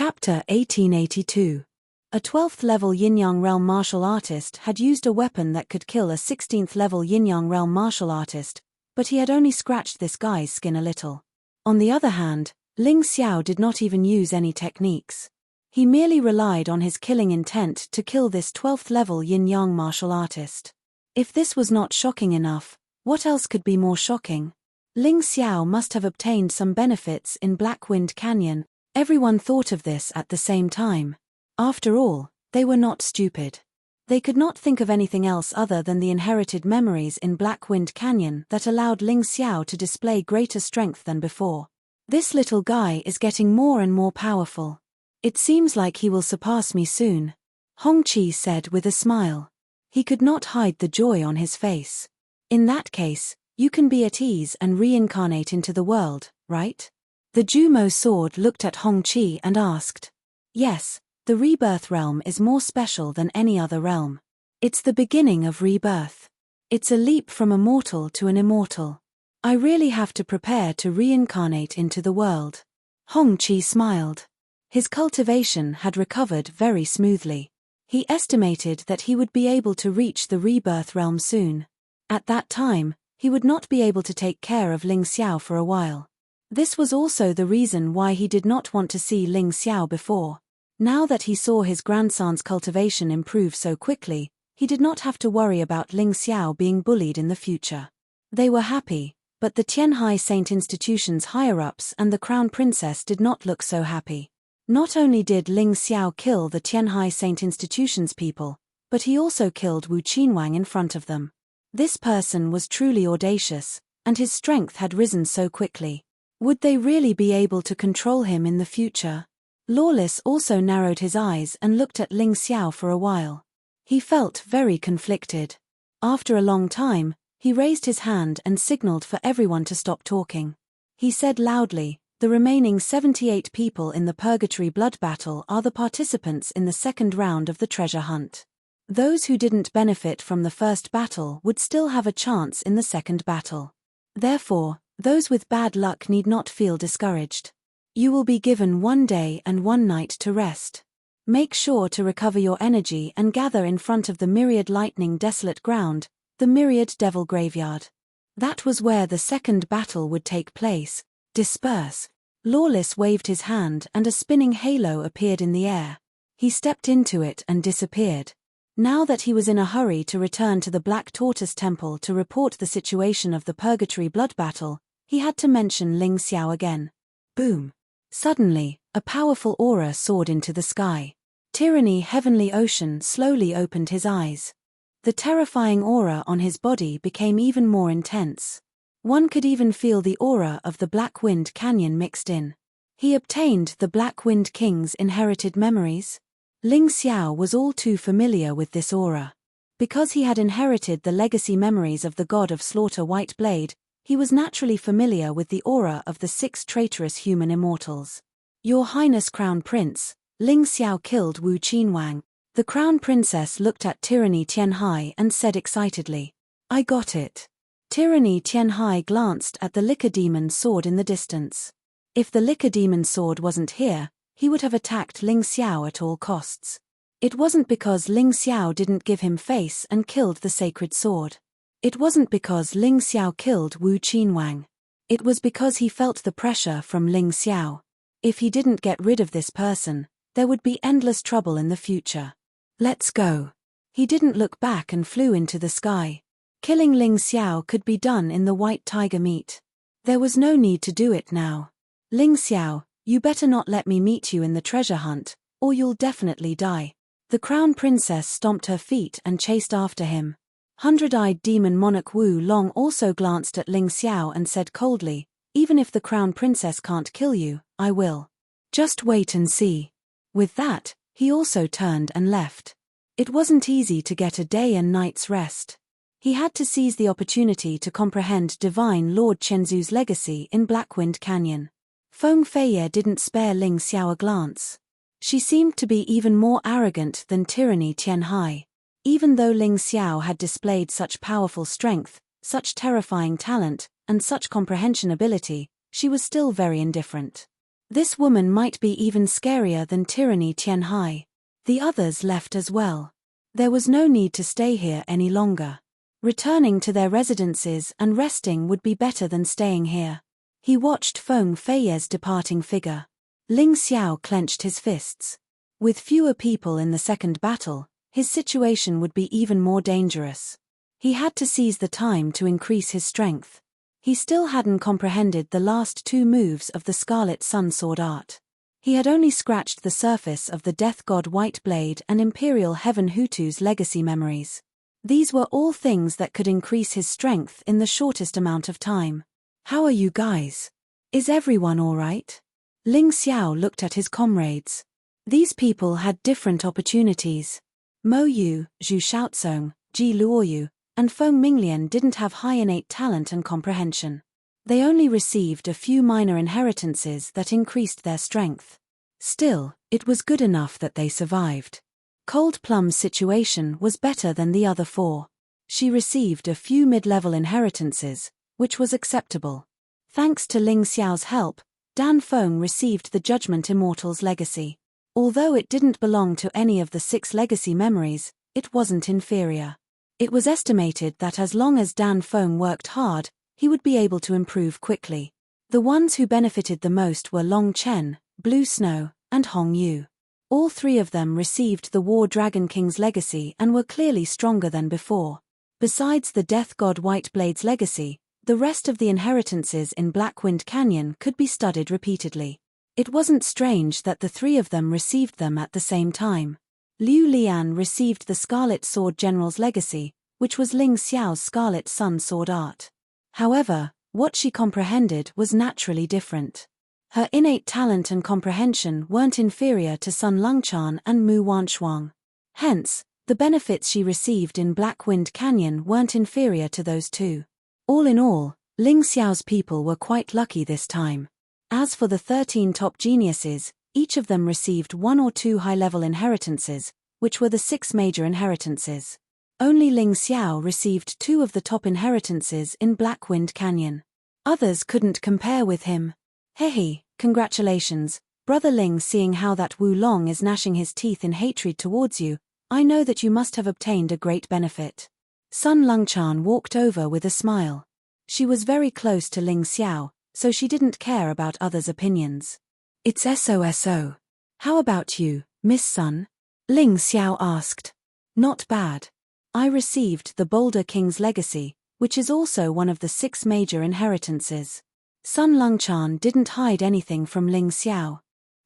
Chapter 1882. A 12th level Yin-Yang Realm martial artist had used a weapon that could kill a 16th level Yin-Yang Realm martial artist, but he had only scratched this guy's skin a little. On the other hand, Ling Xiao did not even use any techniques. He merely relied on his killing intent to kill this 12th level Yin-Yang martial artist. If this was not shocking enough, what else could be more shocking? Ling Xiao must have obtained some benefits in Black Wind Canyon. Everyone thought of this at the same time. After all, they were not stupid. They could not think of anything else other than the inherited memories in Black Wind Canyon that allowed Ling Xiao to display greater strength than before. This little guy is getting more and more powerful. It seems like he will surpass me soon, Hongqi said with a smile. He could not hide the joy on his face. In that case, you can be at ease and reincarnate into the world, right? The Jumo sword looked at Hongqi and asked. Yes, the rebirth realm is more special than any other realm. It's the beginning of rebirth. It's a leap from a mortal to an immortal. I really have to prepare to reincarnate into the world. Hongqi smiled. His cultivation had recovered very smoothly. He estimated that he would be able to reach the rebirth realm soon. At that time, he would not be able to take care of Ling Xiao for a while. This was also the reason why he did not want to see Ling Xiao before. Now that he saw his grandson's cultivation improve so quickly, he did not have to worry about Ling Xiao being bullied in the future. They were happy, but the Tianhai Saint Institution's higher-ups and the Crown Princess did not look so happy. Not only did Ling Xiao kill the Tianhai Saint Institution's people, but he also killed Wu Qinwang in front of them. This person was truly audacious, and his strength had risen so quickly. Would they really be able to control him in the future? Lawless also narrowed his eyes and looked at Ling Xiao for a while. He felt very conflicted. After a long time, he raised his hand and signaled for everyone to stop talking. He said loudly, "The remaining 78 people in the Purgatory Blood Battle are the participants in the second round of the treasure hunt. Those who didn't benefit from the first battle would still have a chance in the second battle. Therefore, those with bad luck need not feel discouraged. You will be given 1 day and 1 night to rest. Make sure to recover your energy and gather in front of the Myriad Lightning Desolate Ground, the Myriad Devil Graveyard. That was where the second battle would take place. Disperse." Lawless waved his hand and a spinning halo appeared in the air. He stepped into it and disappeared. Now that he was in a hurry to return to the Black Tortoise Temple to report the situation of the Purgatory Blood Battle, he had to mention Ling Xiao again. Boom. Suddenly, a powerful aura soared into the sky. Tyranny Heavenly Ocean slowly opened his eyes. The terrifying aura on his body became even more intense. One could even feel the aura of the Black Wind Canyon mixed in. He obtained the Black Wind King's inherited memories. Ling Xiao was all too familiar with this aura. Because he had inherited the legacy memories of the god of slaughter White Blade, he was naturally familiar with the aura of the 6 traitorous human immortals. "Your Highness Crown Prince, Ling Xiao killed Wu Qinwang." The Crown Princess looked at Tyranny Tianhai and said excitedly, "I got it." Tyranny Tianhai glanced at the Liquor Demon sword in the distance. If the Liquor Demon sword wasn't here, he would have attacked Ling Xiao at all costs. It wasn't because Ling Xiao didn't give him face and killed the sacred sword. It wasn't because Ling Xiao killed Wu Qinwang. It was because he felt the pressure from Ling Xiao. If he didn't get rid of this person, there would be endless trouble in the future. "Let's go." He didn't look back and flew into the sky. Killing Ling Xiao could be done in the White Tiger meet. There was no need to do it now. "Ling Xiao, you better not let me meet you in the treasure hunt, or you'll definitely die." The Crown Princess stomped her feet and chased after him. Hundred-eyed demon monarch Wu Long also glanced at Ling Xiao and said coldly, "Even if the Crown Princess can't kill you, I will. Just wait and see." With that, he also turned and left. It wasn't easy to get a day and night's rest. He had to seize the opportunity to comprehend Divine Lord Chenzu's legacy in Blackwind Canyon. Feng Feiye didn't spare Ling Xiao a glance. She seemed to be even more arrogant than Tyranny Tianhai. Even though Ling Xiao had displayed such powerful strength, such terrifying talent, and such comprehension ability, she was still very indifferent. This woman might be even scarier than Tyranny Tianhai. The others left as well. There was no need to stay here any longer. Returning to their residences and resting would be better than staying here. He watched Feng Feiye's departing figure. Ling Xiao clenched his fists. With fewer people in the second battle, his situation would be even more dangerous. He had to seize the time to increase his strength. He still hadn't comprehended the last two moves of the Scarlet Sun sword art. He had only scratched the surface of the Death God White Blade and Imperial Heaven Hutu's legacy memories. These were all things that could increase his strength in the shortest amount of time. How are you guys? Is everyone all right? Ling Xiao looked at his comrades. These people had different opportunities. Mo Yu, Zhu Shaozong, Ji Luoyu, and Feng Minglian didn't have high innate talent and comprehension. They only received a few minor inheritances that increased their strength. Still, it was good enough that they survived. Cold Plum's situation was better than the other four. She received a few mid-level inheritances, which was acceptable. Thanks to Ling Xiao's help, Dan Feng received the Judgment Immortal's legacy. Although it didn't belong to any of the 6 legacy memories, it wasn't inferior. It was estimated that as long as Dan Feng worked hard, he would be able to improve quickly. The ones who benefited the most were Long Chen, Blue Snow, and Hong Yu. All 3 of them received the War Dragon King's legacy and were clearly stronger than before. Besides the Death God White Blade's legacy, the rest of the inheritances in Blackwind Canyon could be studied repeatedly. It wasn't strange that the 3 of them received them at the same time. Liu Lian received the Scarlet Sword General's legacy, which was Ling Xiao's Scarlet Sun sword art. However, what she comprehended was naturally different. Her innate talent and comprehension weren't inferior to Sun Longchan and Mu Wanshuang. Hence, the benefits she received in Blackwind Canyon weren't inferior to those two. All in all, Ling Xiao's people were quite lucky this time. As for the 13 top geniuses, each of them received 1 or 2 high-level inheritances, which were the 6 major inheritances. Only Ling Xiao received 2 of the top inheritances in Blackwind Canyon. Others couldn't compare with him. Hehe, congratulations, Brother Ling. Seeing how that Wu Long is gnashing his teeth in hatred towards you, I know that you must have obtained a great benefit. Sun Longchan walked over with a smile. She was very close to Ling Xiao, so she didn't care about others' opinions. It's SOSO. How about you, Miss Sun? Ling Xiao asked. Not bad. I received the Boulder King's legacy, which is also one of the 6 major inheritances. Sun Longchan didn't hide anything from Ling Xiao.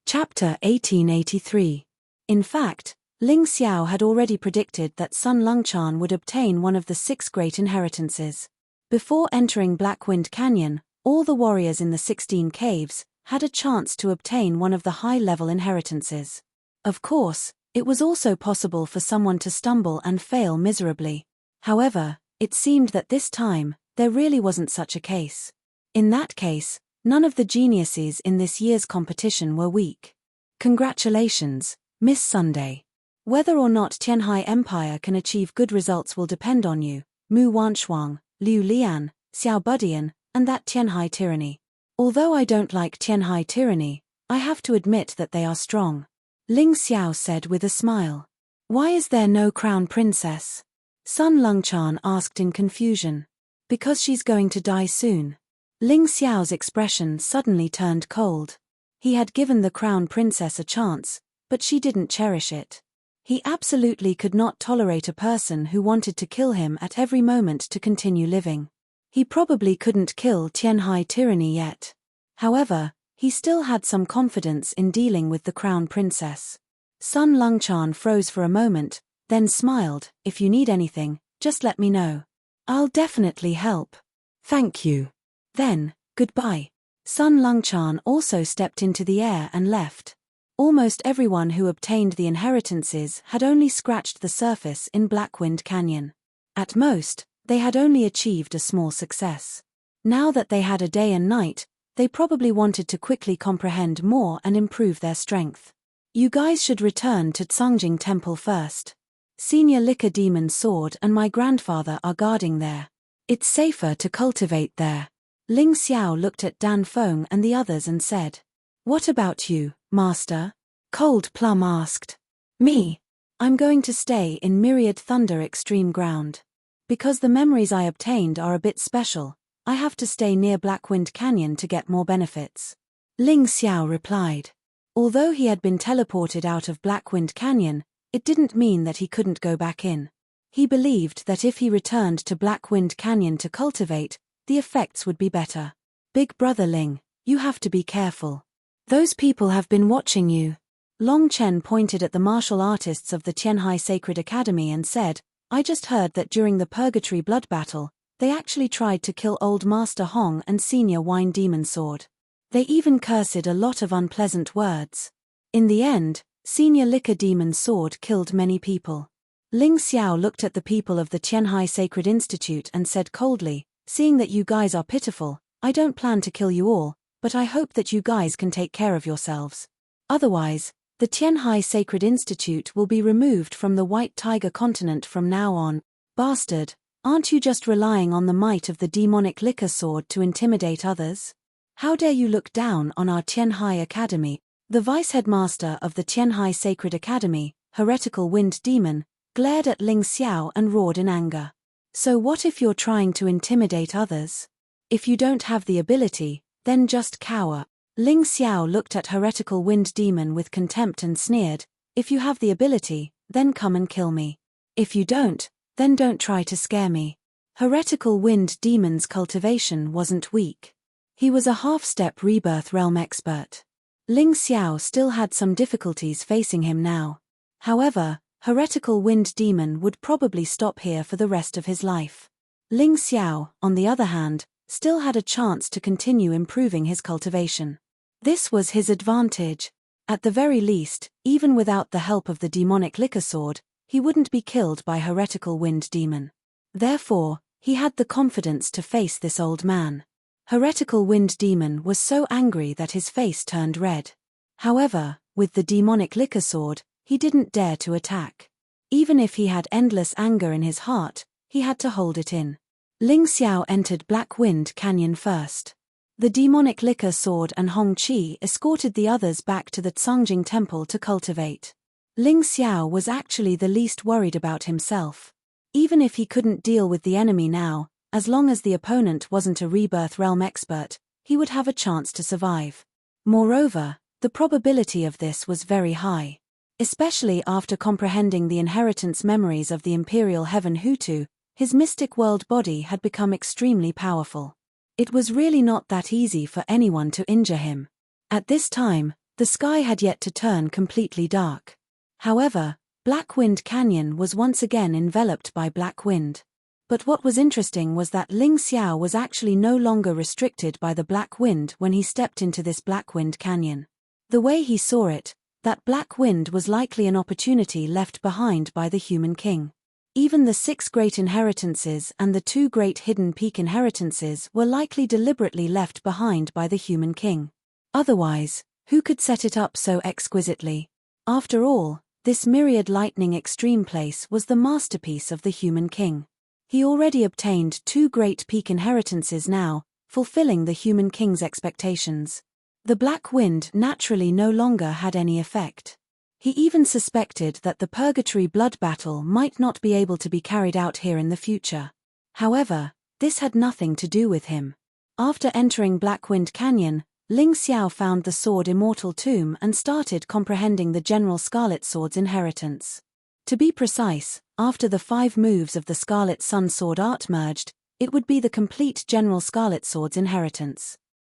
Chapter 1883. In fact, Ling Xiao had already predicted that Sun Longchan would obtain one of the 6 great inheritances. Before entering Blackwind Canyon, all the warriors in the 16 caves had a chance to obtain one of the high-level inheritances. Of course, it was also possible for someone to stumble and fail miserably. However, it seemed that this time, there really wasn't such a case. In that case, none of the geniuses in this year's competition were weak. Congratulations, Miss Sunday. Whether or not Tianhai Empire can achieve good results will depend on you, Mu Wanshuang, Liu Lian, Xiao Budian, and that Tianhai tyranny. Although I don't like Tianhai tyranny, I have to admit that they are strong. Ling Xiao said with a smile. Why is there no crown princess? Sun Longchan asked in confusion. Because she's going to die soon. Ling Xiao's expression suddenly turned cold. He had given the crown princess a chance, but she didn't cherish it. He absolutely could not tolerate a person who wanted to kill him at every moment to continue living. He probably couldn't kill Tianhai tyranny yet. However, he still had some confidence in dealing with the crown princess. Sun Longchan froze for a moment, then smiled. If you need anything, just let me know. I'll definitely help. Thank you. Then, goodbye. Sun Longchan also stepped into the air and left. Almost everyone who obtained the inheritances had only scratched the surface in Blackwind Canyon. At most, they had only achieved a small success. Now that they had a day and night, they probably wanted to quickly comprehend more and improve their strength. You guys should return to Tsungjing Temple first. Senior Liquor Demon Sword and my grandfather are guarding there. It's safer to cultivate there. Ling Xiao looked at Dan Feng and the others and said. What about you, Master? Cold Plum asked. Me? I'm going to stay in Myriad Thunder Extreme Ground. Because the memories I obtained are a bit special, I have to stay near Blackwind Canyon to get more benefits. Ling Xiao replied. Although he had been teleported out of Blackwind Canyon, it didn't mean that he couldn't go back in. He believed that if he returned to Blackwind Canyon to cultivate, the effects would be better. Big Brother Ling, you have to be careful. Those people have been watching you. Long Chen pointed at the martial artists of the Tianhai Sacred Academy and said, I just heard that during the Purgatory Blood Battle, they actually tried to kill Old Master Hong and Senior Wine Demon Sword. They even cursed a lot of unpleasant words. In the end, Senior Liquor Demon Sword killed many people. Ling Xiao looked at the people of the Tianhai Sacred Institute and said coldly, seeing that you guys are pitiful, I don't plan to kill you all, but I hope that you guys can take care of yourselves. Otherwise, the Tianhai Sacred Institute will be removed from the White Tiger continent from now on. Bastard, aren't you just relying on the might of the demonic liquor sword to intimidate others? How dare you look down on our Tianhai Academy? The vice-headmaster of the Tianhai Sacred Academy, Heretical Wind Demon, glared at Ling Xiao and roared in anger. So what if you're trying to intimidate others? If you don't have the ability, then just cower. Ling Xiao looked at Heretical Wind Demon with contempt and sneered, if you have the ability, then come and kill me. If you don't, then don't try to scare me. Heretical Wind Demon's cultivation wasn't weak. He was a half-step rebirth realm expert. Ling Xiao still had some difficulties facing him now. However, Heretical Wind Demon would probably stop here for the rest of his life. Ling Xiao, on the other hand, still had a chance to continue improving his cultivation. This was his advantage. At the very least, even without the help of the demonic liquor sword, he wouldn't be killed by Heretical Wind Demon. Therefore, he had the confidence to face this old man. Heretical Wind Demon was so angry that his face turned red. However, with the demonic liquor sword, he didn't dare to attack. Even if he had endless anger in his heart, he had to hold it in. Ling Xiao entered Blackwind Canyon first. The demonic liquor sword and Hong Qi escorted the others back to the Cangjing Temple to cultivate. Ling Xiao was actually the least worried about himself. Even if he couldn't deal with the enemy now, as long as the opponent wasn't a rebirth realm expert, he would have a chance to survive. Moreover, the probability of this was very high. Especially after comprehending the inheritance memories of the Imperial Heaven Hutu, his mystic world body had become extremely powerful. It was really not that easy for anyone to injure him. At this time, the sky had yet to turn completely dark. However, Blackwind Canyon was once again enveloped by black wind. But what was interesting was that Ling Xiao was actually no longer restricted by the black wind when he stepped into this Blackwind Canyon. The way he saw it, that black wind was likely an opportunity left behind by the human king. Even the 6 great inheritances and the 2 great hidden peak inheritances were likely deliberately left behind by the human king. Otherwise, who could set it up so exquisitely? After all, this Myriad Lightning Extreme place was the masterpiece of the human king. He already obtained 2 great peak inheritances now, fulfilling the human king's expectations. The black wind naturally no longer had any effect. He even suspected that the Purgatory Blood Battle might not be able to be carried out here in the future. However, this had nothing to do with him. After entering Blackwind Canyon, Ling Xiao found the Sword Immortal Tomb and started comprehending the General Scarlet Sword's inheritance. To be precise, after the 5 moves of the Scarlet Sun Sword art merged, it would be the complete General Scarlet Sword's inheritance.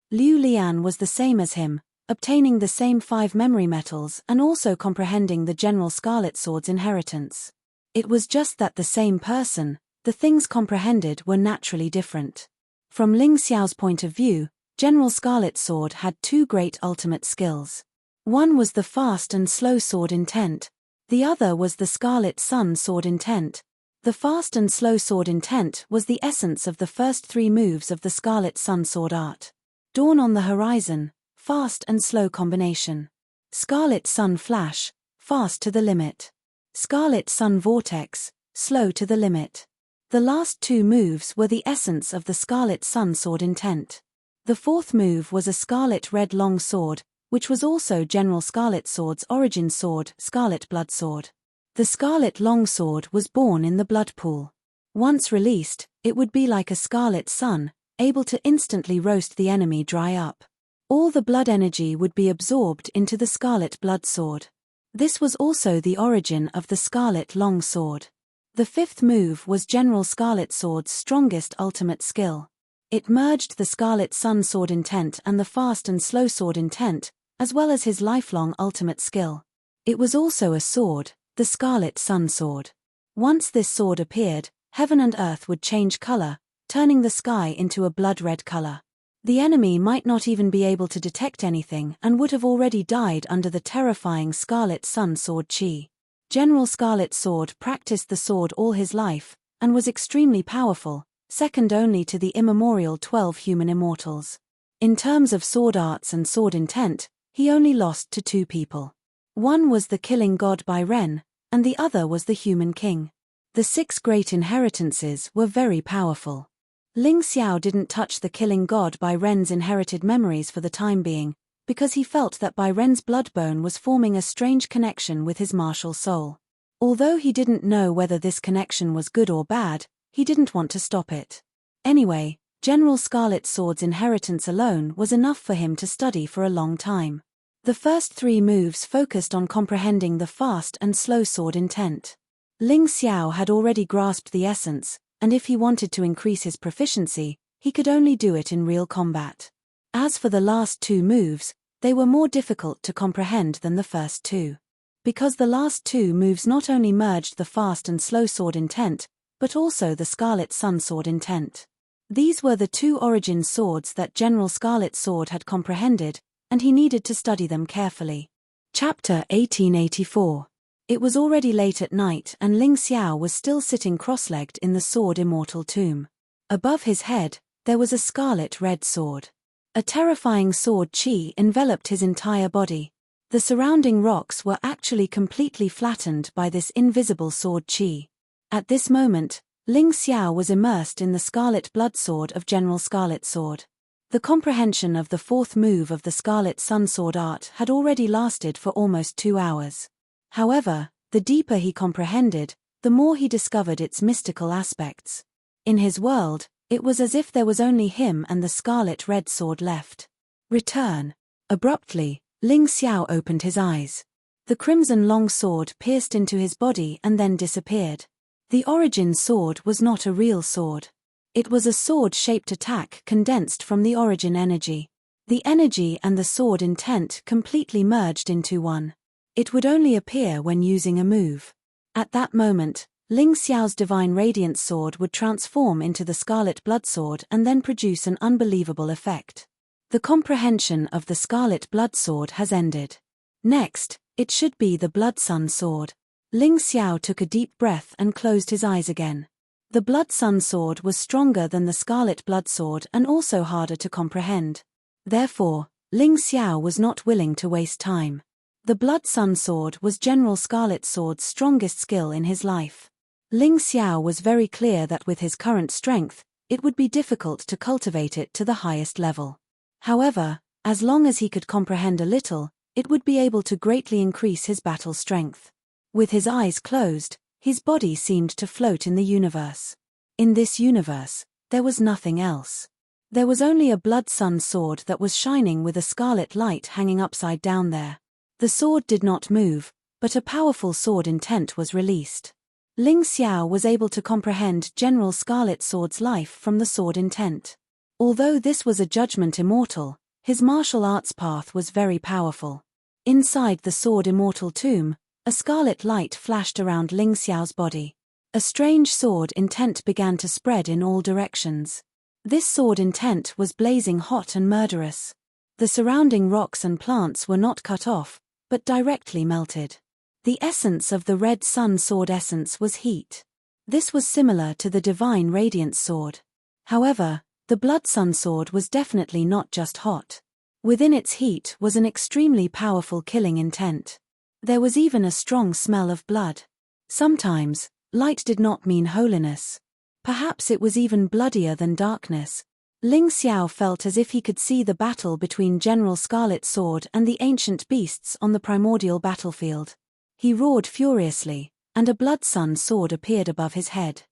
Liu Lian was the same as him, obtaining the same 5 memory metals and also comprehending the General Scarlet Sword's inheritance. It was just that the same person, the things comprehended were naturally different. From Ling Xiao's point of view, General Scarlet Sword had 2 great ultimate skills. One was the fast and slow sword intent. The other was the Scarlet Sun Sword intent. The fast and slow sword intent was the essence of the first 3 moves of the Scarlet Sun Sword art. Dawn on the horizon, fast and slow combination. Scarlet Sun Flash, fast to the limit. Scarlet Sun Vortex, slow to the limit. The last 2 moves were the essence of the Scarlet Sun Sword intent. The 4th move was a Scarlet Red Long Sword, which was also General Scarlet Sword's origin sword, Scarlet Blood Sword. The Scarlet Longsword was born in the blood pool. Once released, it would be like a scarlet sun, able to instantly roast the enemy dry up. All the blood energy would be absorbed into the Scarlet Blood Sword. This was also the origin of the Scarlet Long Sword. The fifth move was General Scarlet Sword's strongest ultimate skill. It merged the Scarlet Sun Sword intent and the Fast and Slow Sword intent, as well as his lifelong ultimate skill. It was also a sword, the Scarlet Sun Sword. Once this sword appeared, heaven and earth would change color, turning the sky into a blood-red color. The enemy might not even be able to detect anything and would have already died under the terrifying Scarlet Sun Sword chi. General Scarlet Sword practiced the sword all his life, and was extremely powerful, second only to the immemorial 12 human immortals. In terms of sword arts and sword intent, he only lost to 2 people. One was the killing god Bai Ren, and the other was the human king. The 6 great inheritances were very powerful. Ling Xiao didn't touch the killing god Bai Ren's inherited memories for the time being, because he felt that Bai Ren's bloodbone was forming a strange connection with his martial soul. Although he didn't know whether this connection was good or bad, he didn't want to stop it. Anyway, General Scarlet Sword's inheritance alone was enough for him to study for a long time. The first 3 moves focused on comprehending the fast and slow sword intent. Ling Xiao had already grasped the essence, and if he wanted to increase his proficiency, he could only do it in real combat. As for the last 2 moves, they were more difficult to comprehend than the first 2. Because the last 2 moves not only merged the fast and slow sword intent, but also the Scarlet Sun Sword intent. These were the 2 origin swords that General Scarlet Sword had comprehended, and he needed to study them carefully. Chapter 1884. It was already late at night and Ling Xiao was still sitting cross-legged in the Sword Immortal tomb. Above his head, there was a scarlet-red sword. A terrifying sword chi enveloped his entire body. The surrounding rocks were actually completely flattened by this invisible sword chi. At this moment, Ling Xiao was immersed in the Scarlet Blood Sword of General Scarlet Sword. The comprehension of the 4th move of the Scarlet Sun Sword art had already lasted for almost 2 hours. However, the deeper he comprehended, the more he discovered its mystical aspects. In his world, it was as if there was only him and the Scarlet Red Sword left. Return. Abruptly, Ling Xiao opened his eyes. The crimson long sword pierced into his body and then disappeared. The origin sword was not a real sword. It was a sword-shaped attack condensed from the origin energy. The energy and the sword intent completely merged into one. It would only appear when using a move. At that moment, Ling Xiao's divine radiant sword would transform into the Scarlet Blood Sword and then produce an unbelievable effect. The comprehension of the Scarlet Blood Sword has ended. Next, it should be the Blood Sun Sword. Ling Xiao took a deep breath and closed his eyes again. The Blood Sun Sword was stronger than the Scarlet Blood Sword and also harder to comprehend. Therefore, Ling Xiao was not willing to waste time. The Blood Sun Sword was General Scarlet Sword's strongest skill in his life. Ling Xiao was very clear that with his current strength, it would be difficult to cultivate it to the highest level. However, as long as he could comprehend a little, it would be able to greatly increase his battle strength. With his eyes closed, his body seemed to float in the universe. In this universe, there was nothing else. There was only a Blood Sun Sword that was shining with a scarlet light hanging upside down there. The sword did not move, but a powerful sword intent was released. Ling Xiao was able to comprehend General Scarlet Sword's life from the sword intent. Although this was a judgment immortal, his martial arts path was very powerful. Inside the Sword Immortal tomb, a scarlet light flashed around Ling Xiao's body. A strange sword intent began to spread in all directions. This sword intent was blazing hot and murderous. The surrounding rocks and plants were not cut off, but directly melted. The essence of the Red Sun Sword essence was heat. This was similar to the Divine Radiance Sword. However, the Blood Sun Sword was definitely not just hot. Within its heat was an extremely powerful killing intent. There was even a strong smell of blood. Sometimes, light did not mean holiness. Perhaps it was even bloodier than darkness. Ling Xiao felt as if he could see the battle between General Scarlet Sword and the ancient beasts on the primordial battlefield. He roared furiously, and a Blood Sun sword appeared above his head.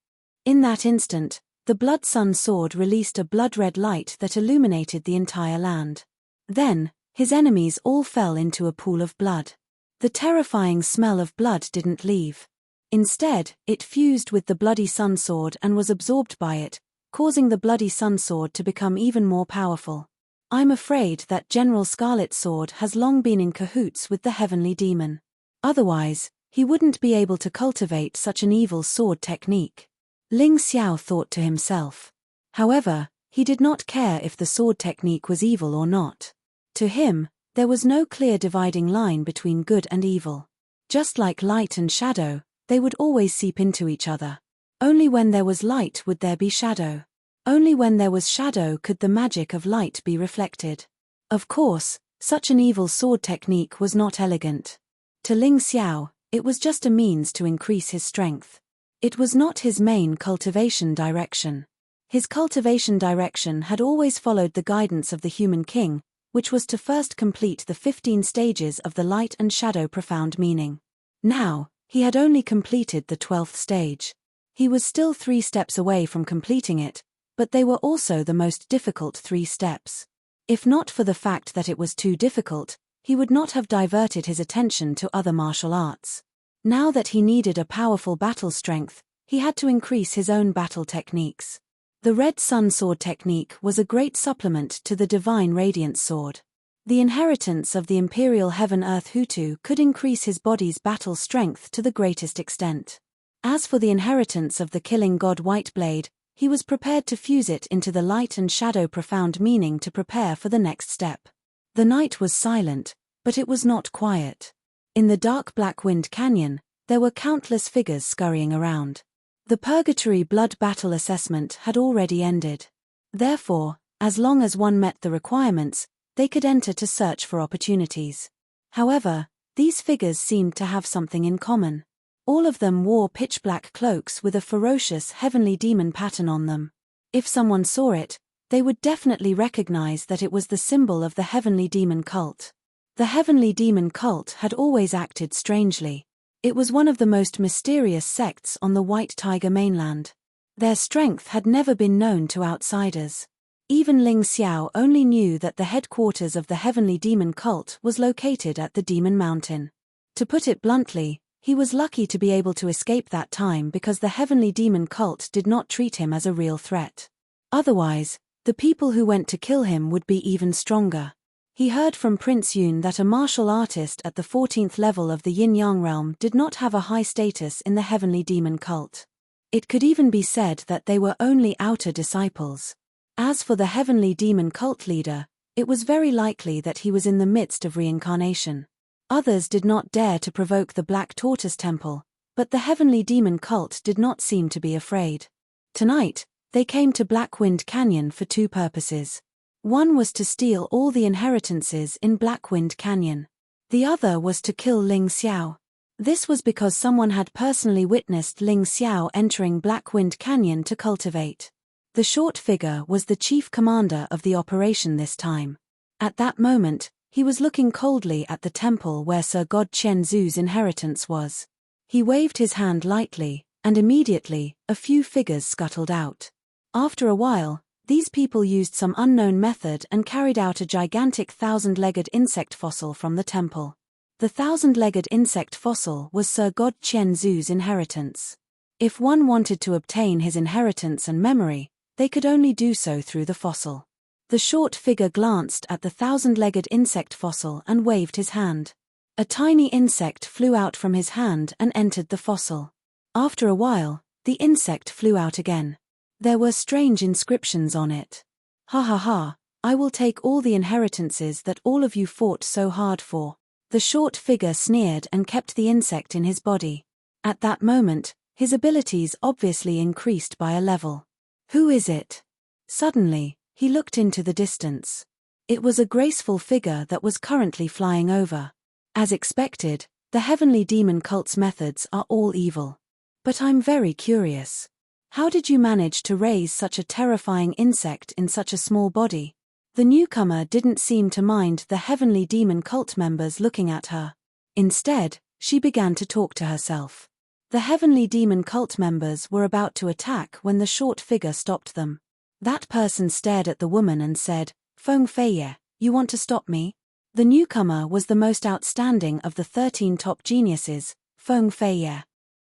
In that instant, the Blood Sun sword released a blood-red light that illuminated the entire land. Then, his enemies all fell into a pool of blood. The terrifying smell of blood didn't leave. Instead, it fused with the Bloody Sun sword and was absorbed by it, causing the Bloody Sun sword to become even more powerful. I'm afraid that General Scarlet Sword has long been in cahoots with the heavenly demon. Otherwise, he wouldn't be able to cultivate such an evil sword technique. Ling Xiao thought to himself. However, he did not care if the sword technique was evil or not. To him, there was no clear dividing line between good and evil. Just like light and shadow, they would always seep into each other. Only when there was light would there be shadow. Only when there was shadow could the magic of light be reflected. Of course, such an evil sword technique was not elegant. To Ling Xiao, it was just a means to increase his strength. It was not his main cultivation direction. His cultivation direction had always followed the guidance of the human king, which was to first complete the 15 stages of the light and shadow profound meaning. Now, he had only completed the 12th stage. He was still 3 steps away from completing it, but they were also the most difficult 3 steps. If not for the fact that it was too difficult, he would not have diverted his attention to other martial arts. Now that he needed a powerful battle strength, he had to increase his own battle techniques. The Red Sun Sword technique was a great supplement to the Divine Radiance Sword. The inheritance of the Imperial Heaven-Earth Hutu could increase his body's battle strength to the greatest extent. As for the inheritance of the Killing God White Blade, he was prepared to fuse it into the light and shadow profound meaning to prepare for the next step. The night was silent, but it was not quiet. In the dark Black Wind Canyon, there were countless figures scurrying around. The Purgatory Blood Battle assessment had already ended. Therefore, as long as one met the requirements, they could enter to search for opportunities. However, these figures seemed to have something in common. All of them wore pitch-black cloaks with a ferocious heavenly demon pattern on them. If someone saw it, they would definitely recognize that it was the symbol of the heavenly demon cult. The heavenly demon cult had always acted strangely. It was one of the most mysterious sects on the White Tiger mainland. Their strength had never been known to outsiders. Even Ling Xiao only knew that the headquarters of the heavenly demon cult was located at the Demon Mountain. To put it bluntly, he was lucky to be able to escape that time because the heavenly demon cult did not treat him as a real threat. Otherwise, the people who went to kill him would be even stronger. He heard from Prince Yun that a martial artist at the 14th level of the Yin-Yang realm did not have a high status in the heavenly demon cult. It could even be said that they were only outer disciples. As for the heavenly demon cult leader, it was very likely that he was in the midst of reincarnation. Others did not dare to provoke the Black Tortoise Temple, but the heavenly demon cult did not seem to be afraid. Tonight, they came to Black Wind Canyon for 2 purposes. One was to steal all the inheritances in Black Wind Canyon. The other was to kill Ling Xiao. This was because someone had personally witnessed Ling Xiao entering Black Wind Canyon to cultivate. The short figure was the chief commander of the operation this time. At that moment, he was looking coldly at the temple where Sir God Chen Zu's inheritance was. He waved his hand lightly, and immediately, a few figures scuttled out. After a while, these people used some unknown method and carried out a gigantic 1,000-legged insect fossil from the temple. The 1,000-legged insect fossil was Sir God Chen Zu's inheritance. If one wanted to obtain his inheritance and memory, they could only do so through the fossil. The short figure glanced at the 1,000-legged insect fossil and waved his hand. A tiny insect flew out from his hand and entered the fossil. After a while, the insect flew out again. There were strange inscriptions on it. "Ha ha ha, I will take all the inheritances that all of you fought so hard for." The short figure sneered and kept the insect in his body. At that moment, his abilities obviously increased by a level. Who is it? Suddenly, he looked into the distance. It was a graceful figure that was currently flying over. As expected, the heavenly demon cult's methods are all evil. But I'm very curious. How did you manage to raise such a terrifying insect in such a small body? The newcomer didn't seem to mind the heavenly demon cult members looking at her. Instead, she began to talk to herself. The heavenly demon cult members were about to attack when the short figure stopped them. That person stared at the woman and said, "Feng Feiye, you want to stop me?" The newcomer was the most outstanding of the 13 top geniuses, Feng Feiye.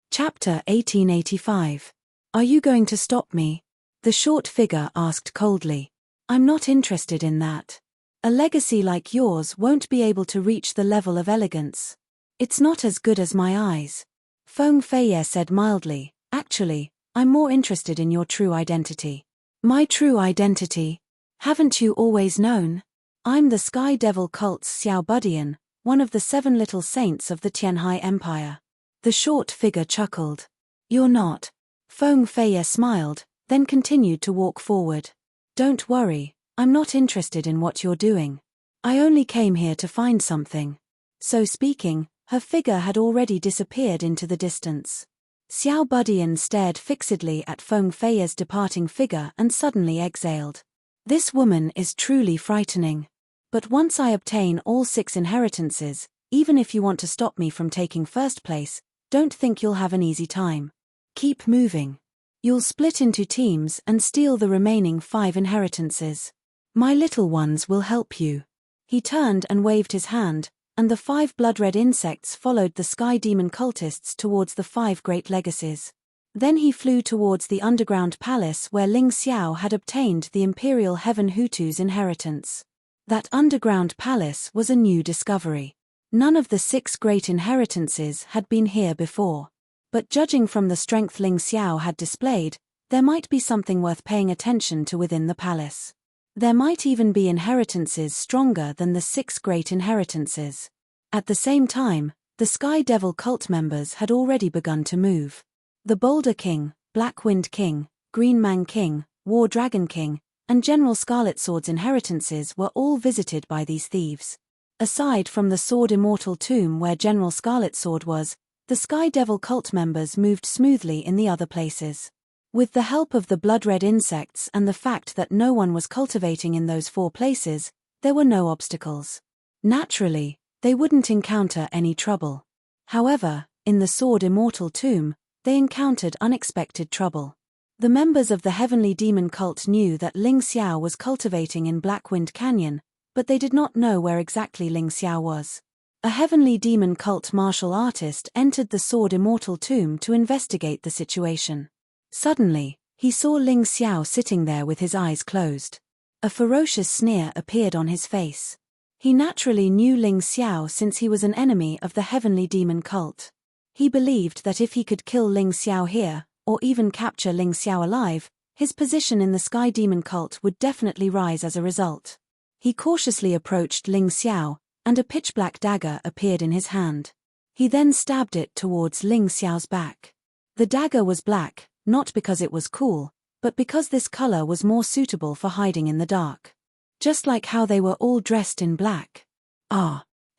Chapter 1885. Are you going to stop me? The short figure asked coldly. I'm not interested in that. A legacy like yours won't be able to reach the level of elegance. It's not as good as my eyes. Feng Feiye said mildly, actually, I'm more interested in your true identity. My true identity? Haven't you always known? I'm the Sky Devil cult's Xiao Budian, one of the 7 little saints of the Tianhai Empire. The short figure chuckled. You're not. Feng Feiye smiled, then continued to walk forward. Don't worry, I'm not interested in what you're doing. I only came here to find something. So speaking, her figure had already disappeared into the distance. Xiao Budian stared fixedly at Feng Feiye's departing figure and suddenly exhaled. This woman is truly frightening. But once I obtain all 6 inheritances, even if you want to stop me from taking first place, don't think you'll have an easy time. Keep moving. You'll split into teams and steal the remaining 5 inheritances. My little ones will help you. He turned and waved his hand, and the 5 blood-red insects followed the sky demon cultists towards the 5 great legacies. Then he flew towards the underground palace where Ling Xiao had obtained the Imperial Heaven Hutu's inheritance. That underground palace was a new discovery. None of the 6 great inheritances had been here before. But judging from the strength Ling Xiao had displayed, there might be something worth paying attention to within the palace. There might even be inheritances stronger than the 6 great inheritances. At the same time, the Sky Devil cult members had already begun to move. The Boulder King, Black Wind King, Green Man King, War Dragon King, and General Scarlet Sword's inheritances were all visited by these thieves. Aside from the Sword Immortal tomb where General Scarlet Sword was, the Sky Devil cult members moved smoothly in the other places. With the help of the blood-red insects and the fact that no one was cultivating in those 4 places, there were no obstacles. Naturally, they wouldn't encounter any trouble. However, in the Sword Immortal tomb, they encountered unexpected trouble. The members of the Heavenly Demon cult knew that Ling Xiao was cultivating in Blackwind Canyon, but they did not know where exactly Ling Xiao was. A Heavenly Demon cult martial artist entered the Sword Immortal tomb to investigate the situation. Suddenly, he saw Ling Xiao sitting there with his eyes closed. A ferocious sneer appeared on his face. He naturally knew Ling Xiao since he was an enemy of the Heavenly Demon cult. He believed that if he could kill Ling Xiao here, or even capture Ling Xiao alive, his position in the Sky Demon cult would definitely rise as a result. He cautiously approached Ling Xiao, and a pitch-black dagger appeared in his hand. He then stabbed it towards Ling Xiao's back. The dagger was black, not because it was cool, but because this color was more suitable for hiding in the dark. Just like how they were all dressed in black.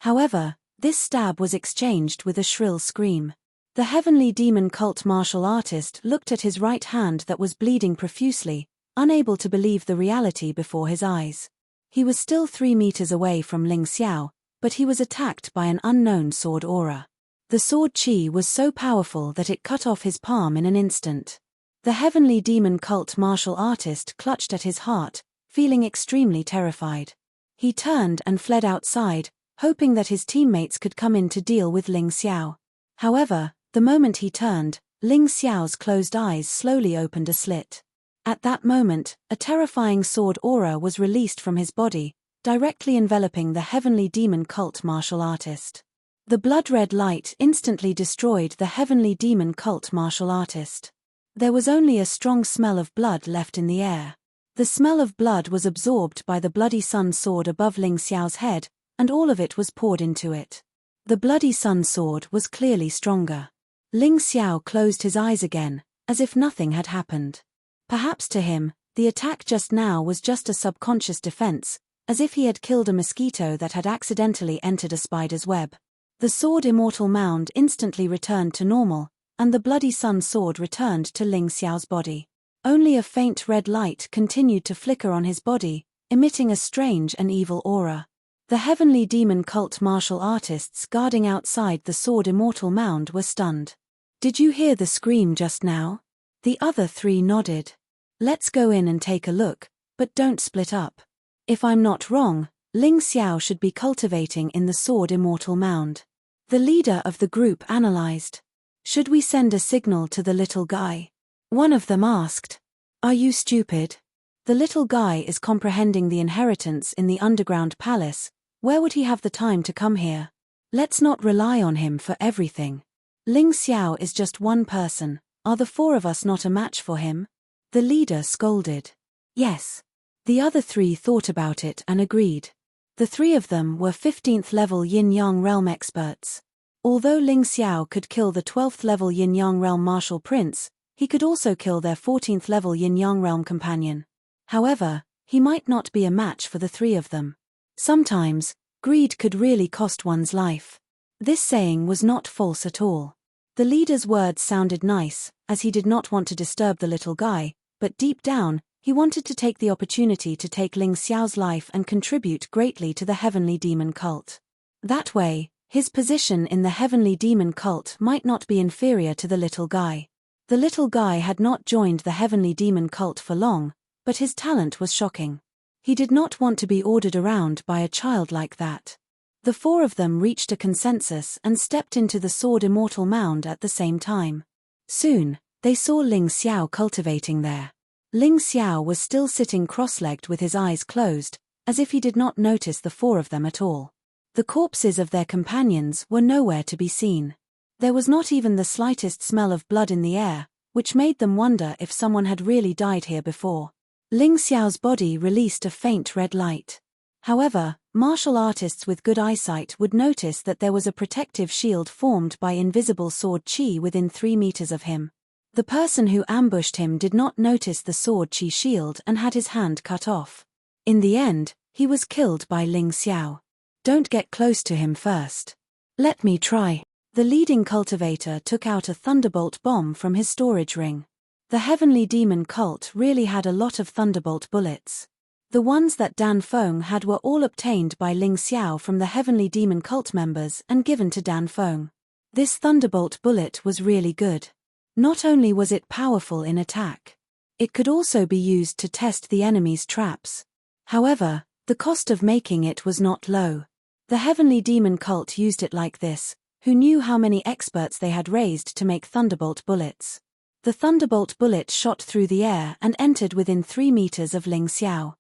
However, this stab was exchanged with a shrill scream. The Heavenly Demon cult martial artist looked at his right hand that was bleeding profusely, unable to believe the reality before his eyes. He was still 3 meters away from Ling Xiao, but he was attacked by an unknown sword aura. The sword chi was so powerful that it cut off his palm in an instant. The Heavenly Demon cult martial artist clutched at his heart, feeling extremely terrified. He turned and fled outside, hoping that his teammates could come in to deal with Ling Xiao. However, the moment he turned, Ling Xiao's closed eyes slowly opened a slit. At that moment, a terrifying sword aura was released from his body, directly enveloping the Heavenly Demon cult martial artist. The blood-red light instantly destroyed the Heavenly Demon cult martial artist. There was only a strong smell of blood left in the air. The smell of blood was absorbed by the Bloody Sun sword above Ling Xiao's head, and all of it was poured into it. The Bloody Sun sword was clearly stronger. Ling Xiao closed his eyes again, as if nothing had happened. Perhaps to him, the attack just now was just a subconscious defense, as if he had killed a mosquito that had accidentally entered a spider's web. The Sword Immortal mound instantly returned to normal, and the bloody sun sword returned to Ling Xiao's body. Only a faint red light continued to flicker on his body, emitting a strange and evil aura. The heavenly demon cult martial artists guarding outside the sword immortal mound were stunned. "Did you hear the scream just now?" The other three nodded. "Let's go in and take a look, but don't split up. If I'm not wrong, Ling Xiao should be cultivating in the sword immortal mound." The leader of the group analyzed. "Should we send a signal to the little guy?" One of them asked. "Are you stupid? The little guy is comprehending the inheritance in the underground palace. Where would he have the time to come here? Let's not rely on him for everything. Ling Xiao is just one person. Are the four of us not a match for him?" The leader scolded. "Yes." The other three thought about it and agreed. The three of them were 15th level yin-yang realm experts. Although Ling Xiao could kill the 12th level yin-yang realm martial prince, he could also kill their 14th level yin-yang realm companion. However, he might not be a match for the three of them. Sometimes, greed could really cost one's life. This saying was not false at all. The leader's words sounded nice, as he did not want to disturb the little guy, but deep down, he wanted to take the opportunity to take Ling Xiao's life and contribute greatly to the heavenly demon cult. That way, his position in the heavenly demon cult might not be inferior to the little guy. The little guy had not joined the heavenly demon cult for long, but his talent was shocking. He did not want to be ordered around by a child like that. The four of them reached a consensus and stepped into the sword immortal mound at the same time. Soon, they saw Ling Xiao cultivating there. Ling Xiao was still sitting cross-legged with his eyes closed, as if he did not notice the four of them at all. The corpses of their companions were nowhere to be seen. There was not even the slightest smell of blood in the air, which made them wonder if someone had really died here before. Ling Xiao's body released a faint red light. However, martial artists with good eyesight would notice that there was a protective shield formed by invisible sword qi within 3 meters of him. The person who ambushed him did not notice the sword qi shield and had his hand cut off. In the end, he was killed by Ling Xiao. "Don't get close to him first. Let me try." The leading cultivator took out a thunderbolt bomb from his storage ring. The heavenly demon cult really had a lot of thunderbolt bullets. The ones that Dan Feng had were all obtained by Ling Xiao from the heavenly demon cult members and given to Dan Feng. This thunderbolt bullet was really good. Not only was it powerful in attack, it could also be used to test the enemy's traps. However, the cost of making it was not low. The heavenly demon cult used it like this, who knew how many experts they had raised to make thunderbolt bullets. The thunderbolt bullet shot through the air and entered within 3 meters of Ling Xiao.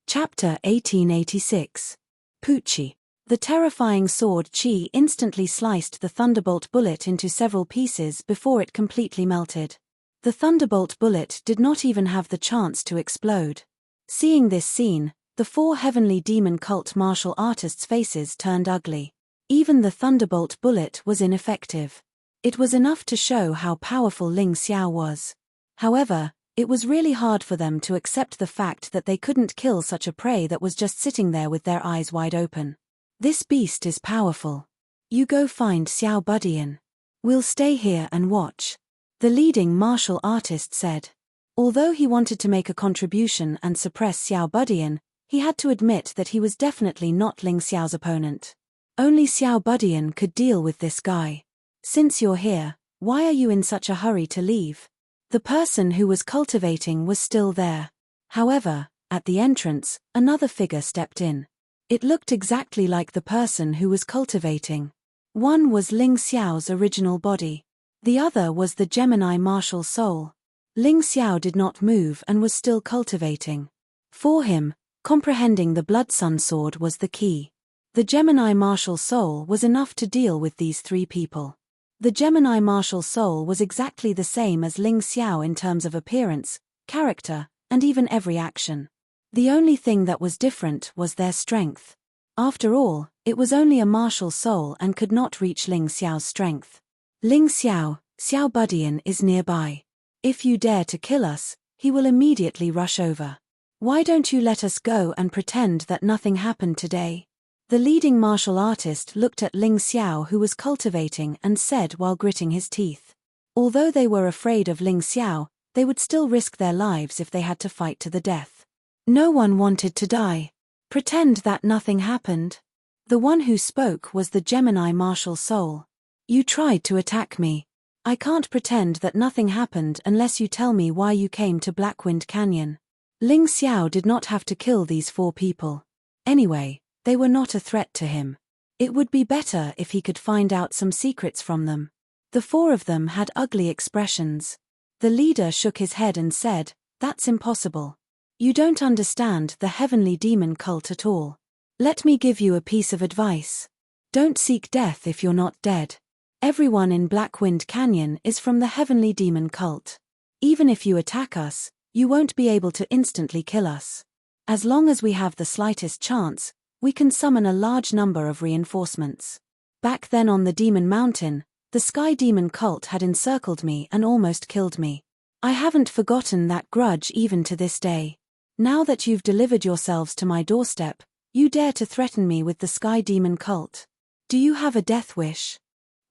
Chapter 1886. Puchi. The terrifying sword qi instantly sliced the thunderbolt bullet into several pieces before it completely melted. The thunderbolt bullet did not even have the chance to explode. Seeing this scene, the 4 heavenly demon cult martial artists' faces turned ugly. Even the thunderbolt bullet was ineffective. It was enough to show how powerful Ling Xiao was. However, it was really hard for them to accept the fact that they couldn't kill such a prey that was just sitting there with their eyes wide open. "This beast is powerful. You go find Xiao Budian. We'll stay here and watch," the leading martial artist said. Although he wanted to make a contribution and suppress Xiao Budian, he had to admit that he was definitely not Ling Xiao's opponent. Only Xiao Budian could deal with this guy. "Since you're here, why are you in such a hurry to leave?" The person who was cultivating was still there. However, at the entrance, another figure stepped in. It looked exactly like the person who was cultivating. One was Ling Xiao's original body. The other was the Gemini martial soul. Ling Xiao did not move and was still cultivating. For him, comprehending the blood sun sword was the key. The Gemini martial soul was enough to deal with these 3 people. The Gemini martial soul was exactly the same as Ling Xiao in terms of appearance, character, and even every action. The only thing that was different was their strength. After all, it was only a martial soul and could not reach Ling Xiao's strength. "Ling Xiao, Xiao Budian is nearby. If you dare to kill us, he will immediately rush over. Why don't you let us go and pretend that nothing happened today?" The leading martial artist looked at Ling Xiao who was cultivating and said while gritting his teeth. Although they were afraid of Ling Xiao, they would still risk their lives if they had to fight to the death. No one wanted to die. Pretend that nothing happened. The one who spoke was the Gemini martial soul. You tried to attack me. I can't pretend that nothing happened unless you tell me why you came to Blackwind Canyon. Ling Xiao did not have to kill these 4 people. Anyway, they were not a threat to him. It would be better if he could find out some secrets from them. The 4 of them had ugly expressions. The leader shook his head and said, "That's impossible. You don't understand the heavenly demon cult at all. Let me give you a piece of advice. Don't seek death if you're not dead. Everyone in Blackwind Canyon is from the heavenly demon cult. Even if you attack us, you won't be able to instantly kill us. As long as we have the slightest chance, we can summon a large number of reinforcements." Back then on the Demon Mountain, the Sky Demon cult had encircled me and almost killed me. I haven't forgotten that grudge even to this day. Now that you've delivered yourselves to my doorstep, you dare to threaten me with the Sky Demon cult. Do you have a death wish?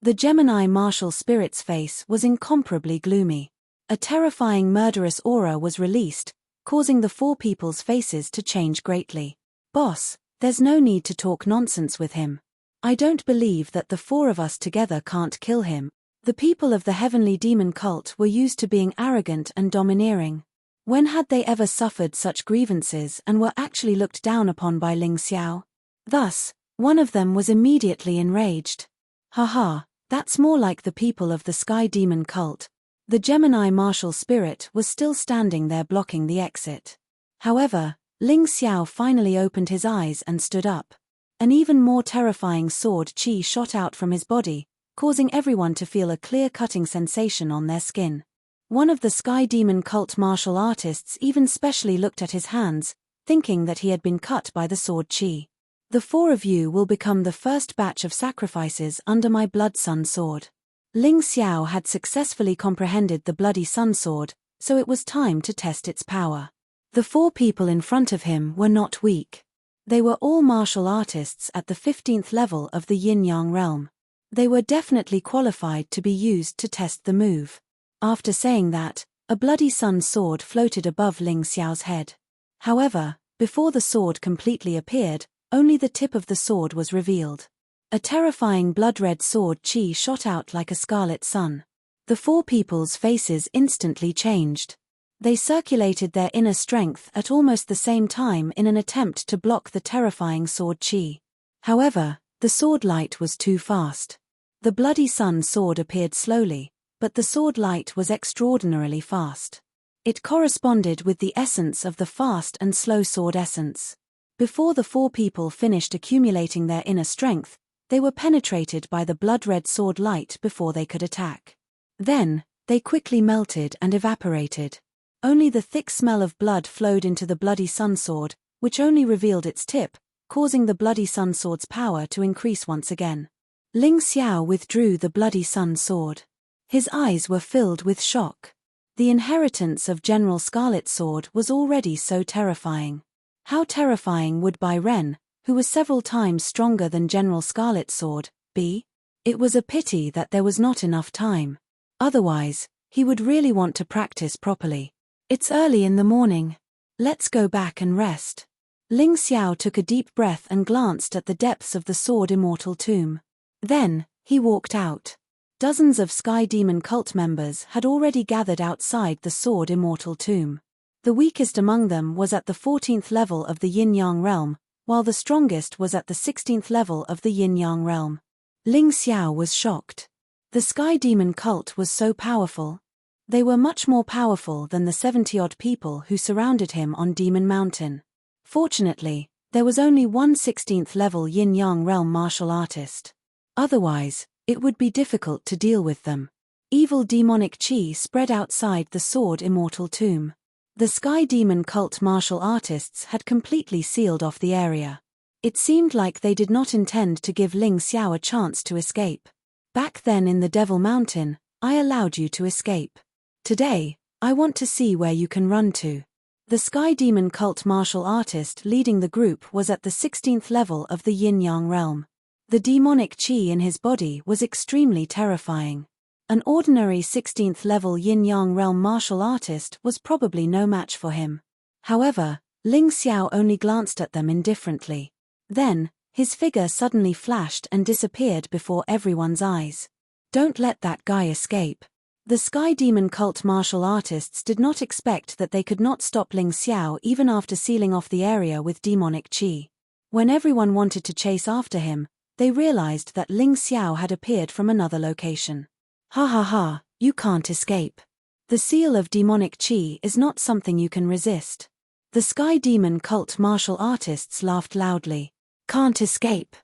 The Gemini martial spirit's face was incomparably gloomy. A terrifying murderous aura was released, causing the 4 people's faces to change greatly. Boss, there's no need to talk nonsense with him. I don't believe that the 4 of us together can't kill him. The people of the heavenly demon cult were used to being arrogant and domineering. When had they ever suffered such grievances and were actually looked down upon by Ling Xiao? Thus, one of them was immediately enraged. Haha, that's more like the people of the Sky Demon cult. The Gemini martial spirit was still standing there blocking the exit. However, Ling Xiao finally opened his eyes and stood up. An even more terrifying sword chi shot out from his body, causing everyone to feel a clear cutting sensation on their skin. One of the Sky Demon cult martial artists even specially looked at his hands, thinking that he had been cut by the sword chi. The 4 of you will become the first batch of sacrifices under my Blood Sun sword. Ling Xiao had successfully comprehended the Bloody Sun sword, so it was time to test its power. The 4 people in front of him were not weak. They were all martial artists at the 15th level of the Yin-Yang realm. They were definitely qualified to be used to test the move. After saying that, a Bloody Sun sword floated above Ling Xiao's head. However, before the sword completely appeared, only the tip of the sword was revealed. A terrifying blood-red sword chi shot out like a scarlet sun. The 4 people's faces instantly changed. They circulated their inner strength at almost the same time in an attempt to block the terrifying sword chi. However, the sword light was too fast. The Bloody Sun sword appeared slowly, but the sword light was extraordinarily fast. It corresponded with the essence of the fast and slow sword essence. Before the 4 people finished accumulating their inner strength, they were penetrated by the blood-red sword light before they could attack. Then, they quickly melted and evaporated. Only the thick smell of blood flowed into the Bloody Sun sword, which only revealed its tip, causing the Bloody Sun sword's power to increase once again. Ling Xiao withdrew the Bloody Sun sword. His eyes were filled with shock. The inheritance of General Scarlet Sword was already so terrifying. How terrifying would Bai Ren, who was several times stronger than General Scarlet Sword, be? It was a pity that there was not enough time. Otherwise, he would really want to practice properly. It's early in the morning. Let's go back and rest. Ling Xiao took a deep breath and glanced at the depths of the Sword Immortal tomb. Then, he walked out. Dozens of Sky Demon cult members had already gathered outside the Sword Immortal tomb. The weakest among them was at the 14th level of the Yin-Yang realm, while the strongest was at the 16th level of the Yin-Yang realm. Ling Xiao was shocked. The Sky Demon cult was so powerful. They were much more powerful than the 70-odd people who surrounded him on Demon Mountain. Fortunately, there was only one 16th level Yin-Yang realm martial artist. Otherwise, it would be difficult to deal with them. Evil demonic chi spread outside the Sword Immortal tomb. The Sky Demon cult martial artists had completely sealed off the area. It seemed like they did not intend to give Ling Xiao a chance to escape. Back then in the Devil Mountain, I allowed you to escape. Today, I want to see where you can run to. The Sky Demon cult martial artist leading the group was at the 16th level of the Yin-Yang realm. The demonic chi in his body was extremely terrifying. An ordinary 16th level yin-yang realm martial artist was probably no match for him. However, Ling Xiao only glanced at them indifferently. Then, his figure suddenly flashed and disappeared before everyone's eyes. Don't let that guy escape. The Sky Demon cult martial artists did not expect that they could not stop Ling Xiao even after sealing off the area with demonic qi. When everyone wanted to chase after him, they realized that Ling Xiao had appeared from another location. Ha ha ha, you can't escape. The seal of demonic qi is not something you can resist. The Sky Demon cult martial artists laughed loudly. Can't escape.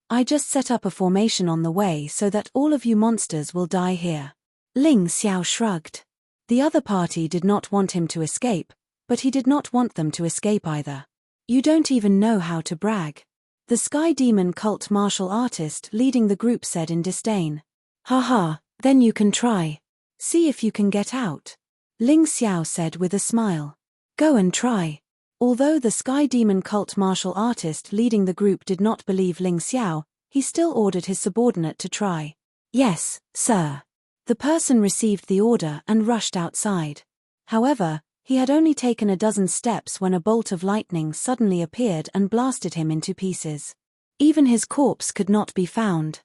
I just set up a formation on the way so that all of you monsters will die here. Ling Xiao shrugged. The other party did not want him to escape, but he did not want them to escape either. You don't even know how to brag. The Sky Demon cult martial artist leading the group said in disdain. Haha, then you can try. See if you can get out. Ling Xiao said with a smile. Go and try. Although the Sky Demon cult martial artist leading the group did not believe Ling Xiao, he still ordered his subordinate to try. Yes, sir. The person received the order and rushed outside. However, he had only taken a dozen steps when a bolt of lightning suddenly appeared and blasted him into pieces. Even his corpse could not be found.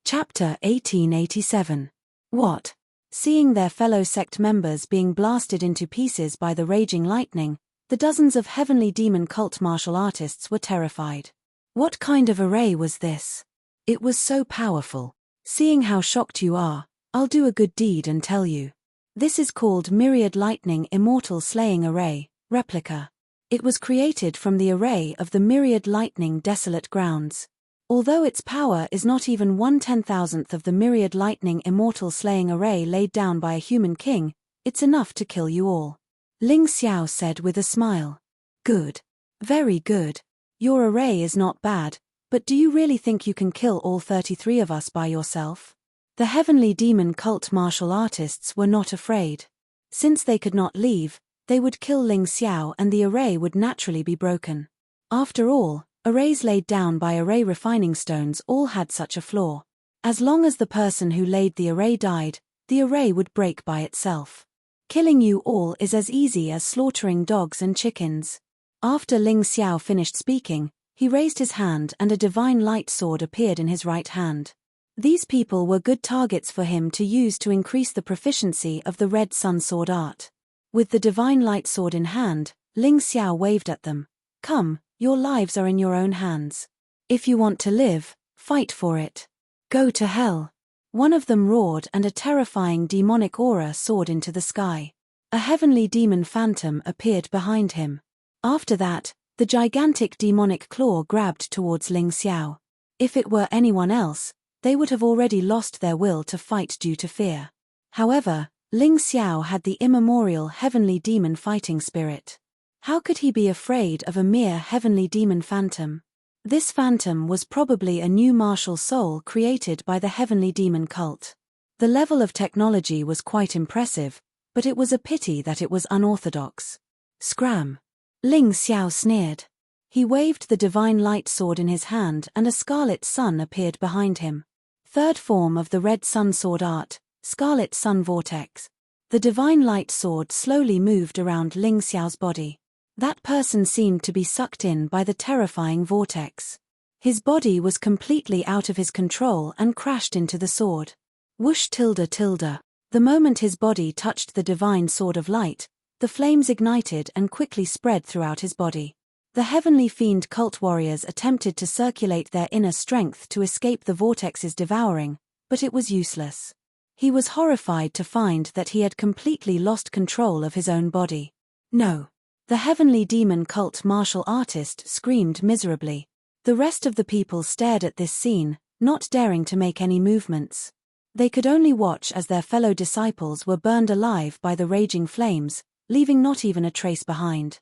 Chapter 1887. What? Seeing their fellow sect members being blasted into pieces by the raging lightning, the dozens of heavenly demon cult martial artists were terrified. What kind of array was this? It was so powerful. Seeing how shocked you are, I'll do a good deed and tell you. This is called Myriad Lightning Immortal Slaying Array, Replica. It was created from the array of the Myriad Lightning Desolate Grounds. Although its power is not even 1/10,000th of the Myriad Lightning Immortal Slaying Array laid down by a human king, it's enough to kill you all. Ling Xiao said with a smile. Good. Very good. Your array is not bad, but do you really think you can kill all 33 of us by yourself? The heavenly demon cult martial artists were not afraid. Since they could not leave, they would kill Ling Xiao and the array would naturally be broken. After all, arrays laid down by array refining stones all had such a flaw. As long as the person who laid the array died, the array would break by itself. Killing you all is as easy as slaughtering dogs and chickens. After Ling Xiao finished speaking, he raised his hand and a divine light sword appeared in his right hand. These people were good targets for him to use to increase the proficiency of the Red Sun Sword art. With the divine light sword in hand, Ling Xiao waved at them. Come, your lives are in your own hands. If you want to live, fight for it. Go to hell. One of them roared and a terrifying demonic aura soared into the sky. A heavenly demon phantom appeared behind him. After that, the gigantic demonic claw grabbed towards Ling Xiao. If it were anyone else, they would have already lost their will to fight due to fear. However, Ling Xiao had the immemorial heavenly demon fighting spirit. How could he be afraid of a mere heavenly demon phantom? This phantom was probably a new martial soul created by the heavenly demon cult. The level of technology was quite impressive, but it was a pity that it was unorthodox. Scram! Ling Xiao sneered. He waved the divine light sword in his hand and a scarlet sun appeared behind him. Third form of the Red Sun Sword art, Scarlet Sun Vortex. The divine light sword slowly moved around Ling Xiao's body. That person seemed to be sucked in by the terrifying vortex. His body was completely out of his control and crashed into the sword. Whoosh tilde tilde. The moment his body touched the divine sword of light, the flames ignited and quickly spread throughout his body. The heavenly fiend cult warriors attempted to circulate their inner strength to escape the vortex's devouring, but it was useless. He was horrified to find that he had completely lost control of his own body. No. The heavenly demon cult martial artist screamed miserably. The rest of the people stared at this scene, not daring to make any movements. They could only watch as their fellow disciples were burned alive by the raging flames, leaving not even a trace behind.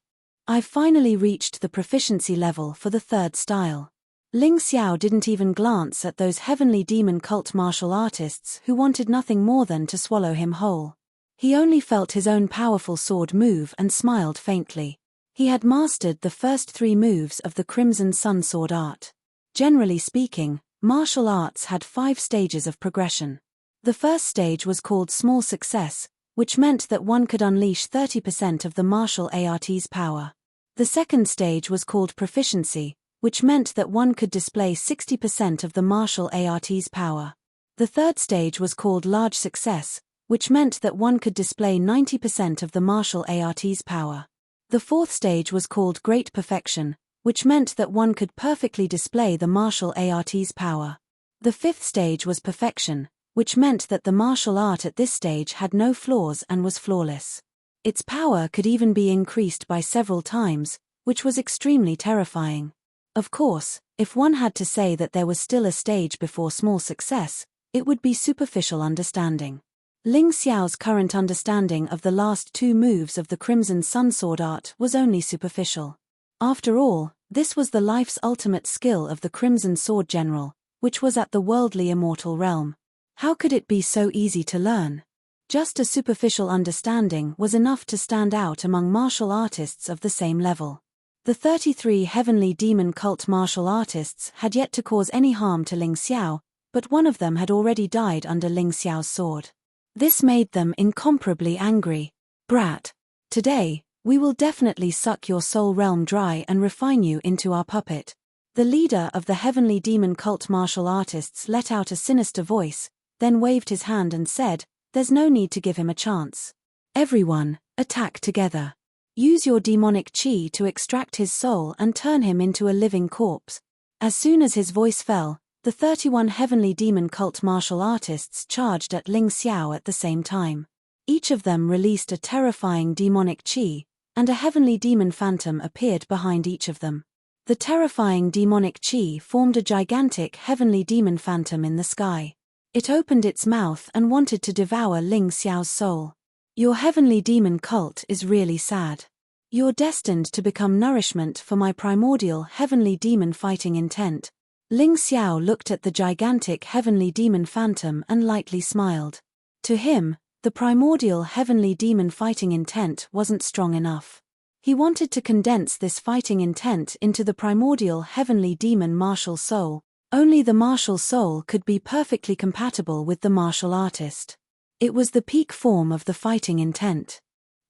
I've finally reached the proficiency level for the third style. Ling Xiao didn't even glance at those heavenly demon cult martial artists who wanted nothing more than to swallow him whole. He only felt his own powerful sword move and smiled faintly. He had mastered the first 3 moves of the Crimson Sun Sword art. Generally speaking, martial arts had 5 stages of progression. The first stage was called small success, which meant that one could unleash 30% of the martial art's power. The second stage was called proficiency, which meant that one could display 60% of the martial art's power. The third stage was called large success, which meant that one could display 90% of the martial art's power. The fourth stage was called great perfection, which meant that one could perfectly display the martial art's power. The fifth stage was perfection, which meant that the martial art at this stage had no flaws and was flawless. Its power could even be increased by several times, which was extremely terrifying. Of course, if one had to say that there was still a stage before small success, it would be superficial understanding. Ling Xiao's current understanding of the last two moves of the Crimson Sun sword art was only superficial. After all, this was the life's ultimate skill of the Crimson Sword General, which was at the worldly immortal realm. How could it be so easy to learn? Just a superficial understanding was enough to stand out among martial artists of the same level. The 33 heavenly demon cult martial artists had yet to cause any harm to Ling Xiao, but one of them had already died under Ling Xiao's sword. This made them incomparably angry. "Brat! Today, we will definitely suck your soul realm dry and refine you into our puppet." The leader of the heavenly demon cult martial artists let out a sinister voice, then waved his hand and said, "There's no need to give him a chance. Everyone, attack together. Use your demonic chi to extract his soul and turn him into a living corpse." As soon as his voice fell, the 31 heavenly demon cult martial artists charged at Ling Xiao at the same time. Each of them released a terrifying demonic chi, and a heavenly demon phantom appeared behind each of them. The terrifying demonic chi formed a gigantic heavenly demon phantom in the sky. It opened its mouth and wanted to devour Ling Xiao's soul. "Your heavenly demon cult is really sad. You're destined to become nourishment for my primordial heavenly demon fighting intent." Ling Xiao looked at the gigantic heavenly demon phantom and lightly smiled. To him, the primordial heavenly demon fighting intent wasn't strong enough. He wanted to condense this fighting intent into the primordial heavenly demon martial soul. Only the martial soul could be perfectly compatible with the martial artist. It was the peak form of the fighting intent.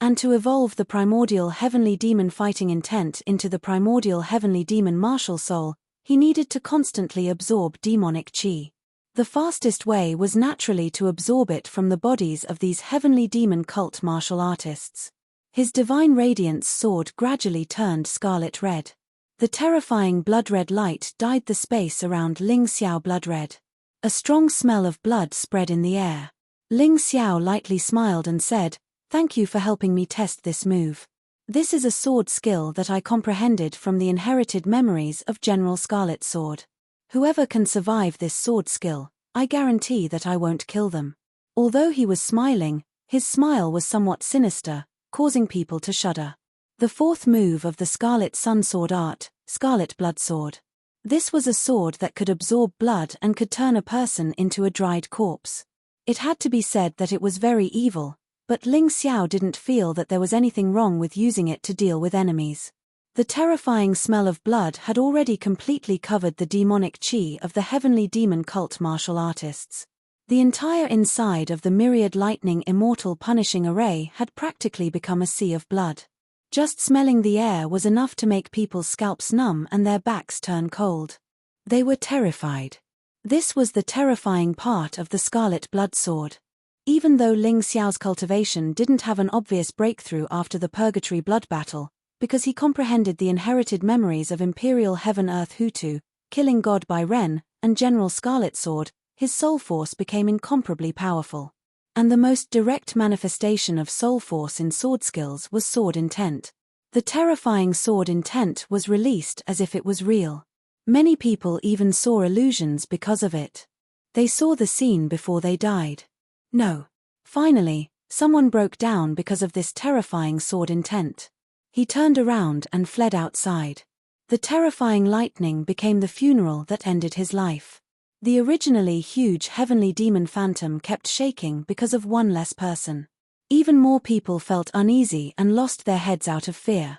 And to evolve the primordial heavenly demon fighting intent into the primordial heavenly demon martial soul, he needed to constantly absorb demonic chi. The fastest way was naturally to absorb it from the bodies of these heavenly demon cult martial artists. His divine radiance sword gradually turned scarlet red. The terrifying blood-red light dyed the space around Ling Xiao blood-red. A strong smell of blood spread in the air. Ling Xiao lightly smiled and said, "Thank you for helping me test this move. This is a sword skill that I comprehended from the inherited memories of General Scarlet's sword. Whoever can survive this sword skill, I guarantee that I won't kill them." Although he was smiling, his smile was somewhat sinister, causing people to shudder. The fourth move of the Scarlet Sun sword art, Scarlet Blood Sword. This was a sword that could absorb blood and could turn a person into a dried corpse. It had to be said that it was very evil, but Ling Xiao didn't feel that there was anything wrong with using it to deal with enemies. The terrifying smell of blood had already completely covered the demonic chi of the heavenly demon cult martial artists. The entire inside of the myriad lightning immortal punishing array had practically become a sea of blood. Just smelling the air was enough to make people's scalps numb and their backs turn cold. They were terrified. This was the terrifying part of the Scarlet Blood Sword. Even though Ling Xiao's cultivation didn't have an obvious breakthrough after the Purgatory Blood Battle, because he comprehended the inherited memories of Imperial Heaven Earth Hutu, Killing God by Ren, and General Scarlet Sword, his soul force became incomparably powerful. And the most direct manifestation of soul force in sword skills was sword intent. The terrifying sword intent was released as if it was real. Many people even saw illusions because of it. They saw the scene before they died. No. Finally, someone broke down because of this terrifying sword intent. He turned around and fled outside. The terrifying lightning became the funeral that ended his life. The originally huge heavenly demon phantom kept shaking because of one less person. Even more people felt uneasy and lost their heads out of fear.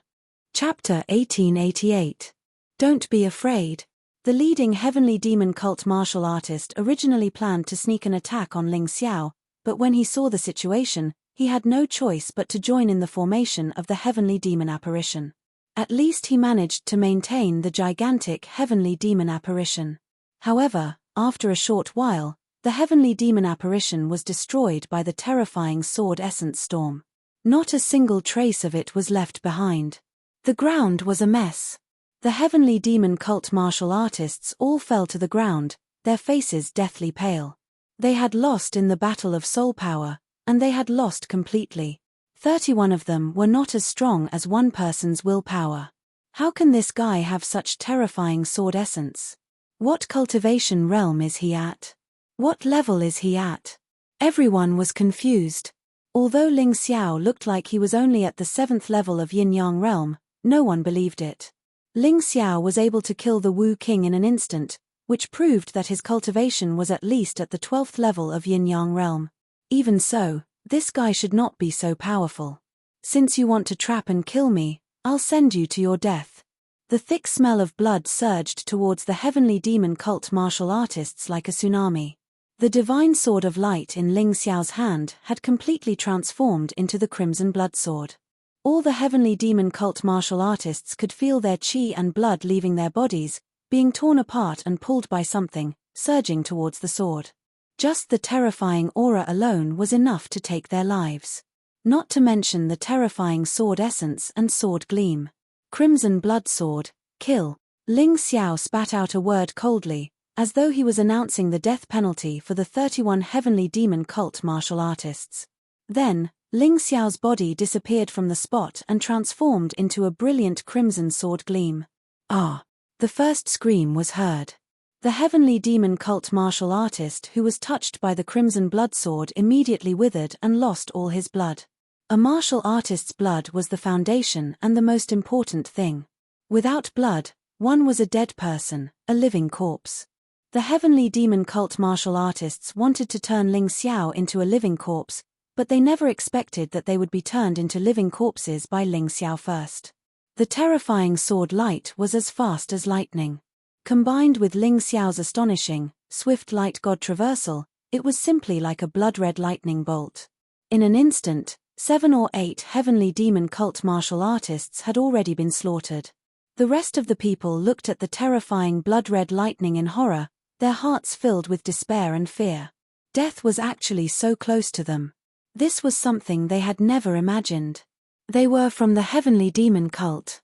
Chapter 1888. Don't be afraid. The leading heavenly demon cult martial artist originally planned to sneak an attack on Ling Xiao, but when he saw the situation, he had no choice but to join in the formation of the heavenly demon apparition. At least he managed to maintain the gigantic heavenly demon apparition. However, after a short while, the heavenly demon apparition was destroyed by the terrifying sword essence storm. Not a single trace of it was left behind. The ground was a mess. The heavenly demon cult martial artists all fell to the ground, their faces deathly pale. They had lost in the battle of soul power, and they had lost completely. 31 of them were not as strong as one person's willpower. How can this guy have such terrifying sword essence? What cultivation realm is he at? What level is he at? Everyone was confused. Although Ling Xiao looked like he was only at the 7th level of Yin-Yang realm, no one believed it. Ling Xiao was able to kill the Wu King in an instant, which proved that his cultivation was at least at the 12th level of Yin-Yang realm. Even so, this guy should not be so powerful. Since you want to trap and kill me, I'll send you to your death. The thick smell of blood surged towards the heavenly demon cult martial artists like a tsunami. The divine sword of light in Ling Xiao's hand had completely transformed into the crimson blood sword. All the heavenly demon cult martial artists could feel their chi and blood leaving their bodies, being torn apart and pulled by something, surging towards the sword. Just the terrifying aura alone was enough to take their lives. Not to mention the terrifying sword essence and sword gleam. Crimson blood sword, kill. Ling Xiao spat out a word coldly, as though he was announcing the death penalty for the 31 heavenly demon cult martial artists. Then, Ling Xiao's body disappeared from the spot and transformed into a brilliant crimson sword gleam. Ah! The first scream was heard. The heavenly demon cult martial artist who was touched by the crimson blood sword immediately withered and lost all his blood. A martial artist's blood was the foundation and the most important thing. Without blood, one was a dead person, a living corpse. The heavenly demon cult martial artists wanted to turn Ling Xiao into a living corpse, but they never expected that they would be turned into living corpses by Ling Xiao first. The terrifying sword light was as fast as lightning. Combined with Ling Xiao's astonishing, swift light god traversal, it was simply like a blood-red lightning bolt. In an instant, 7 or 8 heavenly demon cult martial artists had already been slaughtered. The rest of the people looked at the terrifying blood-red lightning in horror, their hearts filled with despair and fear. Death was actually so close to them. This was something they had never imagined. They were from the heavenly demon cult.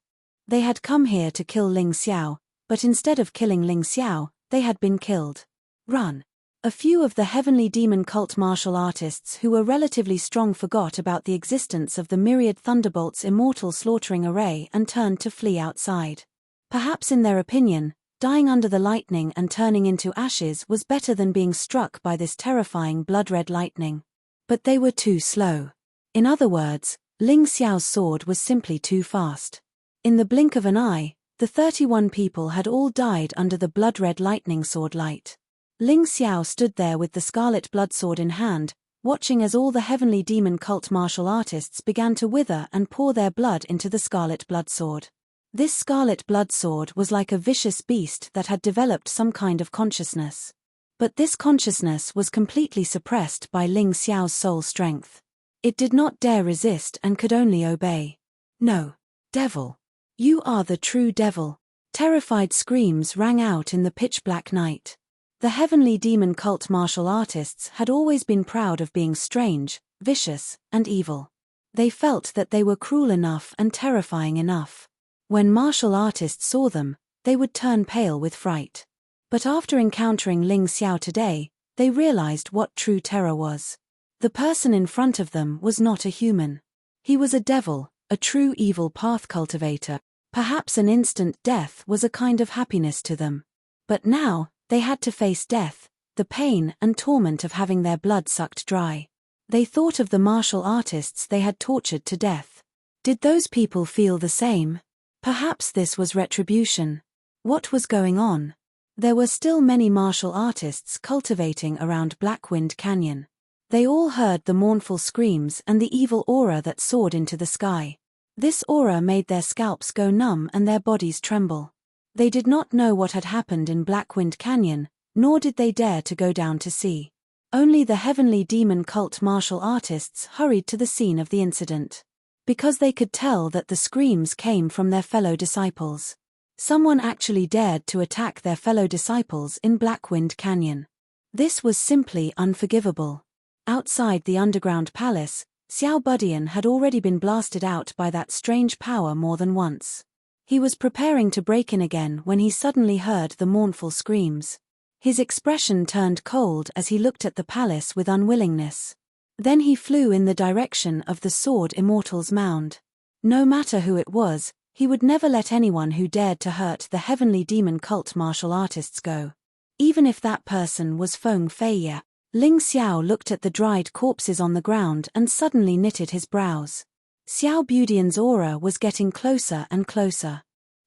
They had come here to kill Ling Xiao, but instead of killing Ling Xiao, they had been killed. Run! A few of the heavenly demon cult martial artists who were relatively strong forgot about the existence of the myriad thunderbolts' immortal slaughtering array and turned to flee outside. Perhaps in their opinion, dying under the lightning and turning into ashes was better than being struck by this terrifying blood-red lightning. But they were too slow. In other words, Ling Xiao's sword was simply too fast. In the blink of an eye, the 31 people had all died under the blood-red lightning sword light. Ling Xiao stood there with the scarlet blood sword in hand, watching as all the heavenly demon cult martial artists began to wither and pour their blood into the scarlet blood sword. This scarlet blood sword was like a vicious beast that had developed some kind of consciousness. But this consciousness was completely suppressed by Ling Xiao's soul strength. It did not dare resist and could only obey. No, devil. You are the true devil. Terrified screams rang out in the pitch-black night. The heavenly demon cult martial artists had always been proud of being strange, vicious, and evil. They felt that they were cruel enough and terrifying enough. When martial artists saw them, they would turn pale with fright. But after encountering Ling Xiao today, they realized what true terror was. The person in front of them was not a human. He was a devil, a true evil path cultivator. Perhaps an instant death was a kind of happiness to them. But now, they had to face death, the pain and torment of having their blood sucked dry. They thought of the martial artists they had tortured to death. Did those people feel the same? Perhaps this was retribution. What was going on? There were still many martial artists cultivating around Blackwind Canyon. They all heard the mournful screams and the evil aura that soared into the sky. This aura made their scalps go numb and their bodies tremble. They did not know what had happened in Blackwind Canyon, nor did they dare to go down to see. Only the heavenly demon cult martial artists hurried to the scene of the incident. Because they could tell that the screams came from their fellow disciples. Someone actually dared to attack their fellow disciples in Blackwind Canyon. This was simply unforgivable. Outside the underground palace, Xiao Budian had already been blasted out by that strange power more than once. He was preparing to break in again when he suddenly heard the mournful screams. His expression turned cold as he looked at the palace with unwillingness. Then he flew in the direction of the Sword Immortal's mound. No matter who it was, he would never let anyone who dared to hurt the heavenly demon cult martial artists go. Even if that person was Feng Feiye. Ling Xiao looked at the dried corpses on the ground and suddenly knitted his brows. Xiao Budian's aura was getting closer and closer.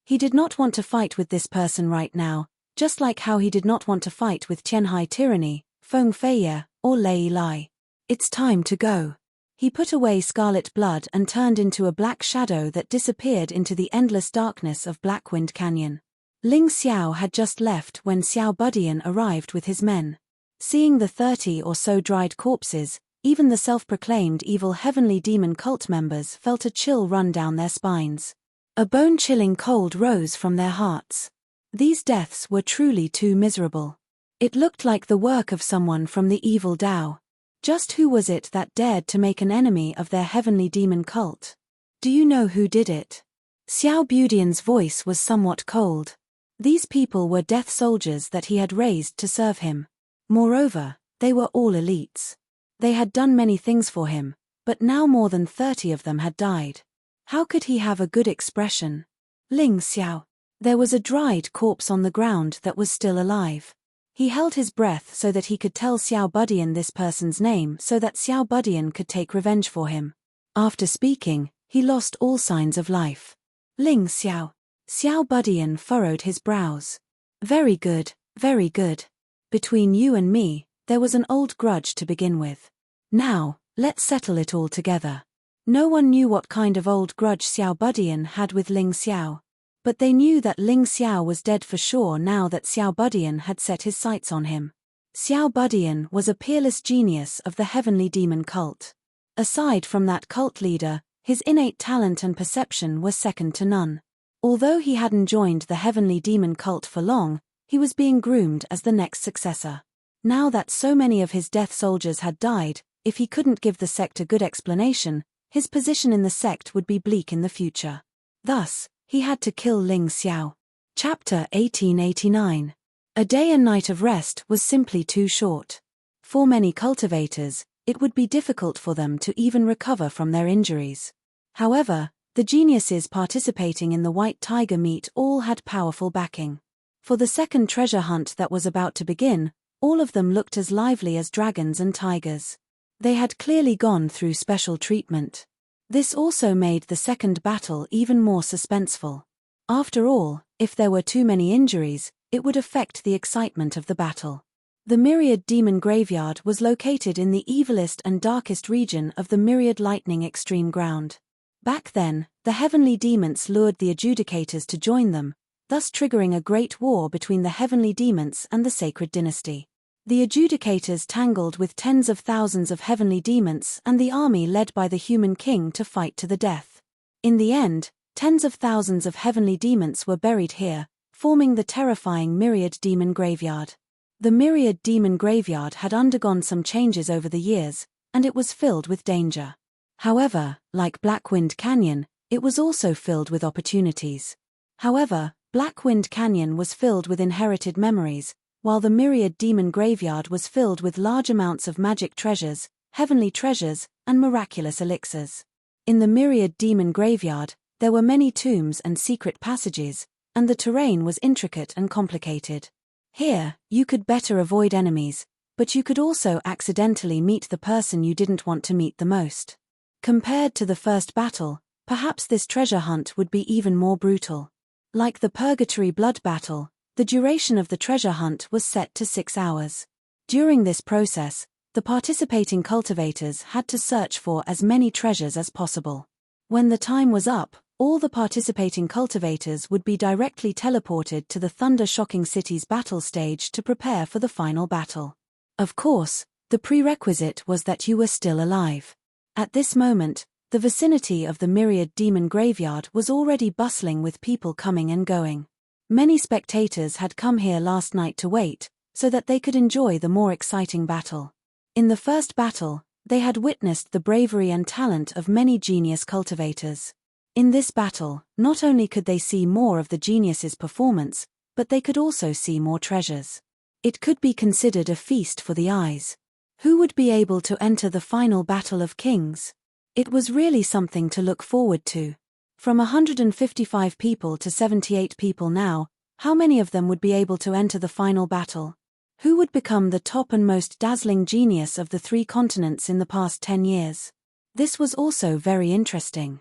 He did not want to fight with this person right now, just like how he did not want to fight with Tianhai Tyranny, Feng Feiye, or Lei Lai. It's time to go. He put away scarlet blood and turned into a black shadow that disappeared into the endless darkness of Blackwind Canyon. Ling Xiao had just left when Xiao Budian arrived with his men. Seeing the 30 or so dried corpses, even the self-proclaimed evil heavenly demon cult members felt a chill run down their spines. A bone-chilling cold rose from their hearts. These deaths were truly too miserable. It looked like the work of someone from the evil Tao. Just who was it that dared to make an enemy of their heavenly demon cult? Do you know who did it? Xiao Budian's voice was somewhat cold. These people were death soldiers that he had raised to serve him. Moreover, they were all elites. They had done many things for him, but now more than 30 of them had died. How could he have a good expression? Ling Xiao. There was a dried corpse on the ground that was still alive. He held his breath so that he could tell Xiao Budian this person's name so that Xiao Budian could take revenge for him. After speaking, he lost all signs of life. Ling Xiao. Xiao Budian furrowed his brows. Very good, very good. Between you and me, there was an old grudge to begin with. Now, let's settle it all together. No one knew what kind of old grudge Xiao Budian had with Ling Xiao. But they knew that Ling Xiao was dead for sure now that Xiao Budian had set his sights on him. Xiao Budian was a peerless genius of the heavenly demon cult. Aside from that cult leader, his innate talent and perception were second to none. Although he hadn't joined the heavenly demon cult for long, he was being groomed as the next successor. Now that so many of his death soldiers had died, if he couldn't give the sect a good explanation, his position in the sect would be bleak in the future. Thus, he had to kill Ling Xiao. Chapter 1889. A day and night of rest was simply too short. For many cultivators, it would be difficult for them to even recover from their injuries. However, the geniuses participating in the White Tiger meet all had powerful backing. For the second treasure hunt that was about to begin, all of them looked as lively as dragons and tigers. They had clearly gone through special treatment. This also made the second battle even more suspenseful. After all, if there were too many injuries, it would affect the excitement of the battle. The Myriad Demon Graveyard was located in the evilest and darkest region of the Myriad Lightning Extreme Ground. Back then, the heavenly demons lured the adjudicators to join them, thus triggering a great war between the heavenly demons and the sacred dynasty. The adjudicators tangled with tens of thousands of heavenly demons and the army led by the human king to fight to the death. In the end, tens of thousands of heavenly demons were buried here, forming the terrifying Myriad Demon Graveyard. The Myriad Demon Graveyard had undergone some changes over the years, and it was filled with danger. However, like Blackwind Canyon, it was also filled with opportunities. However, Blackwind Canyon was filled with inherited memories, while the Myriad Demon Graveyard was filled with large amounts of magic treasures, heavenly treasures, and miraculous elixirs. In the Myriad Demon Graveyard, there were many tombs and secret passages, and the terrain was intricate and complicated. Here, you could better avoid enemies, but you could also accidentally meet the person you didn't want to meet the most. Compared to the first battle, perhaps this treasure hunt would be even more brutal. Like the Purgatory Blood Battle, the duration of the treasure hunt was set to 6 hours. During this process, the participating cultivators had to search for as many treasures as possible. When the time was up, All the participating cultivators would be directly teleported to the thunder-shocking city's battle stage to prepare for the final battle. Of course, the prerequisite was that you were still alive. At this moment, the vicinity of the myriad demon graveyard was already bustling with people coming and going. Many spectators had come here last night to wait, so that they could enjoy the more exciting battle. In the first battle, they had witnessed the bravery and talent of many genius cultivators. In this battle, not only could they see more of the genius's performance, but they could also see more treasures. It could be considered a feast for the eyes. Who would be able to enter the final battle of kings? It was really something to look forward to. From 155 people to 78 people now, how many of them would be able to enter the final battle? Who would become the top and most dazzling genius of the 3 continents in the past 10 years? This was also very interesting.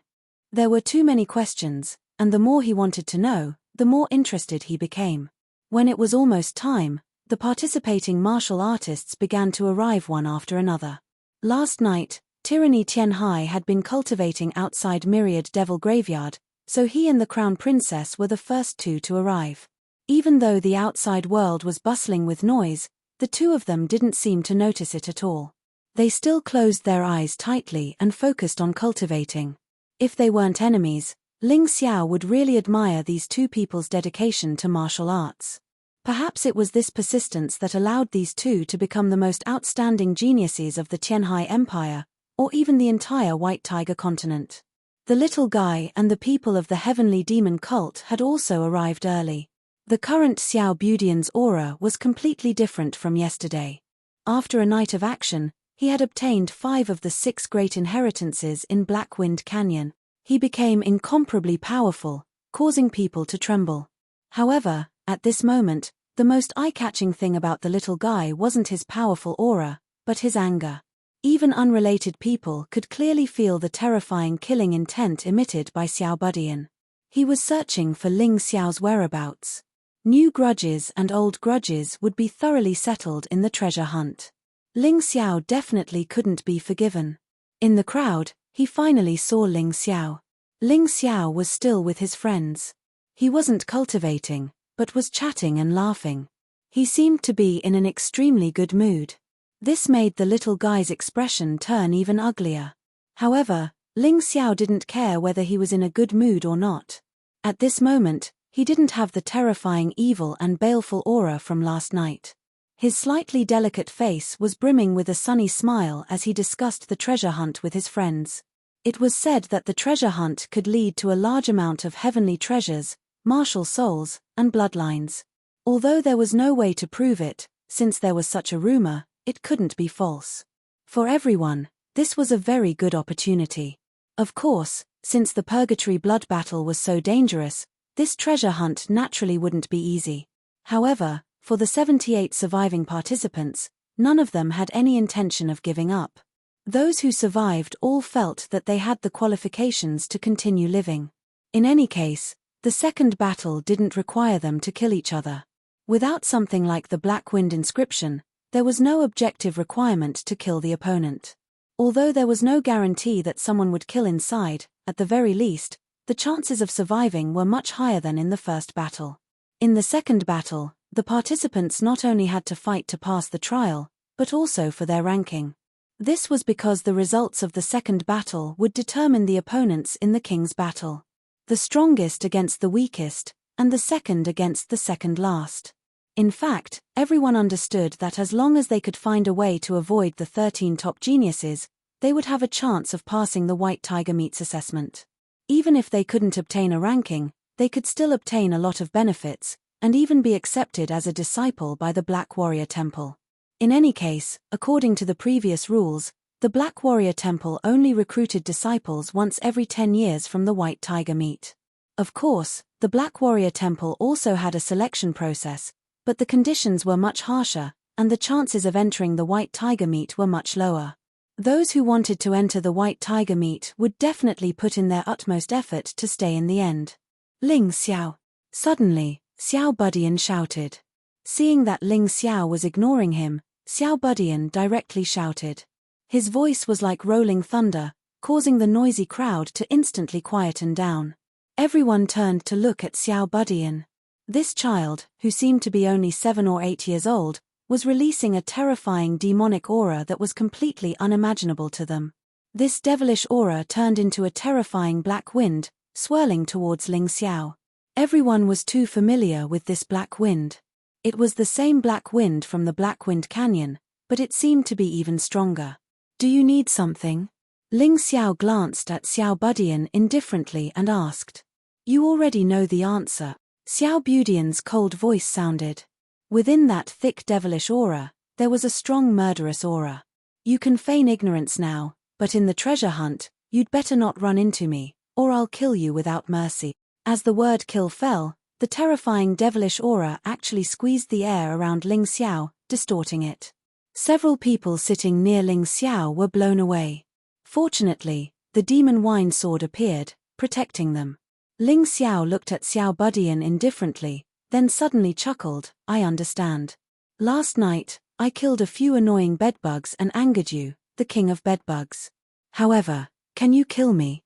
There were too many questions, and the more he wanted to know, the more interested he became. When it was almost time, the participating martial artists began to arrive one after another. Last night, Tyranny Tianhai had been cultivating outside Myriad Devil Graveyard, so he and the Crown Princess were the first 2 to arrive. Even though the outside world was bustling with noise, the 2 of them didn't seem to notice it at all. They still closed their eyes tightly and focused on cultivating. If they weren't enemies, Ling Xiao would really admire these 2 people's dedication to martial arts. Perhaps it was this persistence that allowed these 2 to become the most outstanding geniuses of the Tianhai Empire, or even the entire White Tiger continent. The little guy and the people of the heavenly demon cult had also arrived early. The current Xiao Budian's aura was completely different from yesterday. After a night of action, he had obtained 5 of the 6 great inheritances in Blackwind Canyon. He became incomparably powerful, causing people to tremble. However, at this moment, the most eye-catching thing about the little guy wasn't his powerful aura, but his anger. Even unrelated people could clearly feel the terrifying killing intent emitted by Xiao Budian. He was searching for Ling Xiao's whereabouts. New grudges and old grudges would be thoroughly settled in the treasure hunt. Ling Xiao definitely couldn't be forgiven. In the crowd, he finally saw Ling Xiao. Ling Xiao was still with his friends. He wasn't cultivating, but was chatting and laughing. He seemed to be in an extremely good mood. This made the little guy's expression turn even uglier. However, Ling Xiao didn't care whether he was in a good mood or not. At this moment, he didn't have the terrifying evil and baleful aura from last night. His slightly delicate face was brimming with a sunny smile as he discussed the treasure hunt with his friends. It was said that the treasure hunt could lead to a large amount of heavenly treasures, martial souls, and bloodlines. Although there was no way to prove it, since there was such a rumor, it couldn't be false. For everyone, this was a very good opportunity. Of course, since the Purgatory blood battle was so dangerous, this treasure hunt naturally wouldn't be easy. However, for the 78 surviving participants, none of them had any intention of giving up. Those who survived all felt that they had the qualifications to continue living. In any case, the second battle didn't require them to kill each other. Without something like the Black Wind inscription, there was no objective requirement to kill the opponent. Although there was no guarantee that someone would kill inside, at the very least, the chances of surviving were much higher than in the first battle. In the second battle, the participants not only had to fight to pass the trial, but also for their ranking. This was because the results of the second battle would determine the opponents in the King's battle. The strongest against the weakest, and the second against the second last. In fact, everyone understood that as long as they could find a way to avoid the 13 top geniuses, they would have a chance of passing the White Tiger Meets assessment. Even if they couldn't obtain a ranking, they could still obtain a lot of benefits, and even be accepted as a disciple by the Black Warrior Temple. In any case, according to the previous rules, the Black Warrior Temple only recruited disciples once every 10 years from the White Tiger Meet. Of course, the Black Warrior Temple also had a selection process, but the conditions were much harsher, and the chances of entering the White Tiger Meet were much lower. Those who wanted to enter the White Tiger Meet would definitely put in their utmost effort to stay in the end. Ling Xiao. Suddenly, Xiao Budian shouted. Seeing that Ling Xiao was ignoring him, Xiao Budian directly shouted. His voice was like rolling thunder, causing the noisy crowd to instantly quieten down. Everyone turned to look at Xiao Budian. This child, who seemed to be only 7 or 8 years old, was releasing a terrifying demonic aura that was completely unimaginable to them. This devilish aura turned into a terrifying black wind, swirling towards Ling Xiao. Everyone was too familiar with this black wind. It was the same black wind from the Black Wind Canyon, but it seemed to be even stronger. Do you need something? Ling Xiao glanced at Xiao Budian indifferently and asked. You already know the answer. Xiao Budian's cold voice sounded. Within that thick devilish aura, there was a strong murderous aura. You can feign ignorance now, but in the treasure hunt, you'd better not run into me, or I'll kill you without mercy. As the word kill fell, the terrifying devilish aura actually squeezed the air around Ling Xiao, distorting it. Several people sitting near Ling Xiao were blown away. Fortunately, the demon wine sword appeared, protecting them. Ling Xiao looked at Xiao Budian indifferently, then suddenly chuckled, I understand. Last night, I killed a few annoying bedbugs and angered you, the king of bedbugs. However, can you kill me?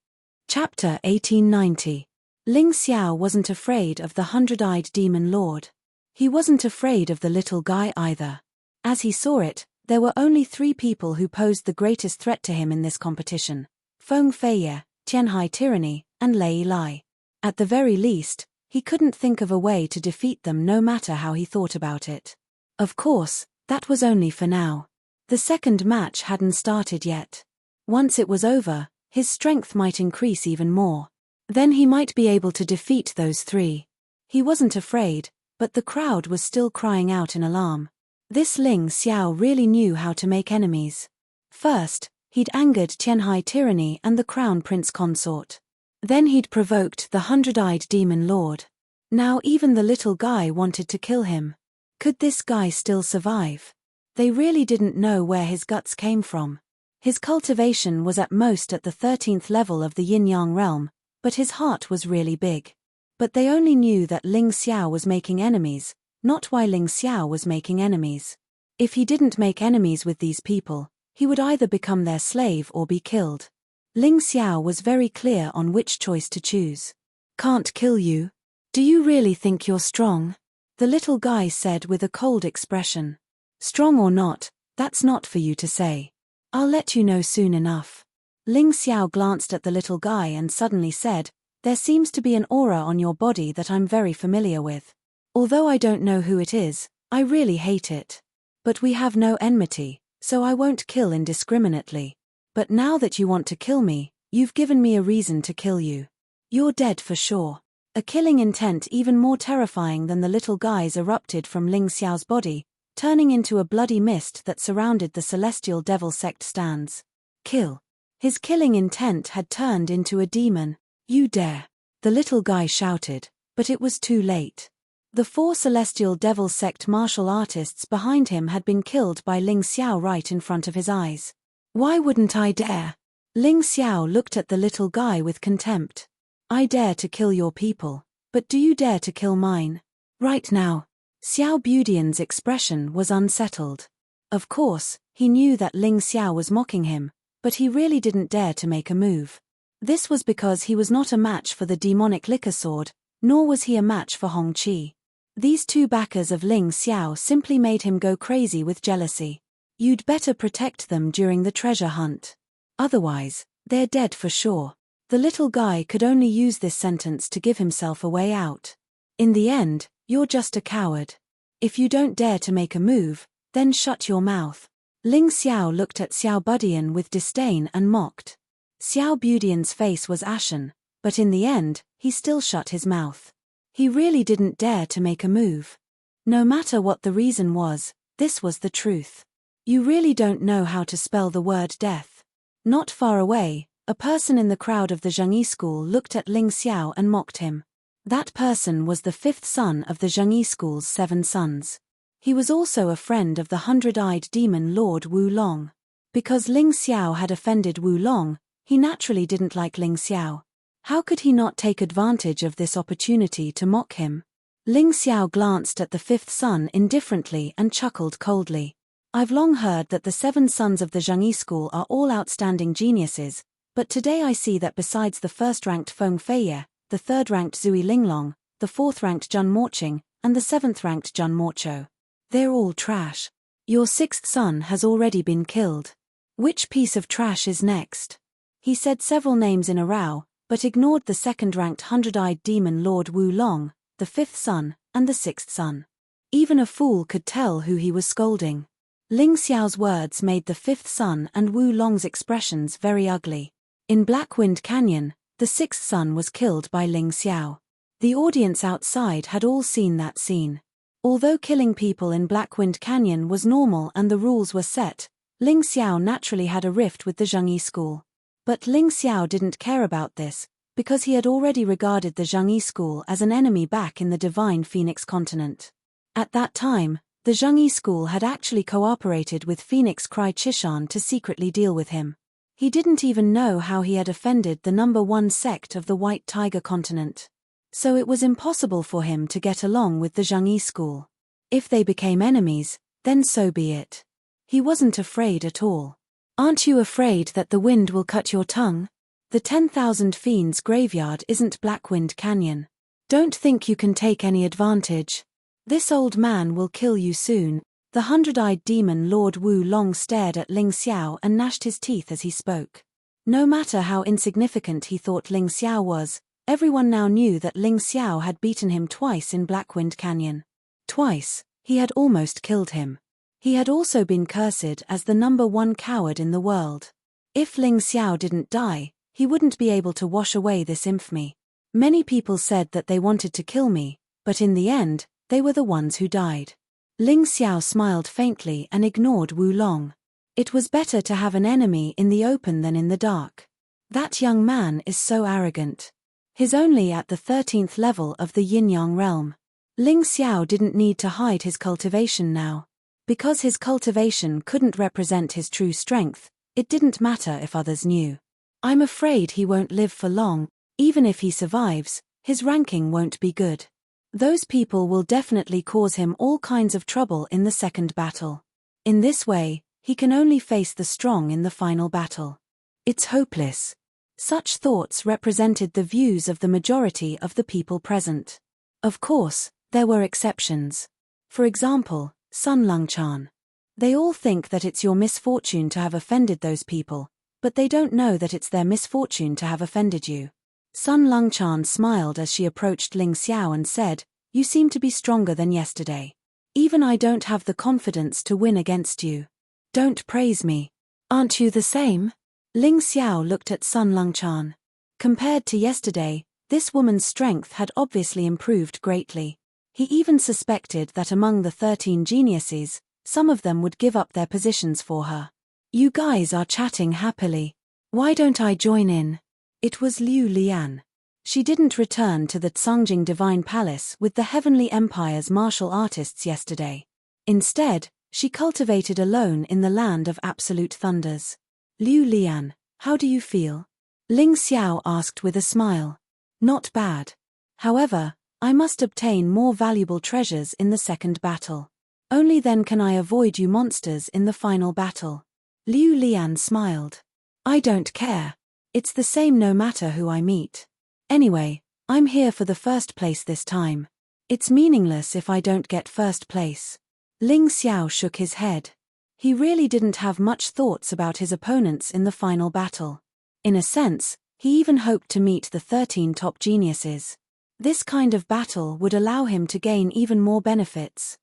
Chapter 1890. Ling Xiao wasn't afraid of the 100-eyed demon lord. He wasn't afraid of the little guy either. As he saw it, there were only 3 people who posed the greatest threat to him in this competition: Feng Feiye, Tianhai Tyranny, and Lei Lai. At the very least, he couldn't think of a way to defeat them no matter how he thought about it. Of course, that was only for now. The second match hadn't started yet. Once it was over, his strength might increase even more. Then he might be able to defeat those 3. He wasn't afraid, but the crowd was still crying out in alarm. This Ling Xiao really knew how to make enemies. First, he'd angered Tianhai Tyranny and the Crown Prince Consort. Then he'd provoked the 100-eyed demon lord. Now even the little guy wanted to kill him. Could this guy still survive? They really didn't know where his guts came from. His cultivation was at most at the 13th level of the yin-yang realm, but his heart was really big. But they only knew that Ling Xiao was making enemies, not why Ling Xiao was making enemies. If he didn't make enemies with these people, he would either become their slave or be killed. Ling Xiao was very clear on which choice to choose. Can't kill you? Do you really think you're strong? The little guy said with a cold expression. Strong or not, that's not for you to say. I'll let you know soon enough. Ling Xiao glanced at the little guy and suddenly said, there seems to be an aura on your body that I'm very familiar with. Although I don't know who it is, I really hate it. But we have no enmity, so I won't kill indiscriminately. But now that you want to kill me, you've given me a reason to kill you. You're dead for sure. A killing intent even more terrifying than the little guys erupted from Ling Xiao's body, turning into a bloody mist that surrounded the celestial devil sect stands. Kill. His killing intent had turned into a demon. You dare. The little guy shouted, but it was too late. The 4 celestial devil sect martial artists behind him had been killed by Ling Xiao right in front of his eyes. Why wouldn't I dare? Ling Xiao looked at the little guy with contempt. I dare to kill your people, but do you dare to kill mine? Right now. Xiao Budian's expression was unsettled. Of course, he knew that Ling Xiao was mocking him, but he really didn't dare to make a move. This was because he was not a match for the demonic liquor sword, nor was he a match for Hong Qi. These 2 backers of Ling Xiao simply made him go crazy with jealousy. You'd better protect them during the treasure hunt. Otherwise, they're dead for sure. The little guy could only use this sentence to give himself a way out. In the end, you're just a coward. If you don't dare to make a move, then shut your mouth. Ling Xiao looked at Xiao Budian with disdain and mocked. Xiao Budian's face was ashen, but in the end, he still shut his mouth. He really didn't dare to make a move. No matter what the reason was, this was the truth. You really don't know how to spell the word death. Not far away, a person in the crowd of the Zhengyi school looked at Ling Xiao and mocked him. That person was the 5th son of the Zhengyi school's 7 sons. He was also a friend of the 100-eyed demon Lord Wu Long. Because Ling Xiao had offended Wu Long, he naturally didn't like Ling Xiao. How could he not take advantage of this opportunity to mock him? Ling Xiao glanced at the 5th son indifferently and chuckled coldly. I've long heard that the 7 sons of the Zhengyi school are all outstanding geniuses, but today I see that besides the first-ranked Feng Feiye, the 3rd-ranked Zui Linglong, the 4th-ranked Jun Morching, and the 7th-ranked Jun Morcho. They're all trash. Your 6th son has already been killed. Which piece of trash is next? He said several names in a row, but ignored the 2nd-ranked 100-eyed demon Lord Wu Long, the 5th son, and the 6th son. Even a fool could tell who he was scolding. Ling Xiao's words made the 5th son and Wu Long's expressions very ugly. In Blackwind Canyon, the 6th son was killed by Ling Xiao. The audience outside had all seen that scene. Although killing people in Blackwind Canyon was normal and the rules were set, Ling Xiao naturally had a rift with the Zhengyi school. But Ling Xiao didn't care about this, because he had already regarded the Zhengyi school as an enemy back in the Divine Phoenix continent. At that time, the Zhengyi school had actually cooperated with Phoenix Cry Chishan to secretly deal with him. He didn't even know how he had offended the number 1 sect of the White Tiger continent. So it was impossible for him to get along with the Zhengyi school. If they became enemies, then so be it. He wasn't afraid at all. Aren't you afraid that the wind will cut your tongue? The 10,000 Fiends graveyard isn't Blackwind Canyon. Don't think you can take any advantage. This old man will kill you soon. The 100-eyed demon Lord Wu Long stared at Ling Xiao and gnashed his teeth as he spoke. No matter how insignificant he thought Ling Xiao was, everyone now knew that Ling Xiao had beaten him twice in Blackwind Canyon. Twice, he had almost killed him. He had also been cursed as the number 1 coward in the world. If Ling Xiao didn't die, he wouldn't be able to wash away this infamy. Many people said that they wanted to kill me, but in the end, they were the ones who died. Ling Xiao smiled faintly and ignored Wu Long. It was better to have an enemy in the open than in the dark. That young man is so arrogant. He's only at the 13th level of the Yin-Yang realm. Ling Xiao didn't need to hide his cultivation now. Because his cultivation couldn't represent his true strength, it didn't matter if others knew. I'm afraid he won't live for long. Even if he survives, his ranking won't be good. Those people will definitely cause him all kinds of trouble in the second battle. In this way, he can only face the strong in the final battle. It's hopeless. Such thoughts represented the views of the majority of the people present. Of course, there were exceptions. For example, Sun Lungchan. They all think that it's your misfortune to have offended those people, but they don't know that it's their misfortune to have offended you. Sun Lungchan smiled as she approached Ling Xiao and said, "You seem to be stronger than yesterday. Even I don't have the confidence to win against you. Don't praise me. Aren't you the same?" Ling Xiao looked at Sun Lungchan. Compared to yesterday, this woman's strength had obviously improved greatly. He even suspected that among the 13 geniuses, some of them would give up their positions for her. "You guys are chatting happily. Why don't I join in?" It was Liu Lian. She didn't return to the Tsungjing Divine Palace with the Heavenly Empire's martial artists yesterday. Instead, she cultivated alone in the land of absolute thunders. "Liu Lian, how do you feel?" Ling Xiao asked with a smile. "Not bad. However, I must obtain more valuable treasures in the second battle. Only then can I avoid you monsters in the final battle." Liu Lian smiled. "I don't care. It's the same no matter who I meet. Anyway, I'm here for the first place this time. It's meaningless if I don't get first place." Ling Xiao shook his head. He really didn't have much thoughts about his opponents in the final battle. In a sense, he even hoped to meet the 13 top geniuses. This kind of battle would allow him to gain even more benefits.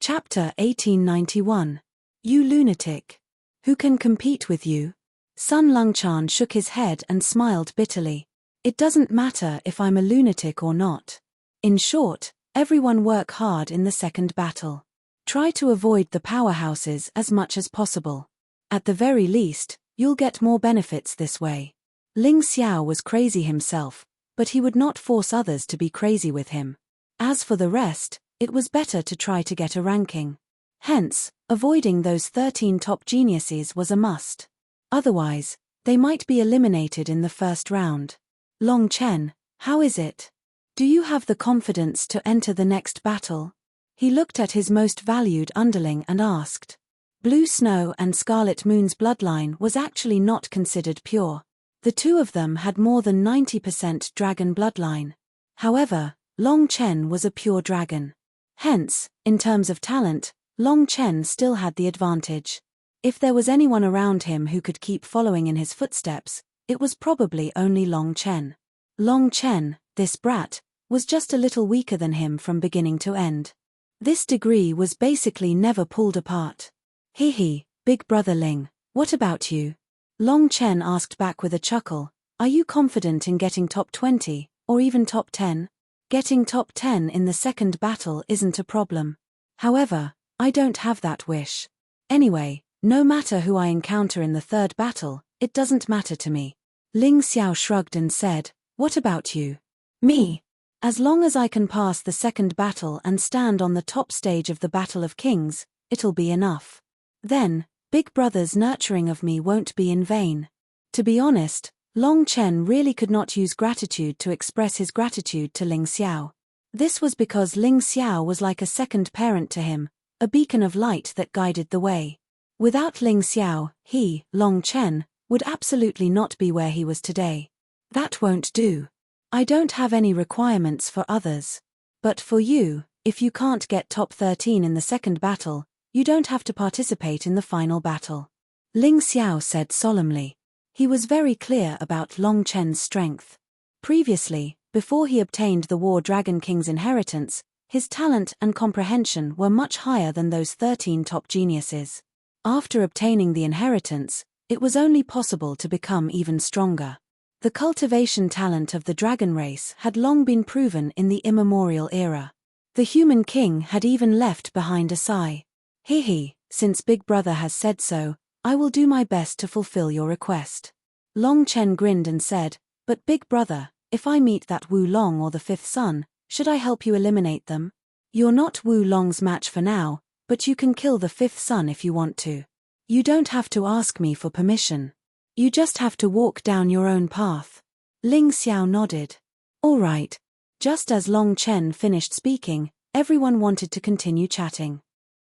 Chapter 1891. You lunatic. Who can compete with you? Sun Lungchan shook his head and smiled bitterly. It doesn't matter if I'm a lunatic or not. In short, everyone work hard in the second battle. Try to avoid the powerhouses as much as possible. At the very least, you'll get more benefits this way. Ling Xiao was crazy himself, but he would not force others to be crazy with him. As for the rest, it was better to try to get a ranking. Hence, avoiding those 13 top geniuses was a must. Otherwise, they might be eliminated in the first round. Long Chen, how is it? Do you have the confidence to enter the next battle? He looked at his most valued underling and asked. Blue Snow and Scarlet Moon's bloodline was actually not considered pure. The two of them had more than 90% dragon bloodline. However, Long Chen was a pure dragon. Hence, in terms of talent, Long Chen still had the advantage. If there was anyone around him who could keep following in his footsteps, it was probably only Long Chen. Long Chen, this brat, was just a little weaker than him from beginning to end. This degree was basically never pulled apart. Hee, big brother Ling, what about you? Long Chen asked back with a chuckle, are you confident in getting top 20, or even top 10? Getting top 10 in the second battle isn't a problem. However, I don't have that wish. Anyway, no matter who I encounter in the third battle, it doesn't matter to me. Ling Xiao shrugged and said, what about you? Me? As long as I can pass the second battle and stand on the top stage of the Battle of Kings, it'll be enough. Then, Big Brother's nurturing of me won't be in vain. To be honest, Long Chen really could not use gratitude to express his gratitude to Ling Xiao. This was because Ling Xiao was like a second parent to him, a beacon of light that guided the way. Without Ling Xiao, he, Long Chen, would absolutely not be where he was today. That won't do. I don't have any requirements for others. But for you, if you can't get top 13 in the second battle, you don't have to participate in the final battle. Ling Xiao said solemnly. He was very clear about Long Chen's strength. Previously, before he obtained the War Dragon King's inheritance, his talent and comprehension were much higher than those 13 top geniuses. After obtaining the inheritance, it was only possible to become even stronger. The cultivation talent of the dragon race had long been proven in the immemorial era. The human king had even left behind a sigh. Hee, since Big Brother has said so, I will do my best to fulfill your request. Long Chen grinned and said, but Big Brother, if I meet that Wu Long or the fifth son, should I help you eliminate them? You're not Wu Long's match for now, but you can kill the fifth son if you want to. You don't have to ask me for permission. You just have to walk down your own path. Ling Xiao nodded. All right. Just as Long Chen finished speaking, everyone wanted to continue chatting.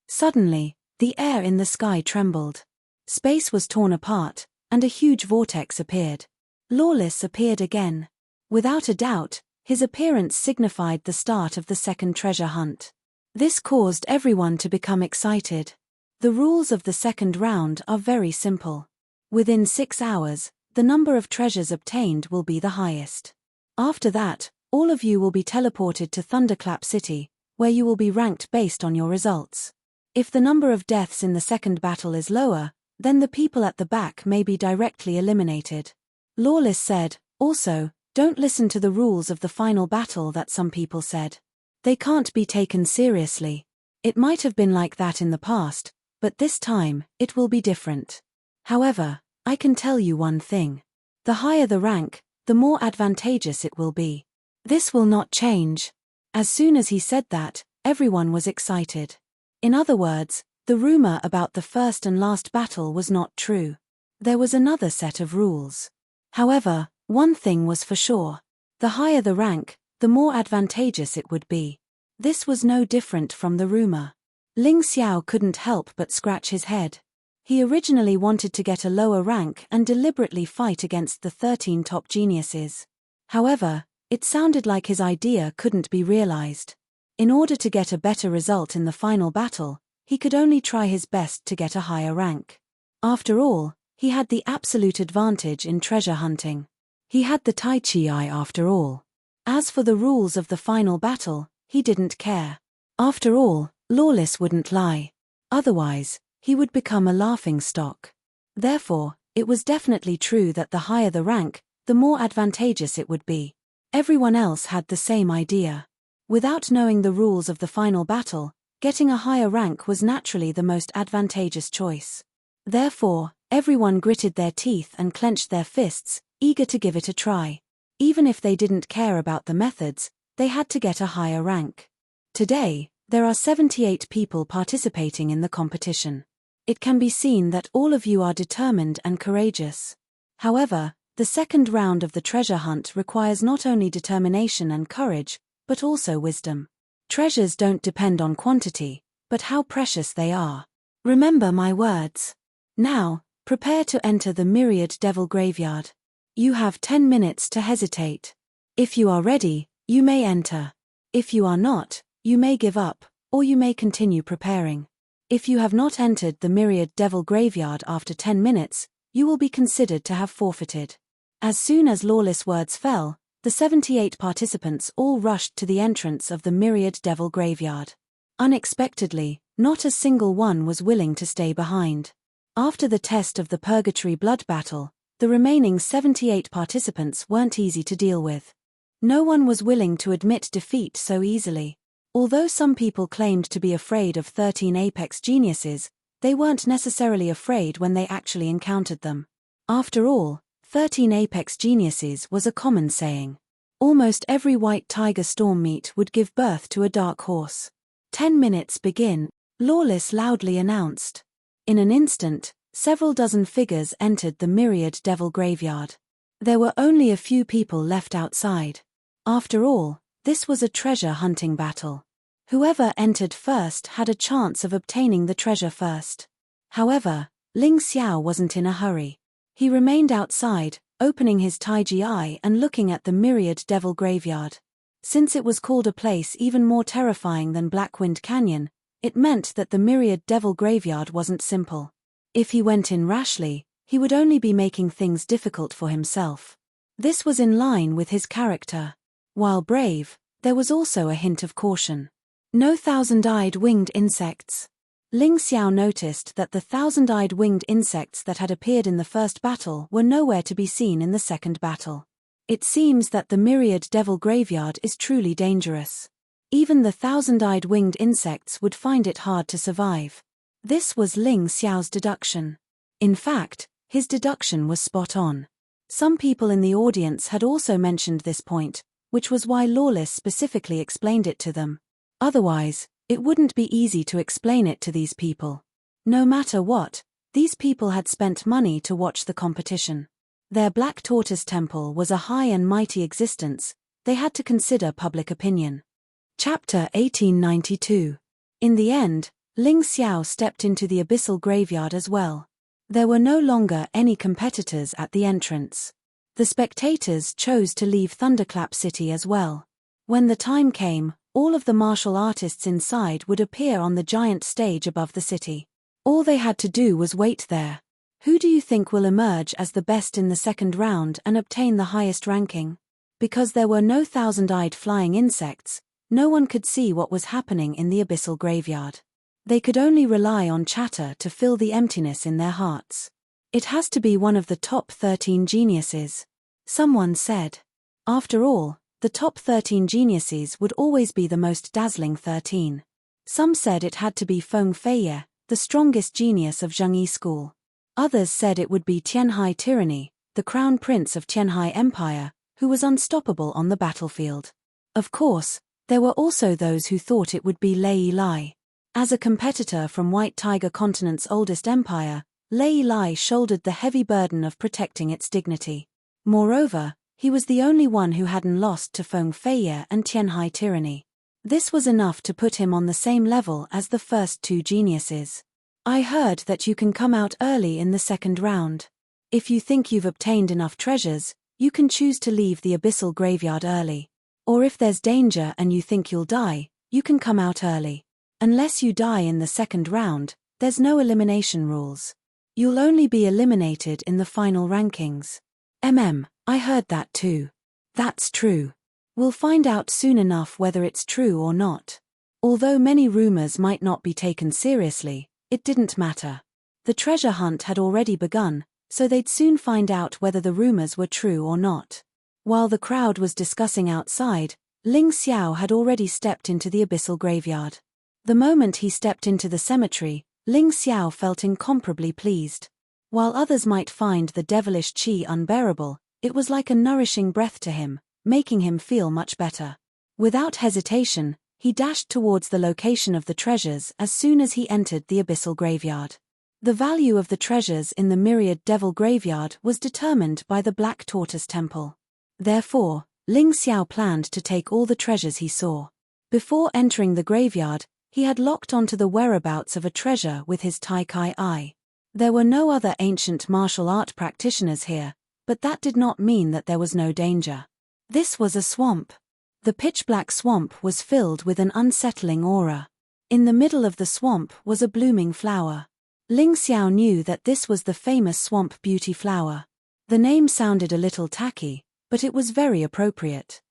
Suddenly, the air in the sky trembled. Space was torn apart, and a huge vortex appeared. Lawless appeared again. Without a doubt, his appearance signified the start of the second treasure hunt. This caused everyone to become excited. The rules of the second round are very simple. Within 6 hours, the number of treasures obtained will be the highest. After that, all of you will be teleported to Thunderclap City, where you will be ranked based on your results. If the number of deaths in the second battle is lower, then the people at the back may be directly eliminated. Lawless said, also, don't listen to the rules of the final battle that some people said. They can't be taken seriously. It might have been like that in the past, but this time, it will be different. However, I can tell you one thing. The higher the rank, the more advantageous it will be. This will not change. As soon as he said that, everyone was excited. In other words, the rumor about the first and last battle was not true. There was another set of rules. However, one thing was for sure. The higher the rank, the more advantageous it would be. This was no different from the rumor. Ling Xiao couldn't help but scratch his head. He originally wanted to get a lower rank and deliberately fight against the 13 top geniuses. However, it sounded like his idea couldn't be realized. In order to get a better result in the final battle, he could only try his best to get a higher rank. After all, he had the absolute advantage in treasure hunting. He had the Tai Chi eye after all. As for the rules of the final battle, he didn't care. After all, Lawless wouldn't lie. Otherwise, he would become a laughingstock. Therefore, it was definitely true that the higher the rank, the more advantageous it would be. Everyone else had the same idea. Without knowing the rules of the final battle, getting a higher rank was naturally the most advantageous choice. Therefore, everyone gritted their teeth and clenched their fists, eager to give it a try. Even if they didn't care about the methods, they had to get a higher rank. Today, there are 78 people participating in the competition. It can be seen that all of you are determined and courageous. However, the second round of the treasure hunt requires not only determination and courage, but also wisdom. Treasures don't depend on quantity, but how precious they are. Remember my words. Now, prepare to enter the Myriad Devil Graveyard. You have 10 minutes to hesitate. If you are ready, you may enter. If you are not, you may give up, or you may continue preparing. If you have not entered the Myriad Devil Graveyard after 10 minutes, you will be considered to have forfeited. As soon as lawless words fell, the 78 participants all rushed to the entrance of the Myriad Devil Graveyard. Unexpectedly, not a single one was willing to stay behind. After the test of the Purgatory Blood Battle, the remaining 78 participants weren't easy to deal with. No one was willing to admit defeat so easily. Although some people claimed to be afraid of 13 apex geniuses, they weren't necessarily afraid when they actually encountered them. After all, 13 apex geniuses was a common saying. Almost every white tiger storm meet would give birth to a dark horse. 10 minutes begin, Lawless loudly announced. In an instant, several dozen figures entered the Myriad Devil Graveyard. There were only a few people left outside. After all, this was a treasure hunting battle. Whoever entered first had a chance of obtaining the treasure first. However, Ling Xiao wasn't in a hurry. He remained outside, opening his Taiji eye and looking at the Myriad Devil Graveyard. Since it was called a place even more terrifying than Blackwind Canyon, it meant that the Myriad Devil Graveyard wasn't simple. If he went in rashly, he would only be making things difficult for himself. This was in line with his character. While brave, there was also a hint of caution. No thousand-eyed winged insects. Ling Xiao noticed that the thousand-eyed winged insects that had appeared in the first battle were nowhere to be seen in the second battle. It seems that the Myriad Devil Graveyard is truly dangerous. Even the thousand-eyed winged insects would find it hard to survive. This was Ling Xiao's deduction. In fact, his deduction was spot on. Some people in the audience had also mentioned this point, which was why Lawless specifically explained it to them. Otherwise, it wouldn't be easy to explain it to these people. No matter what, these people had spent money to watch the competition. Their Black Tortoise Temple was a high and mighty existence. They had to consider public opinion. Chapter 1892. In the end, Ling Xiao stepped into the Abyssal Graveyard as well. There were no longer any competitors at the entrance. The spectators chose to leave Thunderclap City as well. When the time came, all of the martial artists inside would appear on the giant stage above the city. All they had to do was wait there. Who do you think will emerge as the best in the second round and obtain the highest ranking? Because there were no thousand-eyed flying insects, no one could see what was happening in the Abyssal Graveyard. They could only rely on chatter to fill the emptiness in their hearts. It has to be one of the top 13 geniuses. Someone said. After all, the top 13 geniuses would always be the most dazzling 13. Some said it had to be Feng Feiye, the strongest genius of Zhengyi School. Others said it would be Tianhai Tyranny, the crown prince of Tianhai Empire, who was unstoppable on the battlefield. Of course, there were also those who thought it would be Lei Lai. As a competitor from White Tiger Continent's oldest empire, Lei Lai shouldered the heavy burden of protecting its dignity. Moreover, he was the only one who hadn't lost to Feng Feiye and Tianhai Tyranny. This was enough to put him on the same level as the first two geniuses. I heard that you can come out early in the second round. If you think you've obtained enough treasures, you can choose to leave the Abyssal Graveyard early. Or if there's danger and you think you'll die, you can come out early. Unless you die in the second round, there's no elimination rules. You'll only be eliminated in the final rankings. I heard that too. That's true. We'll find out soon enough whether it's true or not. Although many rumors might not be taken seriously, it didn't matter. The treasure hunt had already begun, so they'd soon find out whether the rumors were true or not. While the crowd was discussing outside, Ling Xiao had already stepped into the Abyssal Graveyard. The moment he stepped into the cemetery, Ling Xiao felt incomparably pleased. While others might find the devilish qi unbearable, it was like a nourishing breath to him, making him feel much better. Without hesitation, he dashed towards the location of the treasures as soon as he entered the Abyssal Graveyard. The value of the treasures in the Myriad Devil Graveyard was determined by the Black Tortoise Temple. Therefore, Ling Xiao planned to take all the treasures he saw. Before entering the graveyard, he had locked onto the whereabouts of a treasure with his Tai Kai eye. There were no other ancient martial art practitioners here, but that did not mean that there was no danger. This was a swamp. The pitch-black swamp was filled with an unsettling aura. In the middle of the swamp was a blooming flower. Ling Xiao knew that this was the famous swamp beauty flower. The name sounded a little tacky, but it was very appropriate.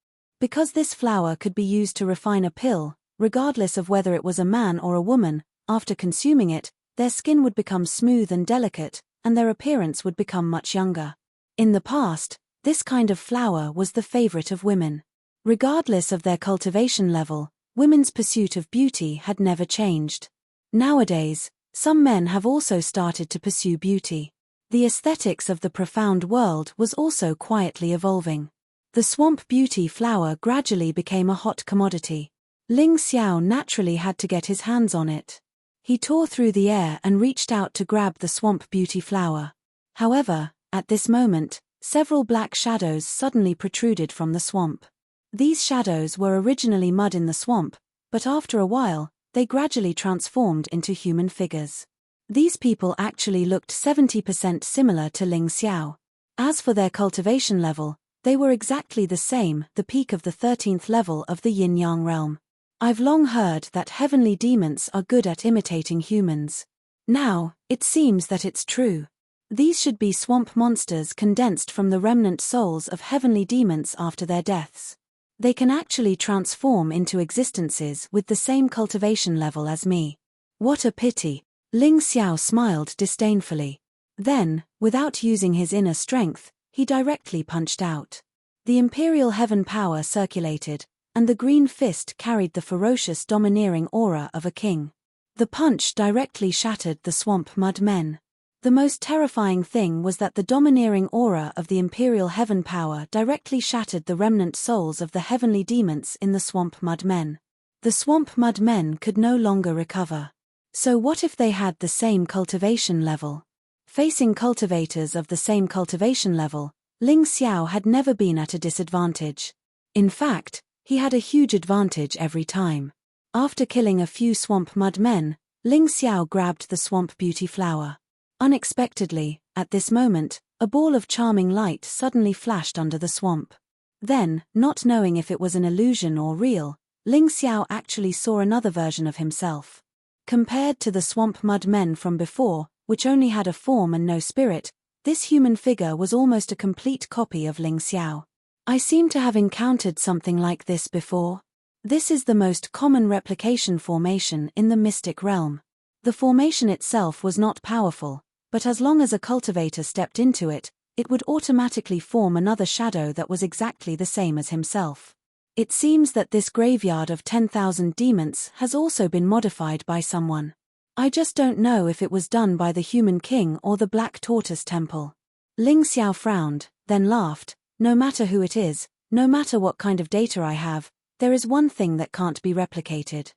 Because this flower could be used to refine a pill, regardless of whether it was a man or a woman, after consuming it, their skin would become smooth and delicate, and their appearance would become much younger. In the past, this kind of flower was the favorite of women. Regardless of their cultivation level, women's pursuit of beauty had never changed. Nowadays, some men have also started to pursue beauty. The aesthetics of the profound world was also quietly evolving. The swamp beauty flower gradually became a hot commodity. Ling Xiao naturally had to get his hands on it. He tore through the air and reached out to grab the swamp beauty flower. However, at this moment, several black shadows suddenly protruded from the swamp. These shadows were originally mud in the swamp, but after a while, they gradually transformed into human figures. These people actually looked 70% similar to Ling Xiao. As for their cultivation level, they were exactly the same, the peak of the 13th level of the yin-yang realm. I've long heard that heavenly demons are good at imitating humans. Now, it seems that it's true. These should be swamp monsters condensed from the remnant souls of heavenly demons after their deaths. They can actually transform into existences with the same cultivation level as me. What a pity. Ling Xiao smiled disdainfully. Then, without using his inner strength, he directly punched out. The imperial heaven power circulated, and the green fist carried the ferocious domineering aura of a king. The punch directly shattered the swamp mud men. The most terrifying thing was that the domineering aura of the imperial heaven power directly shattered the remnant souls of the heavenly demons in the swamp mud men. The swamp mud men could no longer recover. So what if they had the same cultivation level? Facing cultivators of the same cultivation level, Ling Xiao had never been at a disadvantage. In fact, he had a huge advantage every time. After killing a few swamp mud men, Ling Xiao grabbed the swamp beauty flower. Unexpectedly, at this moment, a ball of charming light suddenly flashed under the swamp. Then, not knowing if it was an illusion or real, Ling Xiao actually saw another version of himself. Compared to the swamp mud men from before, which only had a form and no spirit, this human figure was almost a complete copy of Ling Xiao. I seem to have encountered something like this before. This is the most common replication formation in the mystic realm. The formation itself was not powerful, but as long as a cultivator stepped into it, it would automatically form another shadow that was exactly the same as himself. It seems that this graveyard of 10,000 demons has also been modified by someone. I just don't know if it was done by the human king or the Black Tortoise Temple. Ling Xiao frowned, then laughed. No matter who it is, no matter what kind of data I have, there is one thing that can't be replicated.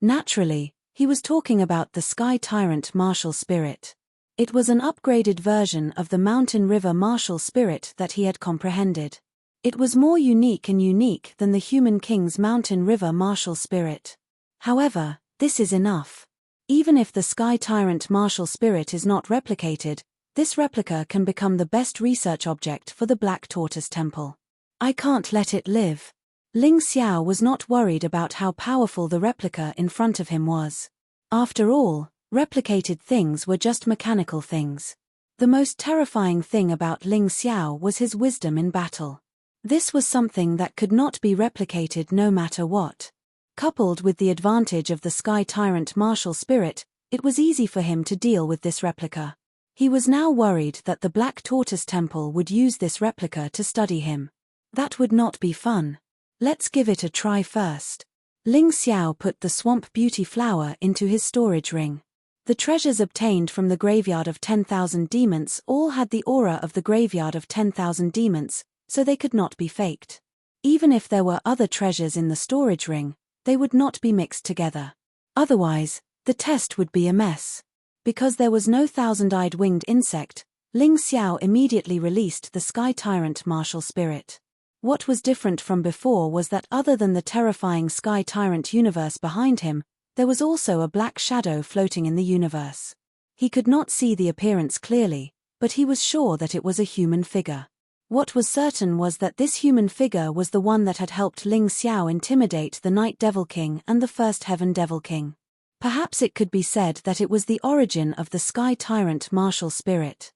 Naturally, he was talking about the Sky Tyrant martial spirit. It was an upgraded version of the Mountain River martial spirit that he had comprehended. It was more unique than the human king's Mountain River martial spirit. However, this is enough. Even if the Sky Tyrant martial spirit is not replicated, this replica can become the best research object for the Black Tortoise Temple. I can't let it live. Ling Xiao was not worried about how powerful the replica in front of him was. After all, replicated things were just mechanical things. The most terrifying thing about Ling Xiao was his wisdom in battle. This was something that could not be replicated no matter what. Coupled with the advantage of the Sky Tyrant martial spirit, it was easy for him to deal with this replica. He was now worried that the Black Tortoise Temple would use this replica to study him. That would not be fun. Let's give it a try first. Ling Xiao put the swamp beauty flower into his storage ring. The treasures obtained from the graveyard of 10,000 demons all had the aura of the graveyard of 10,000 demons, so they could not be faked. Even if there were other treasures in the storage ring, they would not be mixed together. Otherwise, the test would be a mess. Because there was no thousand-eyed winged insect, Ling Xiao immediately released the Sky Tyrant martial spirit. What was different from before was that other than the terrifying Sky Tyrant universe behind him, there was also a black shadow floating in the universe. He could not see the appearance clearly, but he was sure that it was a human figure. What was certain was that this human figure was the one that had helped Ling Xiao intimidate the Night Devil King and the First Heaven Devil King. Perhaps it could be said that it was the origin of the Sky Tyrant martial spirit.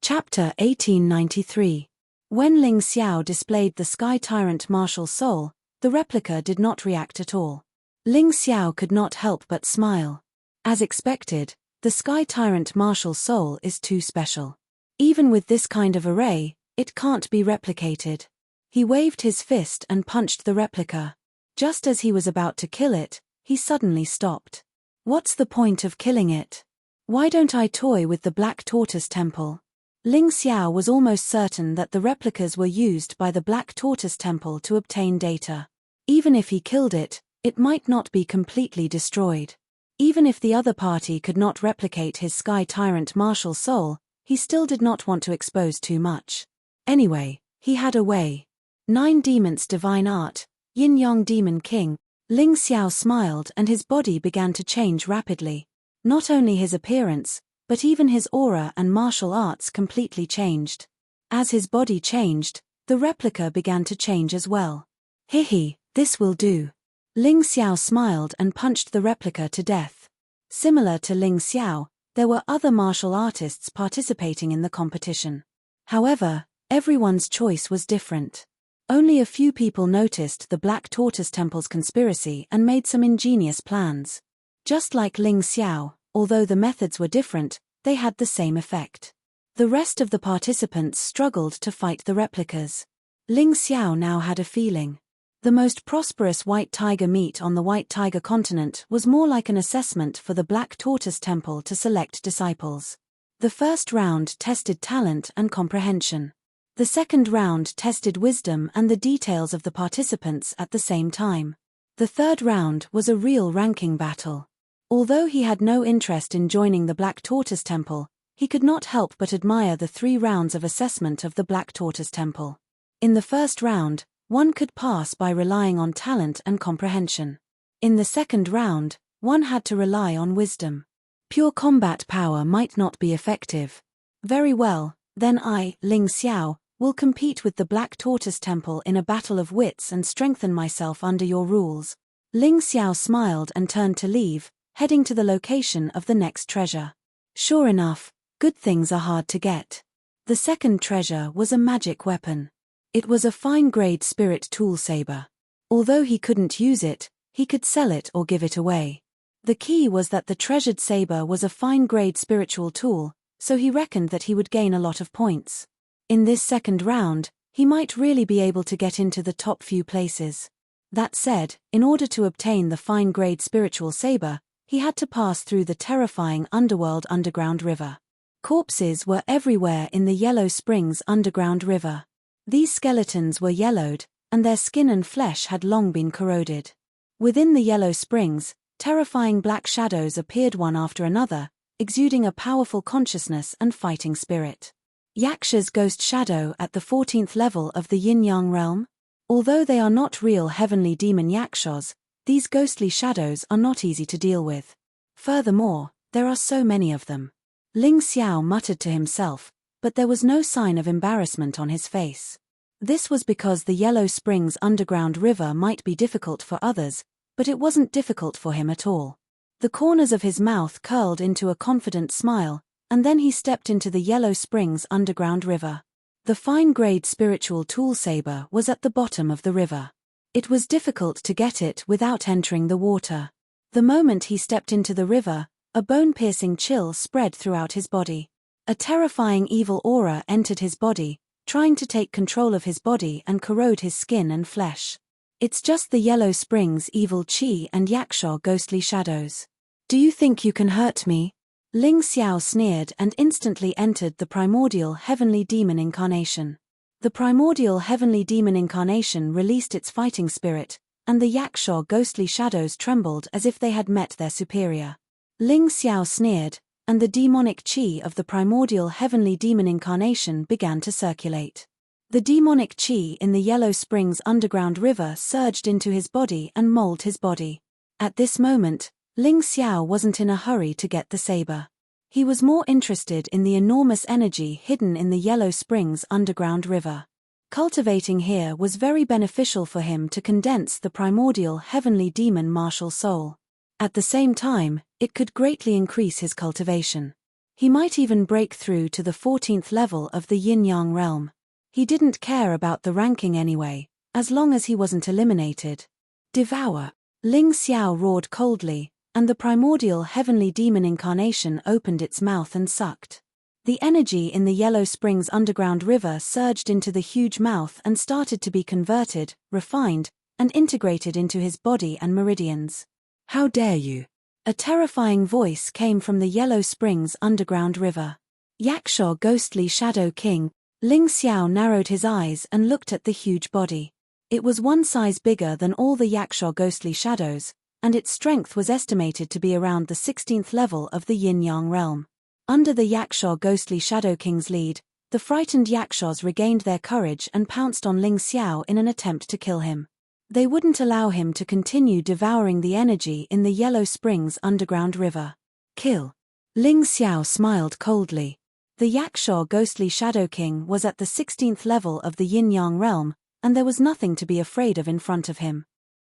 Chapter 1893. When Ling Xiao displayed the Sky Tyrant martial soul, the replica did not react at all. Ling Xiao could not help but smile. As expected, the Sky Tyrant martial soul is too special. Even with this kind of array, it can't be replicated. He waved his fist and punched the replica. Just as he was about to kill it, he suddenly stopped. What's the point of killing it? Why don't I toy with the Black Tortoise Temple? Ling Xiao was almost certain that the replicas were used by the Black Tortoise Temple to obtain data. Even if he killed it, it might not be completely destroyed. Even if the other party could not replicate his Sky Tyrant martial soul, he still did not want to expose too much. Anyway, he had a way. 9 Demons Divine Art, Yin-Yang Demon King. Ling Xiao smiled and his body began to change rapidly. Not only his appearance, but even his aura and martial arts completely changed. As his body changed, the replica began to change as well. Hihi, this will do. Ling Xiao smiled and punched the replica to death. Similar to Ling Xiao, there were other martial artists participating in the competition. However, everyone's choice was different. Only a few people noticed the Black Tortoise Temple's conspiracy and made some ingenious plans. Just like Ling Xiao, although the methods were different, they had the same effect. The rest of the participants struggled to fight the replicas. Ling Xiao now had a feeling. The most prosperous White Tiger meet on the White Tiger continent was more like an assessment for the Black Tortoise Temple to select disciples. The first round tested talent and comprehension. The second round tested wisdom and the details of the participants at the same time. The third round was a real ranking battle. Although he had no interest in joining the Black Tortoise Temple, he could not help but admire the 3 rounds of assessment of the Black Tortoise Temple. In the first round, one could pass by relying on talent and comprehension. In the second round, one had to rely on wisdom. Pure combat power might not be effective. Very well, then I, Ling Xiao, will compete with the Black Tortoise Temple in a battle of wits and strengthen myself under your rules. Ling Xiao smiled and turned to leave, heading to the location of the next treasure. Sure enough, good things are hard to get. The second treasure was a magic weapon. It was a fine-grade spirit tool saber. Although he couldn't use it, he could sell it or give it away. The key was that the treasured saber was a fine-grade spiritual tool, so he reckoned that he would gain a lot of points. In this second round, he might really be able to get into the top few places. That said, in order to obtain the fine-grade spiritual saber, he had to pass through the terrifying underworld underground river. Corpses were everywhere in the Yellow Springs underground river. These skeletons were yellowed, and their skin and flesh had long been corroded. Within the Yellow Springs, terrifying black shadows appeared one after another, exuding a powerful consciousness and fighting spirit. Yaksha's ghost shadow at the 14th level of the Yin-Yang realm? Although they are not real heavenly demon yakshas, these ghostly shadows are not easy to deal with. Furthermore, there are so many of them. Ling Xiao muttered to himself, but there was no sign of embarrassment on his face. This was because the Yellow Springs underground river might be difficult for others, but it wasn't difficult for him at all. The corners of his mouth curled into a confident smile, and then he stepped into the Yellow Springs underground river. The fine-grade spiritual tool saber was at the bottom of the river. It was difficult to get it without entering the water. The moment he stepped into the river, a bone-piercing chill spread throughout his body. A terrifying evil aura entered his body, trying to take control of his body and corrode his skin and flesh. It's just the Yellow Springs evil chi and yaksha ghostly shadows. Do you think you can hurt me? Ling Xiao sneered and instantly entered the primordial heavenly demon incarnation. The primordial heavenly demon incarnation released its fighting spirit, and the yaksha ghostly shadows trembled as if they had met their superior. Ling Xiao sneered, and the demonic chi of the primordial heavenly demon incarnation began to circulate. The demonic chi in the Yellow Springs underground river surged into his body and molded his body. At this moment, Ling Xiao wasn't in a hurry to get the saber. He was more interested in the enormous energy hidden in the Yellow Springs underground river. Cultivating here was very beneficial for him to condense the primordial heavenly demon martial soul. At the same time, it could greatly increase his cultivation. He might even break through to the 14th level of the yin-yang realm. He didn't care about the ranking anyway, as long as he wasn't eliminated. Devour. Ling Xiao roared coldly, and the primordial heavenly demon incarnation opened its mouth and sucked. The energy in the Yellow Springs underground river surged into the huge mouth and started to be converted, refined, and integrated into his body and meridians. How dare you! A terrifying voice came from the Yellow Springs underground river. Yakshaw Ghostly Shadow King. Ling Xiao narrowed his eyes and looked at the huge body. It was one size bigger than all the Yakshaw Ghostly Shadows, and its strength was estimated to be around the 16th level of the yin-yang realm. Under the Yakshaw Ghostly Shadow King's lead, the frightened Yakshaws regained their courage and pounced on Ling Xiao in an attempt to kill him. They wouldn't allow him to continue devouring the energy in the Yellow Springs underground river. Kill. Ling Xiao smiled coldly. The Yakshaw Ghostly Shadow King was at the 16th level of the yin-yang realm, and there was nothing to be afraid of in front of him.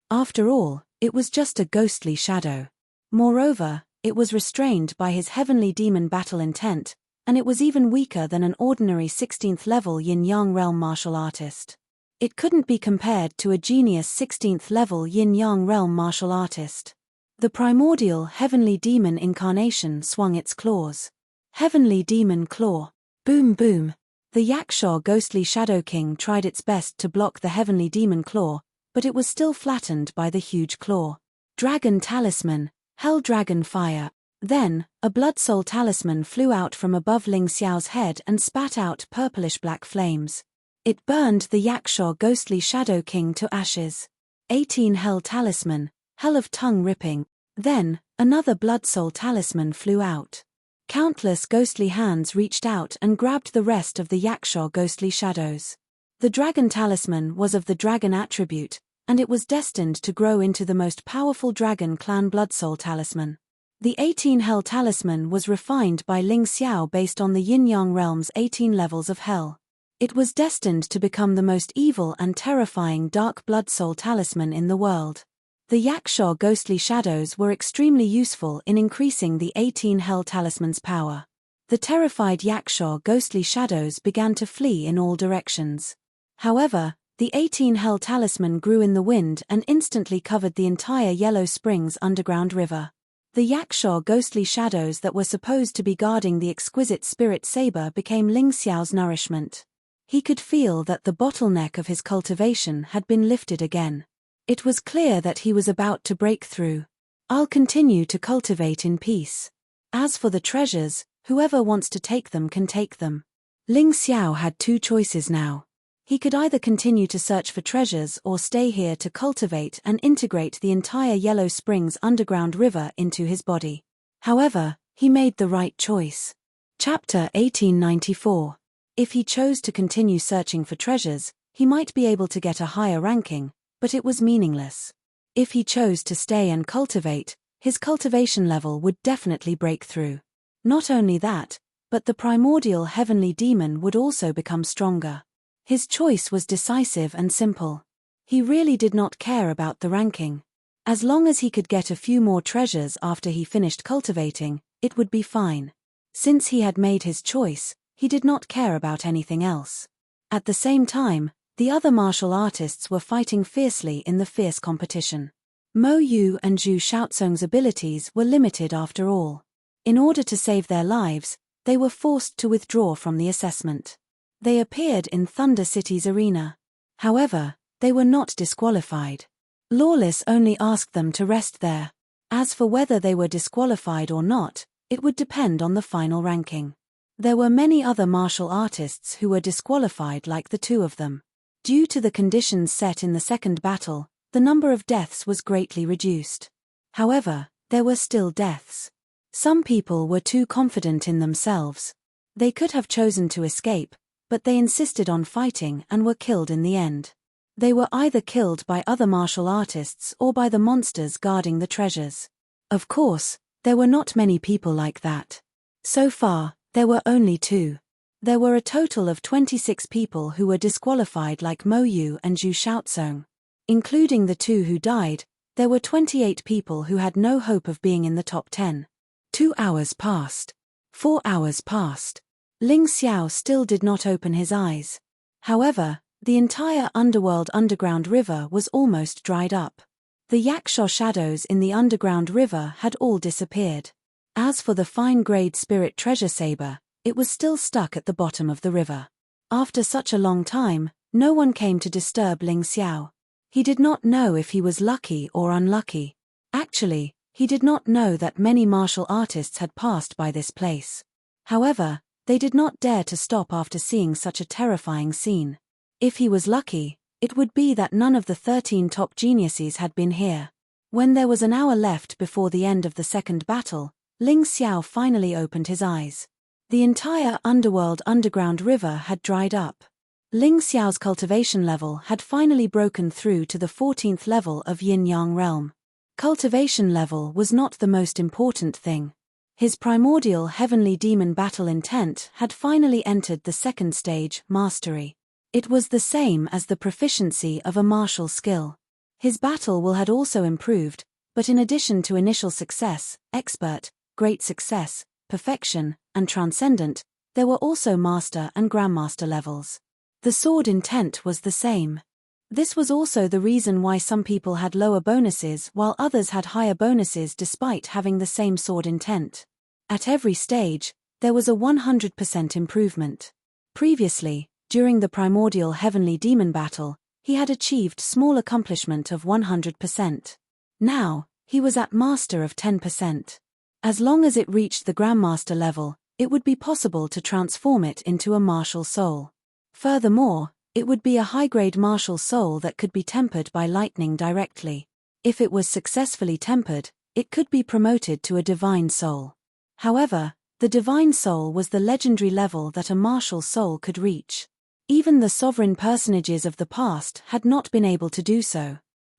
After all, it was just a ghostly shadow. Moreover, it was restrained by his heavenly demon battle intent, and it was even weaker than an ordinary 16th level yin-yang realm martial artist. It couldn't be compared to a genius 16th level yin-yang realm martial artist. The primordial heavenly demon incarnation swung its claws. Heavenly demon claw. Boom boom. The Yakshaw Ghostly Shadow King tried its best to block the heavenly demon claw, but it was still flattened by the huge claw. Dragon Talisman. Hell Dragon Fire. Then, a Blood Soul Talisman flew out from above Ling Xiao's head and spat out purplish-black flames. It burned the Yakshaw Ghostly Shadow King to ashes. 18 Hell Talisman. Hell of Tongue Ripping. Then, another Blood Soul Talisman flew out. Countless ghostly hands reached out and grabbed the rest of the Yakshaw Ghostly Shadows. The Dragon Talisman was of the dragon attribute, and it was destined to grow into the most powerful Dragon Clan Blood Soul Talisman. The 18 Hell Talisman was refined by Ling Xiao based on the Yin-Yang realm's 18 levels of hell. It was destined to become the most evil and terrifying Dark Blood Soul Talisman in the world. The Yakshaw Ghostly Shadows were extremely useful in increasing the 18 Hell Talisman's power. The terrified Yakshaw Ghostly Shadows began to flee in all directions. However, the 18 Hell Talisman grew in the wind and instantly covered the entire Yellow Springs underground river. The Yakshaw Ghostly Shadows that were supposed to be guarding the exquisite spirit saber became Ling Xiao's nourishment. He could feel that the bottleneck of his cultivation had been lifted again. It was clear that he was about to break through. I'll continue to cultivate in peace. As for the treasures, whoever wants to take them can take them. Ling Xiao had two choices now. He could either continue to search for treasures or stay here to cultivate and integrate the entire Yellow Springs underground river into his body. However, he made the right choice. Chapter 1894. If he chose to continue searching for treasures, he might be able to get a higher ranking, but it was meaningless. If he chose to stay and cultivate, his cultivation level would definitely break through. Not only that, but the primordial heavenly demon would also become stronger. His choice was decisive and simple. He really did not care about the ranking. As long as he could get a few more treasures after he finished cultivating, it would be fine. Since he had made his choice, he did not care about anything else. At the same time, the other martial artists were fighting fiercely in the fierce competition. Mo Yu and Zhu Shaozong's abilities were limited after all. In order to save their lives, they were forced to withdraw from the assessment. They appeared in Thunder City's arena. However, they were not disqualified. Lawless only asked them to rest there. As for whether they were disqualified or not, it would depend on the final ranking. There were many other martial artists who were disqualified like the two of them. Due to the conditions set in the second battle, the number of deaths was greatly reduced. However, there were still deaths. Some people were too confident in themselves. They could have chosen to escape, but they insisted on fighting and were killed in the end. They were either killed by other martial artists or by the monsters guarding the treasures. Of course, there were not many people like that. So far, there were only two. There were a total of 26 people who were disqualified like Mo Yu and Zhu Xiaozong. Including the 2 who died, there were 28 people who had no hope of being in the top 10. 2 hours passed. 4 hours passed. Ling Xiao still did not open his eyes. However, the entire underground river was almost dried up. The yaksha shadows in the underground river had all disappeared. As for the fine-grade spirit treasure saber, it was still stuck at the bottom of the river. After such a long time, no one came to disturb Ling Xiao. He did not know if he was lucky or unlucky. Actually, he did not know that many martial artists had passed by this place. However, they did not dare to stop after seeing such a terrifying scene. If he was lucky, it would be that none of the 13 top geniuses had been here. When there was an hour left before the end of the second battle, Ling Xiao finally opened his eyes. The entire underground river had dried up. Ling Xiao's cultivation level had finally broken through to the 14th level of Yin-Yang realm. Cultivation level was not the most important thing. His primordial heavenly demon battle intent had finally entered the second stage, mastery. It was the same as the proficiency of a martial skill. His battle will had also improved, but in addition to initial success, expert, great success, perfection, and transcendent, there were also master and grandmaster levels. The sword intent was the same. This was also the reason why some people had lower bonuses while others had higher bonuses despite having the same sword intent. At every stage, there was a 100% improvement. Previously, during the primordial heavenly demon battle, he had achieved small accomplishment of 100%. Now, he was at master of 10%. As long as it reached the grandmaster level, it would be possible to transform it into a martial soul. Furthermore, it would be a high-grade martial soul that could be tempered by lightning directly. If it was successfully tempered, it could be promoted to a divine soul. However, the divine soul was the legendary level that a martial soul could reach. Even the sovereign personages of the past had not been able to do so.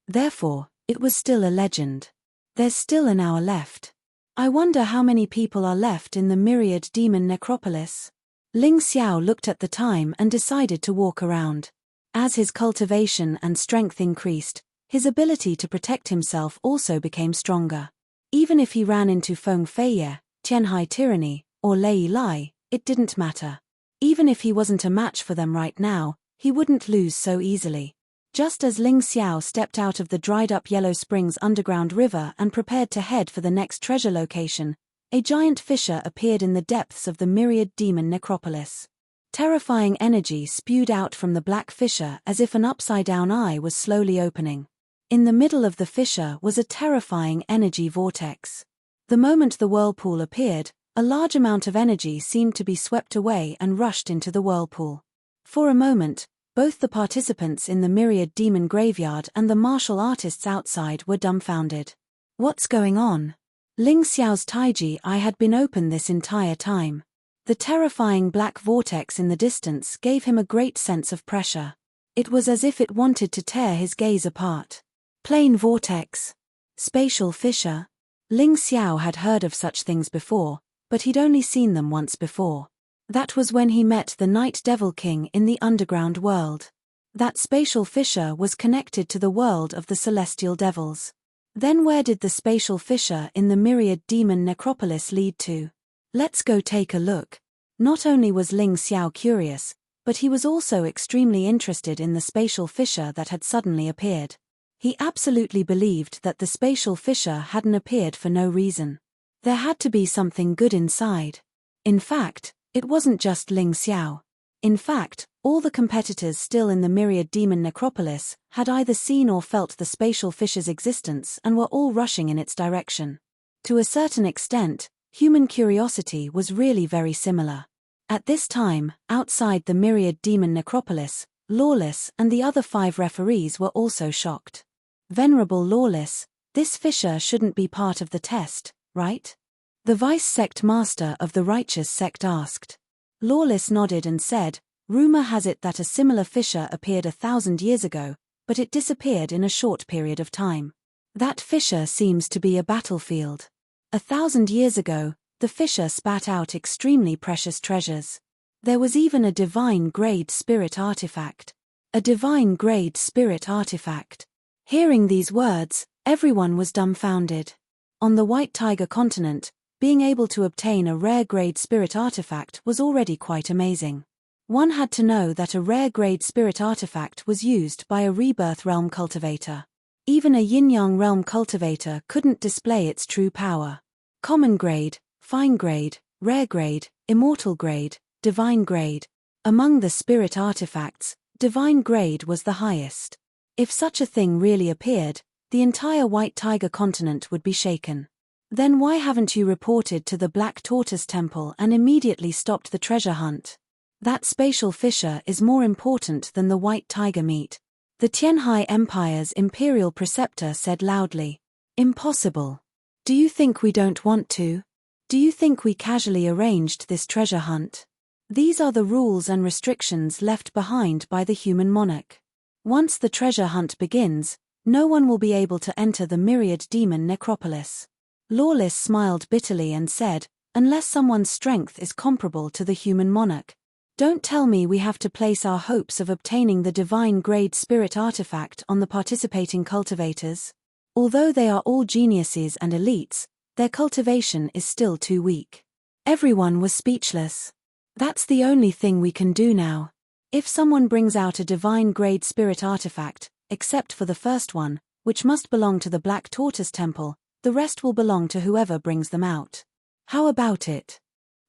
Therefore, it was still a legend. There's still an hour left. I wonder how many people are left in the myriad demon necropolis. Ling Xiao looked at the time and decided to walk around. As his cultivation and strength increased, his ability to protect himself also became stronger. Even if he ran into Feng Feiye, Tianhai Tyranny, or Lei Lai, it didn't matter. Even if he wasn't a match for them right now, he wouldn't lose so easily. Just as Ling Xiao stepped out of the dried-up Yellow Springs underground river and prepared to head for the next treasure location, a giant fissure appeared in the depths of the myriad demon necropolis. Terrifying energy spewed out from the black fissure as if an upside-down eye was slowly opening. In the middle of the fissure was a terrifying energy vortex. The moment the whirlpool appeared, a large amount of energy seemed to be swept away and rushed into the whirlpool. For a moment, both the participants in the myriad demon graveyard and the martial artists outside were dumbfounded. What's going on? Ling Xiao's taiji eye had been open this entire time. The terrifying black vortex in the distance gave him a great sense of pressure. It was as if it wanted to tear his gaze apart. Plane vortex. Spatial fissure. Ling Xiao had heard of such things before, but he'd only seen them once before. That was when he met the Night Devil King in the underground world. That spatial fissure was connected to the world of the celestial devils. Then where did the spatial fissure in the myriad demon necropolis lead to? Let's go take a look. Not only was Ling Xiao curious, but he was also extremely interested in the spatial fissure that had suddenly appeared. He absolutely believed that the spatial fissure hadn't appeared for no reason. There had to be something good inside. In fact, it wasn't just Ling Xiao. In fact, all the competitors still in the myriad demon necropolis had either seen or felt the spatial fissure's existence and were all rushing in its direction. To a certain extent, human curiosity was really very similar. At this time, outside the myriad demon necropolis, Lawless and the other 5 referees were also shocked. Venerable Lawless, this fissure shouldn't be part of the test, right? The vice-sect master of the righteous sect asked. Lawless nodded and said, rumor has it that a similar fissure appeared 1,000 years ago, but it disappeared in a short period of time. That fissure seems to be a battlefield. 1,000 years ago, the fissure spat out extremely precious treasures. There was even a divine-grade spirit artifact. A divine-grade spirit artifact. Hearing these words, everyone was dumbfounded. On the White Tiger continent, being able to obtain a rare-grade spirit artifact was already quite amazing. One had to know that a rare-grade spirit artifact was used by a rebirth realm cultivator. Even a yin-yang realm cultivator couldn't display its true power. Common grade, fine grade, rare grade, immortal grade, divine grade. Among the spirit artifacts, divine grade was the highest. If such a thing really appeared, the entire White Tiger continent would be shaken. Then why haven't you reported to the Black Tortoise Temple and immediately stopped the treasure hunt? That spatial fissure is more important than the white tiger meat. The Tianhai Empire's imperial preceptor said loudly. Impossible. Do you think we don't want to? Do you think we casually arranged this treasure hunt? These are the rules and restrictions left behind by the human monarch. Once the treasure hunt begins, no one will be able to enter the myriad demon necropolis. Lawless smiled bitterly and said, unless someone's strength is comparable to the human monarch. Don't tell me we have to place our hopes of obtaining the divine-grade spirit artifact on the participating cultivators. Although they are all geniuses and elites, their cultivation is still too weak. Everyone was speechless. That's the only thing we can do now. If someone brings out a divine-grade spirit artifact, except for the first one, which must belong to the Black Tortoise Temple, the rest will belong to whoever brings them out. How about it?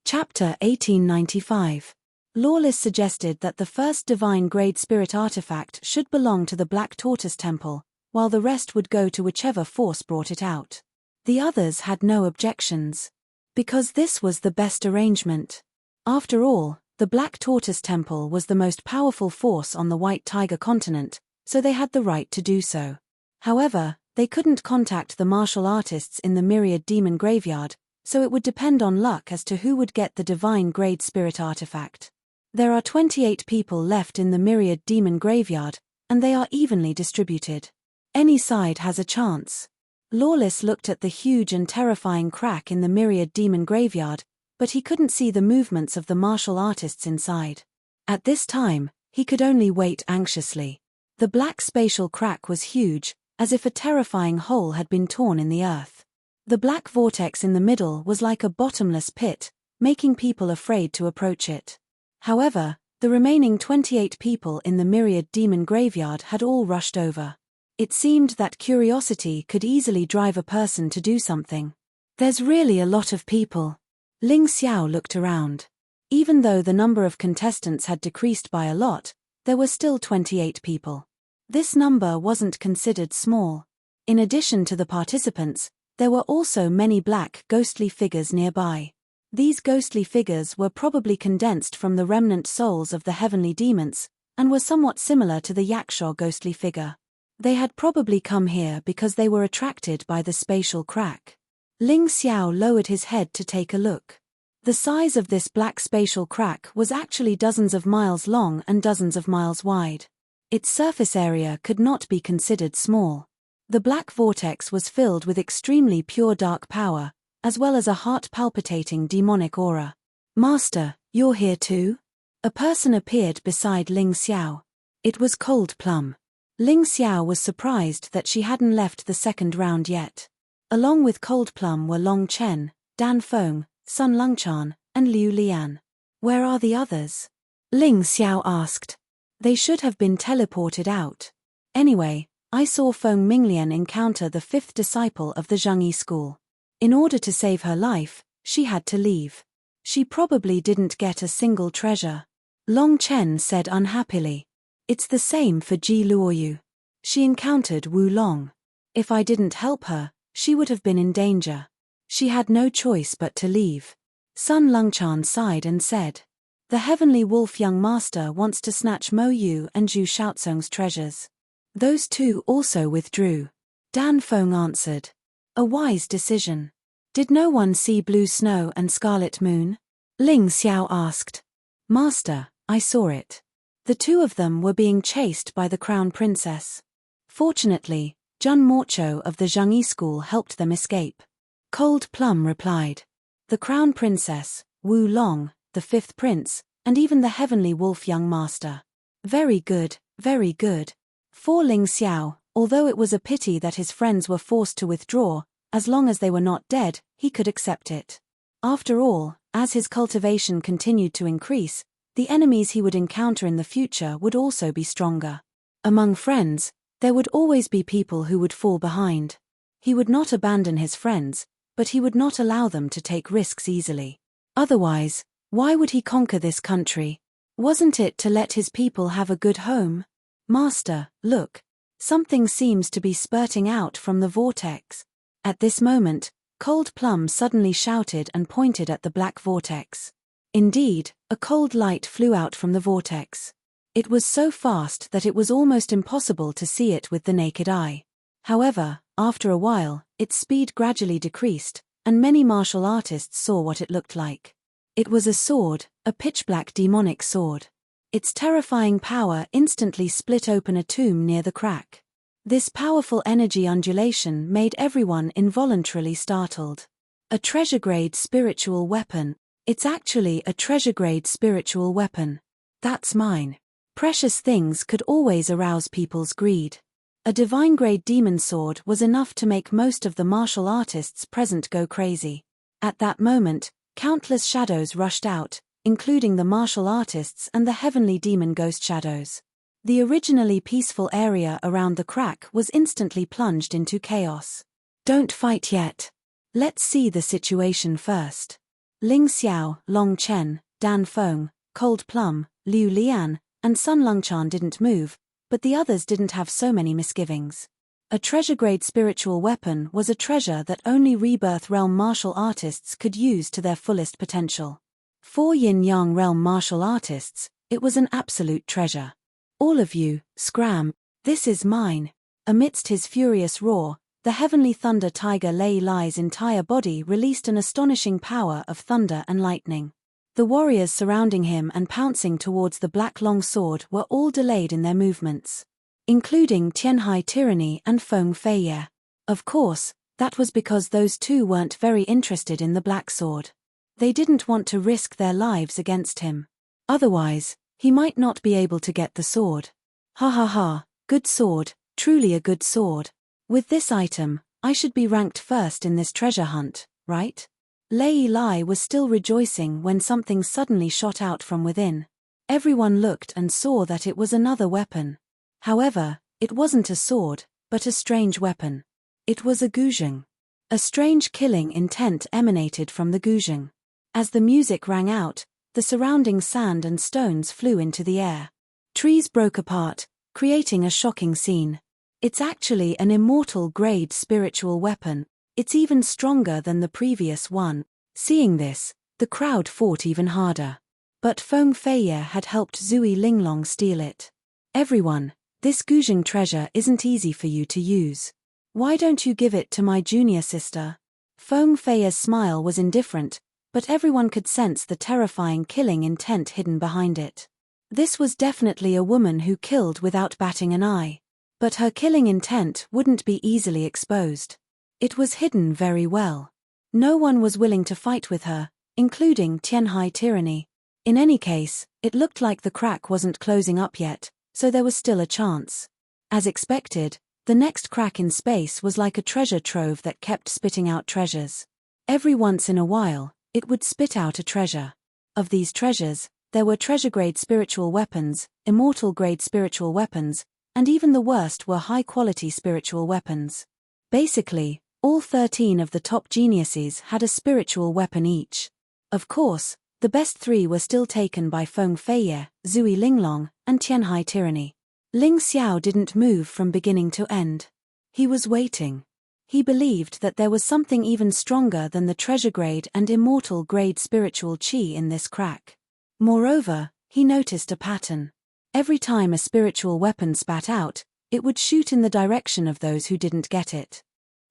Chapter 1895. Lawless suggested that the first divine-grade spirit artifact should belong to the Black Tortoise Temple, while the rest would go to whichever force brought it out. The others had no objections. Because this was the best arrangement. After all, the Black Tortoise Temple was the most powerful force on the White Tiger continent, so they had the right to do so. However, they couldn't contact the martial artists in the Myriad Demon Graveyard, so it would depend on luck as to who would get the divine-grade spirit artifact. There are 28 people left in the Myriad Demon Graveyard, and they are evenly distributed. Any side has a chance. Lawless looked at the huge and terrifying crack in the Myriad Demon Graveyard, but he couldn't see the movements of the martial artists inside. At this time, he could only wait anxiously. The black spatial crack was huge, as if a terrifying hole had been torn in the earth. The black vortex in the middle was like a bottomless pit, making people afraid to approach it. However, the remaining 28 people in the Myriad Demon Graveyard had all rushed over. It seemed that curiosity could easily drive a person to do something. There's really a lot of people. Ling Xiao looked around. Even though the number of contestants had decreased by a lot, there were still 28 people. This number wasn't considered small. In addition to the participants, there were also many black, ghostly figures nearby. These ghostly figures were probably condensed from the remnant souls of the heavenly demons, and were somewhat similar to the Yakshaw ghostly figure. They had probably come here because they were attracted by the spatial crack. Ling Xiao lowered his head to take a look. The size of this black spatial crack was actually dozens of miles long and dozens of miles wide. Its surface area could not be considered small. The black vortex was filled with extremely pure dark power, as well as a heart-palpitating demonic aura. Master, you're here too? A person appeared beside Ling Xiao. It was Cold Plum. Ling Xiao was surprised that she hadn't left the second round yet. Along with Cold Plum were Long Chen, Dan Feng, Sun Lungchan, and Liu Lian. Where are the others? Ling Xiao asked. They should have been teleported out. Anyway, I saw Feng Minglian encounter the fifth disciple of the Zhengyi school. In order to save her life, she had to leave. She probably didn't get a single treasure. Long Chen said unhappily. It's the same for Ji Luoyu. She encountered Wu Long. If I didn't help her, she would have been in danger. She had no choice but to leave. Sun Lungchan sighed and said. The heavenly wolf young master wants to snatch Mo Yu and Zhu Shaozong's treasures. Those two also withdrew. Dan Feng answered. A wise decision. Did no one see Blue Snow and Scarlet Moon? Ling Xiao asked. Master, I saw it. The two of them were being chased by the Crown Princess. Fortunately, Jun Morcho of the Zhengyi school helped them escape. Cold Plum replied. The Crown Princess, Wu Long, the fifth prince, and even the heavenly wolf young master. Very good, very good. For Ling Xiao, although it was a pity that his friends were forced to withdraw, as long as they were not dead, he could accept it. After all, as his cultivation continued to increase, the enemies he would encounter in the future would also be stronger. Among friends, there would always be people who would fall behind. He would not abandon his friends, but he would not allow them to take risks easily. Otherwise, why would he conquer this country? Wasn't it to let his people have a good home? Master, look. Something seems to be spurting out from the vortex. At this moment, Cold Plum suddenly shouted and pointed at the black vortex. Indeed, a cold light flew out from the vortex. It was so fast that it was almost impossible to see it with the naked eye. However, after a while, its speed gradually decreased, and many martial artists saw what it looked like. It was a sword, a pitch-black demonic sword. Its terrifying power instantly split open a tomb near the crack. This powerful energy undulation made everyone involuntarily startled. A treasure-grade spiritual weapon. It's actually a treasure-grade spiritual weapon. That's mine. Precious things could always arouse people's greed. A divine-grade demon sword was enough to make most of the martial artists present go crazy. At that moment, countless shadows rushed out, including the martial artists and the heavenly demon ghost shadows. The originally peaceful area around the crack was instantly plunged into chaos. Don't fight yet. Let's see the situation first. Ling Xiao, Long Chen, Dan Feng, Cold Plum, Liu Lian, and Sun Longchan didn't move, but the others didn't have so many misgivings. A treasure-grade spiritual weapon was a treasure that only Rebirth Realm martial artists could use to their fullest potential. For Yin-Yang Realm martial artists, it was an absolute treasure. All of you, scram, this is mine. Amidst his furious roar, the heavenly thunder tiger Lei Lai's entire body released an astonishing power of thunder and lightning. The warriors surrounding him and pouncing towards the black long sword were all delayed in their movements, including Tianhai Tyranny and Feng Feiye. Of course, that was because those two weren't very interested in the black sword. They didn't want to risk their lives against him. Otherwise, he might not be able to get the sword. Ha ha ha, good sword, truly a good sword. With this item, I should be ranked first in this treasure hunt, right? Lei Lai was still rejoicing when something suddenly shot out from within. Everyone looked and saw that it was another weapon. However, it wasn't a sword, but a strange weapon. It was a guzheng. A strange killing intent emanated from the guzheng. As the music rang out, the surrounding sand and stones flew into the air. Trees broke apart, creating a shocking scene. It's actually an immortal-grade spiritual weapon. It's even stronger than the previous one. Seeing this, the crowd fought even harder. But Feng Feiye had helped Zui Linglong steal it. Everyone, this guzheng treasure isn't easy for you to use. Why don't you give it to my junior sister? Feng Feiye's smile was indifferent, but everyone could sense the terrifying killing intent hidden behind it. This was definitely a woman who killed without batting an eye. But her killing intent wouldn't be easily exposed. It was hidden very well. No one was willing to fight with her, including Tianhai Tyranny. In any case, it looked like the crack wasn't closing up yet, so there was still a chance. As expected, the next crack in space was like a treasure trove that kept spitting out treasures. Every once in a while, it would spit out a treasure. Of these treasures, there were treasure-grade spiritual weapons, immortal-grade spiritual weapons, and even the worst were high-quality spiritual weapons. Basically, all 13 of the top geniuses had a spiritual weapon each. Of course, the best 3 were still taken by Feng Feiye, Zui Linglong, and Tianhai Tyranny. Ling Xiao didn't move from beginning to end. He was waiting. He believed that there was something even stronger than the treasure-grade and immortal-grade spiritual qi in this crack. Moreover, he noticed a pattern. Every time a spiritual weapon spat out, it would shoot in the direction of those who didn't get it.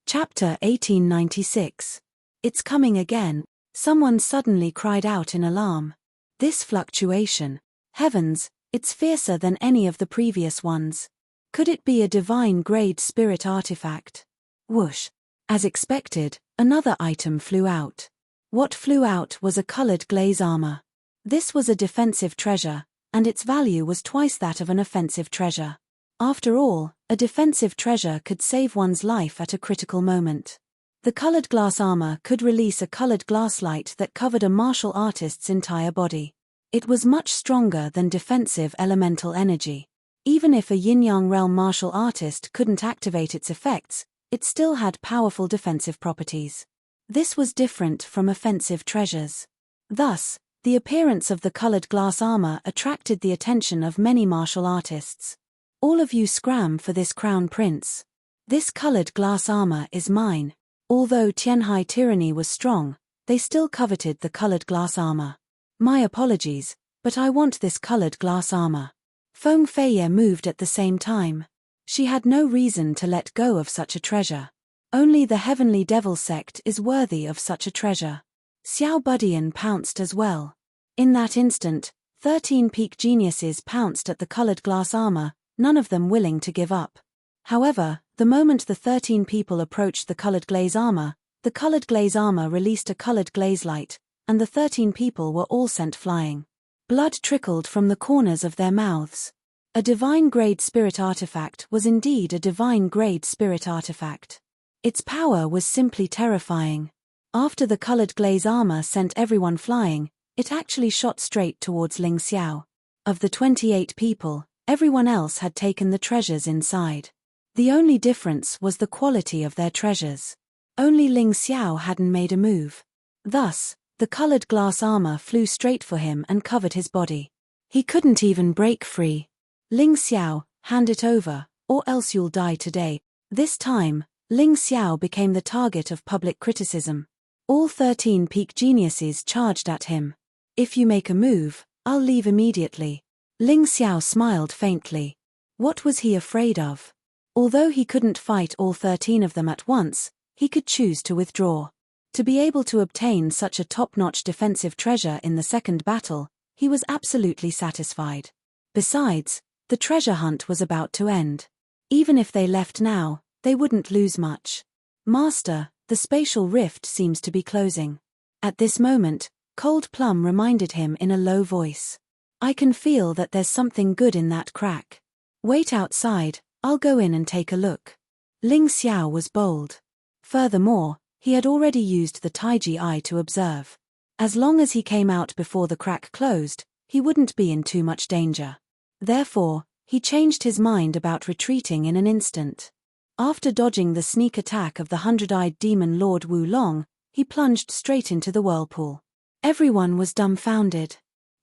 Chapter 1896. It's coming again. Someone suddenly cried out in alarm. This fluctuation. Heavens, it's fiercer than any of the previous ones. Could it be a divine-grade spirit artifact? Whoosh. As expected, another item flew out. What flew out was a colored glaze armor. This was a defensive treasure, and its value was twice that of an offensive treasure. After all, a defensive treasure could save one's life at a critical moment. The colored glass armor could release a colored glass light that covered a martial artist's entire body. It was much stronger than defensive elemental energy. Even if a yin-yang realm martial artist couldn't activate its effects, it still had powerful defensive properties. This was different from offensive treasures. Thus, the appearance of the colored glass armor attracted the attention of many martial artists. All of you scram for this crown prince. This colored glass armor is mine. Although Tianhai tyranny was strong, they still coveted the colored glass armor. My apologies, but I want this colored glass armor. Feng Feiye moved at the same time. She had no reason to let go of such a treasure. Only the Heavenly Devil sect is worthy of such a treasure. Xiao Budian pounced as well. In that instant, 13 peak geniuses pounced at the colored glass armor, none of them willing to give up. However, the moment the 13 people approached the colored glaze armor released a colored glaze light, and the 13 people were all sent flying. Blood trickled from the corners of their mouths. A divine-grade spirit artifact was indeed a divine-grade spirit artifact. Its power was simply terrifying. After the colored glaze armor sent everyone flying, it actually shot straight towards Ling Xiao. Of the 28 people, everyone else had taken the treasures inside. The only difference was the quality of their treasures. Only Ling Xiao hadn't made a move. Thus, the colored glass armor flew straight for him and covered his body. He couldn't even break free. Ling Xiao, hand it over, or else you'll die today. This time, Ling Xiao became the target of public criticism. All 13 peak geniuses charged at him. If you make a move, I'll leave immediately. Ling Xiao smiled faintly. What was he afraid of? Although he couldn't fight all 13 of them at once, he could choose to withdraw. To be able to obtain such a top-notch defensive treasure in the second battle, he was absolutely satisfied. Besides, the treasure hunt was about to end. Even if they left now, they wouldn't lose much. Master, the spatial rift seems to be closing. At this moment, Cold Plum reminded him in a low voice. I can feel that there's something good in that crack. Wait outside, I'll go in and take a look. Ling Xiao was bold. Furthermore, he had already used the Taiji eye to observe. As long as he came out before the crack closed, he wouldn't be in too much danger. Therefore, he changed his mind about retreating in an instant. After dodging the sneak attack of the 100-eyed demon Lord Wu Long, he plunged straight into the whirlpool. Everyone was dumbfounded.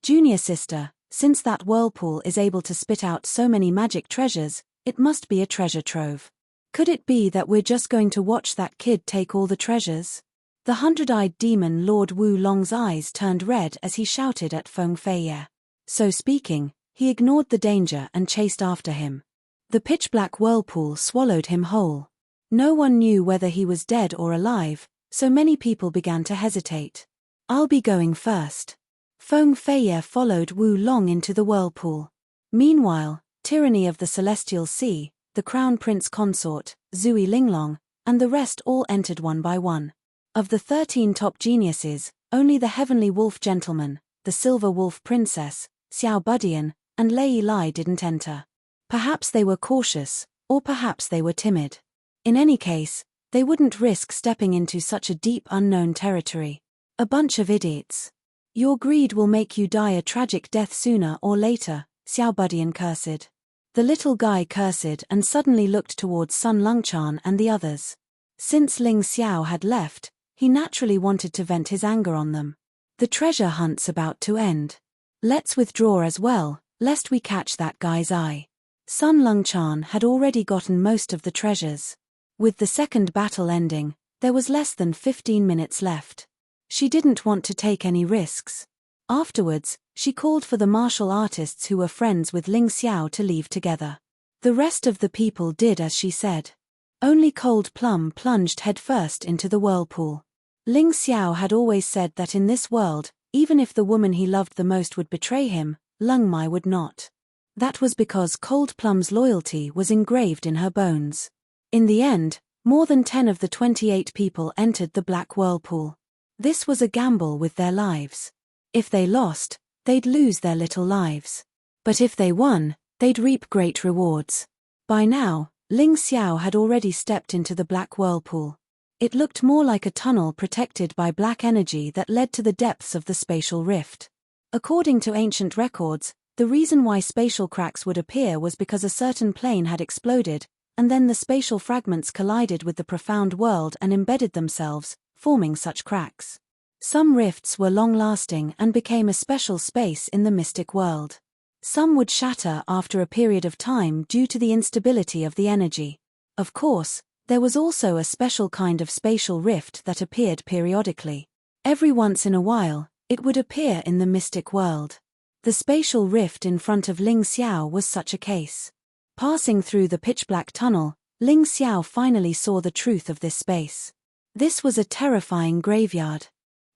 Junior sister, since that whirlpool is able to spit out so many magic treasures, it must be a treasure trove. Could it be that we're just going to watch that kid take all the treasures? The 100-eyed demon Lord Wu Long's eyes turned red as he shouted at Feng Feiye. So speaking, he ignored the danger and chased after him. The pitch-black whirlpool swallowed him whole. No one knew whether he was dead or alive, so many people began to hesitate. I'll be going first. Feng Feiye followed Wu Long into the whirlpool. Meanwhile, Tyranny of the Celestial Sea, the Crown Prince Consort, Zui Linglong, and the rest all entered one by one. Of the 13 top geniuses, only the Heavenly Wolf Gentleman, the Silver Wolf Princess, Xiao Budian, and Lei Lai didn't enter. Perhaps they were cautious, or perhaps they were timid. In any case, they wouldn't risk stepping into such a deep unknown territory. A bunch of idiots. Your greed will make you die a tragic death sooner or later, Xiao Budian cursed. The little guy cursed and suddenly looked towards Sun Longchan and the others. Since Ling Xiao had left, he naturally wanted to vent his anger on them. The treasure hunt's about to end. Let's withdraw as well, lest we catch that guy's eye. Sun Longchan had already gotten most of the treasures. With the second battle ending, there was less than 15 minutes left. She didn't want to take any risks. Afterwards, she called for the martial artists who were friends with Ling Xiao to leave together. The rest of the people did as she said. Only Cold Plum plunged headfirst into the whirlpool. Ling Xiao had always said that in this world, even if the woman he loved the most would betray him, Lung Mai would not. That was because Cold Plum's loyalty was engraved in her bones. In the end, more than 10 of the 28 people entered the black whirlpool. This was a gamble with their lives. If they lost, they'd lose their little lives. But if they won, they'd reap great rewards. By now, Ling Xiao had already stepped into the black whirlpool. It looked more like a tunnel protected by black energy that led to the depths of the spatial rift. According to ancient records, the reason why spatial cracks would appear was because a certain plane had exploded, and then the spatial fragments collided with the profound world and embedded themselves, forming such cracks. Some rifts were long-lasting and became a special space in the mystic world. Some would shatter after a period of time due to the instability of the energy. Of course, there was also a special kind of spatial rift that appeared periodically. Every once in a while, it would appear in the mystic world. The spatial rift in front of Ling Xiao was such a case. Passing through the pitch-black tunnel, Ling Xiao finally saw the truth of this space. This was a terrifying graveyard.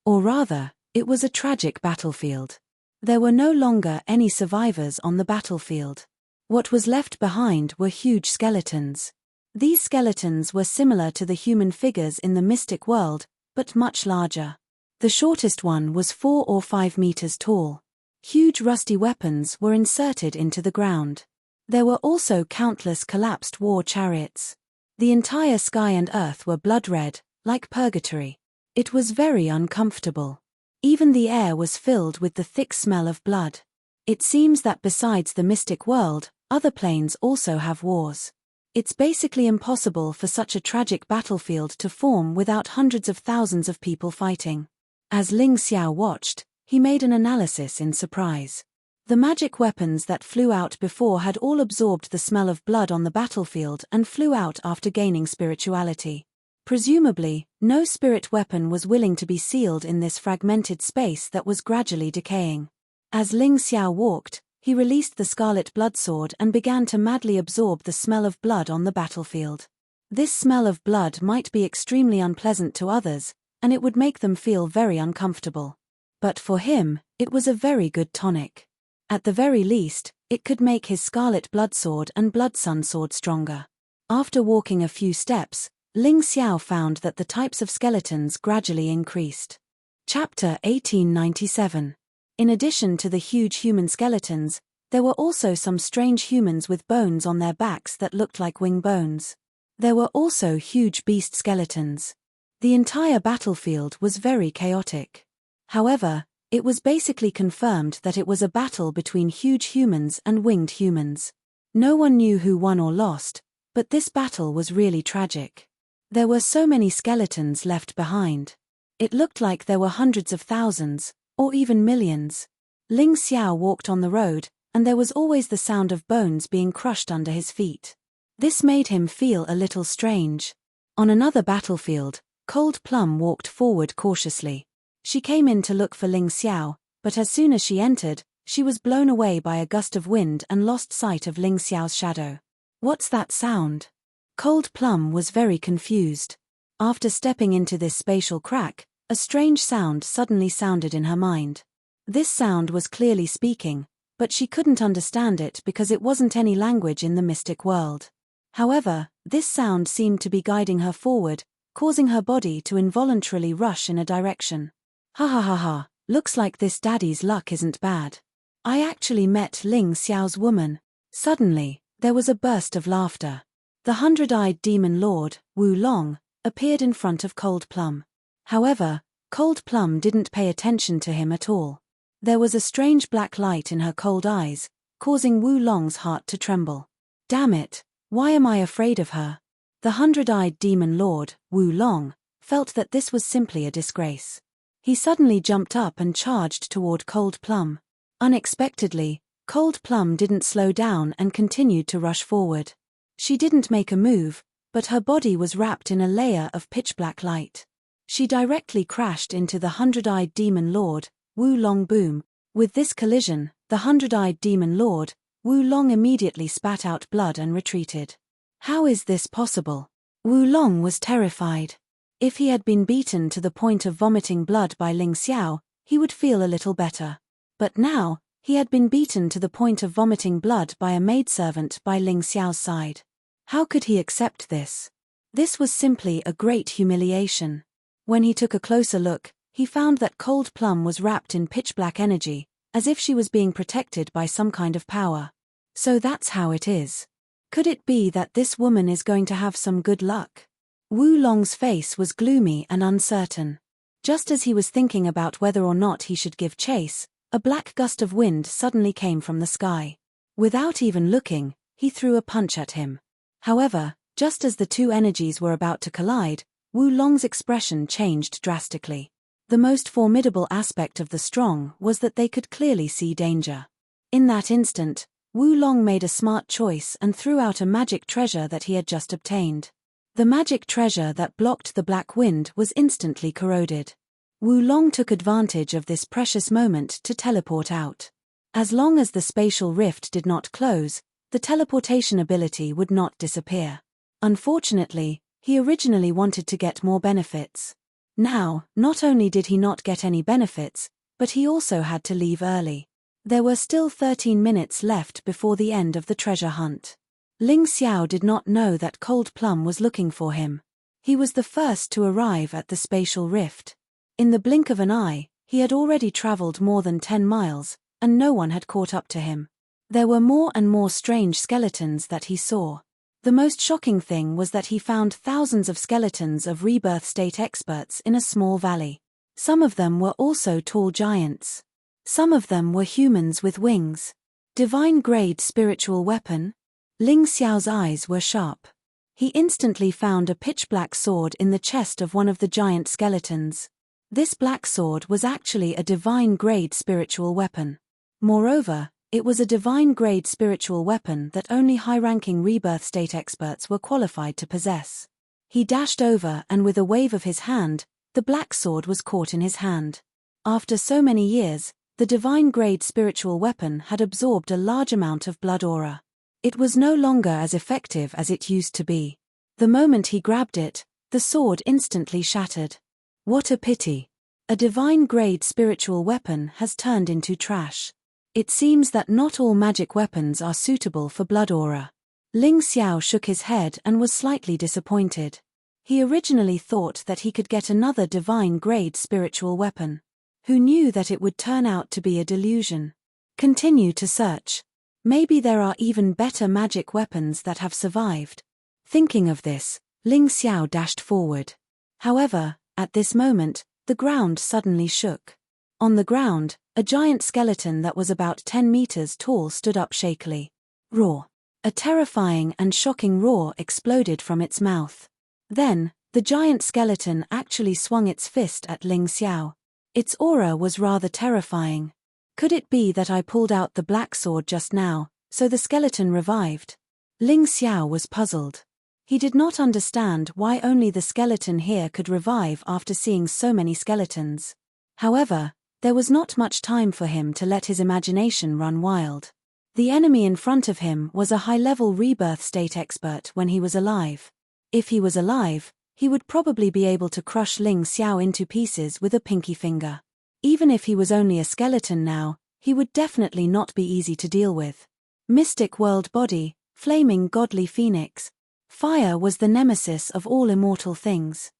Or rather, it was a tragic battlefield. There were no longer any survivors on the battlefield. What was left behind were huge skeletons. These skeletons were similar to the human figures in the mystic world, but much larger. The shortest one was 4 or 5 meters tall. Huge rusty weapons were inserted into the ground. There were also countless collapsed war chariots. The entire sky and earth were blood-red, like purgatory. It was very uncomfortable. Even the air was filled with the thick smell of blood. It seems that besides the mystic world, other planes also have wars. It's basically impossible for such a tragic battlefield to form without hundreds of thousands of people fighting. As Ling Xiao watched, he made an analysis in surprise. The magic weapons that flew out before had all absorbed the smell of blood on the battlefield and flew out after gaining spirituality. Presumably, no spirit weapon was willing to be sealed in this fragmented space that was gradually decaying. As Ling Xiao walked, he released the scarlet bloodsword and began to madly absorb the smell of blood on the battlefield. This smell of blood might be extremely unpleasant to others, and it would make them feel very uncomfortable. But for him, it was a very good tonic. At the very least, it could make his scarlet bloodsword and blood sun sword stronger. After walking a few steps, Ling Xiao found that the types of skeletons gradually increased. Chapter 1897. In addition to the huge human skeletons, there were also some strange humans with bones on their backs that looked like wing bones. There were also huge beast skeletons. The entire battlefield was very chaotic. However, it was basically confirmed that it was a battle between huge humans and winged humans. No one knew who won or lost, but this battle was really tragic. There were so many skeletons left behind. It looked like there were hundreds of thousands, or even millions. Ling Xiao walked on the road, and there was always the sound of bones being crushed under his feet. This made him feel a little strange. On another battlefield, Cold Plum walked forward cautiously. She came in to look for Ling Xiao, but as soon as she entered, she was blown away by a gust of wind and lost sight of Ling Xiao's shadow. What's that sound? Cold Plum was very confused. After stepping into this spatial crack, a strange sound suddenly sounded in her mind. This sound was clearly speaking, but she couldn't understand it because it wasn't any language in the mystic world. However, this sound seemed to be guiding her forward, causing her body to involuntarily rush in a direction. Ha ha ha ha, looks like this daddy's luck isn't bad. I actually met Ling Xiao's woman. Suddenly, there was a burst of laughter. The hundred-eyed demon lord, Wu Long, appeared in front of Cold Plum. However, Cold Plum didn't pay attention to him at all. There was a strange black light in her cold eyes, causing Wu Long's heart to tremble. Damn it, why am I afraid of her? The hundred-eyed demon lord, Wu Long, felt that this was simply a disgrace. He suddenly jumped up and charged toward Cold Plum. Unexpectedly, Cold Plum didn't slow down and continued to rush forward. She didn't make a move, but her body was wrapped in a layer of pitch-black light. She directly crashed into the hundred-eyed demon lord, Wu Long. Boom. With this collision, the hundred-eyed demon lord, Wu Long, immediately spat out blood and retreated. How is this possible? Wu Long was terrified. If he had been beaten to the point of vomiting blood by Ling Xiao, he would feel a little better. But now, he had been beaten to the point of vomiting blood by a maidservant by Ling Xiao's side. How could he accept this? This was simply a great humiliation. When he took a closer look, he found that Cold Plum was wrapped in pitch-black energy, as if she was being protected by some kind of power. So that's how it is. Could it be that this woman is going to have some good luck? Wu Long's face was gloomy and uncertain. Just as he was thinking about whether or not he should give chase, a black gust of wind suddenly came from the sky. Without even looking, he threw a punch at him. However, just as the two energies were about to collide, Wu Long's expression changed drastically. The most formidable aspect of the strong was that they could clearly see danger. In that instant, Wu Long made a smart choice and threw out a magic treasure that he had just obtained. The magic treasure that blocked the black wind was instantly corroded. Wu Long took advantage of this precious moment to teleport out. As long as the spatial rift did not close, the teleportation ability would not disappear. Unfortunately, he originally wanted to get more benefits. Now, not only did he not get any benefits, but he also had to leave early. There were still 13 minutes left before the end of the treasure hunt. Ling Xiao did not know that Cold Plum was looking for him. He was the first to arrive at the spatial rift. In the blink of an eye, he had already traveled more than 10 miles, and no one had caught up to him. There were more and more strange skeletons that he saw. The most shocking thing was that he found thousands of skeletons of rebirth state experts in a small valley. Some of them were also tall giants. Some of them were humans with wings. Divine-grade spiritual weapon? Ling Xiao's eyes were sharp. He instantly found a pitch-black sword in the chest of one of the giant skeletons. This black sword was actually a divine-grade spiritual weapon. Moreover, it was a divine-grade spiritual weapon that only high-ranking rebirth state experts were qualified to possess. He dashed over and with a wave of his hand, the black sword was caught in his hand. After so many years, the divine-grade spiritual weapon had absorbed a large amount of blood aura. It was no longer as effective as it used to be. The moment he grabbed it, the sword instantly shattered. What a pity. A divine-grade spiritual weapon has turned into trash. It seems that not all magic weapons are suitable for blood aura. Ling Xiao shook his head and was slightly disappointed. He originally thought that he could get another divine-grade spiritual weapon. Who knew that it would turn out to be a delusion? Continue to search. Maybe there are even better magic weapons that have survived. Thinking of this, Ling Xiao dashed forward. However, at this moment, the ground suddenly shook. On the ground, a giant skeleton that was about 10 meters tall stood up shakily. Roar! A terrifying and shocking roar exploded from its mouth. Then, the giant skeleton actually swung its fist at Ling Xiao. Its aura was rather terrifying. Could it be that I pulled out the black sword just now, so the skeleton revived? Ling Xiao was puzzled. He did not understand why only the skeleton here could revive after seeing so many skeletons. However, there was not much time for him to let his imagination run wild. The enemy in front of him was a high-level rebirth state expert when he was alive. If he was alive, he would probably be able to crush Ling Xiao into pieces with a pinky finger. Even if he was only a skeleton now, he would definitely not be easy to deal with. Mystic world body, flaming godly phoenix. Fire was the nemesis of all immortal things.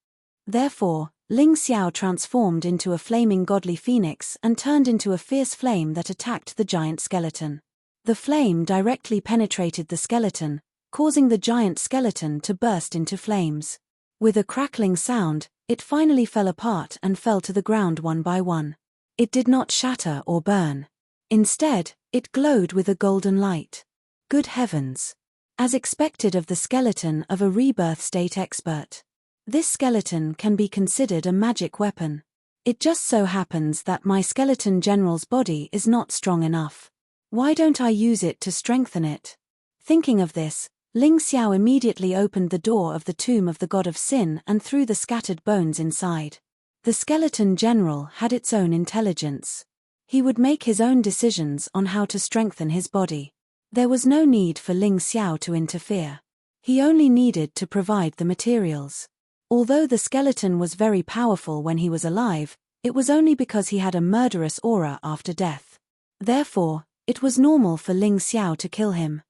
Therefore, Ling Xiao transformed into a flaming godly phoenix and turned into a fierce flame that attacked the giant skeleton. The flame directly penetrated the skeleton, causing the giant skeleton to burst into flames. With a crackling sound, it finally fell apart and fell to the ground one by one. It did not shatter or burn. Instead, it glowed with a golden light. Good heavens! As expected of the skeleton of a rebirth state expert. This skeleton can be considered a magic weapon. It just so happens that my skeleton general's body is not strong enough. Why don't I use it to strengthen it? Thinking of this, Ling Xiao immediately opened the door of the tomb of the god of sin and threw the scattered bones inside. The skeleton general had its own intelligence. He would make his own decisions on how to strengthen his body. There was no need for Ling Xiao to interfere. He only needed to provide the materials. Although the skeleton was very powerful when he was alive, it was only because he had a murderous aura after death. Therefore, it was normal for Ling Xiao to kill him.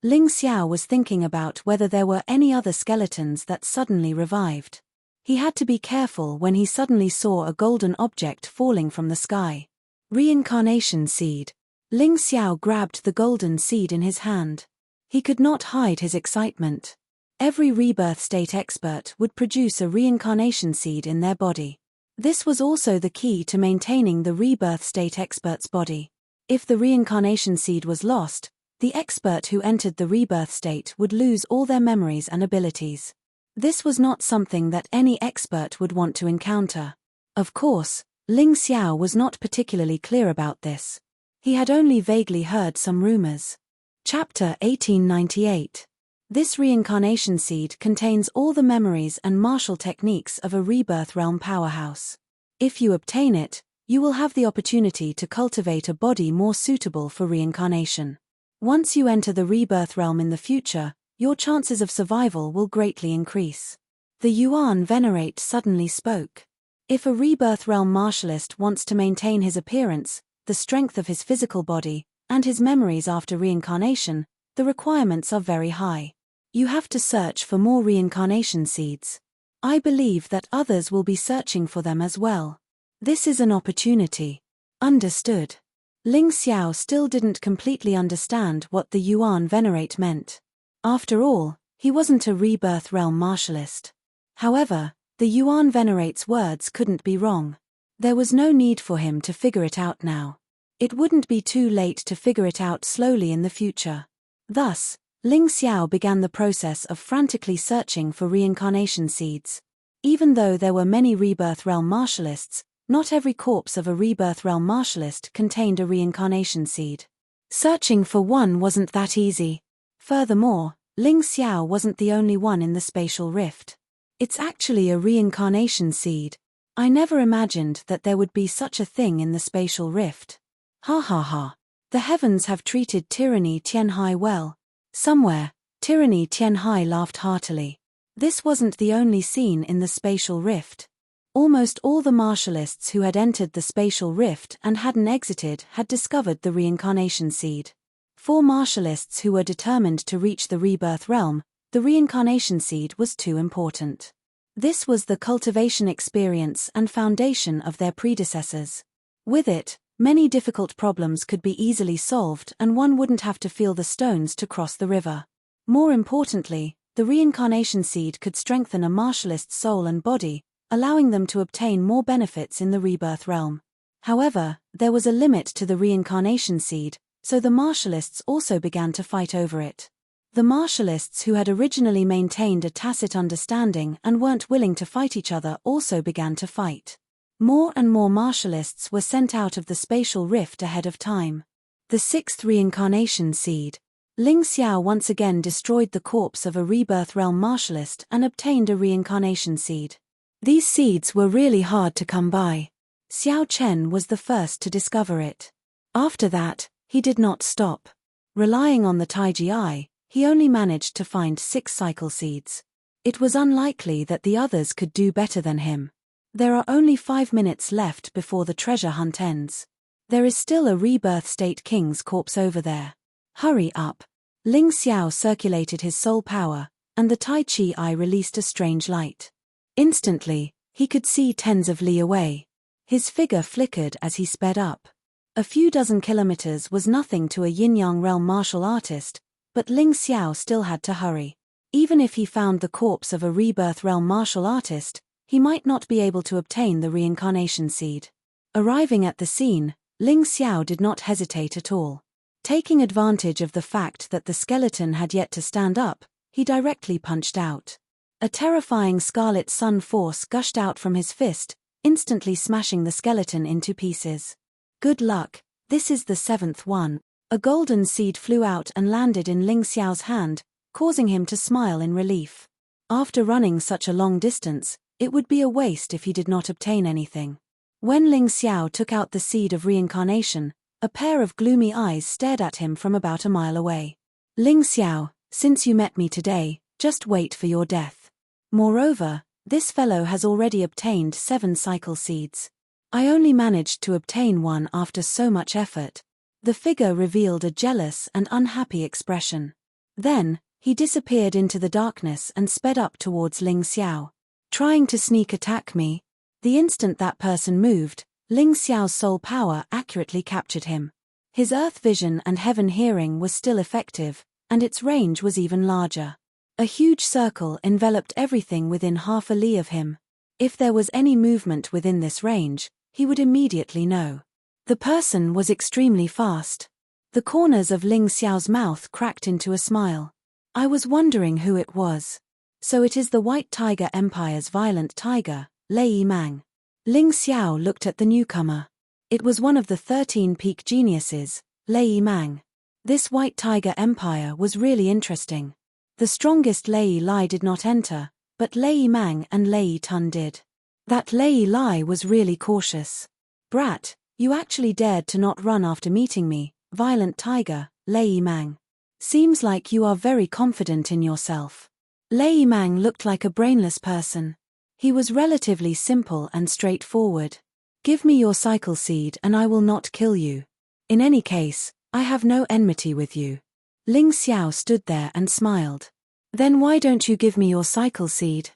Ling Xiao was thinking about whether there were any other skeletons that suddenly revived. He had to be careful when he suddenly saw a golden object falling from the sky. Reincarnation seed. Ling Xiao grabbed the golden seed in his hand. He could not hide his excitement. Every rebirth state expert would produce a reincarnation seed in their body. This was also the key to maintaining the rebirth state expert's body. If the reincarnation seed was lost, the expert who entered the rebirth state would lose all their memories and abilities. This was not something that any expert would want to encounter. Of course, Ling Xiao was not particularly clear about this. He had only vaguely heard some rumors. Chapter 1898. This reincarnation seed contains all the memories and martial techniques of a rebirth realm powerhouse. If you obtain it, you will have the opportunity to cultivate a body more suitable for reincarnation. Once you enter the rebirth realm in the future, your chances of survival will greatly increase. The Yuan Venerate suddenly spoke. If a rebirth realm martialist wants to maintain his appearance, the strength of his physical body, and his memories after reincarnation, the requirements are very high. You have to search for more reincarnation seeds. I believe that others will be searching for them as well. This is an opportunity. Understood. Ling Xiao still didn't completely understand what the Yuan Venerate meant. After all, he wasn't a rebirth realm martialist. However, the Yuan Venerate's words couldn't be wrong. There was no need for him to figure it out now. It wouldn't be too late to figure it out slowly in the future. Thus, Ling Xiao began the process of frantically searching for reincarnation seeds. Even though there were many rebirth realm martialists, not every corpse of a rebirth realm martialist contained a reincarnation seed. Searching for one wasn't that easy. Furthermore, Ling Xiao wasn't the only one in the spatial rift. It's actually a reincarnation seed. I never imagined that there would be such a thing in the spatial rift. Ha ha ha. The heavens have treated Tyranny Tianhai well. Somewhere, Tyranny Tianhai laughed heartily. This wasn't the only scene in the spatial rift. Almost all the martialists who had entered the spatial rift and hadn't exited had discovered the reincarnation seed. For martialists who were determined to reach the rebirth realm, the reincarnation seed was too important. This was the cultivation experience and foundation of their predecessors. With it, many difficult problems could be easily solved and one wouldn't have to feel the stones to cross the river. More importantly, the reincarnation seed could strengthen a martialist's soul and body, allowing them to obtain more benefits in the rebirth realm. However, there was a limit to the reincarnation seed, so the martialists also began to fight over it. The martialists who had originally maintained a tacit understanding and weren't willing to fight each other also began to fight. More and more martialists were sent out of the spatial rift ahead of time. The sixth reincarnation seed. Ling Xiao once again destroyed the corpse of a rebirth realm martialist and obtained a reincarnation seed. These seeds were really hard to come by. Xiao Chen was the first to discover it. After that, he did not stop. Relying on the Taiji Eye, he only managed to find 6 cycle seeds. It was unlikely that the others could do better than him. There are only 5 minutes left before the treasure hunt ends. There is still a rebirth state king's corpse over there. Hurry up. Ling Xiao circulated his soul power, and the Tai Chi Eye released a strange light. Instantly, he could see tens of li away. His figure flickered as he sped up. A few dozen kilometers was nothing to a yin-yang realm martial artist, but Ling Xiao still had to hurry. Even if he found the corpse of a rebirth realm martial artist, he might not be able to obtain the reincarnation seed. Arriving at the scene, Ling Xiao did not hesitate at all. Taking advantage of the fact that the skeleton had yet to stand up, he directly punched out. A terrifying scarlet sun force gushed out from his fist, instantly smashing the skeleton into pieces. Good luck, this is the 7th one. A golden seed flew out and landed in Ling Xiao's hand, causing him to smile in relief. After running such a long distance, it would be a waste if he did not obtain anything. When Ling Xiao took out the seed of reincarnation, a pair of gloomy eyes stared at him from about a mile away. Ling Xiao, since you met me today, just wait for your death. Moreover, this fellow has already obtained 7 cycle seeds. I only managed to obtain 1 after so much effort. The figure revealed a jealous and unhappy expression. Then, he disappeared into the darkness and sped up towards Ling Xiao. Trying to sneak attack me? The instant that person moved, Ling Xiao's soul power accurately captured him. His earth vision and heaven hearing was still effective, and its range was even larger. A huge circle enveloped everything within half a li of him. If there was any movement within this range, he would immediately know. The person was extremely fast. The corners of Ling Xiao's mouth cracked into a smile. I was wondering who it was. So it is the White Tiger Empire's violent tiger, Lei Mang. Ling Xiao looked at the newcomer. It was one of the 13 peak geniuses, Lei Mang. This White Tiger Empire was really interesting. The strongest Lei Lai did not enter, but Lei Mang and Lei Tun did. That Lei Lai was really cautious. Brat, you actually dared to not run after meeting me, violent tiger, Lei Mang. Seems like you are very confident in yourself. Lei Mang looked like a brainless person. He was relatively simple and straightforward. Give me your cycle seed and I will not kill you. In any case, I have no enmity with you. Ling Xiao stood there and smiled. Then why don't you give me your cycle seed?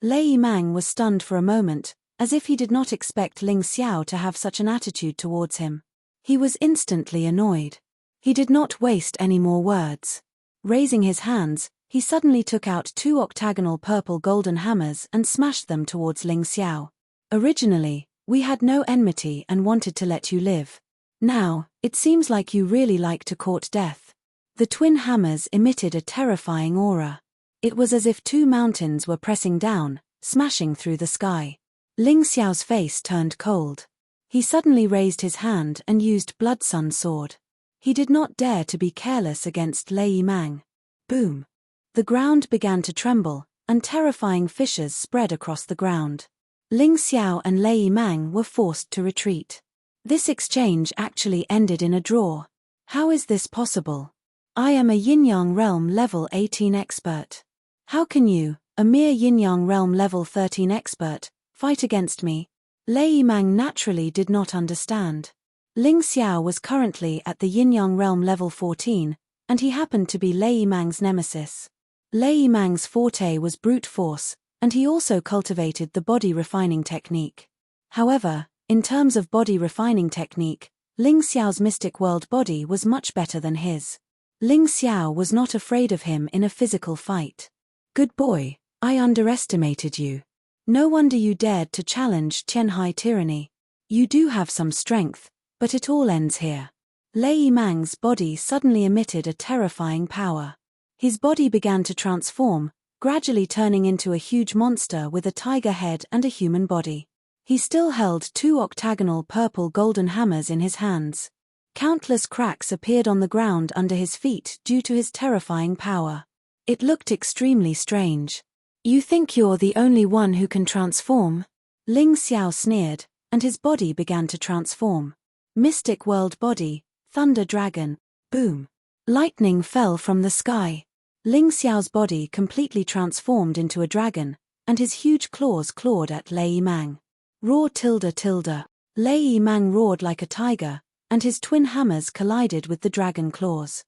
Lei Mang was stunned for a moment, as if he did not expect Ling Xiao to have such an attitude towards him. He was instantly annoyed. He did not waste any more words. Raising his hands, he suddenly took out 2 octagonal purple golden hammers and smashed them towards Ling Xiao. Originally, we had no enmity and wanted to let you live. Now, it seems like you really like to court death. The twin hammers emitted a terrifying aura. It was as if 2 mountains were pressing down, smashing through the sky. Ling Xiao's face turned cold. He suddenly raised his hand and used Blood Sun Sword. He did not dare to be careless against Lei Mang. Boom! The ground began to tremble, and terrifying fissures spread across the ground. Ling Xiao and Lei Mang were forced to retreat. This exchange actually ended in a draw. How is this possible? I am a Yin-Yang Realm level 18 expert. How can you, a mere Yin-Yang Realm level 13 expert, fight against me? Lei Mang naturally did not understand. Ling Xiao was currently at the Yin-Yang Realm level 14, and he happened to be Lei Mang's nemesis. Lei Mang's forte was brute force, and he also cultivated the body refining technique. However, in terms of body refining technique, Ling Xiao's mystic world body was much better than his. Ling Xiao was not afraid of him in a physical fight. Good boy, I underestimated you. No wonder you dared to challenge Tianhai tyranny. You do have some strength, but it all ends here. Lei Mang's body suddenly emitted a terrifying power. His body began to transform, gradually turning into a huge monster with a tiger head and a human body. He still held 2 octagonal purple golden hammers in his hands. Countless cracks appeared on the ground under his feet due to his terrifying power. It looked extremely strange. You think you're the only one who can transform? Ling Xiao sneered, and his body began to transform. Mystic world body, thunder dragon, boom. Lightning fell from the sky. Ling Xiao's body completely transformed into a dragon, and his huge claws clawed at Lei Mang. Roar tilde tilde. Lei Mang roared like a tiger, and his twin hammers collided with the dragon claws.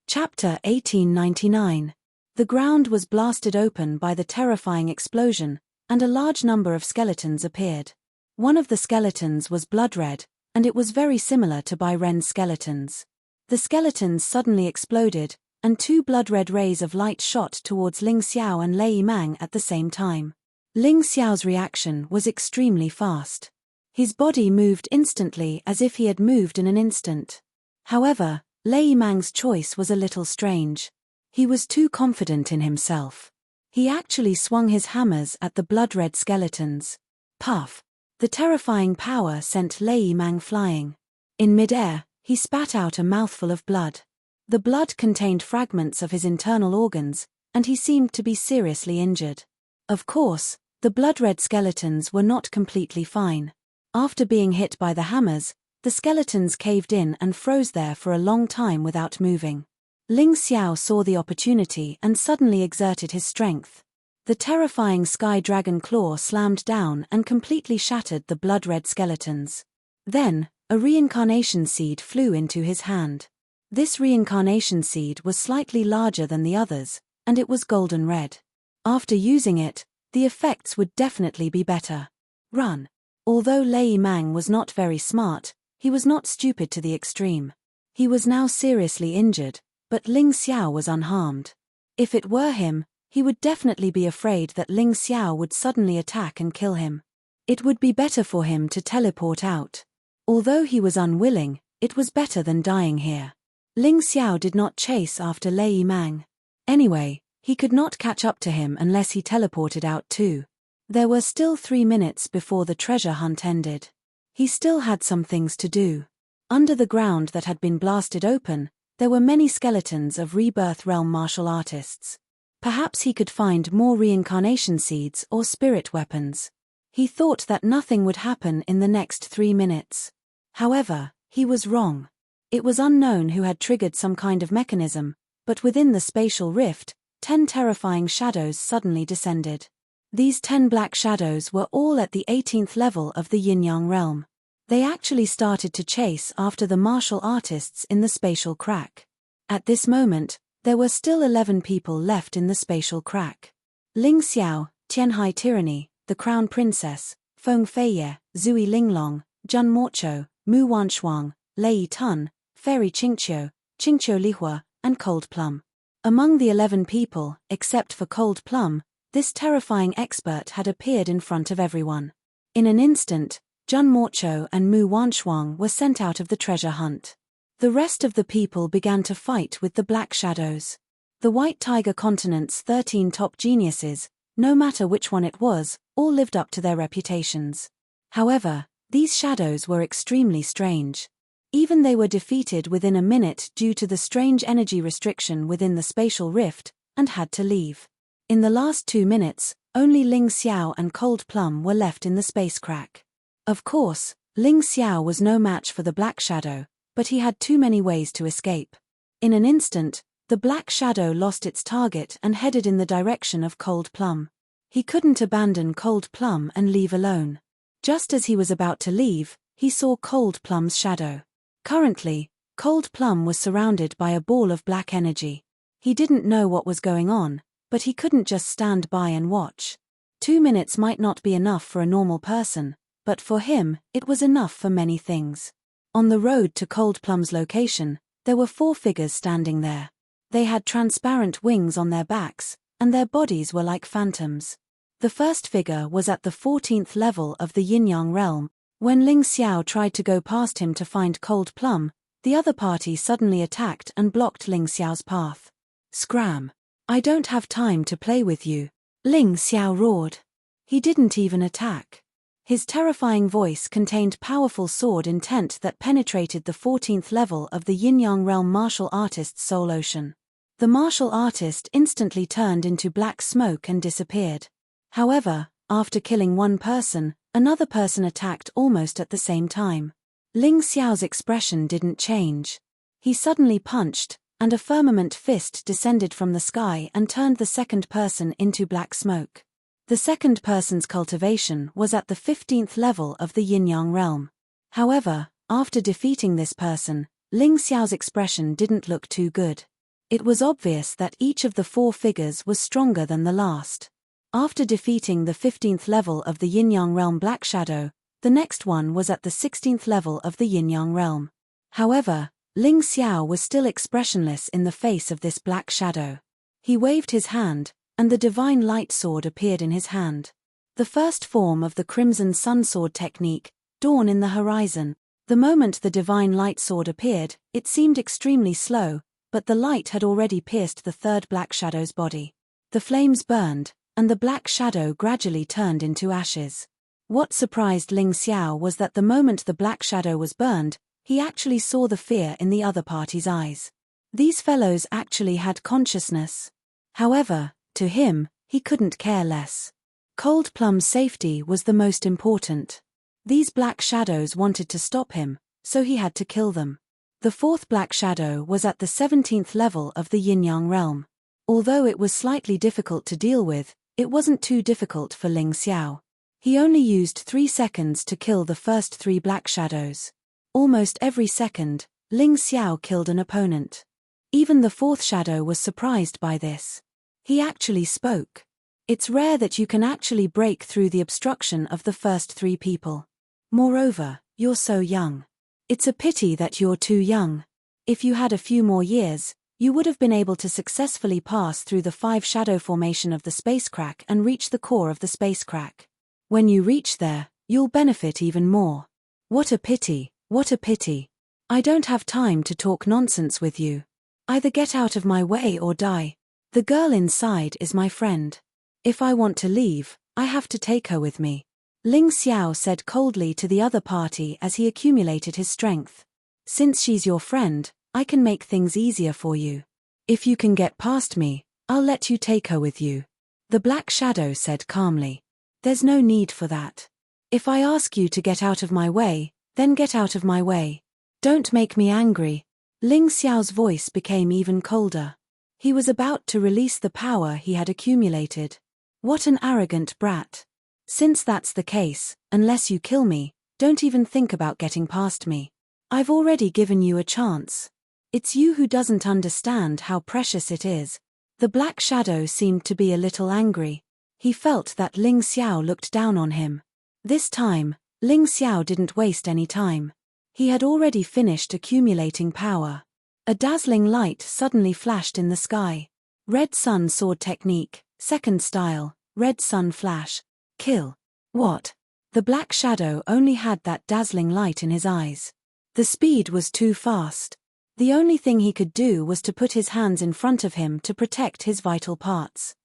Chapter 1899. The ground was blasted open by the terrifying explosion, and a large number of skeletons appeared. One of the skeletons was blood red, and it was very similar to Bai Ren's skeletons. The skeletons suddenly exploded, and 2 blood-red rays of light shot towards Ling Xiao and Lei Mang at the same time. Ling Xiao's reaction was extremely fast. His body moved instantly as if he had moved in an instant. However, Lei Mang's choice was a little strange. He was too confident in himself. He actually swung his hammers at the blood-red skeletons. Puff! The terrifying power sent Lei Mang flying. In mid-air, he spat out a mouthful of blood. The blood contained fragments of his internal organs, and he seemed to be seriously injured. Of course, the blood-red skeletons were not completely fine. After being hit by the hammers, the skeletons caved in and froze there for a long time without moving. Ling Xiao saw the opportunity and suddenly exerted his strength. The terrifying sky dragon claw slammed down and completely shattered the blood-red skeletons. Then, a reincarnation seed flew into his hand. This reincarnation seed was slightly larger than the others, and it was golden red. After using it, the effects would definitely be better. Run! Although Lei Mang was not very smart, he was not stupid to the extreme. He was now seriously injured, but Ling Xiao was unharmed. If it were him, he would definitely be afraid that Ling Xiao would suddenly attack and kill him. It would be better for him to teleport out. Although he was unwilling, it was better than dying here. Ling Xiao did not chase after Lei Mang. Anyway, he could not catch up to him unless he teleported out too. There were still 3 minutes before the treasure hunt ended. He still had some things to do. Under the ground that had been blasted open, there were many skeletons of Rebirth Realm martial artists. Perhaps he could find more reincarnation seeds or spirit weapons. He thought that nothing would happen in the next 3 minutes. However, he was wrong. It was unknown who had triggered some kind of mechanism, but within the spatial rift, 10 terrifying shadows suddenly descended. These 10 black shadows were all at the 18th level of the Yin-Yang realm. They actually started to chase after the martial artists in the spatial crack. At this moment, there were still 11 people left in the spatial crack. Ling Xiao, Tianhai Tyranny, the Crown Princess, Feng Feiye, Zui Linglong, Jun Morcho, Mu Wanshuang, Lei Tun, Fairy Qingqiu, Qingqiu Lihua, and Cold Plum. Among the 11 people, except for Cold Plum, this terrifying expert had appeared in front of everyone. In an instant, Jun Morcho and Mu Wanshuang were sent out of the treasure hunt. The rest of the people began to fight with the black shadows. The White Tiger Continent's 13 top geniuses, no matter which one it was, all lived up to their reputations. However, these shadows were extremely strange. Even they were defeated within a minute due to the strange energy restriction within the spatial rift, and had to leave. In the last 2 minutes, only Ling Xiao and Cold Plum were left in the space crack. Of course, Ling Xiao was no match for the black shadow, but he had too many ways to escape. In an instant, the black shadow lost its target and headed in the direction of Cold Plum. He couldn't abandon Cold Plum and leave alone. Just as he was about to leave, he saw Cold Plum's shadow. Currently, Cold Plum was surrounded by a ball of black energy. He didn't know what was going on, but he couldn't just stand by and watch. 2 minutes might not be enough for a normal person, but for him, it was enough for many things. On the road to Cold Plum's location, there were 4 figures standing there. They had transparent wings on their backs, and their bodies were like phantoms. The first figure was at the 14th level of the Yin-Yang realm. When Ling Xiao tried to go past him to find Cold Plum, the other party suddenly attacked and blocked Ling Xiao's path. Scram! I don't have time to play with you, Ling Xiao roared. He didn't even attack. His terrifying voice contained powerful sword intent that penetrated the 14th level of the Yin-Yang realm martial artist's soul ocean. The martial artist instantly turned into black smoke and disappeared. However, after killing one person, another person attacked almost at the same time. Ling Xiao's expression didn't change. He suddenly punched, and a firmament fist descended from the sky and turned the second person into black smoke. The second person's cultivation was at the 15th level of the Yin-Yang realm. However, after defeating this person, Ling Xiao's expression didn't look too good. It was obvious that each of the 4 figures was stronger than the last. After defeating the 15th level of the Yin-Yang realm Black Shadow, the next one was at the 16th level of the Yin-Yang realm. However, Ling Xiao was still expressionless in the face of this black shadow. He waved his hand, and the divine light sword appeared in his hand. The first form of the Crimson Sun Sword technique, Dawn in the Horizon. The moment the divine light sword appeared, it seemed extremely slow, but the light had already pierced the third black shadow's body. The flames burned, and the black shadow gradually turned into ashes. What surprised Ling Xiao was that the moment the black shadow was burned, he actually saw the fear in the other party's eyes. These fellows actually had consciousness. However, to him, he couldn't care less. Cold Plum's safety was the most important. These black shadows wanted to stop him, so he had to kill them. The 4th black shadow was at the 17th level of the Yin-Yang realm. Although it was slightly difficult to deal with, it wasn't too difficult for Ling Xiao. He only used 3 seconds to kill the first 3 black shadows. Almost every second, Ling Xiao killed an opponent. Even the 4th shadow was surprised by this. He actually spoke. It's rare that you can actually break through the obstruction of the first 3 people. Moreover, you're so young. It's a pity that you're too young. If you had a few more years, you would have been able to successfully pass through the 5 shadow formation of the spacecrack and reach the core of the spacecrack. When you reach there, you'll benefit even more. What a pity, what a pity. I don't have time to talk nonsense with you. Either get out of my way or die. The girl inside is my friend. If I want to leave, I have to take her with me. Ling Xiao said coldly to the other party as he accumulated his strength. Since she's your friend, I can make things easier for you. If you can get past me, I'll let you take her with you. The Black Shadow said calmly. There's no need for that. If I ask you to get out of my way, then get out of my way. Don't make me angry. Ling Xiao's voice became even colder. He was about to release the power he had accumulated. What an arrogant brat. Since that's the case, unless you kill me, don't even think about getting past me. I've already given you a chance. It's you who doesn't understand how precious it is. The Black Shadow seemed to be a little angry. He felt that Ling Xiao looked down on him. This time, Ling Xiao didn't waste any time. He had already finished accumulating power. A dazzling light suddenly flashed in the sky. Red Sun Sword Technique, second style, Red Sun Flash. Kill. What? The Black Shadow only had that dazzling light in his eyes. The speed was too fast. The only thing he could do was to put his hands in front of him to protect his vital parts.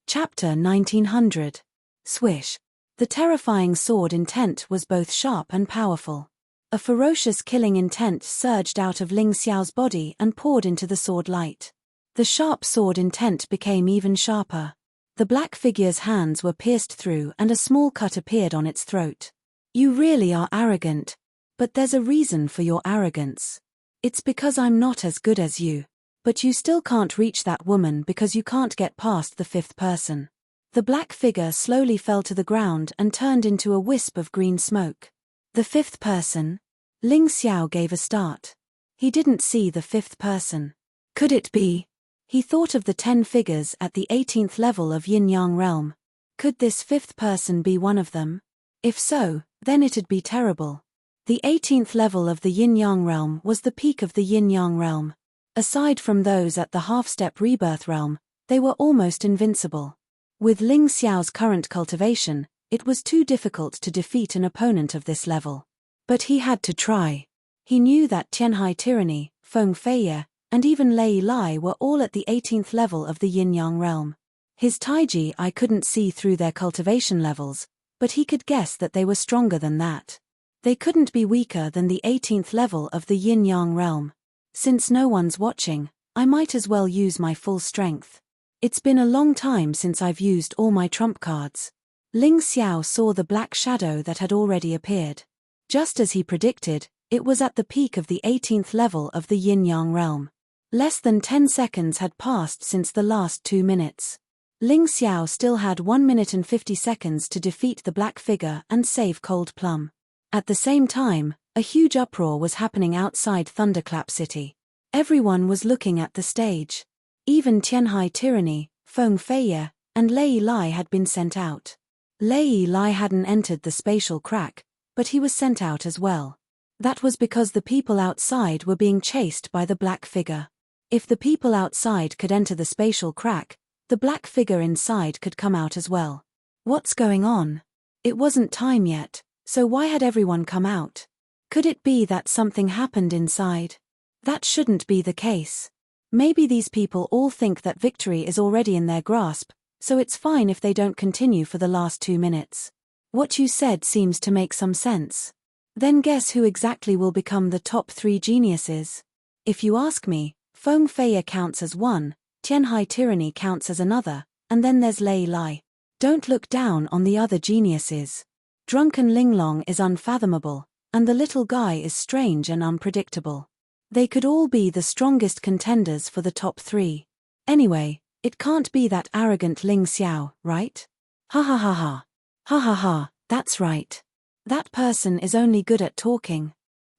Chapter 1900. Swish. The terrifying sword intent was both sharp and powerful. A ferocious killing intent surged out of Ling Xiao's body and poured into the sword light. The sharp sword intent became even sharper. The black figure's hands were pierced through and a small cut appeared on its throat. You really are arrogant. But there's a reason for your arrogance. It's because I'm not as good as you. But you still can't reach that woman because you can't get past the 5th person. The black figure slowly fell to the ground and turned into a wisp of green smoke. The 5th person? Ling Xiao gave a start. He didn't see the 5th person. Could it be? He thought of the 10 figures at the 18th level of Yin-Yang realm. Could this 5th person be one of them? If so, then it'd be terrible. The 18th level of the Yin-Yang realm was the peak of the Yin-Yang realm. Aside from those at the half-step rebirth realm, they were almost invincible. With Ling Xiao's current cultivation, it was too difficult to defeat an opponent of this level. But he had to try. He knew that Tianhai Tyranny, Feng Feiye, and even Lei Lai were all at the 18th level of the Yin-Yang realm. His Taiji I couldn't see through their cultivation levels, but he could guess that they were stronger than that. They couldn't be weaker than the 18th level of the Yin-Yang realm. Since no one's watching, I might as well use my full strength. It's been a long time since I've used all my trump cards. Ling Xiao saw the black shadow that had already appeared. Just as he predicted, it was at the peak of the 18th level of the Yin-Yang realm. Less than 10 seconds had passed since the last 2 minutes. Ling Xiao still had 1 minute and 50 seconds to defeat the black figure and save Cold Plum. At the same time, a huge uproar was happening outside Thunderclap City. Everyone was looking at the stage. Even Tianhai Tyranny, Feng Feiye, and Lei Lai had been sent out. Lei Lai hadn't entered the spatial crack, but he was sent out as well. That was because the people outside were being chased by the black figure. If the people outside could enter the spatial crack, the black figure inside could come out as well. What's going on? It wasn't time yet, so why had everyone come out? Could it be that something happened inside? That shouldn't be the case. Maybe these people all think that victory is already in their grasp, so it's fine if they don't continue for the last 2 minutes. What you said seems to make some sense. Then guess who exactly will become the top 3 geniuses? If you ask me, Feng Feiye counts as one, Tianhai Tyranny counts as another, and then there's Lei Lai. Don't look down on the other geniuses. Drunken Linglong is unfathomable, and the little guy is strange and unpredictable. They could all be the strongest contenders for the top 3. Anyway, it can't be that arrogant Ling Xiao, right? Ha ha ha ha. Ha ha ha, that's right. That person is only good at talking.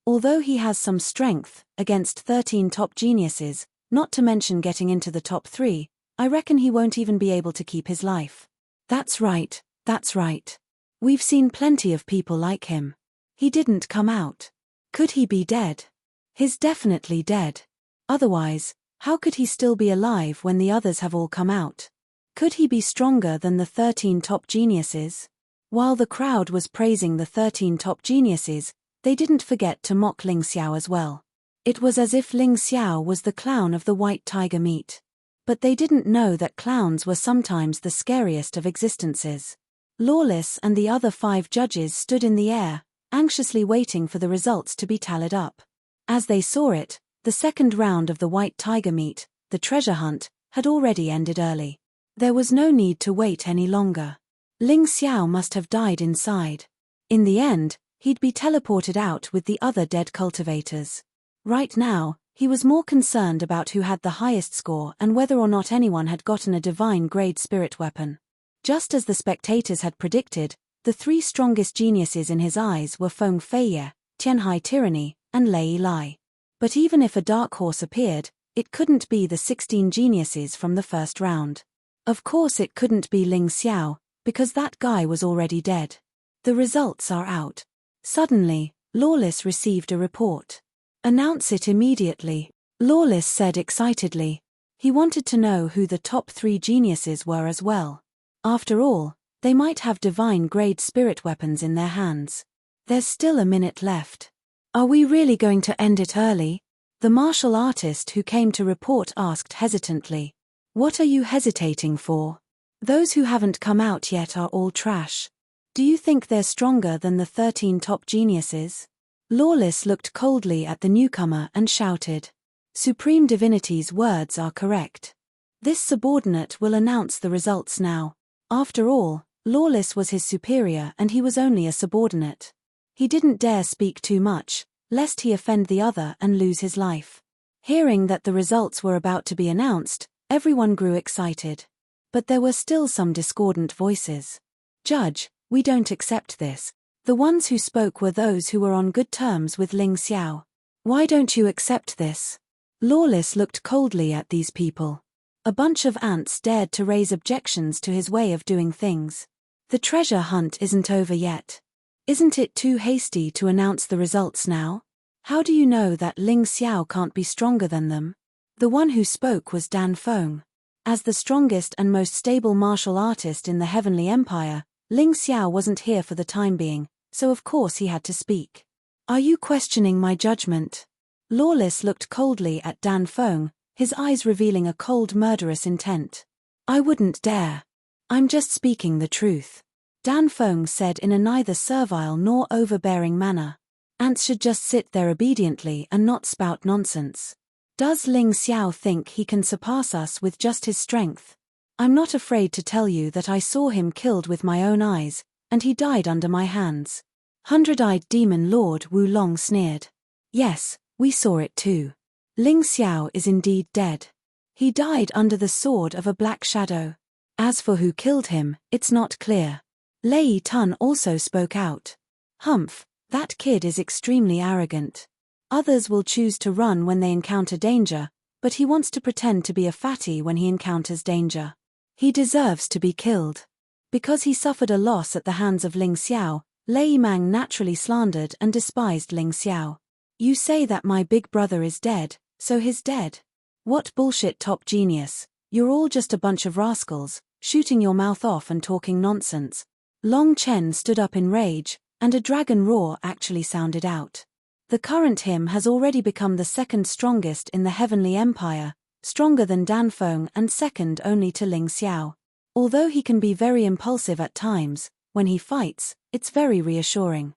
Although he has some strength, against 13 top geniuses, not to mention getting into the top 3, I reckon he won't even be able to keep his life. That's right, that's right. We've seen plenty of people like him. He didn't come out. Could he be dead? He's definitely dead. Otherwise, how could he still be alive when the others have all come out? Could he be stronger than the 13 top geniuses? While the crowd was praising the 13 top geniuses, they didn't forget to mock Ling Xiao as well. It was as if Ling Xiao was the clown of the white tiger meat. But they didn't know that clowns were sometimes the scariest of existences. Lawless and the other 5 judges stood in the air, anxiously waiting for the results to be tallied up. As they saw it, the second round of the white tiger meat, the treasure hunt, had already ended early. There was no need to wait any longer. Ling Xiao must have died inside. In the end, he'd be teleported out with the other dead cultivators. Right now, he was more concerned about who had the highest score and whether or not anyone had gotten a divine-grade spirit weapon. Just as the spectators had predicted, the 3 strongest geniuses in his eyes were Feng Feiye, Tianhai Tyranny, and Lei Lai. But even if a dark horse appeared, it couldn't be the 16 geniuses from the first round. Of course it couldn't be Ling Xiao, because that guy was already dead. The results are out. Suddenly, Lawless received a report. Announce it immediately, Lawless said excitedly. He wanted to know who the top 3 geniuses were as well. After all, they might have divine-grade spirit weapons in their hands. There's still a minute left. Are we really going to end it early? The martial artist who came to report asked hesitantly. What are you hesitating for? Those who haven't come out yet are all trash. Do you think they're stronger than the 13 top geniuses? Lawless looked coldly at the newcomer and shouted. Supreme Divinity's words are correct. This subordinate will announce the results now. After all, Lawless was his superior and he was only a subordinate. He didn't dare speak too much, lest he offend the other and lose his life. Hearing that the results were about to be announced, everyone grew excited. But there were still some discordant voices. Judge, we don't accept this. The ones who spoke were those who were on good terms with Ling Xiao. Why don't you accept this? Lawless looked coldly at these people. A bunch of ants dared to raise objections to his way of doing things. The treasure hunt isn't over yet. Isn't it too hasty to announce the results now? How do you know that Ling Xiao can't be stronger than them? The one who spoke was Dan Feng. As the strongest and most stable martial artist in the Heavenly Empire, Ling Xiao wasn't here for the time being, so of course he had to speak. Are you questioning my judgment? Lawless looked coldly at Dan Feng, his eyes revealing a cold murderous intent. I wouldn't dare. I'm just speaking the truth. Dan Feng said in a neither servile nor overbearing manner. Ants should just sit there obediently and not spout nonsense. Does Ling Xiao think he can surpass us with just his strength? I'm not afraid to tell you that I saw him killed with my own eyes, and he died under my hands. Hundred-eyed demon Lord Wu Long sneered. Yes, we saw it too. Ling Xiao is indeed dead. He died under the sword of a black shadow. As for who killed him, it's not clear. Lei Tun also spoke out. Humph, that kid is extremely arrogant. Others will choose to run when they encounter danger, but he wants to pretend to be a fatty when he encounters danger. He deserves to be killed. Because he suffered a loss at the hands of Ling Xiao, Lei Mang naturally slandered and despised Ling Xiao. You say that my big brother is dead, so he's dead. What bullshit, top genius, you're all just a bunch of rascals, shooting your mouth off and talking nonsense. Long Chen stood up in rage, and a dragon roar actually sounded out. The current him has already become the second strongest in the Heavenly Empire, stronger than Dan Feng and second only to Ling Xiao. Although he can be very impulsive at times, when he fights, it's very reassuring.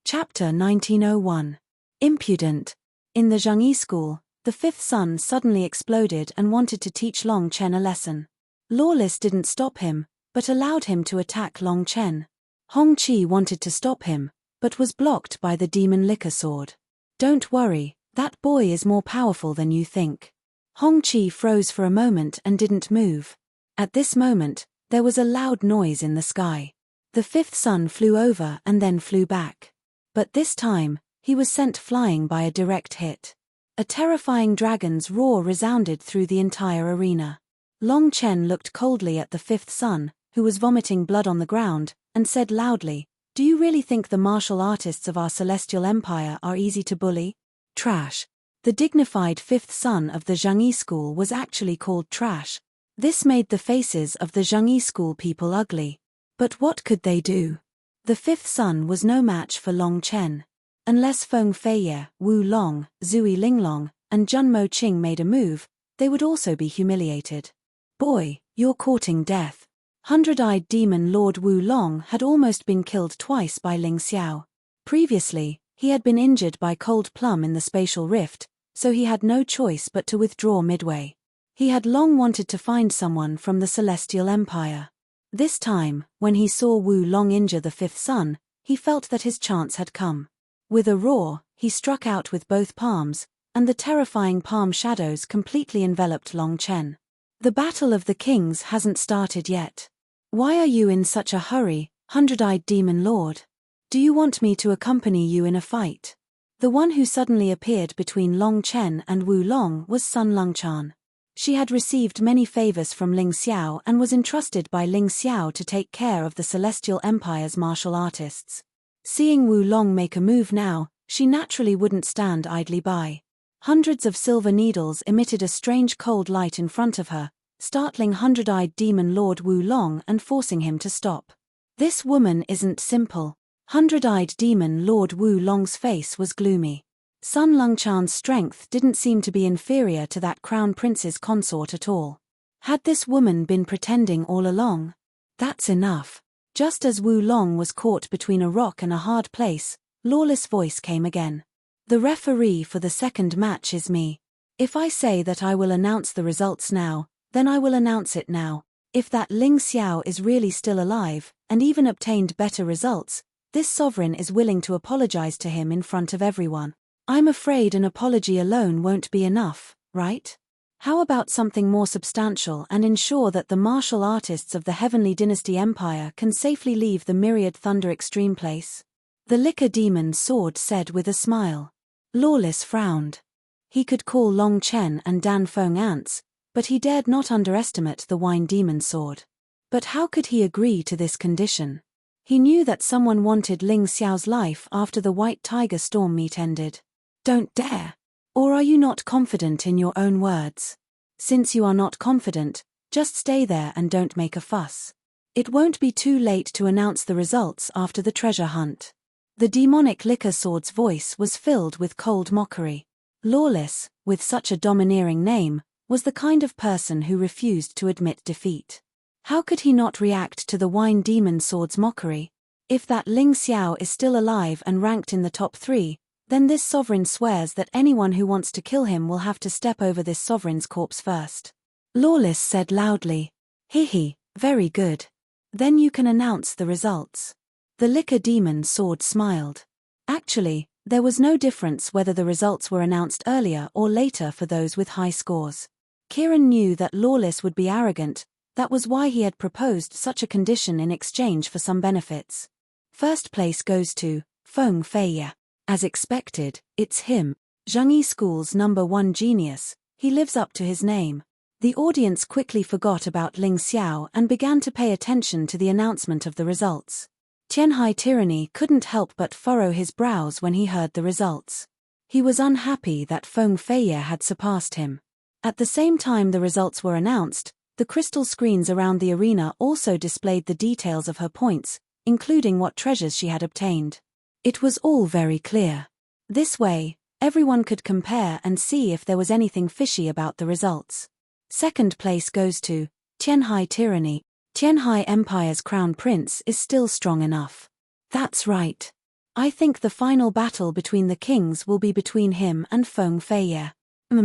Chapter 1901. Impudent. In the Zhengyi school, the fifth son suddenly exploded and wanted to teach Long Chen a lesson. Lawless didn't stop him, but allowed him to attack Long Chen. Hong Qi wanted to stop him, but was blocked by the demon liquor sword. Don't worry, that boy is more powerful than you think. Hong Qi froze for a moment and didn't move. At this moment, there was a loud noise in the sky. The fifth son flew over and then flew back. But this time, he was sent flying by a direct hit. A terrifying dragon's roar resounded through the entire arena. Long Chen looked coldly at the fifth son, who was vomiting blood on the ground, and said loudly, Do you really think the martial artists of our celestial empire are easy to bully? Trash. The dignified fifth son of the Zhangyi school was actually called Trash. This made the faces of the Zhangyi school people ugly. But what could they do? The fifth son was no match for Long Chen. Unless Feng Feiye, Wu Long, Zui Linglong, and Junmo Qing made a move, they would also be humiliated. Boy, you're courting death. Hundred-eyed demon Lord Wu Long had almost been killed twice by Ling Xiao. Previously, he had been injured by Cold Plum in the spatial rift, so he had no choice but to withdraw midway. He had long wanted to find someone from the Celestial Empire. This time, when he saw Wu Long injure the fifth son, he felt that his chance had come. With a roar, he struck out with both palms, and the terrifying palm shadows completely enveloped Long Chen. The Battle of the Kings hasn't started yet. Why are you in such a hurry, hundred-eyed demon lord? Do you want me to accompany you in a fight? The one who suddenly appeared between Long Chen and Wu Long was Sun Lungchan. She had received many favors from Ling Xiao and was entrusted by Ling Xiao to take care of the Celestial Empire's martial artists. Seeing Wu Long make a move now, she naturally wouldn't stand idly by. Hundreds of silver needles emitted a strange cold light in front of her, startling hundred-eyed demon Lord Wu Long and forcing him to stop. This woman isn't simple. Hundred-eyed demon Lord Wu Long's face was gloomy. Sun Lungchan's strength didn't seem to be inferior to that crown prince's consort at all. Had this woman been pretending all along? That's enough. Just as Wu Long was caught between a rock and a hard place, Lawless' voice came again. The referee for the second match is me. If I say that I will announce the results now, then I will announce it now. If that Ling Xiao is really still alive, and even obtained better results, this sovereign is willing to apologize to him in front of everyone. I'm afraid an apology alone won't be enough, right? How about something more substantial and ensure that the martial artists of the Heavenly Dynasty Empire can safely leave the Myriad Thunder Extreme place? The Liquor Demon Sword said with a smile. Lawless frowned. He could call Long Chen and Dan Feng ants, but he dared not underestimate the Wine Demon Sword. But how could he agree to this condition? He knew that someone wanted Ling Xiao's life after the White Tiger Storm meet ended. Don't dare! Or are you not confident in your own words? Since you are not confident, just stay there and don't make a fuss. It won't be too late to announce the results after the treasure hunt. The demonic Liquor Sword's voice was filled with cold mockery. Lawless, with such a domineering name, was the kind of person who refused to admit defeat. How could he not react to the Wine Demon Sword's mockery? If that Ling Xiao is still alive and ranked in the top 3, then this sovereign swears that anyone who wants to kill him will have to step over this sovereign's corpse first. Lawless said loudly. Hihi, very good. Then you can announce the results. The Liquor Demon Sword smiled. Actually, there was no difference whether the results were announced earlier or later for those with high scores. Kieran knew that Lawless would be arrogant, that was why he had proposed such a condition in exchange for some benefits. First place goes to Feng Feiye. As expected, it's him, Zhangyi School's #1 genius. He lives up to his name. The audience quickly forgot about Ling Xiao and began to pay attention to the announcement of the results. Tianhai Tyranny couldn't help but furrow his brows when he heard the results. He was unhappy that Feng Feiye had surpassed him. At the same time the results were announced, the crystal screens around the arena also displayed the details of her points, including what treasures she had obtained. It was all very clear. This way, everyone could compare and see if there was anything fishy about the results. Second place goes to Tianhai Tyranny. Tianhai Empire's crown prince is still strong enough. That's right. I think the final battle between the kings will be between him and Feng Feiye.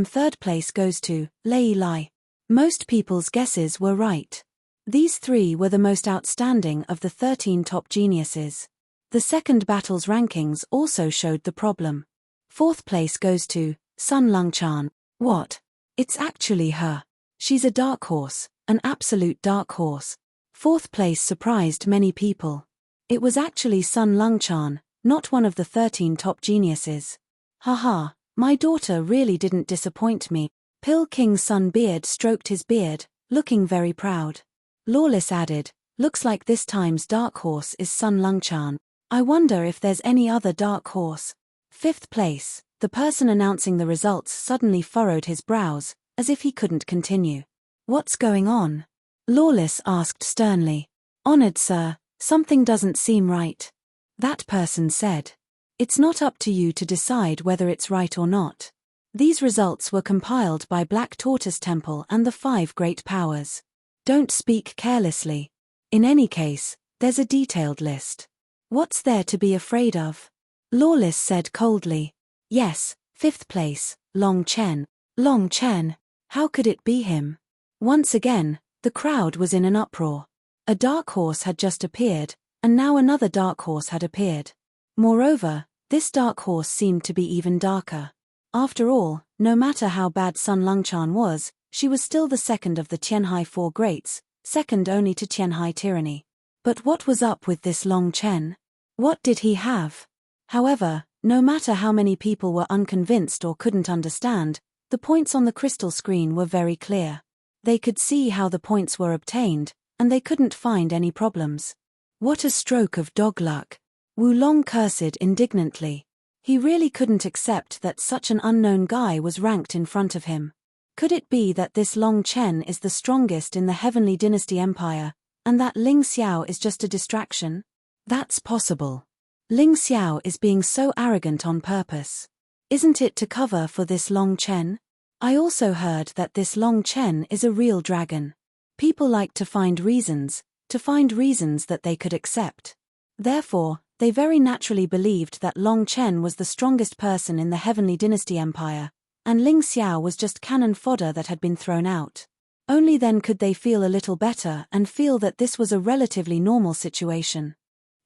Third place goes to Lei Lai. Most people's guesses were right. These 3 were the most outstanding of the 13 top geniuses. The second battle's rankings also showed the problem. Fourth place goes to Sun Lungchan. What? It's actually her. She's a dark horse, an absolute dark horse. Fourth place surprised many people. It was actually Sun Lungchan, not one of the 13 top geniuses. Haha, my daughter really didn't disappoint me. Pill King Sun Beard stroked his beard, looking very proud. Lawless added, looks like this time's dark horse is Sun Lungchan. I wonder if there's any other dark horse. 5th place. The person announcing the results suddenly furrowed his brows, as if he couldn't continue. What's going on? Lawless asked sternly. Honored sir, something doesn't seem right. That person said. It's not up to you to decide whether it's right or not. These results were compiled by Black Tortoise Temple and the 5 Great Powers. Don't speak carelessly. In any case, there's a detailed list. What's there to be afraid of? Lawless said coldly. Yes, 5th place, Long Chen. Long Chen? How could it be him? Once again, the crowd was in an uproar. A dark horse had just appeared, and now another dark horse had appeared. Moreover, this dark horse seemed to be even darker. After all, no matter how bad Sun Longchan was, she was still the second of the Tianhai 4 greats, second only to Tianhai tyranny. But what was up with this Long Chen? What did he have? However, no matter how many people were unconvinced or couldn't understand, the points on the crystal screen were very clear. They could see how the points were obtained, and they couldn't find any problems. What a stroke of dog luck! Wu Long cursed indignantly. He really couldn't accept that such an unknown guy was ranked in front of him. Could it be that this Long Chen is the strongest in the Heavenly Dynasty Empire, and that Ling Xiao is just a distraction? That's possible. Ling Xiao is being so arrogant on purpose. Isn't it to cover for this Long Chen? I also heard that this Long Chen is a real dragon. People like to find reasons that they could accept. Therefore, they very naturally believed that Long Chen was the strongest person in the Heavenly Dynasty Empire, and Ling Xiao was just cannon fodder that had been thrown out. Only then could they feel a little better and feel that this was a relatively normal situation.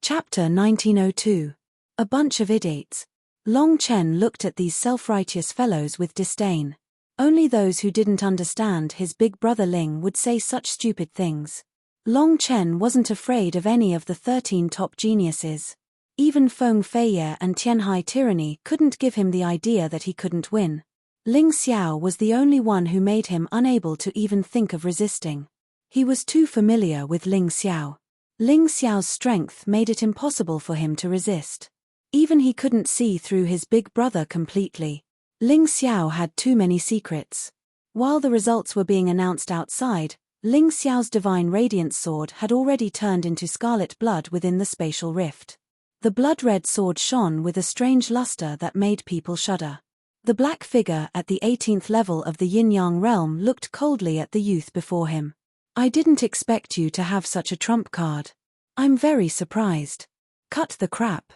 Chapter 1902. A bunch of idiots. Long Chen looked at these self-righteous fellows with disdain. Only those who didn't understand his big brother Ling would say such stupid things. Long Chen wasn't afraid of any of the 13 top geniuses. Even Feng Feiye and Tianhai tyranny couldn't give him the idea that he couldn't win. Ling Xiao was the only one who made him unable to even think of resisting. He was too familiar with Ling Xiao. Ling Xiao's strength made it impossible for him to resist. Even he couldn't see through his big brother completely. Ling Xiao had too many secrets. While the results were being announced outside, Ling Xiao's divine radiance sword had already turned into scarlet blood within the spatial rift. The blood-red sword shone with a strange luster that made people shudder. The black figure at the 18th level of the yin-yang realm looked coldly at the youth before him. I didn't expect you to have such a trump card. I'm very surprised. Cut the crap.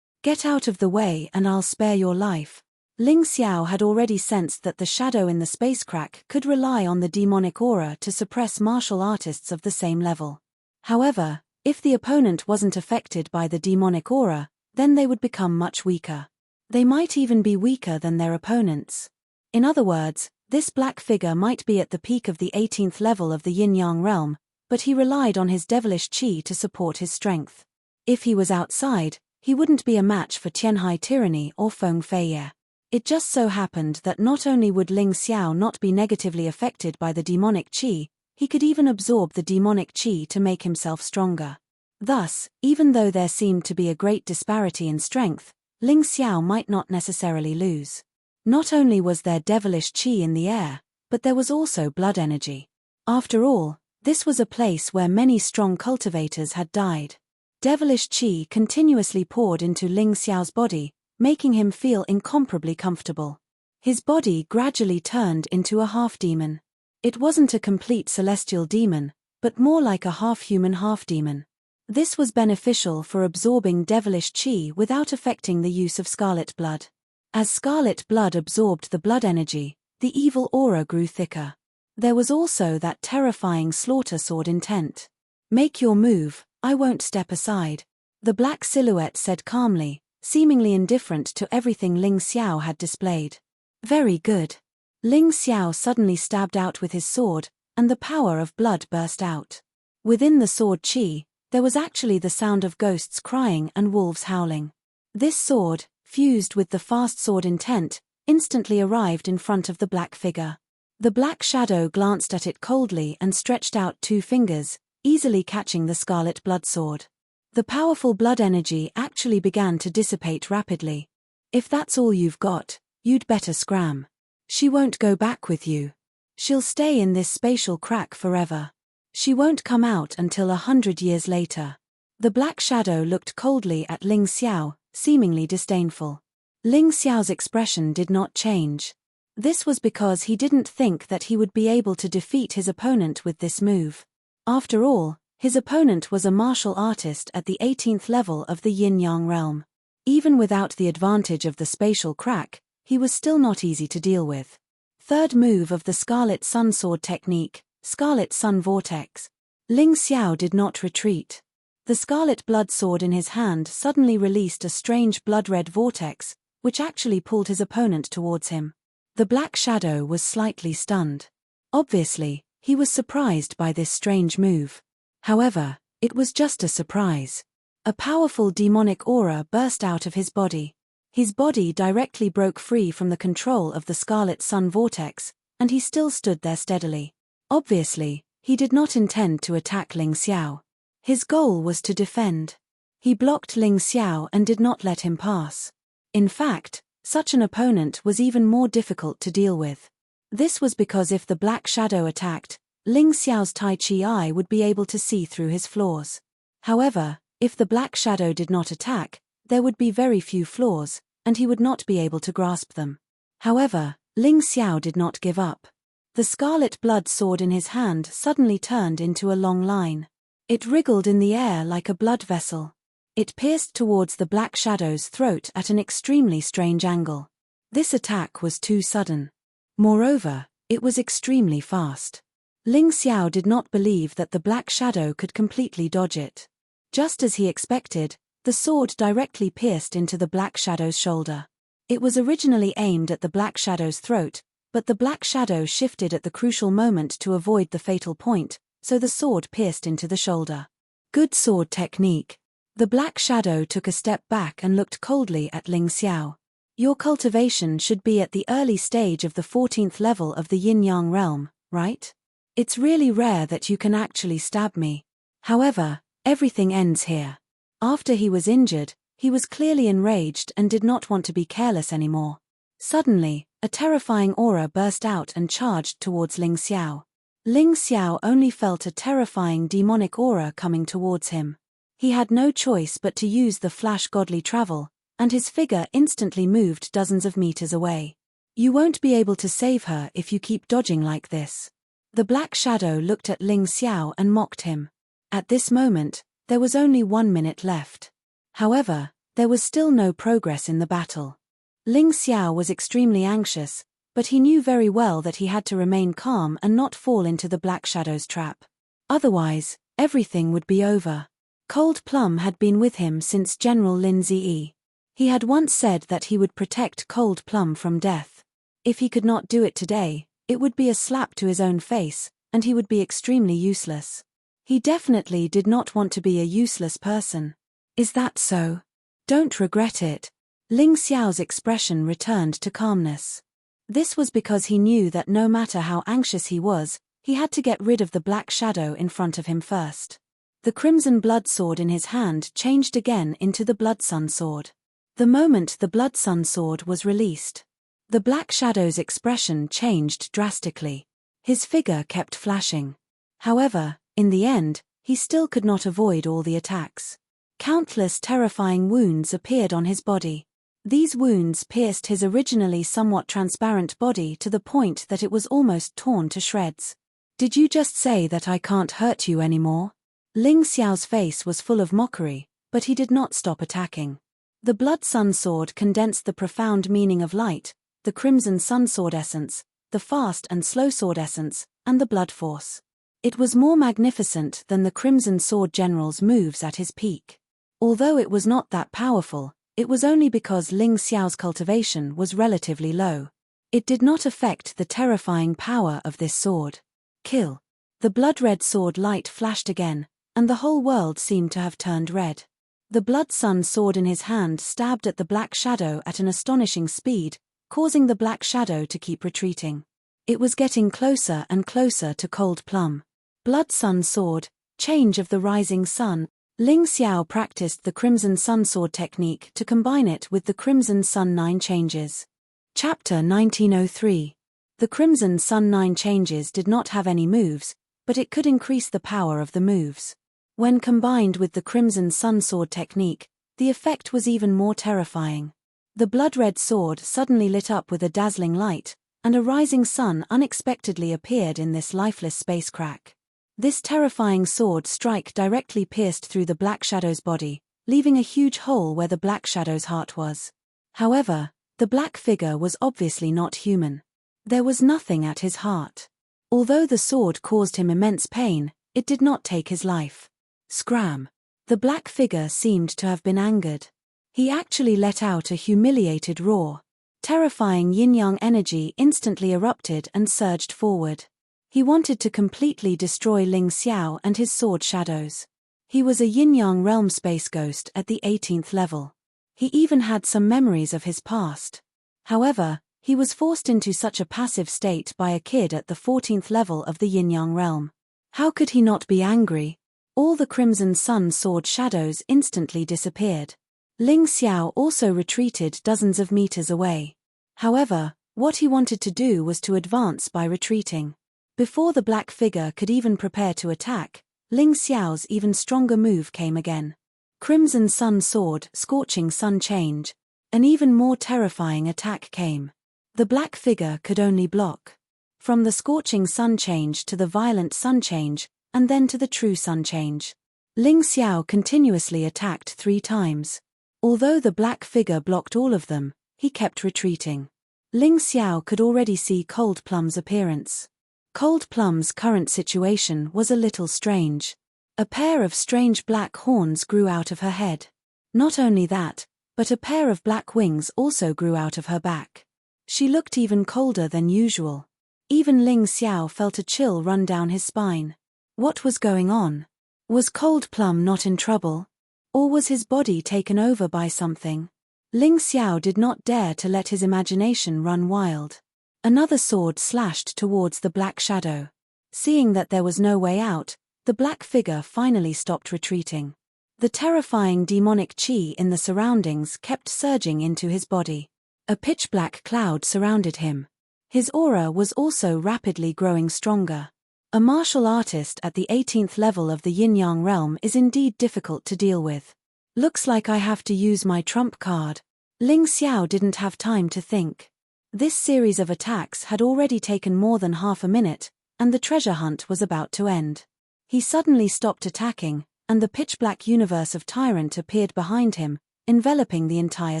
Get out of the way and I'll spare your life. Ling Xiao had already sensed that the shadow in the space crack could rely on the demonic aura to suppress martial artists of the same level. However, if the opponent wasn't affected by the demonic aura, then they would become much weaker. They might even be weaker than their opponents. In other words, this black figure might be at the peak of the 18th level of the yin-yang realm, but he relied on his devilish qi to support his strength. If he was outside, he wouldn't be a match for Tianhai tyranny or Feng Feiye. It just so happened that not only would Ling Xiao not be negatively affected by the demonic qi, he could even absorb the demonic qi to make himself stronger. Thus, even though there seemed to be a great disparity in strength, Ling Xiao might not necessarily lose. Not only was there devilish qi in the air, but there was also blood energy. After all, this was a place where many strong cultivators had died. Devilish qi continuously poured into Ling Xiao's body, making him feel incomparably comfortable. His body gradually turned into a half-demon. It wasn't a complete celestial demon, but more like a half-human half-demon. This was beneficial for absorbing devilish qi without affecting the use of scarlet blood. As scarlet blood absorbed the blood energy, the evil aura grew thicker. There was also that terrifying slaughter sword intent. Make your move, I won't step aside. The black silhouette said calmly, seemingly indifferent to everything Ling Xiao had displayed. Very good. Ling Xiao suddenly stabbed out with his sword, and the power of blood burst out. Within the sword qi, there was actually the sound of ghosts crying and wolves howling. This sword, fused with the fast sword intent, instantly arrived in front of the black figure. The black shadow glanced at it coldly and stretched out 2 fingers, easily catching the scarlet blood sword. The powerful blood energy actually began to dissipate rapidly. If that's all you've got, you'd better scram. She won't go back with you. She'll stay in this spatial crack forever. She won't come out until 100 years later. The black shadow looked coldly at Ling Xiao, seemingly disdainful. Ling Xiao's expression did not change. This was because he didn't think that he would be able to defeat his opponent with this move. After all, his opponent was a martial artist at the 18th level of the yin-yang realm. Even without the advantage of the spatial crack, he was still not easy to deal with. Third move of the Scarlet Sun Sword technique, Scarlet Sun Vortex. Ling Xiao did not retreat. The scarlet blood sword in his hand suddenly released a strange blood-red vortex, which actually pulled his opponent towards him. The black shadow was slightly stunned. Obviously, he was surprised by this strange move. However, it was just a surprise. A powerful demonic aura burst out of his body. His body directly broke free from the control of the Scarlet Sun Vortex, and he still stood there steadily. Obviously, he did not intend to attack Ling Xiao. His goal was to defend. He blocked Ling Xiao and did not let him pass. In fact, such an opponent was even more difficult to deal with. This was because if the black shadow attacked, Ling Xiao's Tai Chi eye would be able to see through his flaws. However, if the black shadow did not attack, there would be very few flaws, and he would not be able to grasp them. However, Ling Xiao did not give up. The scarlet blood sword in his hand suddenly turned into a long line. It wriggled in the air like a blood vessel. It pierced towards the black shadow's throat at an extremely strange angle. This attack was too sudden. Moreover, it was extremely fast. Ling Xiao did not believe that the black shadow could completely dodge it. Just as he expected, the sword directly pierced into the black shadow's shoulder. It was originally aimed at the black shadow's throat, but the black shadow shifted at the crucial moment to avoid the fatal point, so the sword pierced into the shoulder. Good sword technique. The black shadow took a step back and looked coldly at Ling Xiao. Your cultivation should be at the early stage of the 14th level of the yin-yang realm, right? It's really rare that you can actually stab me. However, everything ends here. After he was injured, he was clearly enraged and did not want to be careless anymore. Suddenly, a terrifying aura burst out and charged towards Ling Xiao. Ling Xiao only felt a terrifying demonic aura coming towards him. He had no choice but to use the flash godly travel, and his figure instantly moved dozens of meters away. You won't be able to save her if you keep dodging like this. The black shadow looked at Ling Xiao and mocked him. At this moment, there was only 1 minute left. However, there was still no progress in the battle. Ling Xiao was extremely anxious, but he knew very well that he had to remain calm and not fall into the black shadow's trap. Otherwise, everything would be over. Cold Plum had been with him since General Lin Ziyi. He had once said that he would protect Cold Plum from death. If he could not do it today, it would be a slap to his own face, and he would be extremely useless. He definitely did not want to be a useless person. Is that so? Don't regret it. Ling Xiao's expression returned to calmness. This was because he knew that no matter how anxious he was, he had to get rid of the black shadow in front of him first. The crimson blood sword in his hand changed again into the Blood Sun sword. The moment the Blood Sun sword was released, the black shadow's expression changed drastically. His figure kept flashing. However, in the end, he still could not avoid all the attacks. Countless terrifying wounds appeared on his body. These wounds pierced his originally somewhat transparent body to the point that it was almost torn to shreds. Did you just say that I can't hurt you anymore? Ling Xiao's face was full of mockery, but he did not stop attacking. The Blood Sun sword condensed the profound meaning of light, the Crimson Sun sword essence, the fast and slow sword essence, and the blood force. It was more magnificent than the Crimson Sword General's moves at his peak. Although it was not that powerful, it was only because Ling Xiao's cultivation was relatively low. It did not affect the terrifying power of this sword. Kill. The blood-red sword light flashed again, and the whole world seemed to have turned red. The Blood Sun sword in his hand stabbed at the black shadow at an astonishing speed, causing the black shadow to keep retreating. It was getting closer and closer to Cold Plum. Blood Sun sword, change of the rising sun. Ling Xiao practiced the Crimson Sun Sword technique to combine it with the Crimson Sun 9 changes. Chapter 1903. The Crimson Sun 9 changes did not have any moves, but it could increase the power of the moves. When combined with the Crimson Sun Sword technique, the effect was even more terrifying. The blood-red sword suddenly lit up with a dazzling light, and a rising sun unexpectedly appeared in this lifeless space crack. This terrifying sword strike directly pierced through the Black Shadow's body, leaving a huge hole where the Black Shadow's heart was. However, the black figure was obviously not human. There was nothing at his heart. Although the sword caused him immense pain, it did not take his life. Scram! The black figure seemed to have been angered. He actually let out a humiliated roar. Terrifying yin-yang energy instantly erupted and surged forward. He wanted to completely destroy Ling Xiao and his sword shadows. He was a yin-yang realm space ghost at the 18th level. He even had some memories of his past. However, he was forced into such a passive state by a kid at the 14th level of the yin-yang realm. How could he not be angry? All the Crimson Sun sword shadows instantly disappeared. Ling Xiao also retreated dozens of meters away. However, what he wanted to do was to advance by retreating. Before the black figure could even prepare to attack, Ling Xiao's even stronger move came again. Crimson Sun Sword, Scorching Sun Change. An even more terrifying attack came. The black figure could only block. From the Scorching Sun Change to the Violent Sun Change, and then to the True Sun Change. Ling Xiao continuously attacked 3 times. Although the black figure blocked all of them, he kept retreating. Ling Xiao could already see Cold Plum's appearance. Cold Plum's current situation was a little strange. A pair of strange black horns grew out of her head. Not only that, but a pair of black wings also grew out of her back. She looked even colder than usual. Even Ling Xiao felt a chill run down his spine. What was going on? Was Cold Plum not in trouble? Or was his body taken over by something? Ling Xiao did not dare to let his imagination run wild. Another sword slashed towards the Black Shadow. Seeing that there was no way out, the black figure finally stopped retreating. The terrifying demonic chi in the surroundings kept surging into his body. A pitch-black cloud surrounded him. His aura was also rapidly growing stronger. A martial artist at the 18th level of the yin-yang realm is indeed difficult to deal with. Looks like I have to use my trump card. Ling Xiao didn't have time to think. This series of attacks had already taken more than half a minute, and the treasure hunt was about to end. He suddenly stopped attacking, and the pitch-black universe of Tyrant appeared behind him, enveloping the entire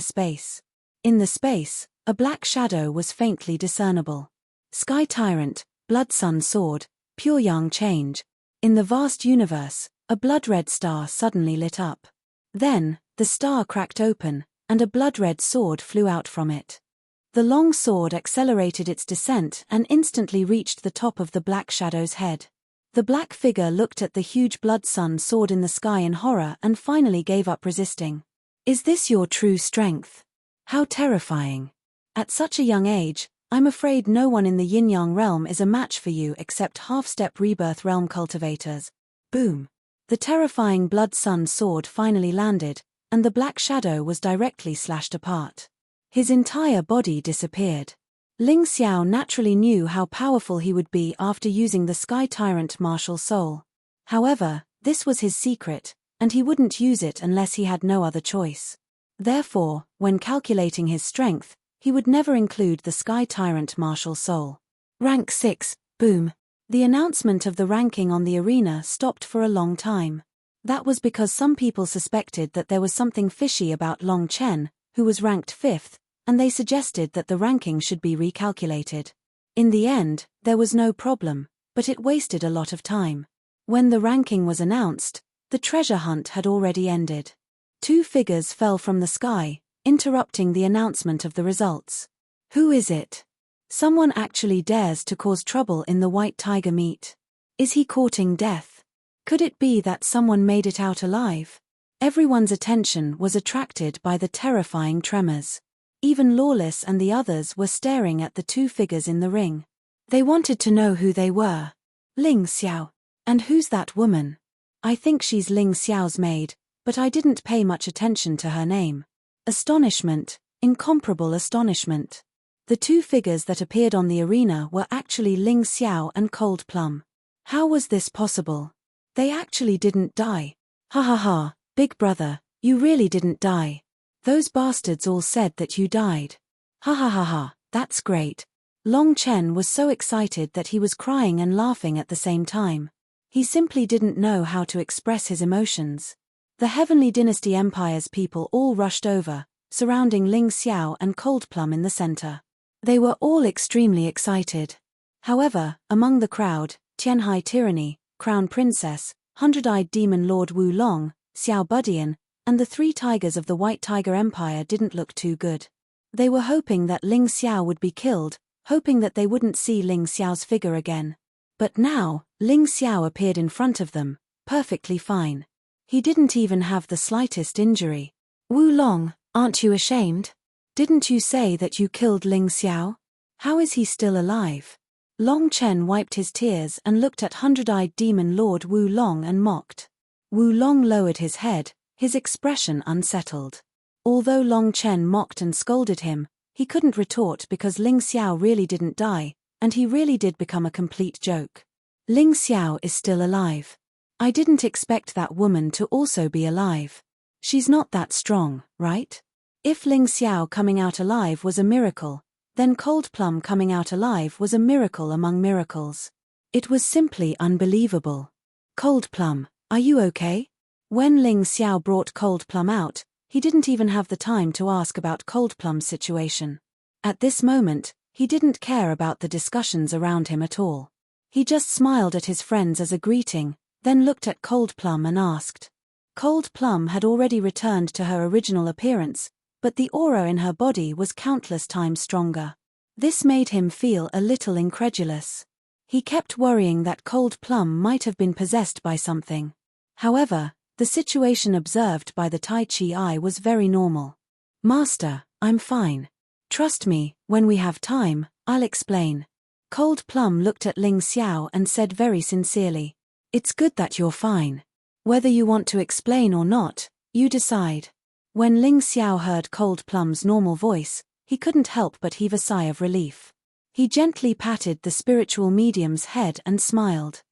space. In the space, a black shadow was faintly discernible. Sky Tyrant, Blood Sun Sword, Pure Yang Change. In the vast universe, a blood-red star suddenly lit up. Then, the star cracked open, and a blood-red sword flew out from it. The long sword accelerated its descent and instantly reached the top of the Black Shadow's head. The black figure looked at the huge Blood Sun sword in the sky in horror and finally gave up resisting. Is this your true strength? How terrifying. At such a young age, I'm afraid no one in the yin-yang realm is a match for you except half-step rebirth realm cultivators. Boom. The terrifying Blood Sun sword finally landed, and the Black Shadow was directly slashed apart. His entire body disappeared. Ling Xiao naturally knew how powerful he would be after using the Sky Tyrant martial soul. However, this was his secret, and he wouldn't use it unless he had no other choice. Therefore, when calculating his strength, he would never include the Sky Tyrant martial soul. Rank 6, boom. The announcement of the ranking on the arena stopped for a long time. That was because some people suspected that there was something fishy about Long Chen, who was ranked 5th, and they suggested that the ranking should be recalculated. In the end, there was no problem, but it wasted a lot of time. When the ranking was announced, the treasure hunt had already ended. 2 figures fell from the sky, interrupting the announcement of the results. Who is it? Someone actually dares to cause trouble in the White Tiger meet. Is he courting death? Could it be that someone made it out alive? Everyone's attention was attracted by the terrifying tremors. Even Lawless and the others were staring at the 2 figures in the ring. They wanted to know who they were. Ling Xiao. And who's that woman? I think she's Ling Xiao's maid, but I didn't pay much attention to her name. Astonishment, incomparable astonishment. The two figures that appeared on the arena were actually Ling Xiao and Cold Plum. How was this possible? They actually didn't die. Ha ha ha, big brother, you really didn't die. Those bastards all said that you died. Ha ha ha ha, that's great. Long Chen was so excited that he was crying and laughing at the same time. He simply didn't know how to express his emotions. The Heavenly Dynasty Empire's people all rushed over, surrounding Ling Xiao and Cold Plum in the center. They were all extremely excited. However, among the crowd, Tianhai Tyranny, Crown Princess, Hundred-Eyed Demon Lord Wu Long, Xiao Budian, and the three tigers of the White Tiger Empire didn't look too good. They were hoping that Ling Xiao would be killed, hoping that they wouldn't see Ling Xiao's figure again. But now, Ling Xiao appeared in front of them, perfectly fine. He didn't even have the slightest injury. Wu Long, aren't you ashamed? Didn't you say that you killed Ling Xiao? How is he still alive? Long Chen wiped his tears and looked at Hundred-Eyed Demon Lord Wu Long and mocked. Wu Long lowered his head, his expression unsettled. Although Long Chen mocked and scolded him, he couldn't retort because Ling Xiao really didn't die, and he really did become a complete joke. Ling Xiao is still alive. I didn't expect that woman to also be alive. She's not that strong, right? If Ling Xiao coming out alive was a miracle, then Cold Plum coming out alive was a miracle among miracles. It was simply unbelievable. Cold Plum, are you okay? When Ling Xiao brought Cold Plum out, he didn't even have the time to ask about Cold Plum's situation. At this moment, he didn't care about the discussions around him at all. He just smiled at his friends as a greeting, then looked at Cold Plum and asked. Cold Plum had already returned to her original appearance, but the aura in her body was countless times stronger. This made him feel a little incredulous. He kept worrying that Cold Plum might have been possessed by something. However, the situation observed by the Tai Chi Eye was very normal. Master, I'm fine. Trust me, when we have time, I'll explain. Cold Plum looked at Ling Xiao and said very sincerely. It's good that you're fine. Whether you want to explain or not, you decide. When Ling Xiao heard Cold Plum's normal voice, he couldn't help but heave a sigh of relief. He gently patted the spiritual medium's head and smiled.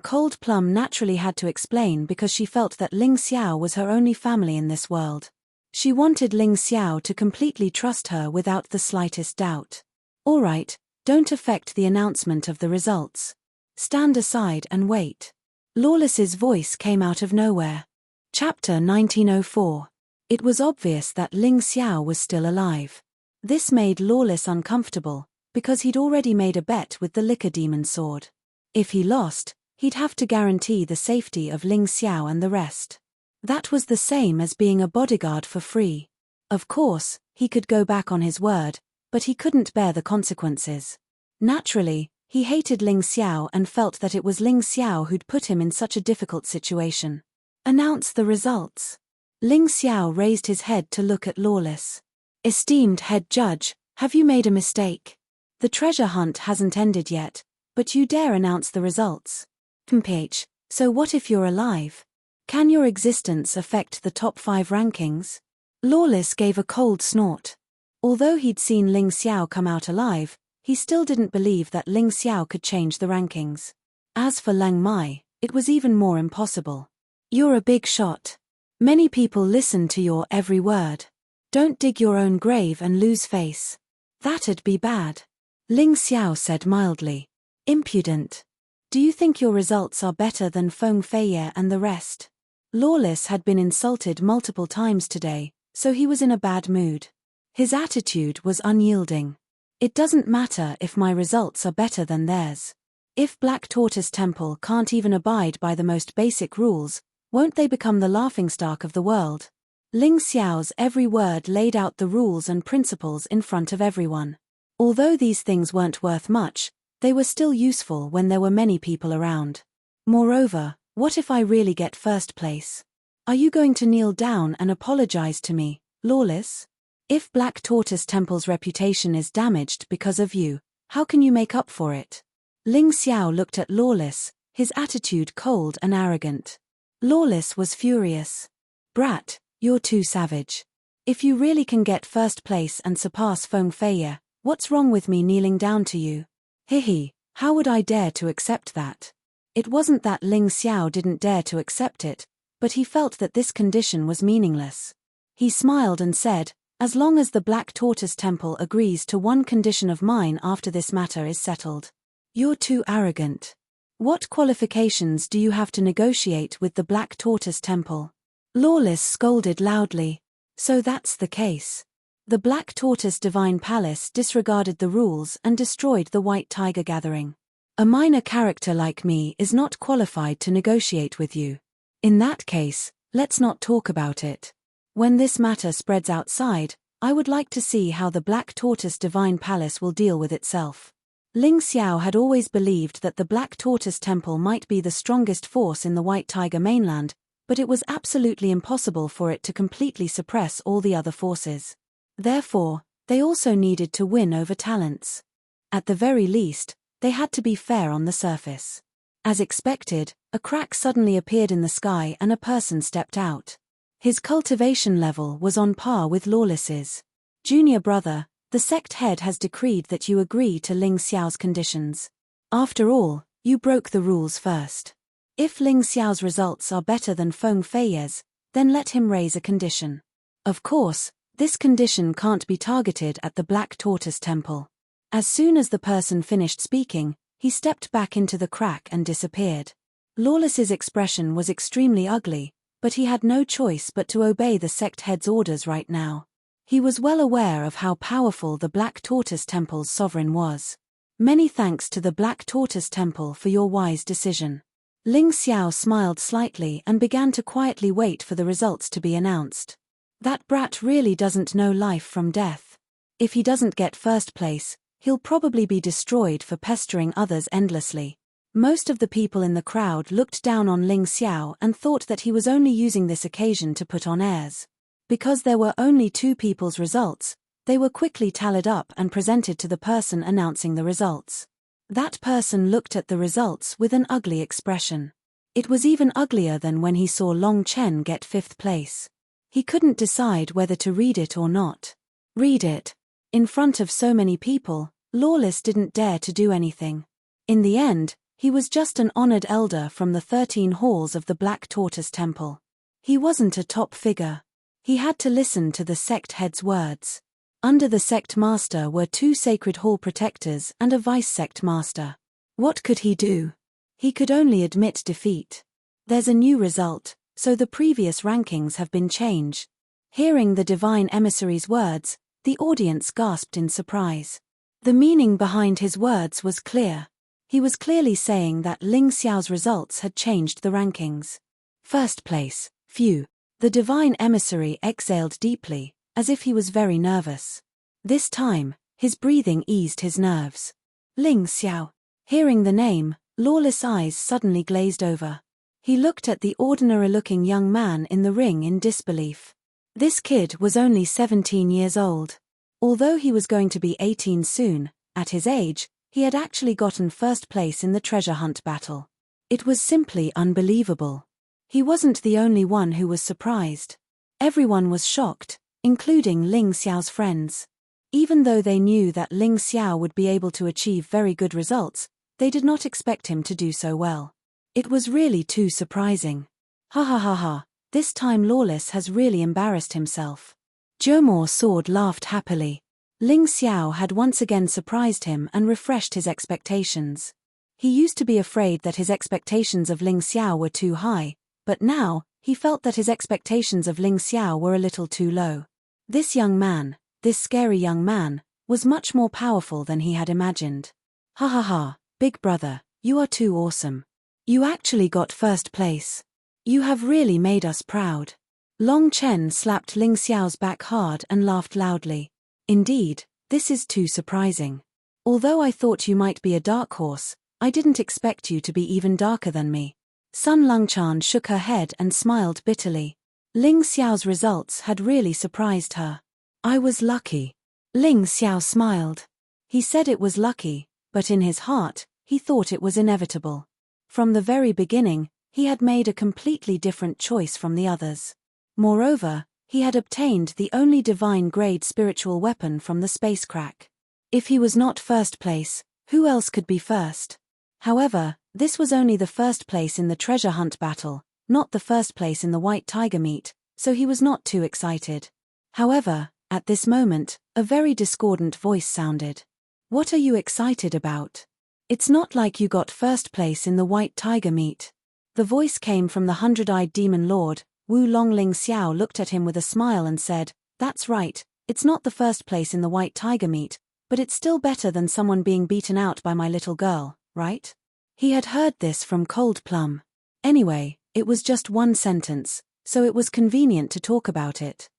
Cold Plum naturally had to explain because she felt that Ling Xiao was her only family in this world. She wanted Ling Xiao to completely trust her without the slightest doubt. All right, don't affect the announcement of the results. Stand aside and wait. Lawless's voice came out of nowhere. Chapter 1904. It was obvious that Ling Xiao was still alive. This made Lawless uncomfortable, because he'd already made a bet with the Liquor Demon sword. If he lost, he'd have to guarantee the safety of Ling Xiao and the rest. That was the same as being a bodyguard for free. Of course, he could go back on his word, but he couldn't bear the consequences. Naturally, he hated Ling Xiao and felt that it was Ling Xiao who'd put him in such a difficult situation. Announce the results. Ling Xiao raised his head to look at Lawless. Esteemed head judge, have you made a mistake? The treasure hunt hasn't ended yet, but you dare announce the results. PH, so what if you're alive? Can your existence affect the top 5 rankings? Lawless gave a cold snort. Although he'd seen Ling Xiao come out alive, he still didn't believe that Ling Xiao could change the rankings. As for Lang Mai, it was even more impossible. You're a big shot. Many people listen to your every word. Don't dig your own grave and lose face. That'd be bad. Ling Xiao said mildly. Impudent. Do you think your results are better than Feng Feiye and the rest? Lawless had been insulted multiple times today, so he was in a bad mood. His attitude was unyielding. It doesn't matter if my results are better than theirs. If Black Tortoise Temple can't even abide by the most basic rules, won't they become the laughingstock of the world? Ling Xiao's every word laid out the rules and principles in front of everyone. Although these things weren't worth much, they were still useful when there were many people around. Moreover, what if I really get first place? Are you going to kneel down and apologize to me, Lawless? If Black Tortoise Temple's reputation is damaged because of you, how can you make up for it? Ling Xiao looked at Lawless, his attitude cold and arrogant. Lawless was furious. Brat, you're too savage. If you really can get first place and surpass Feng Feiye, what's wrong with me kneeling down to you? Hihi, how would I dare to accept that? It wasn't that Ling Xiao didn't dare to accept it, but he felt that this condition was meaningless. He smiled and said, as long as the Black Tortoise Temple agrees to one condition of mine after this matter is settled. You're too arrogant. What qualifications do you have to negotiate with the Black Tortoise Temple? Lawless scolded loudly. So that's the case. The Black Tortoise Divine Palace disregarded the rules and destroyed the White Tiger Gathering. A minor character like me is not qualified to negotiate with you. In that case, let's not talk about it. When this matter spreads outside, I would like to see how the Black Tortoise Divine Palace will deal with itself. Ling Xiao had always believed that the Black Tortoise Temple might be the strongest force in the White Tiger mainland, but it was absolutely impossible for it to completely suppress all the other forces. Therefore, they also needed to win over talents. At the very least, they had to be fair on the surface. As expected, a crack suddenly appeared in the sky and a person stepped out. His cultivation level was on par with Lawless's. Junior brother, the sect head has decreed that you agree to Ling Xiao's conditions. After all, you broke the rules first. If Ling Xiao's results are better than Feng Feiye's, then let him raise a condition. Of course, this condition can't be targeted at the Black Tortoise Temple. As soon as the person finished speaking, he stepped back into the crack and disappeared. Lawless's expression was extremely ugly, but he had no choice but to obey the sect head's orders right now. He was well aware of how powerful the Black Tortoise Temple's sovereign was. Many thanks to the Black Tortoise Temple for your wise decision. Ling Xiao smiled slightly and began to quietly wait for the results to be announced. That brat really doesn't know life from death. If he doesn't get first place, he'll probably be destroyed for pestering others endlessly. Most of the people in the crowd looked down on Ling Xiao and thought that he was only using this occasion to put on airs. Because there were only two people's results, they were quickly tallied up and presented to the person announcing the results. That person looked at the results with an ugly expression. It was even uglier than when he saw Long Chen get 5th place. He couldn't decide whether to read it or not. Read it. In front of so many people, Lawless didn't dare to do anything. In the end, he was just an honored elder from the 13 halls of the Black Tortoise Temple. He wasn't a top figure. He had to listen to the sect head's words. Under the sect master were 2 sacred hall protectors and a vice-sect master. What could he do? He could only admit defeat. There's a new result, so the previous rankings have been changed. Hearing the divine emissary's words, the audience gasped in surprise. The meaning behind his words was clear. He was clearly saying that Ling Xiao's results had changed the rankings. First place, phew. The divine emissary exhaled deeply, as if he was very nervous. This time, his breathing eased his nerves. Ling Xiao. Hearing the name, Lawless' eyes suddenly glazed over. He looked at the ordinary-looking young man in the ring in disbelief. This kid was only 17 years old. Although he was going to be 18 soon, at his age, he had actually gotten first place in the treasure hunt battle. It was simply unbelievable. He wasn't the only one who was surprised. Everyone was shocked, including Ling Xiao's friends. Even though they knew that Ling Xiao would be able to achieve very good results, they did not expect him to do so well. It was really too surprising. Ha ha ha ha, this time Lawless has really embarrassed himself. Jiume's sword laughed happily. Ling Xiao had once again surprised him and refreshed his expectations. He used to be afraid that his expectations of Ling Xiao were too high, but now, he felt that his expectations of Ling Xiao were a little too low. This young man, this scary young man, was much more powerful than he had imagined. Ha ha ha, big brother, you are too awesome. You actually got first place. You have really made us proud. Long Chen slapped Ling Xiao's back hard and laughed loudly. Indeed, this is too surprising. Although I thought you might be a dark horse, I didn't expect you to be even darker than me. Sun Longchan shook her head and smiled bitterly. Ling Xiao's results had really surprised her. I was lucky. Ling Xiao smiled. He said it was lucky, but in his heart, he thought it was inevitable. From the very beginning, He had made a completely different choice from the others. Moreover, he had obtained the only divine-grade spiritual weapon from the space crack. If he was not first place, who else could be first? However, this was only the first place in the treasure hunt battle, not the first place in the white tiger meet, so he was not too excited. However, at this moment, a very discordant voice sounded. "What are you excited about? It's not like you got first place in the white tiger meet." The voice came from the 100-eyed demon lord. Wu Long Ling Xiao looked at him with a smile and said, "That's right, it's not the first place in the white tiger meet, but it's still better than someone being beaten out by my little girl, right?" He had heard this from Cold Plum. Anyway, it was just one sentence, so it was convenient to talk about it.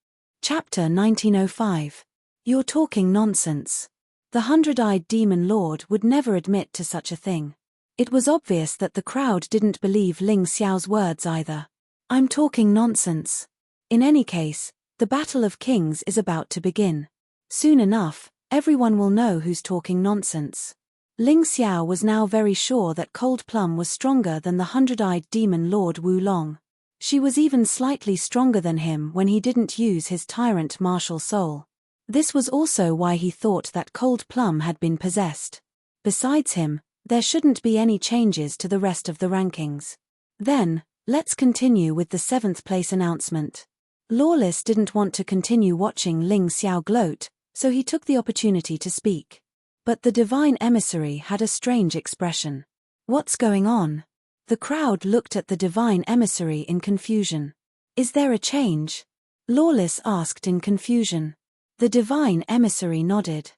Chapter 1905. You're talking nonsense. The 100-eyed demon lord would never admit to such a thing. It was obvious that the crowd didn't believe Ling Xiao's words either. I'm talking nonsense. In any case, the Battle of Kings is about to begin. Soon enough, everyone will know who's talking nonsense. Ling Xiao was now very sure that Cold Plum was stronger than the 100-eyed demon lord Wu Long. She was even slightly stronger than him when he didn't use his Tyrant martial soul. This was also why he thought that Cold Plum had been possessed. Besides him, there shouldn't be any changes to the rest of the rankings. Then, let's continue with the 7th place announcement. Lawless didn't want to continue watching Ling Xiao gloat, so he took the opportunity to speak. But the divine emissary had a strange expression. What's going on? The crowd looked at the divine emissary in confusion. Is there a change? Lawless asked in confusion. The divine emissary nodded.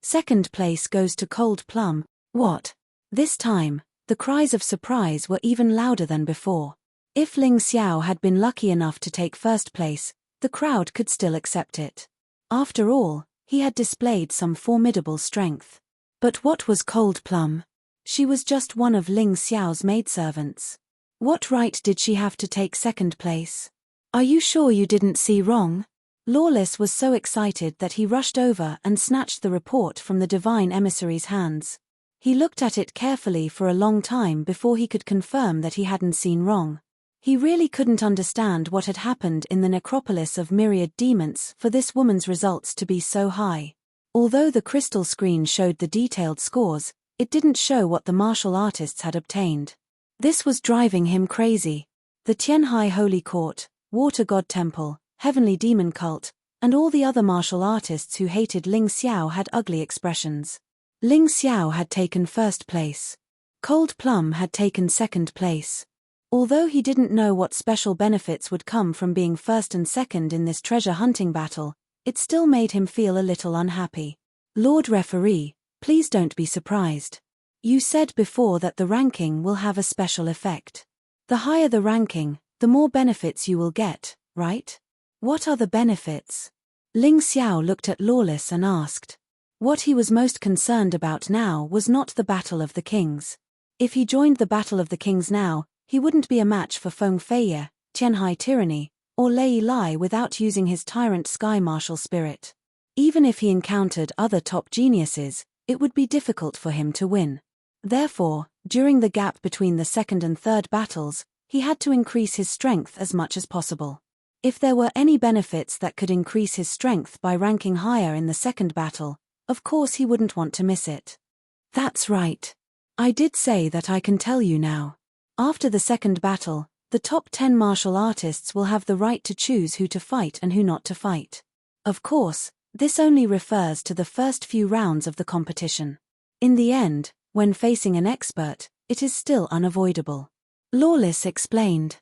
2nd place goes to Cold Plum. What? This time, the cries of surprise were even louder than before. If Ling Xiao had been lucky enough to take 1st place, the crowd could still accept it. After all, he had displayed some formidable strength. But what was Cold Plum? She was just one of Ling Xiao's maidservants. What right did she have to take 2nd place? Are you sure you didn't see wrong? Lawless was so excited that he rushed over and snatched the report from the divine emissary's hands. He looked at it carefully for a long time before he could confirm that he hadn't seen wrong. He really couldn't understand what had happened in the necropolis of myriad demons for this woman's results to be so high. Although the crystal screen showed the detailed scores, it didn't show what the martial artists had obtained. This was driving him crazy. The Tianhai Holy Court, Water God Temple, Heavenly Demon Cult, and all the other martial artists who hated Ling Xiao had ugly expressions. Ling Xiao had taken 1st place. Cold Plum had taken 2nd place. Although he didn't know what special benefits would come from being 1st and 2nd in this treasure hunting battle, it still made him feel a little unhappy. Lord Referee, please don't be surprised. You said before that the ranking will have a special effect. The higher the ranking, the more benefits you will get, right? What are the benefits? Ling Xiao looked at Lawless and asked. What he was most concerned about now was not the Battle of the Kings. If he joined the Battle of the Kings now, he wouldn't be a match for Feng Feiye, Tianhai Tyranny, or Lei Lai without using his Tyrant Sky Martial Spirit. Even if he encountered other top geniuses, it would be difficult for him to win. Therefore, during the gap between the 2nd and 3rd battles, he had to increase his strength as much as possible. If there were any benefits that could increase his strength by ranking higher in the 2nd battle, of course he wouldn't want to miss it. That's right. I did say that I can tell you now. After the 2nd battle, the top 10 martial artists will have the right to choose who to fight and who not to fight. Of course, this only refers to the first few rounds of the competition. In the end, when facing an expert, it is still unavoidable. Lawless explained.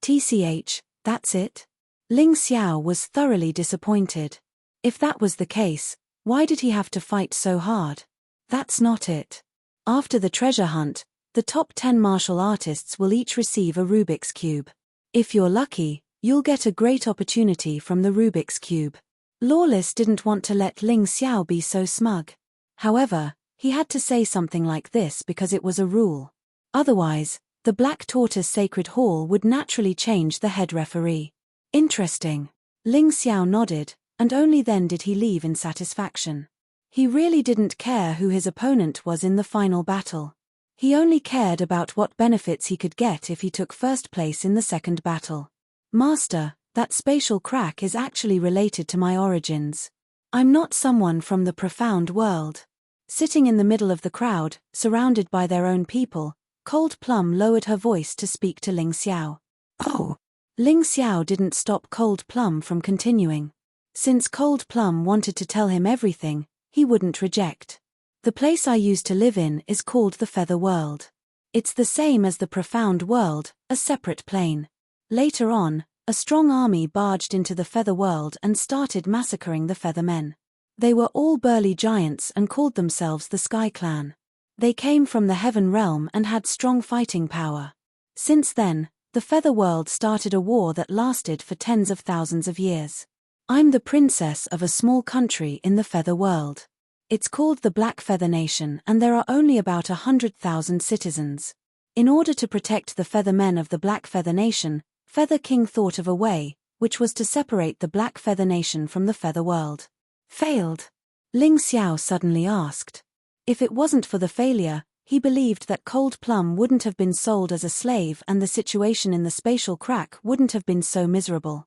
TCH, that's it? Ling Xiao was thoroughly disappointed. If that was the case, why did he have to fight so hard? That's not it. After the treasure hunt, the top 10 martial artists will each receive a Rubik's Cube. If you're lucky, you'll get a great opportunity from the Rubik's Cube. Lawless didn't want to let Ling Xiao be so smug. However, he had to say something like this because it was a rule. Otherwise, the Black Tortoise Sacred Hall would naturally change the head referee. Interesting. Ling Xiao nodded, and only then did he leave in satisfaction. He really didn't care who his opponent was in the final battle. He only cared about what benefits he could get if he took first place in the second battle. Master, that spatial crack is actually related to my origins. I'm not someone from the profound world. Sitting in the middle of the crowd, surrounded by their own people, Cold Plum lowered her voice to speak to Ling Xiao. Oh! Ling Xiao didn't stop Cold Plum from continuing. Since Cold Plum wanted to tell him everything, he wouldn't reject. The place I used to live in is called the Feather World. It's the same as the Profound World, a separate plane. Later on, a strong army barged into the Feather World and started massacring the Feathermen. They were all burly giants and called themselves the Sky Clan. They came from the Heaven Realm and had strong fighting power. Since then, the Feather World started a war that lasted for tens of thousands of years. I'm the princess of a small country in the Feather World. It's called the Black Feather Nation and there are only about 100,000 citizens. In order to protect the Feathermen of the Black Feather Nation, Feather King thought of a way, which was to separate the Black Feather Nation from the Feather World. Failed? Ling Xiao suddenly asked. If it wasn't for the failure, he believed that Cold Plum wouldn't have been sold as a slave and the situation in the spatial crack wouldn't have been so miserable.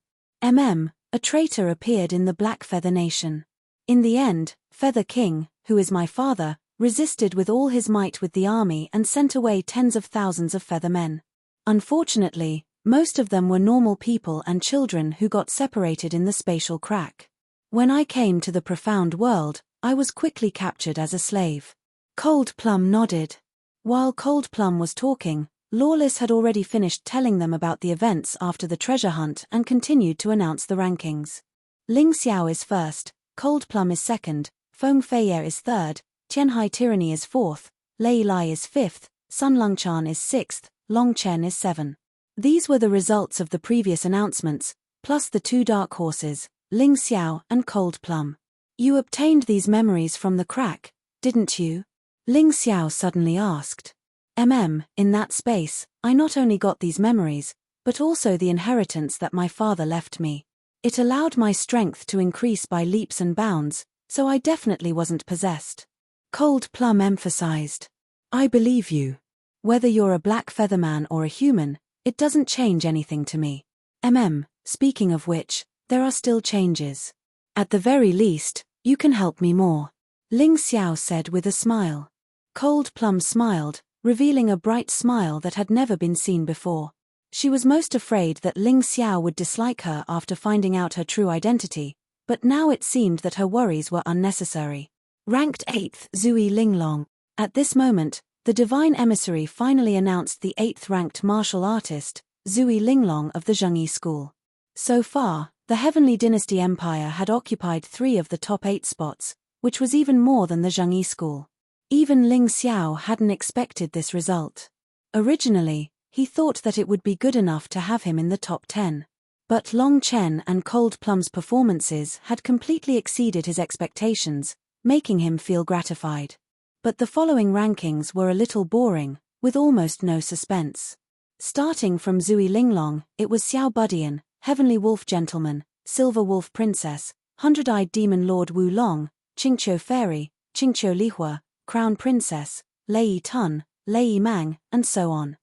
A traitor appeared in the Black Feather Nation. In the end, Feather King, who is my father, resisted with all his might with the army and sent away tens of thousands of Feathermen. Unfortunately, most of them were normal people and children who got separated in the spatial crack. When I came to the Profound World, I was quickly captured as a slave. Cold Plum nodded. While Cold Plum was talking, Lawless had already finished telling them about the events after the treasure hunt and continued to announce the rankings. Ling Xiao is first, Cold Plum is second, Feng Feiye is third, Tianhai Tyranny is fourth, Lei Lai is fifth, Sun Longchan is sixth, Long Chen is seven. These were the results of the previous announcements, plus the two dark horses, Ling Xiao and Cold Plum. You obtained these memories from the crack, didn't you? Ling Xiao suddenly asked. In that space, I not only got these memories, but also the inheritance that my father left me. It allowed my strength to increase by leaps and bounds, so I definitely wasn't possessed. Cold Plum emphasized. I believe you. Whether you're a black featherman or a human, it doesn't change anything to me. Speaking of which, there are still changes. At the very least, you can help me more. Ling Xiao said with a smile. Cold Plum smiled, revealing a bright smile that had never been seen before. She was most afraid that Ling Xiao would dislike her after finding out her true identity, but now it seemed that her worries were unnecessary. Ranked 8th Zui Linglong. At this moment, the divine emissary finally announced the 8th ranked martial artist, Zui Linglong of the Zhengyi school. So far, the Heavenly Dynasty Empire had occupied 3 of the top 8 spots, which was even more than the Zhengyi school. Even Ling Xiao hadn't expected this result. Originally, he thought that it would be good enough to have him in the top 10. But Long Chen and Cold Plum's performances had completely exceeded his expectations, making him feel gratified. But the following rankings were a little boring, with almost no suspense. Starting from Zui Linglong, it was Xiao Budian, Heavenly Wolf Gentleman, Silver Wolf Princess, Hundred-Eyed Demon Lord Wu Long, Qingqiu Fairy, Qingqiu Lihua, Crown Princess, Lei Tun, Lei Mang, and so on.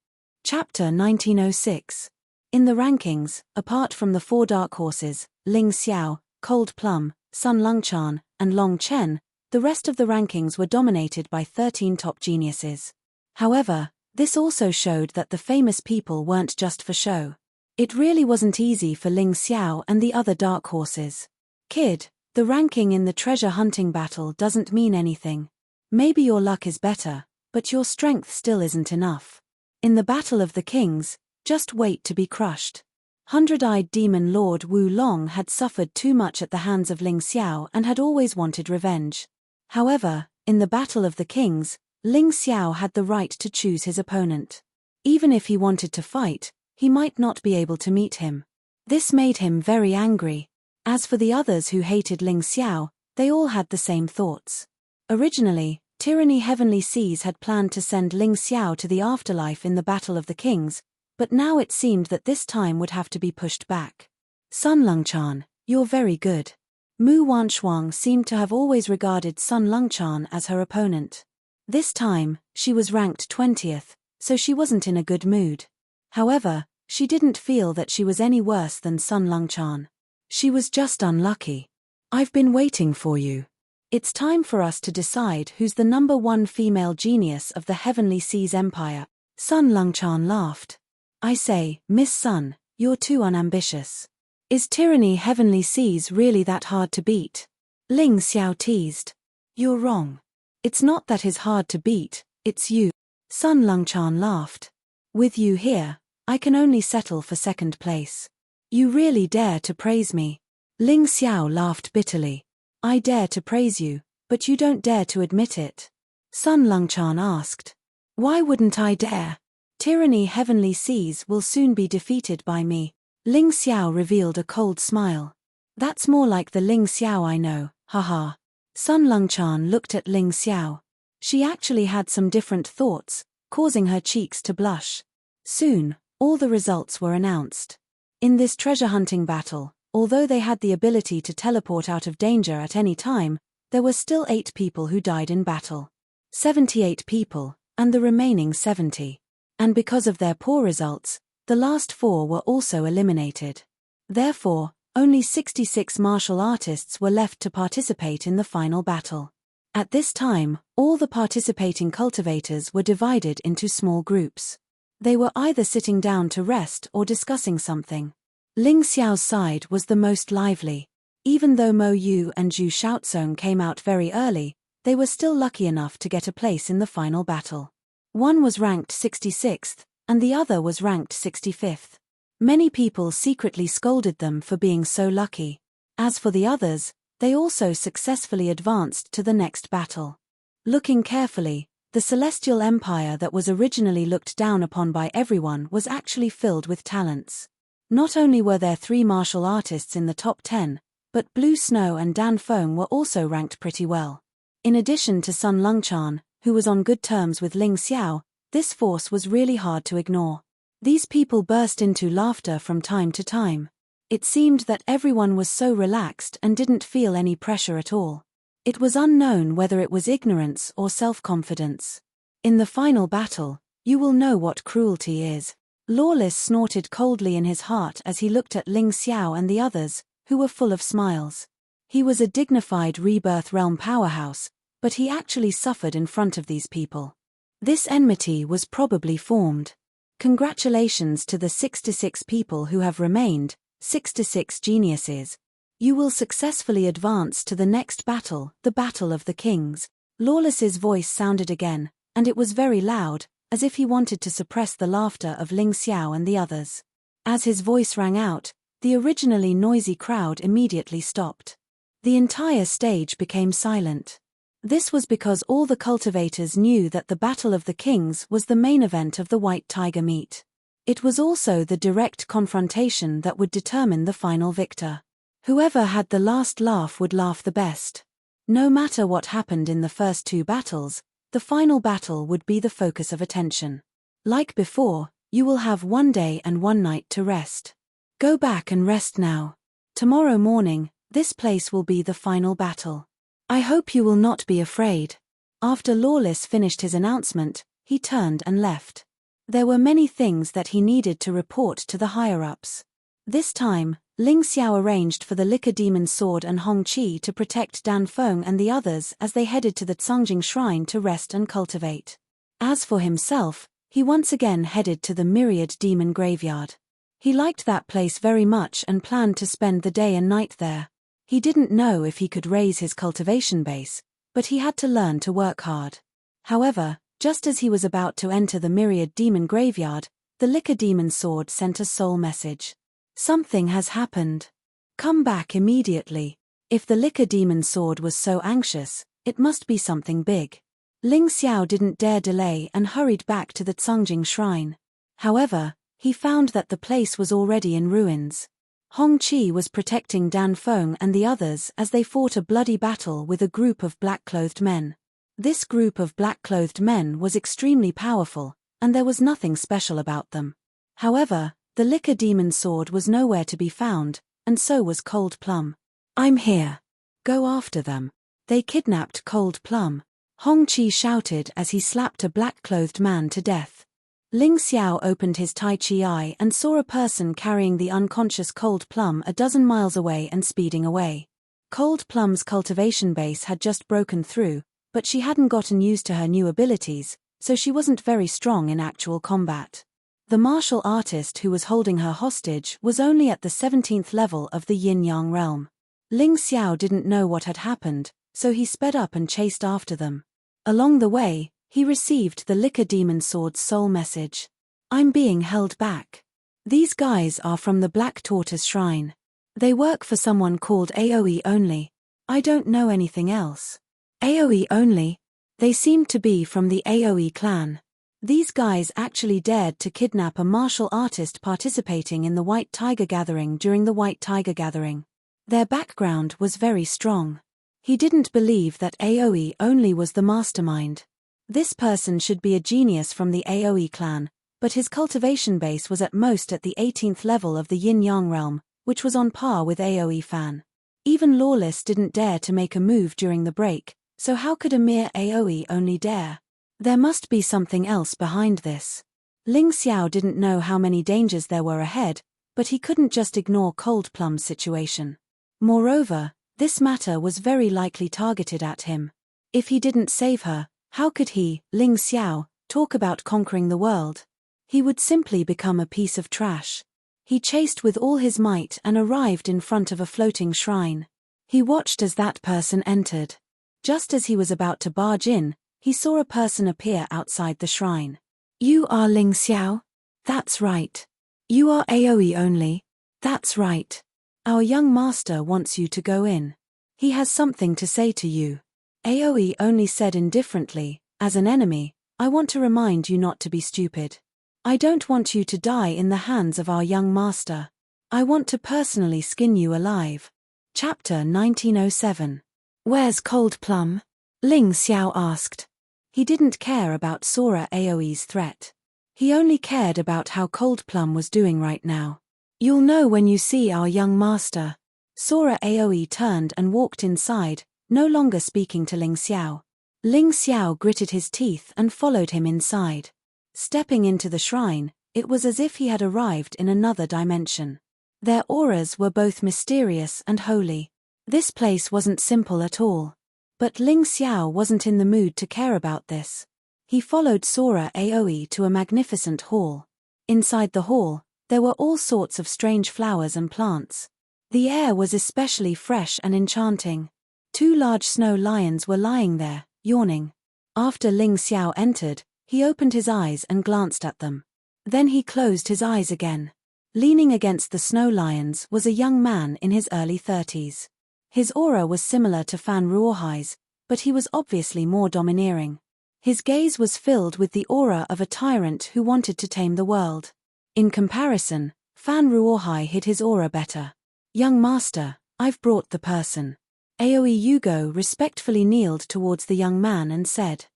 Chapter 1906. In the rankings, apart from the 4 dark horses, Ling Xiao, Cold Plum, Sun Longchan, and Long Chen, the rest of the rankings were dominated by 13 top geniuses. However, this also showed that the famous people weren't just for show. It really wasn't easy for Ling Xiao and the other dark horses. Kid, the ranking in the treasure hunting battle doesn't mean anything. Maybe your luck is better, but your strength still isn't enough. In the Battle of the Kings, just wait to be crushed. Hundred-Eyed Demon Lord Wu Long had suffered too much at the hands of Ling Xiao and had always wanted revenge. However, in the Battle of the Kings, Ling Xiao had the right to choose his opponent. Even if he wanted to fight, he might not be able to meet him. This made him very angry. As for the others who hated Ling Xiao, they all had the same thoughts. Originally, Tyranny Heavenly Seas had planned to send Ling Xiao to the afterlife in the Battle of the Kings, but now it seemed that this time would have to be pushed back. Sun Longchan, you're very good. Mu Wanshuang seemed to have always regarded Sun Longchan as her opponent. This time, she was ranked 20th, so she wasn't in a good mood. However, she didn't feel that she was any worse than Sun Lungchan. She was just unlucky. I've been waiting for you. It's time for us to decide who's the number one female genius of the Heavenly Seas Empire. Sun Lungchan laughed. I say, Miss Sun, you're too unambitious. Is tyranny Heavenly Seas really that hard to beat? Ling Xiao teased. You're wrong. It's not that he's hard to beat, it's you. Sun Lungchan laughed. With you here, I can only settle for second place. You really dare to praise me? Ling Xiao laughed bitterly. I dare to praise you, but you don't dare to admit it. Sun Lungchan asked. Why wouldn't I dare? Tyranny Heavenly Seas will soon be defeated by me. Ling Xiao revealed a cold smile. That's more like the Ling Xiao I know, haha. Sun Lungchan looked at Ling Xiao. She actually had some different thoughts, causing her cheeks to blush. Soon, all the results were announced. In this treasure hunting battle, although they had the ability to teleport out of danger at any time, there were still 8 people who died in battle. 78 people, and the remaining 70. And because of their poor results, the last 4 were also eliminated. Therefore, only 66 martial artists were left to participate in the final battle. At this time, all the participating cultivators were divided into small groups. They were either sitting down to rest or discussing something. Ling Xiao's side was the most lively. Even though Mo Yu and Zhu Shaozong came out very early, they were still lucky enough to get a place in the final battle. One was ranked 66th, and the other was ranked 65th. Many people secretly scolded them for being so lucky. As for the others, they also successfully advanced to the next battle. Looking carefully, the Celestial Empire that was originally looked down upon by everyone was actually filled with talents. Not only were there 3 martial artists in the top 10, but Blue Snow and Dan Feng were also ranked pretty well. In addition to Sun Lungchan, who was on good terms with Ling Xiao, this force was really hard to ignore. These people burst into laughter from time to time. It seemed that everyone was so relaxed and didn't feel any pressure at all. It was unknown whether it was ignorance or self-confidence. In the final battle, you will know what cruelty is. Lawless snorted coldly in his heart as he looked at Ling Xiao and the others, who were full of smiles. He was a dignified Rebirth Realm powerhouse, but he actually suffered in front of these people. This enmity was probably formed. Congratulations to the 66 people who have remained, 66 geniuses. You will successfully advance to the next battle, the Battle of the Kings. Lawless's voice sounded again, and it was very loud, as if he wanted to suppress the laughter of Ling Xiao and the others. As his voice rang out, the originally noisy crowd immediately stopped. The entire stage became silent. This was because all the cultivators knew that the Battle of the Kings was the main event of the White Tiger meet. It was also the direct confrontation that would determine the final victor. Whoever had the last laugh would laugh the best. No matter what happened in the first 2 battles, the final battle would be the focus of attention. Like before, you will have 1 day and 1 night to rest. Go back and rest now. Tomorrow morning, this place will be the final battle. I hope you will not be afraid. After Lawless finished his announcement, he turned and left. There were many things that he needed to report to the higher-ups. This time, Ling Xiao arranged for the Liquor Demon Sword and Hong Qi to protect Dan Feng and the others as they headed to the Cangjing Shrine to rest and cultivate. As for himself, he once again headed to the Myriad Demon Graveyard. He liked that place very much and planned to spend the day and night there. He didn't know if he could raise his cultivation base, but he had to learn to work hard. However, just as he was about to enter the Myriad Demon Graveyard, the Liquor Demon Sword sent a soul message. Something has happened. Come back immediately. If the Liquor Demon Sword was so anxious, it must be something big. Ling Xiao didn't dare delay and hurried back to the Cangjing Shrine. However, he found that the place was already in ruins. Hong Qi was protecting Dan Feng and the others as they fought a bloody battle with a group of black-clothed men. This group of black-clothed men was extremely powerful, and there was nothing special about them. However, the Liquor Demon Sword was nowhere to be found, and so was Cold Plum. I'm here. Go after them. They kidnapped Cold Plum. Hong Chi shouted as he slapped a black-clothed man to death. Ling Xiao opened his Tai Chi eye and saw a person carrying the unconscious Cold Plum a dozen miles away and speeding away. Cold Plum's cultivation base had just broken through, but she hadn't gotten used to her new abilities, so she wasn't very strong in actual combat. The martial artist who was holding her hostage was only at the 17th level of the yin-yang realm. Ling Xiao didn't know what had happened, so he sped up and chased after them. Along the way, he received the Liquor Demon Sword's soul message. I'm being held back. These guys are from the Black Tortoise Shrine. They work for someone called AoE only. I don't know anything else. AoE only? They seemed to be from the AoE clan. These guys actually dared to kidnap a martial artist participating in the White Tiger Gathering during the White Tiger Gathering. Their background was very strong. He didn't believe that AoE only was the mastermind. This person should be a genius from the AoE clan, but his cultivation base was at most at the 18th level of the yin-yang realm, which was on par with AoE fan. Even Lawless didn't dare to make a move during the break, so how could a mere AoE only dare? There must be something else behind this. Ling Xiao didn't know how many dangers there were ahead, but he couldn't just ignore Cold Plum's situation. Moreover, this matter was very likely targeted at him. If he didn't save her, how could he, Ling Xiao, talk about conquering the world? He would simply become a piece of trash. He chased with all his might and arrived in front of a floating shrine. He watched as that person entered. Just as he was about to barge in, he saw a person appear outside the shrine. You are Ling Xiao? That's right. You are AoE only? That's right. Our young master wants you to go in. He has something to say to you. AoE only said indifferently, as an enemy, I want to remind you not to be stupid. I don't want you to die in the hands of our young master. I want to personally skin you alive. Chapter 1907. Where's Cold Plum? Ling Xiao asked. He didn't care about Sora AoE's threat. He only cared about how Cold Plum was doing right now. You'll know when you see our young master. Sora AoE turned and walked inside, no longer speaking to Ling Xiao. Ling Xiao gritted his teeth and followed him inside. Stepping into the shrine, it was as if he had arrived in another dimension. Their auras were both mysterious and holy. This place wasn't simple at all. But Ling Xiao wasn't in the mood to care about this. He followed Sora AoE to a magnificent hall. Inside the hall, there were all sorts of strange flowers and plants. The air was especially fresh and enchanting. 2 large snow lions were lying there, yawning. After Ling Xiao entered, he opened his eyes and glanced at them. Then he closed his eyes again. Leaning against the snow lions was a young man in his early 30s. His aura was similar to Fan Ruohai's, but he was obviously more domineering. His gaze was filled with the aura of a tyrant who wanted to tame the world. In comparison, Fan Ruohai hid his aura better. Young master, I've brought the person. AoE Yugo respectfully kneeled towards the young man and said,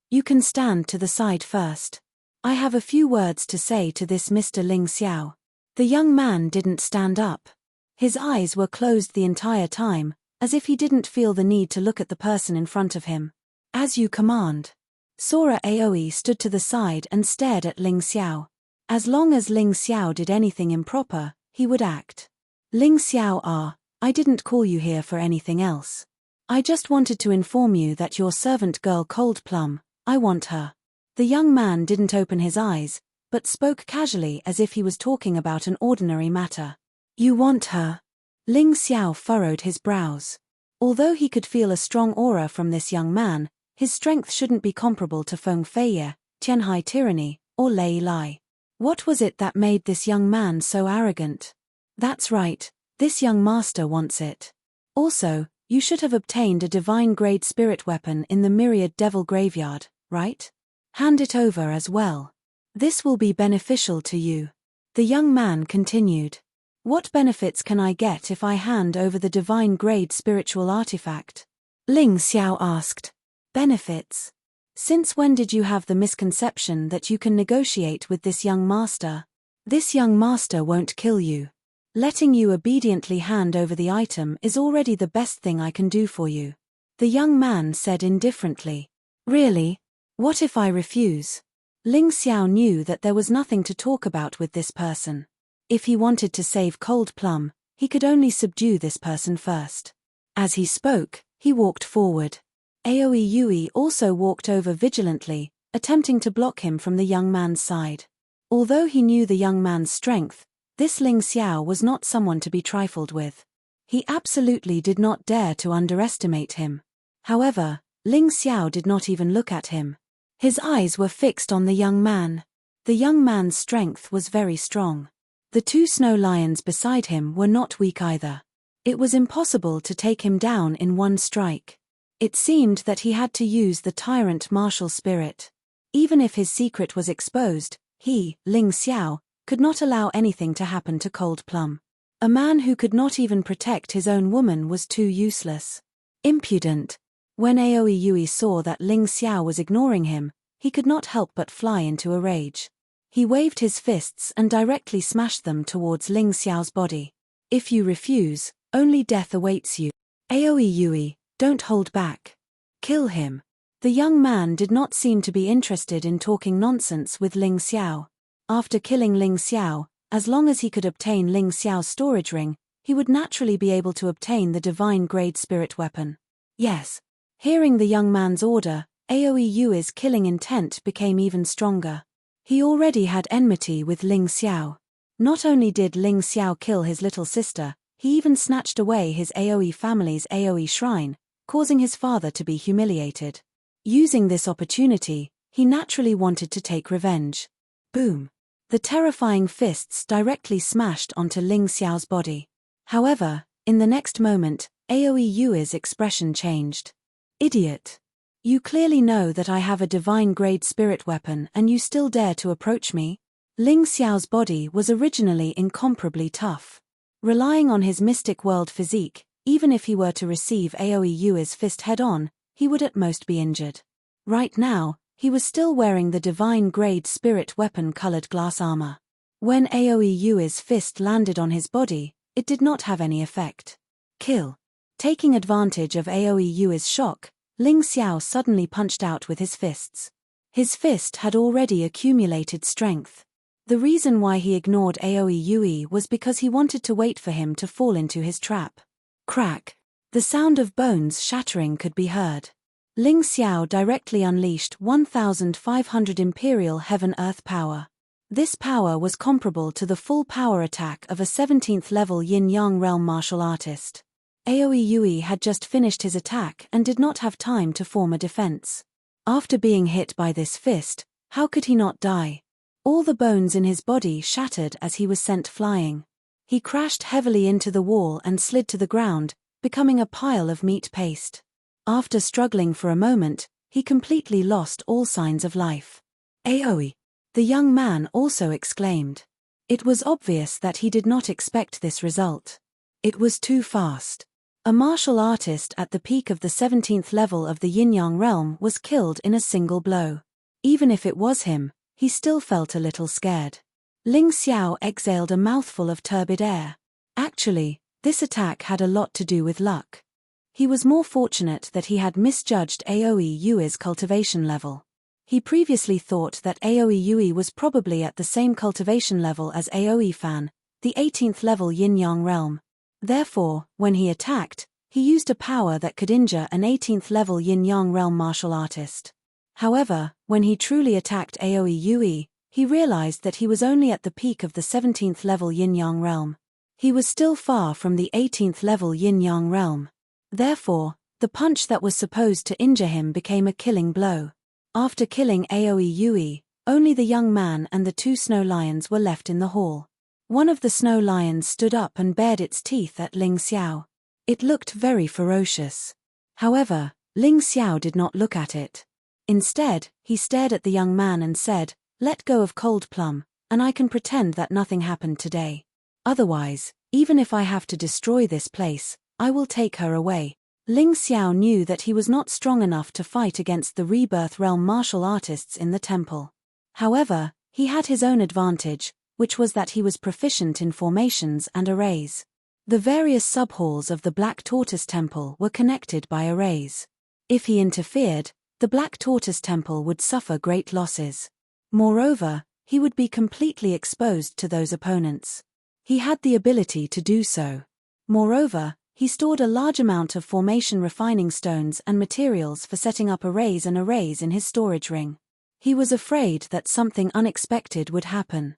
You can stand to the side first. I have a few words to say to this Mr. Ling Xiao. The young man didn't stand up. His eyes were closed the entire time, as if he didn't feel the need to look at the person in front of him. As you command. Sora AoE stood to the side and stared at Ling Xiao. As long as Ling Xiao did anything improper, he would act. Ling Xiao, I didn't call you here for anything else. I just wanted to inform you that your servant girl Cold Plum, I want her. The young man didn't open his eyes, but spoke casually as if he was talking about an ordinary matter. You want her? Ling Xiao furrowed his brows. Although he could feel a strong aura from this young man, his strength shouldn't be comparable to Feng Feiye, Tianhai Tyranny, or Lei Lai. What was it that made this young man so arrogant? That's right, this young master wants it. Also, you should have obtained a divine-grade spirit weapon in the Myriad Devil Graveyard, right? Hand it over as well. This will be beneficial to you. The young man continued. What benefits can I get if I hand over the divine-grade spiritual artifact? Ling Xiao asked. Benefits? Since when did you have the misconception that you can negotiate with this young master? This young master won't kill you. Letting you obediently hand over the item is already the best thing I can do for you. The young man said indifferently. Really? What if I refuse? Ling Xiao knew that there was nothing to talk about with this person. If he wanted to save Cold Plum, he could only subdue this person first. As he spoke, he walked forward. Aoi Yui also walked over vigilantly, attempting to block him from the young man's side. Although he knew the young man's strength, this Ling Xiao was not someone to be trifled with. He absolutely did not dare to underestimate him. However, Ling Xiao did not even look at him. His eyes were fixed on the young man. The young man's strength was very strong. The two snow lions beside him were not weak either. It was impossible to take him down in one strike. It seemed that he had to use the Tyrant martial spirit. Even if his secret was exposed, he, Ling Xiao, could not allow anything to happen to Cold Plum. A man who could not even protect his own woman was too useless. Impudent. When Aoi Yui saw that Ling Xiao was ignoring him, he could not help but fly into a rage. He waved his fists and directly smashed them towards Ling Xiao's body. If you refuse, only death awaits you. Aoi Yui, don't hold back. Kill him. The young man did not seem to be interested in talking nonsense with Ling Xiao. After killing Ling Xiao, as long as he could obtain Ling Xiao's storage ring, he would naturally be able to obtain the divine-grade spirit weapon. Yes. Hearing the young man's order, Aoi Yui's killing intent became even stronger. He already had enmity with Ling Xiao. Not only did Ling Xiao kill his little sister, he even snatched away his Aoi family's Aoi shrine, causing his father to be humiliated. Using this opportunity, he naturally wanted to take revenge. Boom! The terrifying fists directly smashed onto Ling Xiao's body. However, in the next moment, Aoi Yui's expression changed. Idiot! You clearly know that I have a divine-grade spirit weapon and you still dare to approach me? Ling Xiao's body was originally incomparably tough. Relying on his mystic world physique, even if he were to receive Aoi Yui's fist head-on, he would at most be injured. Right now, he was still wearing the divine-grade spirit weapon-colored glass armor. When Aoi Yui's fist landed on his body, it did not have any effect. Kill. Taking advantage of Aoi Yui's shock, Ling Xiao suddenly punched out with his fists. His fist had already accumulated strength. The reason why he ignored Aoi Yui was because he wanted to wait for him to fall into his trap. Crack. The sound of bones shattering could be heard. Ling Xiao directly unleashed 1,500 Imperial Heaven-Earth power. This power was comparable to the full power attack of a 17th level Yin-Yang realm martial artist. Aoi Yui had just finished his attack and did not have time to form a defense. After being hit by this fist, how could he not die? All the bones in his body shattered as he was sent flying. He crashed heavily into the wall and slid to the ground, becoming a pile of meat paste. After struggling for a moment, he completely lost all signs of life. Aoi! The young man also exclaimed. It was obvious that he did not expect this result. It was too fast. A martial artist at the peak of the 17th level of the Yin-Yang realm was killed in a single blow. Even if it was him, he still felt a little scared. Ling Xiao exhaled a mouthful of turbid air. Actually, this attack had a lot to do with luck. He was more fortunate that he had misjudged Aoi Yui's cultivation level. He previously thought that Aoi Yui was probably at the same cultivation level as Aoi Fan, the 18th level Yin-Yang realm. Therefore, when he attacked, he used a power that could injure an 18th level Yin-Yang realm martial artist. However, when he truly attacked Aoi Yui, he realized that he was only at the peak of the 17th level Yin-Yang realm. He was still far from the 18th level Yin-Yang realm. Therefore, the punch that was supposed to injure him became a killing blow. After killing Aoi Yui, only the young man and the two snow lions were left in the hall. One of the snow lions stood up and bared its teeth at Ling Xiao. It looked very ferocious. However, Ling Xiao did not look at it. Instead, he stared at the young man and said, "Let go of Cold Plum, and I can pretend that nothing happened today. Otherwise, even if I have to destroy this place, I will take her away." Ling Xiao knew that he was not strong enough to fight against the Rebirth Realm martial artists in the temple. However, he had his own advantage, which was that he was proficient in formations and arrays. The various subhalls of the Black Tortoise Temple were connected by arrays. If he interfered, the Black Tortoise Temple would suffer great losses. Moreover, he would be completely exposed to those opponents. He had the ability to do so. Moreover, he stored a large amount of formation refining stones and materials for setting up arrays and arrays in his storage ring. He was afraid that something unexpected would happen.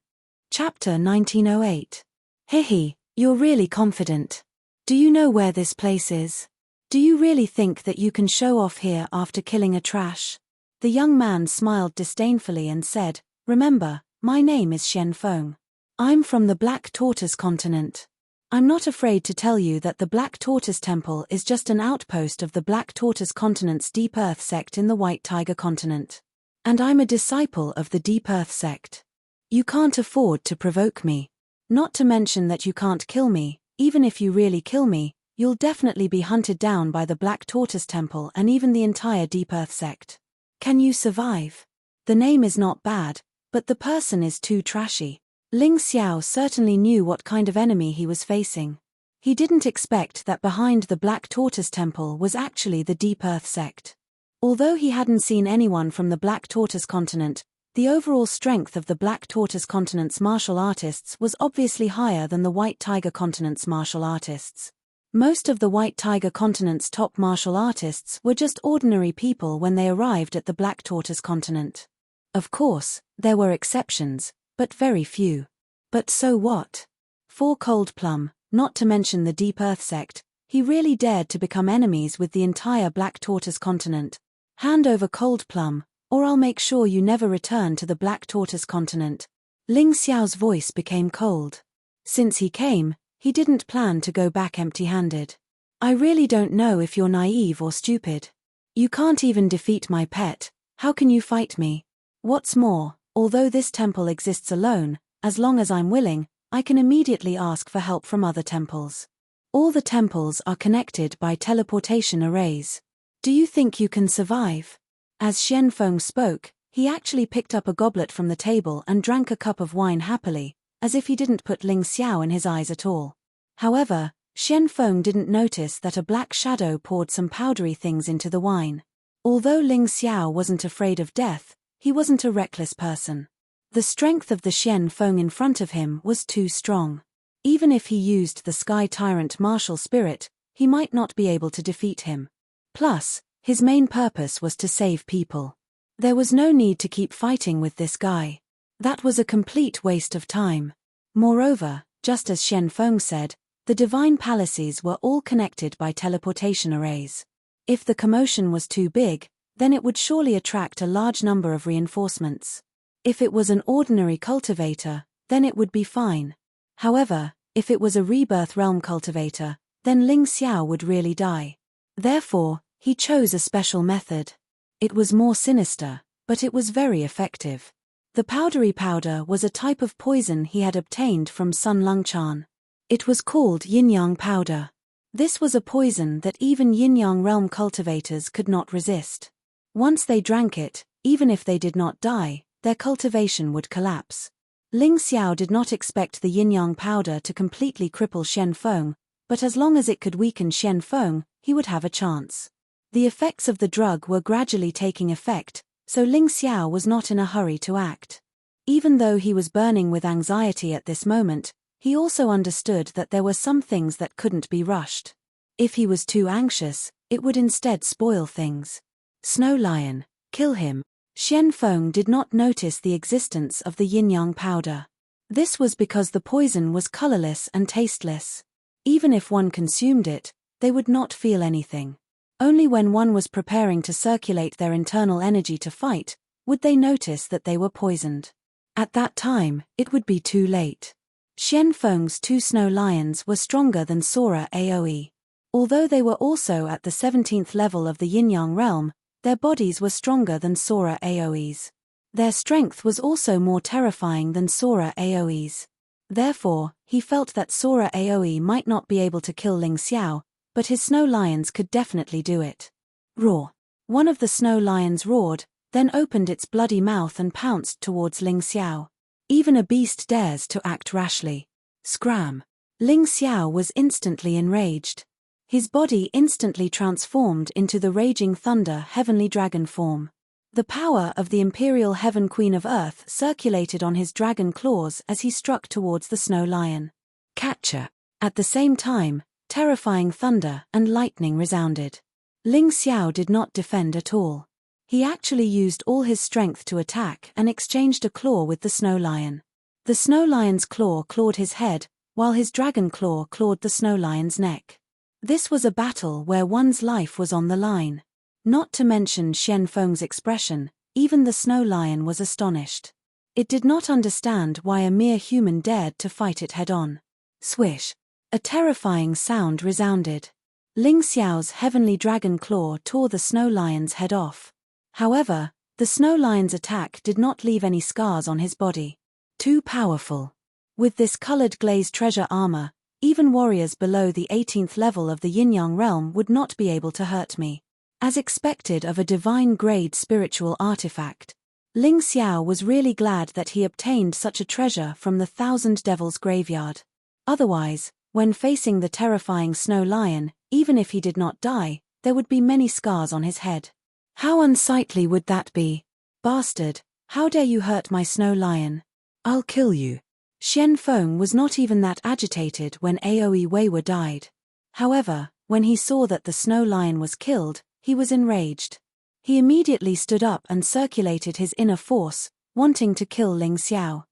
Chapter 1908. Hihi, you're really confident. Do you know where this place is? Do you really think that you can show off here after killing a trash? The young man smiled disdainfully and said, "Remember, my name is Shen Feng. I'm from the Black Tortoise continent. I'm not afraid to tell you that the Black Tortoise Temple is just an outpost of the Black Tortoise continent's Deep Earth sect in the White Tiger continent. And I'm a disciple of the Deep Earth sect. You can't afford to provoke me. Not to mention that you can't kill me. Even if you really kill me, you'll definitely be hunted down by the Black Tortoise Temple and even the entire Deep Earth sect. Can you survive? The name is not bad, but the person is too trashy." Ling Xiao certainly knew what kind of enemy he was facing. He didn't expect that behind the Black Tortoise Temple was actually the Deep Earth sect. Although he hadn't seen anyone from the Black Tortoise continent, the overall strength of the Black Tortoise continent's martial artists was obviously higher than the White Tiger continent's martial artists. Most of the White Tiger continent's top martial artists were just ordinary people when they arrived at the Black Tortoise continent. Of course, there were exceptions, but very few. But so what? For Cold Plum, not to mention the Deep Earth sect, he really dared to become enemies with the entire Black Tortoise continent. Hand over Cold Plum, or I'll make sure you never return to the Black Tortoise continent. Ling Xiao's voice became cold. Since he came, he didn't plan to go back empty-handed. I really don't know if you're naive or stupid. You can't even defeat my pet, how can you fight me? What's more, although this temple exists alone, as long as I'm willing, I can immediately ask for help from other temples. All the temples are connected by teleportation arrays. Do you think you can survive? As Shen Feng spoke, he actually picked up a goblet from the table and drank a cup of wine happily, as if he didn't put Ling Xiao in his eyes at all. However, Shen Feng didn't notice that a black shadow poured some powdery things into the wine. Although Ling Xiao wasn't afraid of death, he wasn't a reckless person. The strength of the Shen Feng in front of him was too strong. Even if he used the Sky Tyrant martial spirit, he might not be able to defeat him. Plus, his main purpose was to save people. There was no need to keep fighting with this guy. That was a complete waste of time. Moreover, just as Shen Feng said, the divine palaces were all connected by teleportation arrays. If the commotion was too big, then it would surely attract a large number of reinforcements. If it was an ordinary cultivator, then it would be fine. However, if it was a rebirth realm cultivator, then Ling Xiao would really die. Therefore, he chose a special method. It was more sinister, but it was very effective. The powdery powder was a type of poison he had obtained from Sun Lungchan. It was called yin-yang powder. This was a poison that even yin-yang realm cultivators could not resist. Once they drank it, even if they did not die, their cultivation would collapse. Ling Xiao did not expect the yin-yang powder to completely cripple Shen Feng, but as long as it could weaken Shen Feng, he would have a chance. The effects of the drug were gradually taking effect, so Ling Xiao was not in a hurry to act. Even though he was burning with anxiety at this moment, he also understood that there were some things that couldn't be rushed. If he was too anxious, it would instead spoil things. Snow Lion, kill him. Shen Feng did not notice the existence of the yin-yang powder. This was because the poison was colorless and tasteless. Even if one consumed it, they would not feel anything. Only when one was preparing to circulate their internal energy to fight, would they notice that they were poisoned. At that time, it would be too late. Shen Feng's 2 snow lions were stronger than Sora Aoe. Although they were also at the 17th level of the yin-yang realm, their bodies were stronger than Sora Aoe's. Their strength was also more terrifying than Sora Aoe's. Therefore, he felt that Sora Aoe might not be able to kill Ling Xiao, but his snow lions could definitely do it. Roar! One of the snow lions roared, then opened its bloody mouth and pounced towards Ling Xiao. Even a beast dares to act rashly. Scram! Ling Xiao was instantly enraged. His body instantly transformed into the raging thunder heavenly dragon form. The power of the Imperial Heaven Queen of Earth circulated on his dragon claws as he struck towards the snow lion. Catcher! At the same time, terrifying thunder and lightning resounded. Ling Xiao did not defend at all. He actually used all his strength to attack and exchanged a claw with the snow lion. The snow lion's claw clawed his head, while his dragon claw clawed the snow lion's neck. This was a battle where one's life was on the line. Not to mention Shen Feng's expression, even the snow lion was astonished. It did not understand why a mere human dared to fight it head-on. Swish! A terrifying sound resounded. Ling Xiao's heavenly dragon claw tore the snow lion's head off. However, the snow lion's attack did not leave any scars on his body. Too powerful. With this colored glazed treasure armor, even warriors below the 18th level of the Yin-Yang realm would not be able to hurt me. As expected of a divine-grade spiritual artifact, Ling Xiao was really glad that he obtained such a treasure from the Thousand Devils graveyard. Otherwise, when facing the terrifying snow lion, even if he did not die, there would be many scars on his head. How unsightly would that be? Bastard, how dare you hurt my snow lion? I'll kill you. Shen Feng was not even that agitated when Aoi Weiwa died. However, when he saw that the snow lion was killed, he was enraged. He immediately stood up and circulated his inner force, wanting to kill Ling Xiao.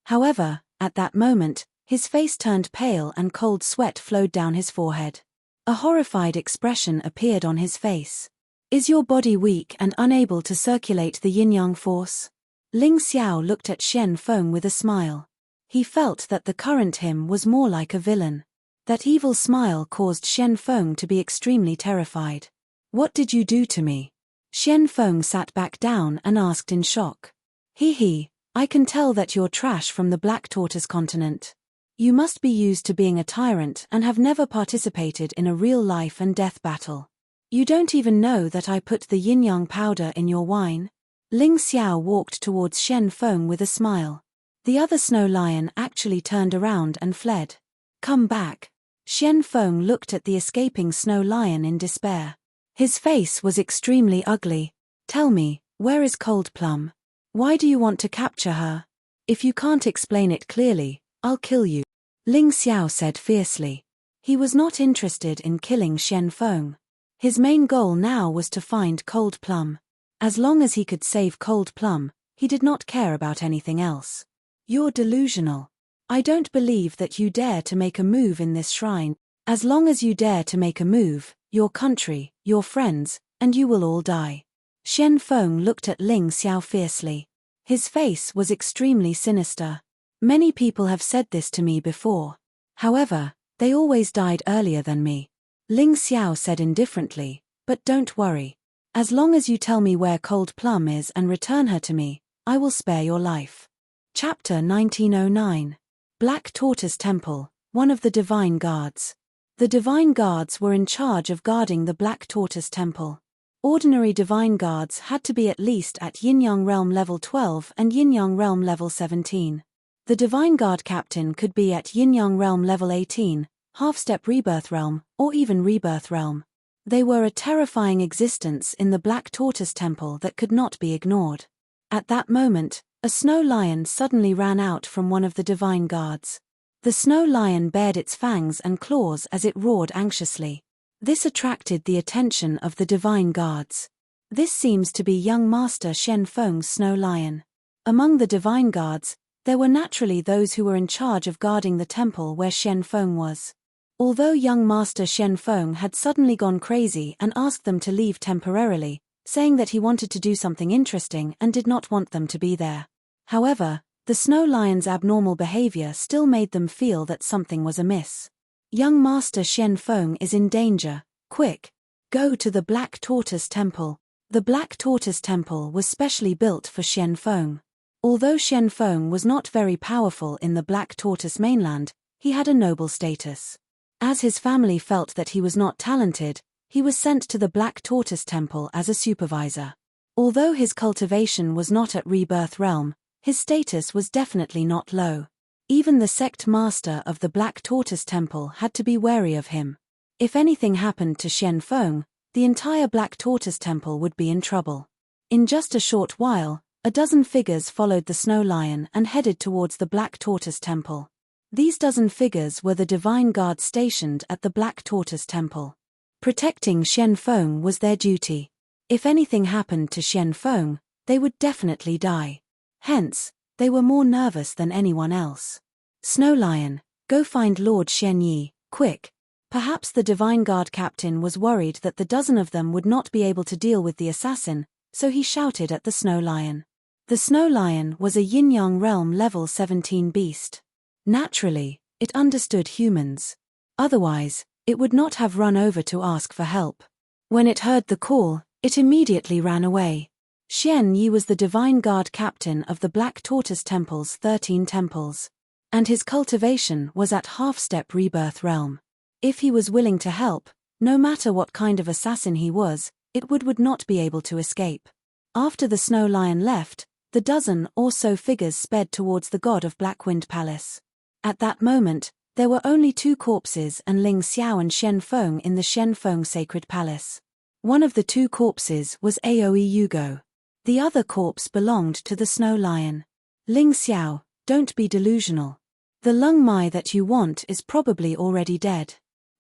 However, at that moment, his face turned pale and cold sweat flowed down his forehead. A horrified expression appeared on his face. Is your body weak and unable to circulate the yin-yang force? Ling Xiao looked at Shen Feng with a smile. He felt that the current him was more like a villain. That evil smile caused Shen Feng to be extremely terrified. What did you do to me? Shen Feng sat back down and asked in shock. He, I can tell that you're trash from the Black Tortoise continent. You must be used to being a tyrant and have never participated in a real life and death battle. You don't even know that I put the yin-yang powder in your wine? Ling Xiao walked towards Shen Feng with a smile. The other snow lion actually turned around and fled. Come back. Shen Feng looked at the escaping snow lion in despair. His face was extremely ugly. Tell me, where is Cold Plum? Why do you want to capture her? If you can't explain it clearly, I'll kill you. Ling Xiao said fiercely. He was not interested in killing Shen Feng. His main goal now was to find Cold Plum. As long as he could save Cold Plum, he did not care about anything else. You're delusional. I don't believe that you dare to make a move in this shrine. As long as you dare to make a move, your country, your friends, and you will all die. Shen Feng looked at Ling Xiao fiercely. His face was extremely sinister. Many people have said this to me before. However, they always died earlier than me. Ling Xiao said indifferently, but don't worry. As long as you tell me where Cold Plum is and return her to me, I will spare your life. Chapter 1909. Black Tortoise Temple, one of the Divine Guards. The Divine Guards were in charge of guarding the Black Tortoise Temple. Ordinary Divine Guards had to be at least at Yin-Yang Realm level 12 and Yin-Yang Realm level 17. The Divine Guard Captain could be at Yin-Yang Realm level 18, Half-Step Rebirth Realm, or even Rebirth Realm. They were a terrifying existence in the Black Tortoise Temple that could not be ignored. At that moment, a snow lion suddenly ran out from one of the Divine Guards. The snow lion bared its fangs and claws as it roared anxiously. This attracted the attention of the Divine Guards. This seems to be young Master Shen Feng's snow lion. Among the Divine Guards, there were naturally those who were in charge of guarding the temple where Shen Feng was. Although young Master Shen Feng had suddenly gone crazy and asked them to leave temporarily, saying that he wanted to do something interesting and did not want them to be there. However, the snow lion's abnormal behavior still made them feel that something was amiss. Young Master Shen Feng is in danger. Quick! Go to the Black Tortoise Temple. The Black Tortoise Temple was specially built for Shen Feng. Although Shen Feng was not very powerful in the Black Tortoise mainland, he had a noble status. As his family felt that he was not talented, he was sent to the Black Tortoise Temple as a supervisor. Although his cultivation was not at Rebirth Realm, his status was definitely not low. Even the sect master of the Black Tortoise Temple had to be wary of him. If anything happened to Xian Feng, the entire Black Tortoise Temple would be in trouble. In just a short while, a dozen figures followed the Snow Lion and headed towards the Black Tortoise Temple. These dozen figures were the divine guards stationed at the Black Tortoise Temple. Protecting Xian Feng was their duty. If anything happened to Xian Feng, they would definitely die. Hence, they were more nervous than anyone else. Snow Lion, go find Lord Xian Yi, quick. Perhaps the Divine Guard captain was worried that the dozen of them would not be able to deal with the assassin, so he shouted at the Snow Lion. The Snow Lion was a Yin-Yang Realm level 17 beast. Naturally, it understood humans. Otherwise, it would not have run over to ask for help. When it heard the call, it immediately ran away. Xian Yi was the Divine Guard captain of the Black Tortoise Temple's 13 temples. And his cultivation was at half-step rebirth realm. If he was willing to help, no matter what kind of assassin he was, it would not be able to escape. After the Snow Lion left, the dozen or so figures sped towards the god of Blackwind Palace. At that moment, there were only 2 corpses and Ling Xiao and Xian Feng in the Xian Feng Sacred Palace. One of the 2 corpses was Aoi Yugo. The other corpse belonged to the Snow Lion. Ling Xiao, don't be delusional. The Lung Mai that you want is probably already dead.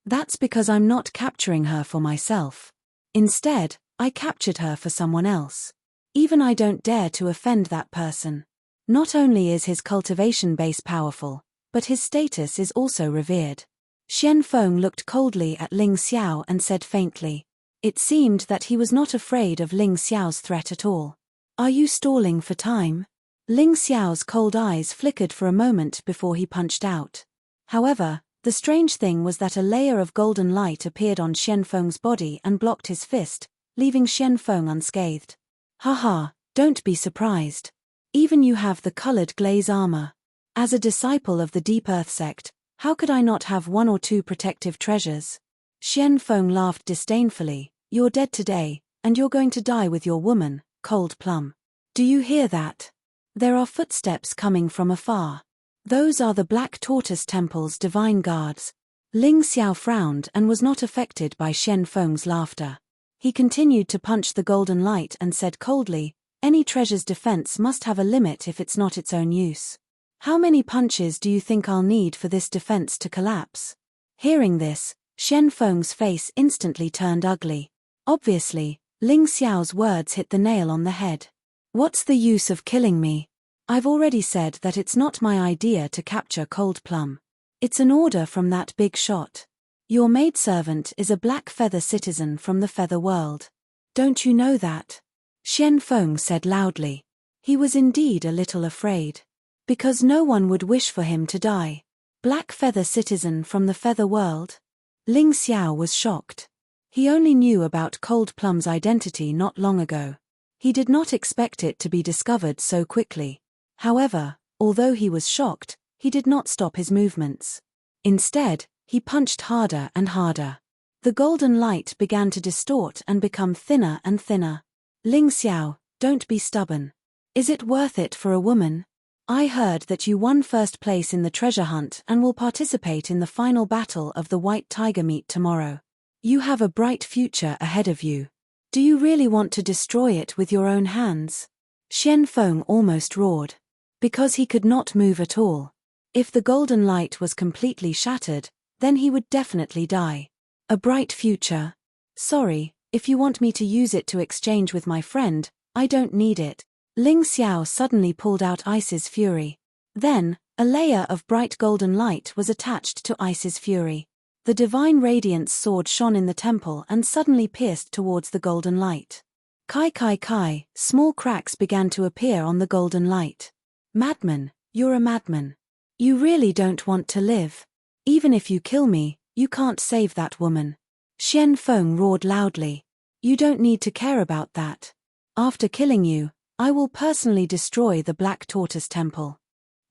That's because I'm not capturing her for myself. Instead, I captured her for someone else. Even I don't dare to offend that person. Not only is his cultivation base powerful, but his status is also revered. Xian Feng looked coldly at Ling Xiao and said faintly. It seemed that he was not afraid of Ling Xiao's threat at all. Are you stalling for time? Ling Xiao's cold eyes flickered for a moment before he punched out. However, the strange thing was that a layer of golden light appeared on Xian Feng's body and blocked his fist, leaving Xian Feng unscathed. Haha, don't be surprised. Even you have the colored glaze armor. As a disciple of the Deep Earth sect, how could I not have 1 or 2 protective treasures? Xian Feng laughed disdainfully. You're dead today, and you're going to die with your woman, Cold Plum. Do you hear that? There are footsteps coming from afar. Those are the Black Tortoise Temple's divine guards. Ling Xiao frowned and was not affected by Xian Feng's laughter. He continued to punch the golden light and said coldly, any treasure's defense must have a limit if it's not its own use. How many punches do you think I'll need for this defense to collapse? Hearing this, Xian Feng's face instantly turned ugly. Obviously, Ling Xiao's words hit the nail on the head. What's the use of killing me? I've already said that it's not my idea to capture Cold Plum. It's an order from that big shot. Your maidservant is a black feather citizen from the feather world. Don't you know that? Xian Feng said loudly. He was indeed a little afraid. Because no one would wish for him to die. Black feather citizen from the feather world? Ling Xiao was shocked. He only knew about Cold Plum's identity not long ago. He did not expect it to be discovered so quickly. However, although he was shocked, he did not stop his movements. Instead, he punched harder and harder. The golden light began to distort and become thinner and thinner. Ling Xiao, don't be stubborn. Is it worth it for a woman? I heard that you won first place in the treasure hunt and will participate in the final battle of the White Tiger meet tomorrow. You have a bright future ahead of you. Do you really want to destroy it with your own hands? Xian Feng almost roared. Because he could not move at all. If the golden light was completely shattered, then he would definitely die. A bright future? Sorry, if you want me to use it to exchange with my friend, I don't need it. Ling Xiao suddenly pulled out Ice's Fury. Then, a layer of bright golden light was attached to Ice's Fury. The divine radiance sword shone in the temple and suddenly pierced towards the golden light. Kai kai kai, small cracks began to appear on the golden light. Madman, you're a madman. You really don't want to live. Even if you kill me, you can't save that woman. Xian Feng roared loudly. You don't need to care about that. After killing you, I will personally destroy the Black Tortoise Temple.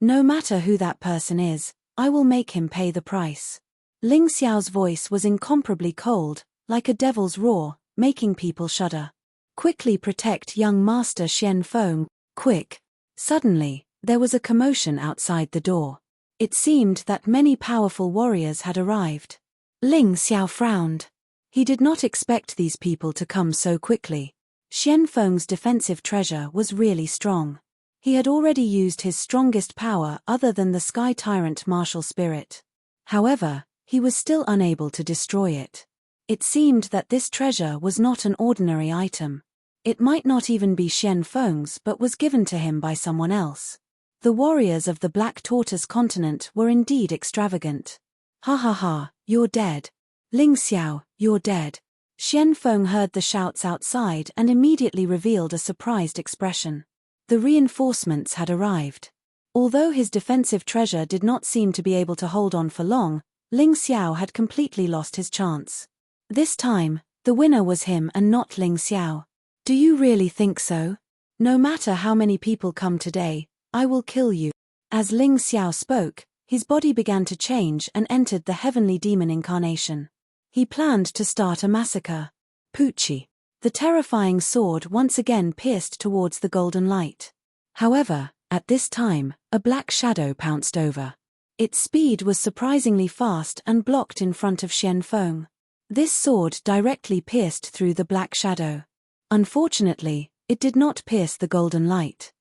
No matter who that person is, I will make him pay the price. Ling Xiao's voice was incomparably cold, like a devil's roar, making people shudder. Quickly protect young Master Xian Feng, quick. Suddenly, there was a commotion outside the door. It seemed that many powerful warriors had arrived. Ling Xiao frowned. He did not expect these people to come so quickly. Xian Feng's defensive treasure was really strong. He had already used his strongest power other than the Sky Tyrant martial spirit. However, he was still unable to destroy it. It seemed that this treasure was not an ordinary item. It might not even be Xian Feng's but was given to him by someone else. The warriors of the Black Tortoise continent were indeed extravagant. Ha ha ha, you're dead. Ling Xiao, you're dead. Xian Feng heard the shouts outside and immediately revealed a surprised expression. The reinforcements had arrived. Although his defensive treasure did not seem to be able to hold on for long, Ling Xiao had completely lost his chance. This time, the winner was him and not Ling Xiao. Do you really think so? No matter how many people come today, I will kill you. As Ling Xiao spoke, his body began to change and entered the heavenly demon incarnation. He planned to start a massacre. Poochie. The terrifying sword once again pierced towards the golden light. However, at this time, a black shadow pounced over. Its speed was surprisingly fast and blocked in front of Xian Feng. This sword directly pierced through the black shadow. Unfortunately, it did not pierce the golden light.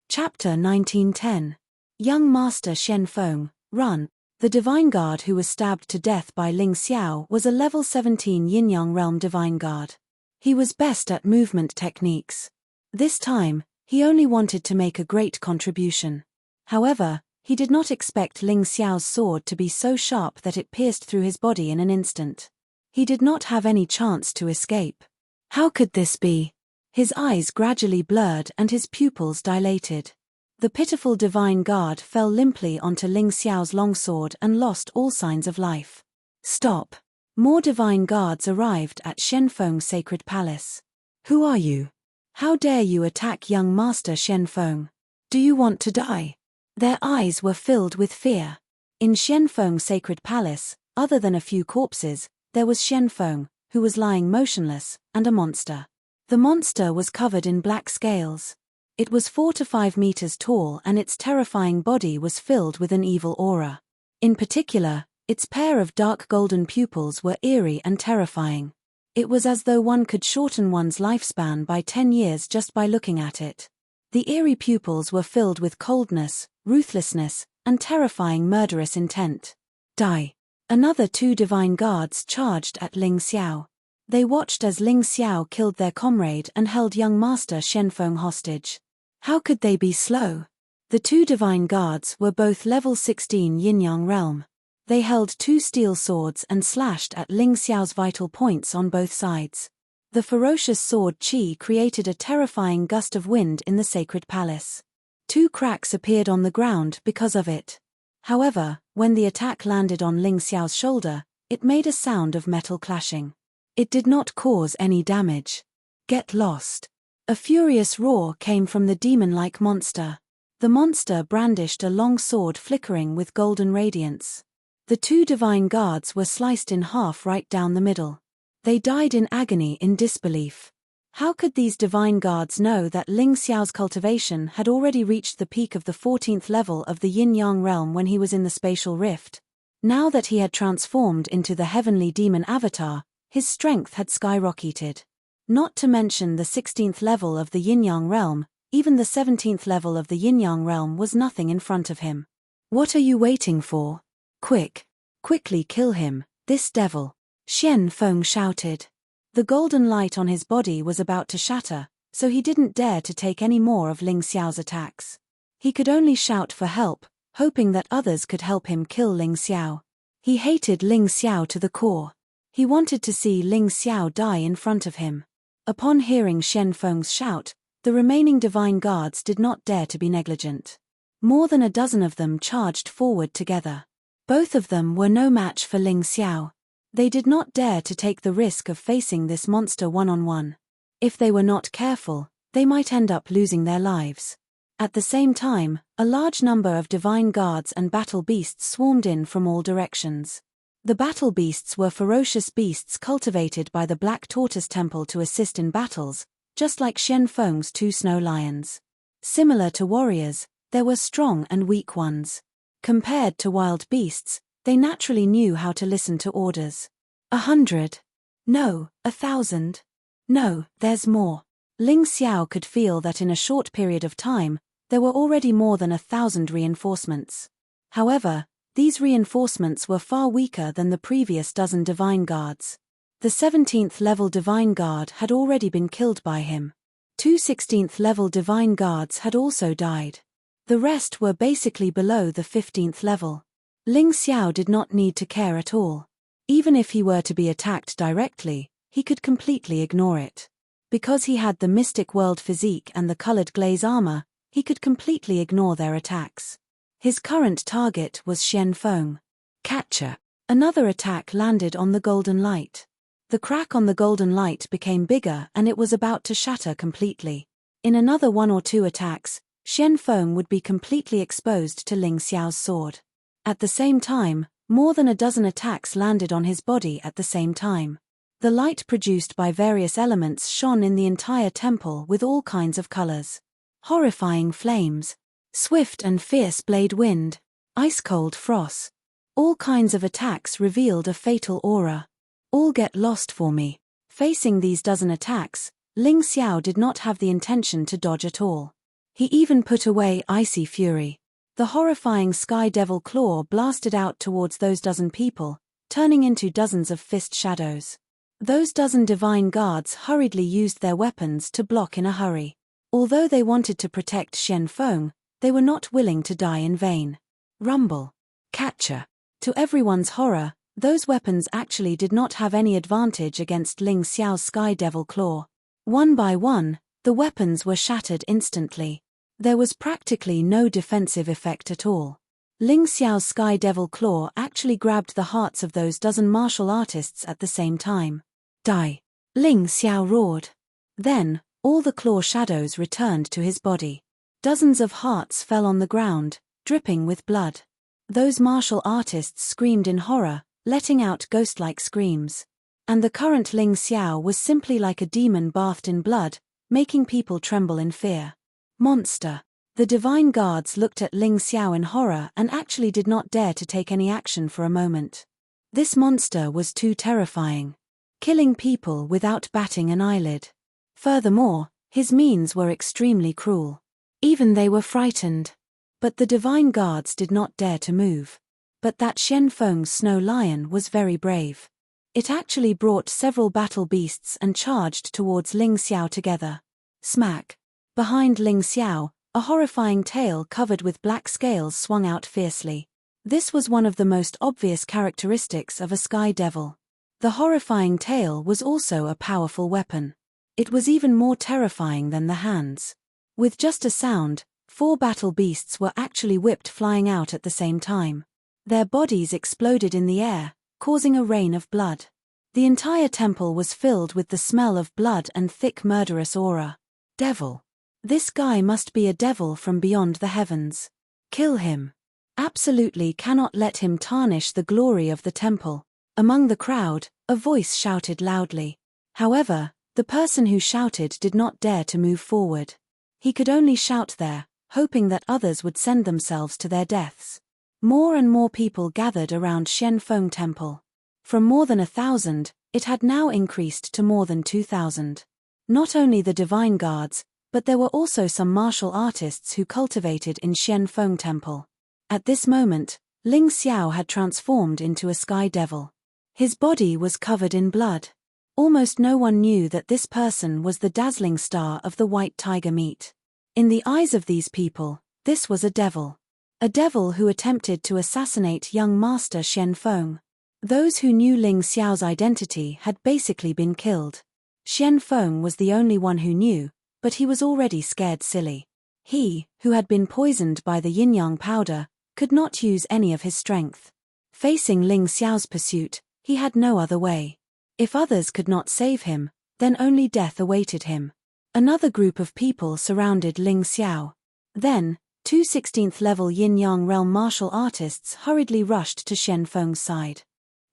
Chapter 1910. Young Master Xian Feng, run. The Divine Guard who was stabbed to death by Ling Xiao was a level 17 Yin-Yang Realm Divine Guard. He was best at movement techniques. This time, he only wanted to make a great contribution. However, he did not expect Ling Xiao's sword to be so sharp that it pierced through his body in an instant. He did not have any chance to escape. How could this be? His eyes gradually blurred and his pupils dilated. The pitiful Divine Guard fell limply onto Ling Xiao's longsword and lost all signs of life. Stop! More Divine Guards arrived at Xian Feng's sacred palace. Who are you? How dare you attack young Master Xian Feng? Do you want to die? Their eyes were filled with fear. In Xian Feng's sacred palace, other than a few corpses, there was Xian Feng, who was lying motionless, and a monster. The monster was covered in black scales. It was 4 to 5 meters tall and its terrifying body was filled with an evil aura. In particular, its pair of dark golden pupils were eerie and terrifying. It was as though one could shorten one's lifespan by 10 years just by looking at it. The eerie pupils were filled with coldness, ruthlessness, and terrifying murderous intent. Die. Another 2 Divine Guards charged at Ling Xiao. They watched as Ling Xiao killed their comrade and held young Master Xian Feng hostage. How could they be slow? The 2 Divine Guards were both level 16 Yin-Yang realm. They held 2 steel swords and slashed at Ling Xiao's vital points on both sides. The ferocious sword qi created a terrifying gust of wind in the sacred palace. 2 cracks appeared on the ground because of it. However, when the attack landed on Ling Xiao's shoulder, it made a sound of metal clashing. It did not cause any damage. Get lost. A furious roar came from the demon-like monster. The monster brandished a long sword flickering with golden radiance. The 2 Divine Guards were sliced in half right down the middle. They died in agony in disbelief. How could these Divine Guards know that Ling Xiao's cultivation had already reached the peak of the 14th level of the Yin-Yang realm when he was in the spatial rift? Now that he had transformed into the heavenly demon avatar, his strength had skyrocketed. Not to mention the 16th level of the Yin-Yang realm, even the 17th level of the Yin-Yang realm was nothing in front of him. What are you waiting for? Quickly kill him, this devil! Xian Feng shouted. The golden light on his body was about to shatter, so he didn't dare to take any more of Ling Xiao's attacks. He could only shout for help, hoping that others could help him kill Ling Xiao. He hated Ling Xiao to the core. He wanted to see Ling Xiao die in front of him. Upon hearing Xian Feng's shout, the remaining Divine Guards did not dare to be negligent. More than a dozen of them charged forward together. Both of them were no match for Ling Xiao. They did not dare to take the risk of facing this monster one-on-one. If they were not careful, they might end up losing their lives. At the same time, a large number of Divine Guards and battle beasts swarmed in from all directions. The battle beasts were ferocious beasts cultivated by the Black Tortoise Temple to assist in battles, just like Xian Feng's 2 snow lions. Similar to warriors, there were strong and weak ones. Compared to wild beasts, they naturally knew how to listen to orders. 100. No, 1,000. No, there's more. Ling Xiao could feel that in a short period of time, there were already more than 1,000 reinforcements. However, these reinforcements were far weaker than the previous dozen divine guards. The 17th level divine guard had already been killed by him. 2 16th level divine guards had also died. The rest were basically below the 15th level. Ling Xiao did not need to care at all. Even if he were to be attacked directly, he could completely ignore it. Because he had the mystic world physique and the colored glaze armor, he could completely ignore their attacks. His current target was Xian Feng. Catcher. Another attack landed on the golden light. The crack on the golden light became bigger and it was about to shatter completely. In another 1 or 2 attacks, Xian Feng would be completely exposed to Ling Xiao's sword. At the same time, more than a dozen attacks landed on his body at the same time. The light produced by various elements shone in the entire temple with all kinds of colors. Horrifying flames, swift and fierce blade wind, ice-cold frost. All kinds of attacks revealed a fatal aura. All get lost for me. Facing these dozen attacks, Ling Xiao did not have the intention to dodge at all. He even put away icy fury. The horrifying sky devil claw blasted out towards those dozen people, turning into dozens of fist shadows. Those dozen divine guards hurriedly used their weapons to block in a hurry. Although they wanted to protect Xian Feng, they were not willing to die in vain. Rumble. Catcher. To everyone's horror, those weapons actually did not have any advantage against Ling Xiao's Sky Devil Claw. One by one, the weapons were shattered instantly. There was practically no defensive effect at all. Ling Xiao's Sky Devil Claw actually grabbed the hearts of those dozen martial artists at the same time. Die! Ling Xiao roared. Then, all the claw shadows returned to his body. Dozens of hearts fell on the ground, dripping with blood. Those martial artists screamed in horror, letting out ghost-like screams. And the current Ling Xiao was simply like a demon bathed in blood, making people tremble in fear. Monster. The divine guards looked at Ling Xiao in horror and actually did not dare to take any action for a moment. This monster was too terrifying. Killing people without batting an eyelid. Furthermore, his means were extremely cruel. Even they were frightened. But the divine guards did not dare to move. But that Xian Feng's snow lion was very brave. It actually brought several battle beasts and charged towards Ling Xiao together. Smack. Behind Ling Xiao, a horrifying tail covered with black scales swung out fiercely. This was one of the most obvious characteristics of a sky devil. The horrifying tail was also a powerful weapon. It was even more terrifying than the hands. With just a sound, 4 battle beasts were actually whipped flying out at the same time. Their bodies exploded in the air, causing a rain of blood. The entire temple was filled with the smell of blood and thick murderous aura. Devil. This guy must be a devil from beyond the heavens. Kill him. Absolutely cannot let him tarnish the glory of the temple. Among the crowd, a voice shouted loudly. However, the person who shouted did not dare to move forward. He could only shout there, hoping that others would send themselves to their deaths. More and more people gathered around Xian Feng Temple. From more than 1,000, it had now increased to more than 2,000. Not only the divine guards, but there were also some martial artists who cultivated in Xian Feng Temple. At this moment, Ling Xiao had transformed into a sky devil. His body was covered in blood. Almost no one knew that this person was the dazzling star of the white tiger meat. In the eyes of these people, this was a devil. A devil who attempted to assassinate young master Xian Feng. Those who knew Ling Xiao's identity had basically been killed. Xian Feng was the only one who knew, but he was already scared silly. He, who had been poisoned by the yin-yang powder, could not use any of his strength. Facing Ling Xiao's pursuit, he had no other way. If others could not save him, then only death awaited him. Another group of people surrounded Ling Xiao. Then, 2 16th level yin-yang realm martial artists hurriedly rushed to Xian Feng's side.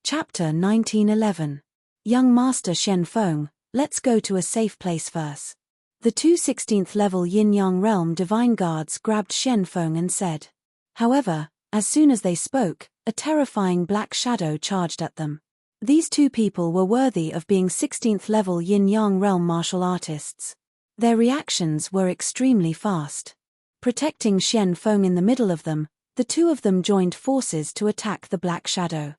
Chapter 1911. Young Master Xian Feng, let's go to a safe place first. The 2 16th level yin-yang realm divine guards grabbed Xian Feng and said. However, As soon as they spoke, a terrifying black shadow charged at them. These two people were worthy of being 16th level yin-yang realm martial artists. Their reactions were extremely fast. Protecting Xian Feng in the middle of them, the two of them joined forces to attack the black shadow.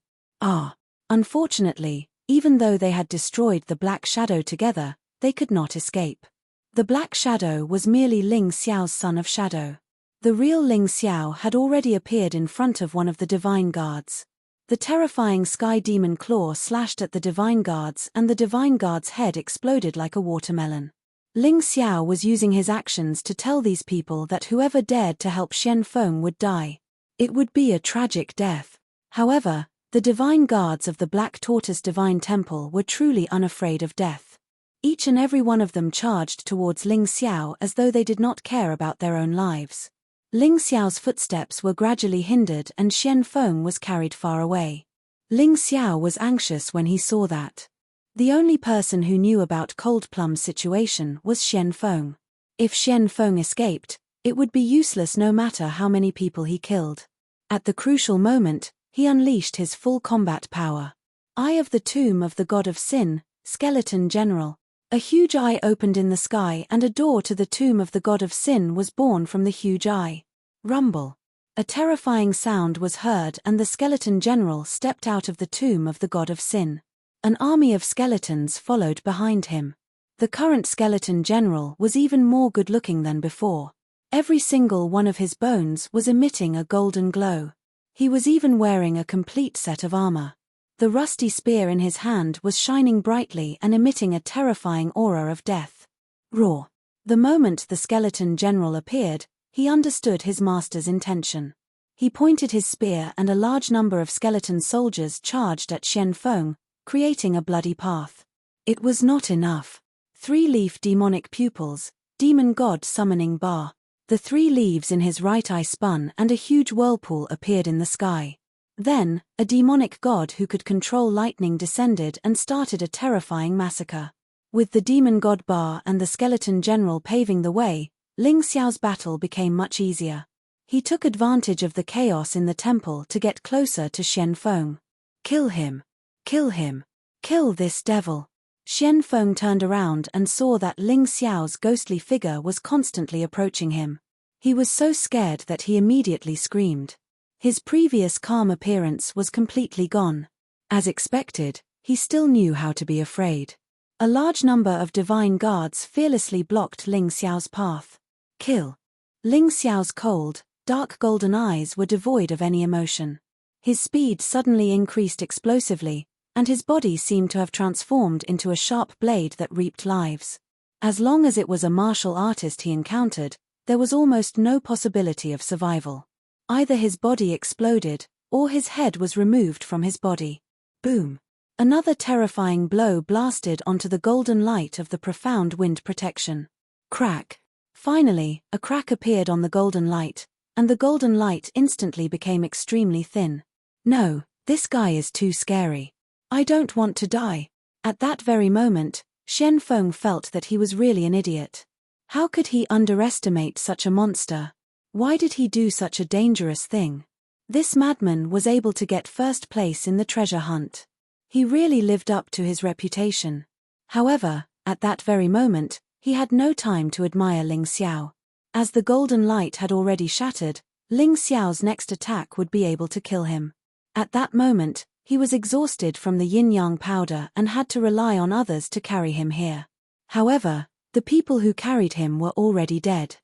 Unfortunately, even though they had destroyed the black shadow together, they could not escape. The black shadow was merely Ling Xiao's son of shadow. The real Ling Xiao had already appeared in front of one of the divine guards. The terrifying sky demon claw slashed at the divine guards and the divine guard's head exploded like a watermelon. Ling Xiao was using his actions to tell these people that whoever dared to help Xian Feng would die. It would be a tragic death. However, the divine guards of the Black Tortoise Divine Temple were truly unafraid of death. Each and every one of them charged towards Ling Xiao as though they did not care about their own lives. Ling Xiao's footsteps were gradually hindered and Xian Feng was carried far away. Ling Xiao was anxious when he saw that. The only person who knew about Cold Plum's situation was Xian Feng. If Xian Feng escaped, it would be useless no matter how many people he killed. At the crucial moment, he unleashed his full combat power. Eye of the Tomb of the God of Sin, Skeleton General. A huge eye opened in the sky and a door to the tomb of the God of Sin was born from the huge eye. Rumble. A terrifying sound was heard and the Skeleton General stepped out of the tomb of the God of Sin. An army of skeletons followed behind him. The current Skeleton General was even more good-looking than before. Every single one of his bones was emitting a golden glow. He was even wearing a complete set of armor. The rusty spear in his hand was shining brightly and emitting a terrifying aura of death. Roar. The moment the Skeleton General appeared, he understood his master's intention. He pointed his spear and a large number of skeleton soldiers charged at Xian Feng, creating a bloody path. It was not enough. 3-leaf demonic pupils, demon god summoning bar. The 3 leaves in his right eye spun and a huge whirlpool appeared in the sky. Then, a demonic god who could control lightning descended and started a terrifying massacre. With the demon god bar and the Skeleton General paving the way, Ling Xiao's battle became much easier. He took advantage of the chaos in the temple to get closer to Xian Feng. Kill him. Kill him. Kill this devil. Xian Feng turned around and saw that Ling Xiao's ghostly figure was constantly approaching him. He was so scared that he immediately screamed. His previous calm appearance was completely gone. As expected, he still knew how to be afraid. A large number of divine guards fearlessly blocked Ling Xiao's path. Kill. Ling Xiao's cold, dark golden eyes were devoid of any emotion. His speed suddenly increased explosively, and his body seemed to have transformed into a sharp blade that reaped lives. As long as it was a martial artist he encountered, there was almost no possibility of survival. Either his body exploded, or his head was removed from his body. Boom! Another terrifying blow blasted onto the golden light of the profound wind protection. Crack! Finally, a crack appeared on the golden light, and the golden light instantly became extremely thin. No, this guy is too scary. I don't want to die. At that very moment, Xian Feng felt that he was really an idiot. How could he underestimate such a monster? Why did he do such a dangerous thing? This madman was able to get first place in the treasure hunt. He really lived up to his reputation. However, at that very moment, he had no time to admire Ling Xiao. As the golden light had already shattered, Ling Xiao's next attack would be able to kill him. At that moment, he was exhausted from the yin-yang powder and had to rely on others to carry him here. However, the people who carried him were already dead.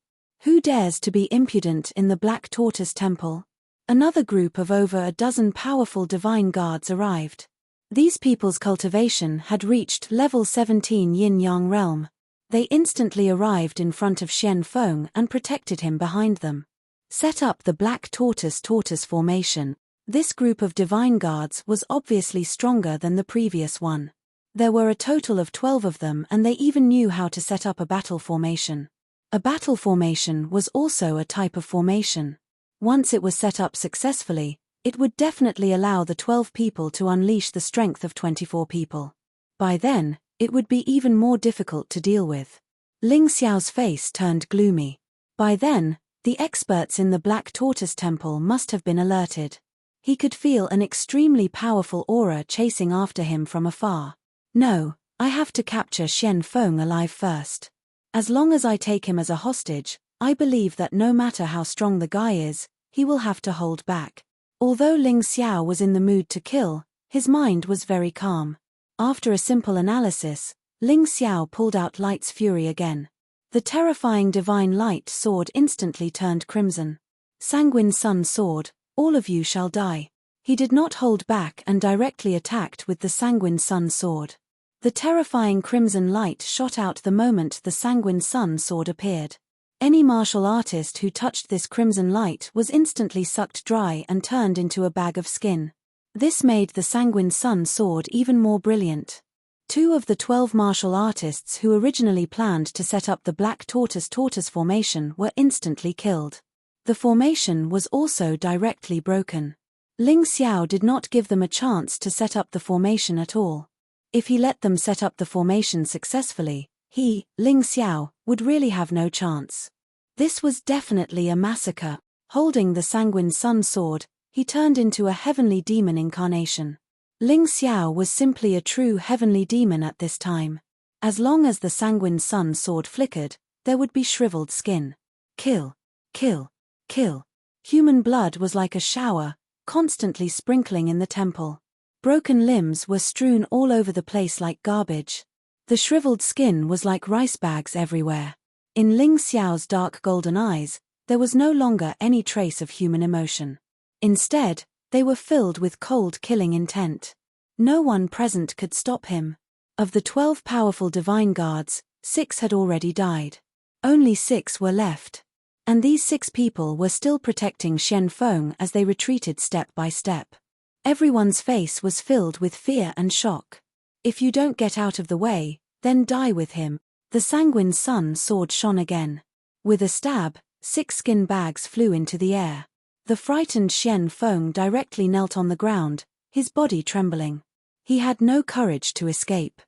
Who dares to be impudent in the Black Tortoise Temple? Another group of over a dozen powerful divine guards arrived. These people's cultivation had reached level 17 yin-yang realm. They instantly arrived in front of Xian Feng and protected him behind them. Set up the Black Tortoise formation. This group of divine guards was obviously stronger than the previous one. There were a total of 12 of them and they even knew how to set up a battle formation. A battle formation was also a type of formation. Once it was set up successfully, it would definitely allow the 12 people to unleash the strength of 24 people. By then, it would be even more difficult to deal with. Ling Xiao's face turned gloomy. By then, The experts in the Black Tortoise Temple must have been alerted. He could feel an extremely powerful aura chasing after him from afar. No, I have to capture Xian Feng alive first. As long as I take him as a hostage, I believe that no matter how strong the guy is, he will have to hold back. Although Ling Xiao was in the mood to kill, his mind was very calm. After a simple analysis, Ling Xiao pulled out Light's Fury again. The terrifying divine light sword instantly turned crimson. Sanguine Sun Sword, all of you shall die. He did not hold back and directly attacked with the Sanguine Sun Sword. The terrifying crimson light shot out the moment the Sanguine Sun Sword appeared. Any martial artist who touched this crimson light was instantly sucked dry and turned into a bag of skin. This made the Sanguine Sun Sword even more brilliant. 2 of the 12 martial artists who originally planned to set up the Black Tortoise formation were instantly killed. The formation was also directly broken. Ling Xiao did not give them a chance to set up the formation at all. If he let them set up the formation successfully, he, Ling Xiao, would really have no chance. This was definitely a massacre. Holding the Sanguine Sun Sword, he turned into a heavenly demon incarnation. Ling Xiao was simply a true heavenly demon at this time. As long as the Sanguine Sun Sword flickered, there would be shriveled skin. Kill, kill, kill. Human blood was like a shower, constantly sprinkling in the temple. Broken limbs were strewn all over the place like garbage. The shriveled skin was like rice bags everywhere. In Ling Xiao's dark golden eyes, there was no longer any trace of human emotion. Instead, they were filled with cold killing intent. No one present could stop him. Of the 12 powerful divine guards, 6 had already died. Only 6 were left. And these 6 people were still protecting Xian Feng as they retreated step by step. Everyone's face was filled with fear and shock. If you don't get out of the way, then die with him. The Sanguine Sun Sword shone again. With a stab, 6 skin bags flew into the air. The frightened Xian Feng directly knelt on the ground, his body trembling. He had no courage to escape.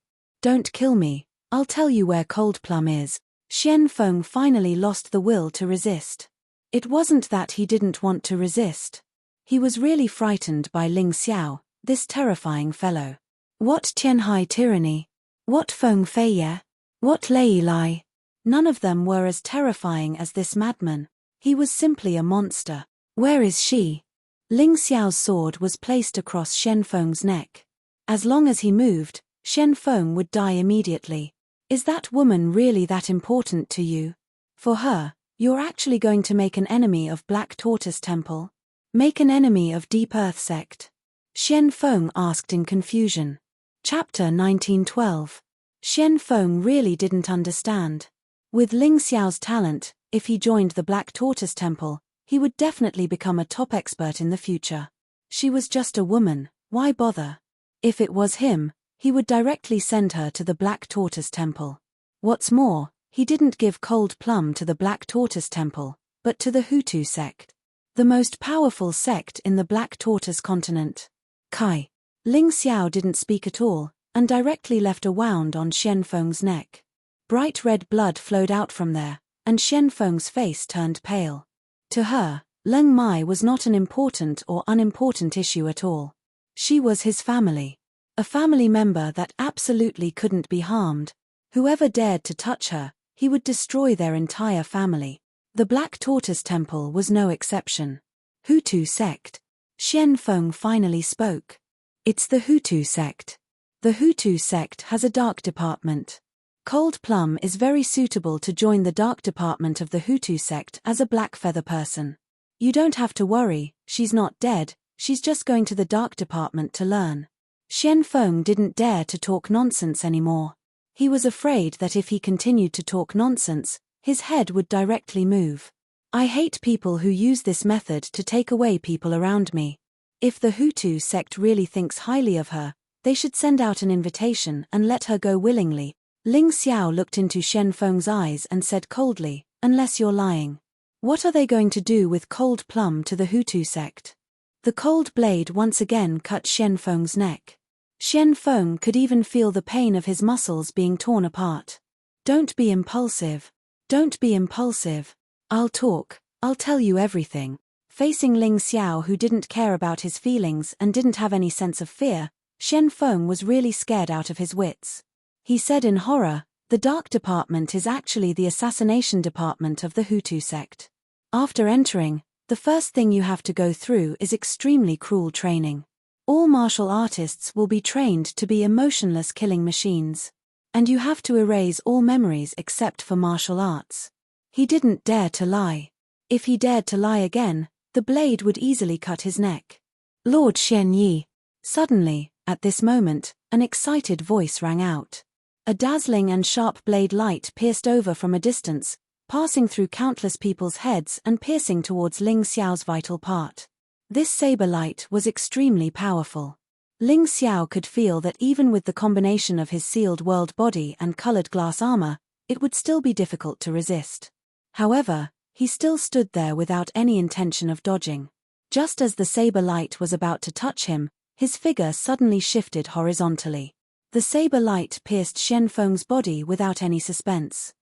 Don't kill me, I'll tell you where Cold Plum is. Xian Feng finally lost the will to resist. It wasn't that he didn't want to resist. He was really frightened by Ling Xiao, this terrifying fellow. What Tianhai tyranny? What Feng Feiye? What Lei Lai? None of them were as terrifying as this madman. He was simply a monster. Where is she? Ling Xiao's sword was placed across Xian Feng's neck. As long as he moved, Xian Feng would die immediately. Is that woman really that important to you? For her, you're actually going to make an enemy of Black Tortoise Temple? Make an enemy of Deep Earth Sect? Xian Feng asked in confusion. Chapter 1912. Xian Feng really didn't understand. With Ling Xiao's talent, if he joined the Black Tortoise Temple, he would definitely become a top expert in the future. She was just a woman, why bother? If it was him, he would directly send her to the Black Tortoise Temple. What's more, he didn't give Cold Plum to the Black Tortoise Temple, but to the Hutu sect. The most powerful sect in the Black Tortoise continent. Kai. Ling Xiao didn't speak at all, and directly left a wound on Xian Feng's neck. Bright red blood flowed out from there, and Xian Feng's face turned pale. To her, Leng Mai was not an important or unimportant issue at all. She was his family. A family member that absolutely couldn't be harmed. Whoever dared to touch her, he would destroy their entire family. The Black Tortoise Temple was no exception. Hutu sect. Xian Feng finally spoke. It's the Hutu sect. The Hutu sect has a dark department. Cold Plum is very suitable to join the dark department of the Hutu sect as a black feather person. You don't have to worry, she's not dead, she's just going to the dark department to learn. Xian Feng didn't dare to talk nonsense anymore. He was afraid that if he continued to talk nonsense, his head would directly move. I hate people who use this method to take away people around me. If the Hutu sect really thinks highly of her, they should send out an invitation and let her go willingly. Ling Xiao looked into Xian Feng's eyes and said coldly, unless you're lying. What are they going to do with Cold Plum to the Hutu sect? The cold blade once again cut Xian Feng's neck. Xian Feng could even feel the pain of his muscles being torn apart. Don't be impulsive. Don't be impulsive. I'll talk. I'll tell you everything. Facing Ling Xiao, who didn't care about his feelings and didn't have any sense of fear, Shen Feng was really scared out of his wits. He said in horror, "The Dark Department is actually the assassination department of the Hutu sect. After entering, the first thing you have to go through is extremely cruel training. All martial artists will be trained to be emotionless killing machines. And you have to erase all memories except for martial arts." He didn't dare to lie. If he dared to lie again, the blade would easily cut his neck. "Lord Shen Yi." Suddenly, at this moment, an excited voice rang out. A dazzling and sharp blade light pierced over from a distance, passing through countless people's heads and piercing towards Ling Xiao's vital part. This saber light was extremely powerful. Ling Xiao could feel that even with the combination of his sealed world body and colored glass armor, it would still be difficult to resist. However, he still stood there without any intention of dodging. Just as the saber light was about to touch him, his figure suddenly shifted horizontally. The saber light pierced Shen Feng's body without any suspense.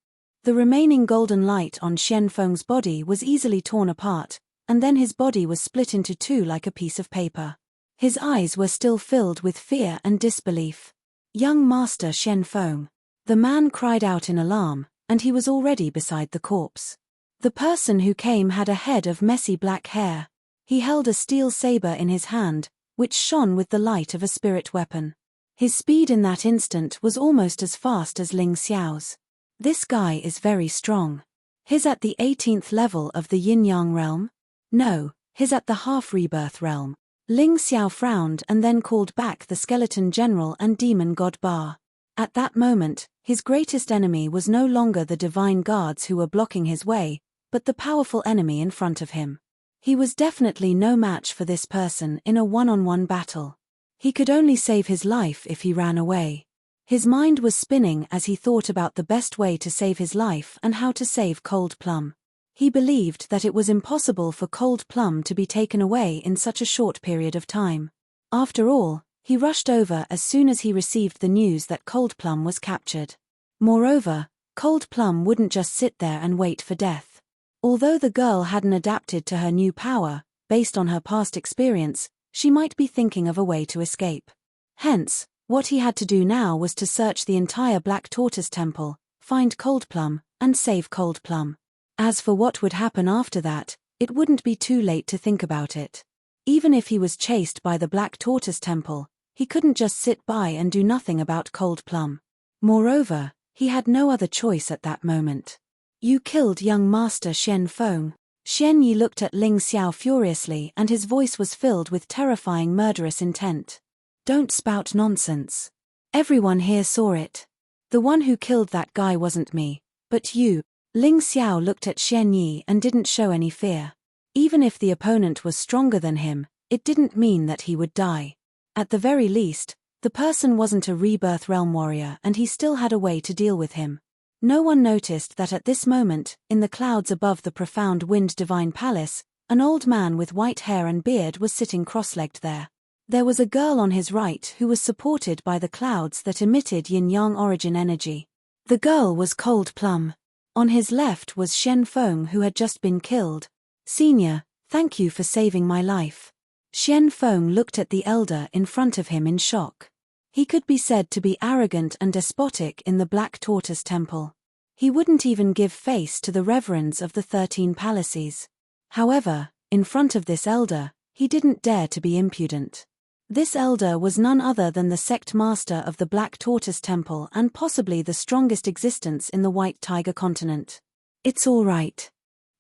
The remaining golden light on Shen Feng's body was easily torn apart, and then his body was split into two like a piece of paper. His eyes were still filled with fear and disbelief. "Young Master Shen Feng!" The man cried out in alarm, and he was already beside the corpse. The person who came had a head of messy black hair. He held a steel saber in his hand, which shone with the light of a spirit weapon. His speed in that instant was almost as fast as Ling Xiao's. "This guy is very strong. He's at the 18th level of the yin-yang realm?" "No, he's at the half-rebirth realm." Ling Xiao frowned and then called back the skeleton general and demon god Ba. At that moment, his greatest enemy was no longer the divine guards who were blocking his way, but the powerful enemy in front of him. He was definitely no match for this person in a one-on-one battle. He could only save his life if he ran away. His mind was spinning as he thought about the best way to save his life and how to save Cold Plum. He believed that it was impossible for Cold Plum to be taken away in such a short period of time. After all, he rushed over as soon as he received the news that Cold Plum was captured. Moreover, Cold Plum wouldn't just sit there and wait for death. Although the girl hadn't adapted to her new power, based on her past experience, she might be thinking of a way to escape. Hence, what he had to do now was to search the entire Black Tortoise Temple, find Cold Plum, and save Cold Plum. As for what would happen after that, it wouldn't be too late to think about it. Even if he was chased by the Black Tortoise Temple, he couldn't just sit by and do nothing about Cold Plum. Moreover, he had no other choice at that moment. "You killed young Master Shen Feng." Shen Yi looked at Ling Xiao furiously and his voice was filled with terrifying murderous intent. "Don't spout nonsense. Everyone here saw it. The one who killed that guy wasn't me, but you." Ling Xiao looked at Shen Yi and didn't show any fear. Even if the opponent was stronger than him, it didn't mean that he would die. At the very least, the person wasn't a rebirth realm warrior and he still had a way to deal with him. No one noticed that at this moment, in the clouds above the profound wind divine palace, an old man with white hair and beard was sitting cross-legged there. There was a girl on his right who was supported by the clouds that emitted yin-yang origin energy. The girl was Cold Plum. On his left was Shen Feng, who had just been killed. "Senior, thank you for saving my life." Shen Feng looked at the elder in front of him in shock. He could be said to be arrogant and despotic in the Black Tortoise Temple. He wouldn't even give face to the reverends of the 13 palaces. However, in front of this elder, he didn't dare to be impudent. This elder was none other than the sect master of the Black Tortoise Temple and possibly the strongest existence in the White Tiger continent. "It's all right.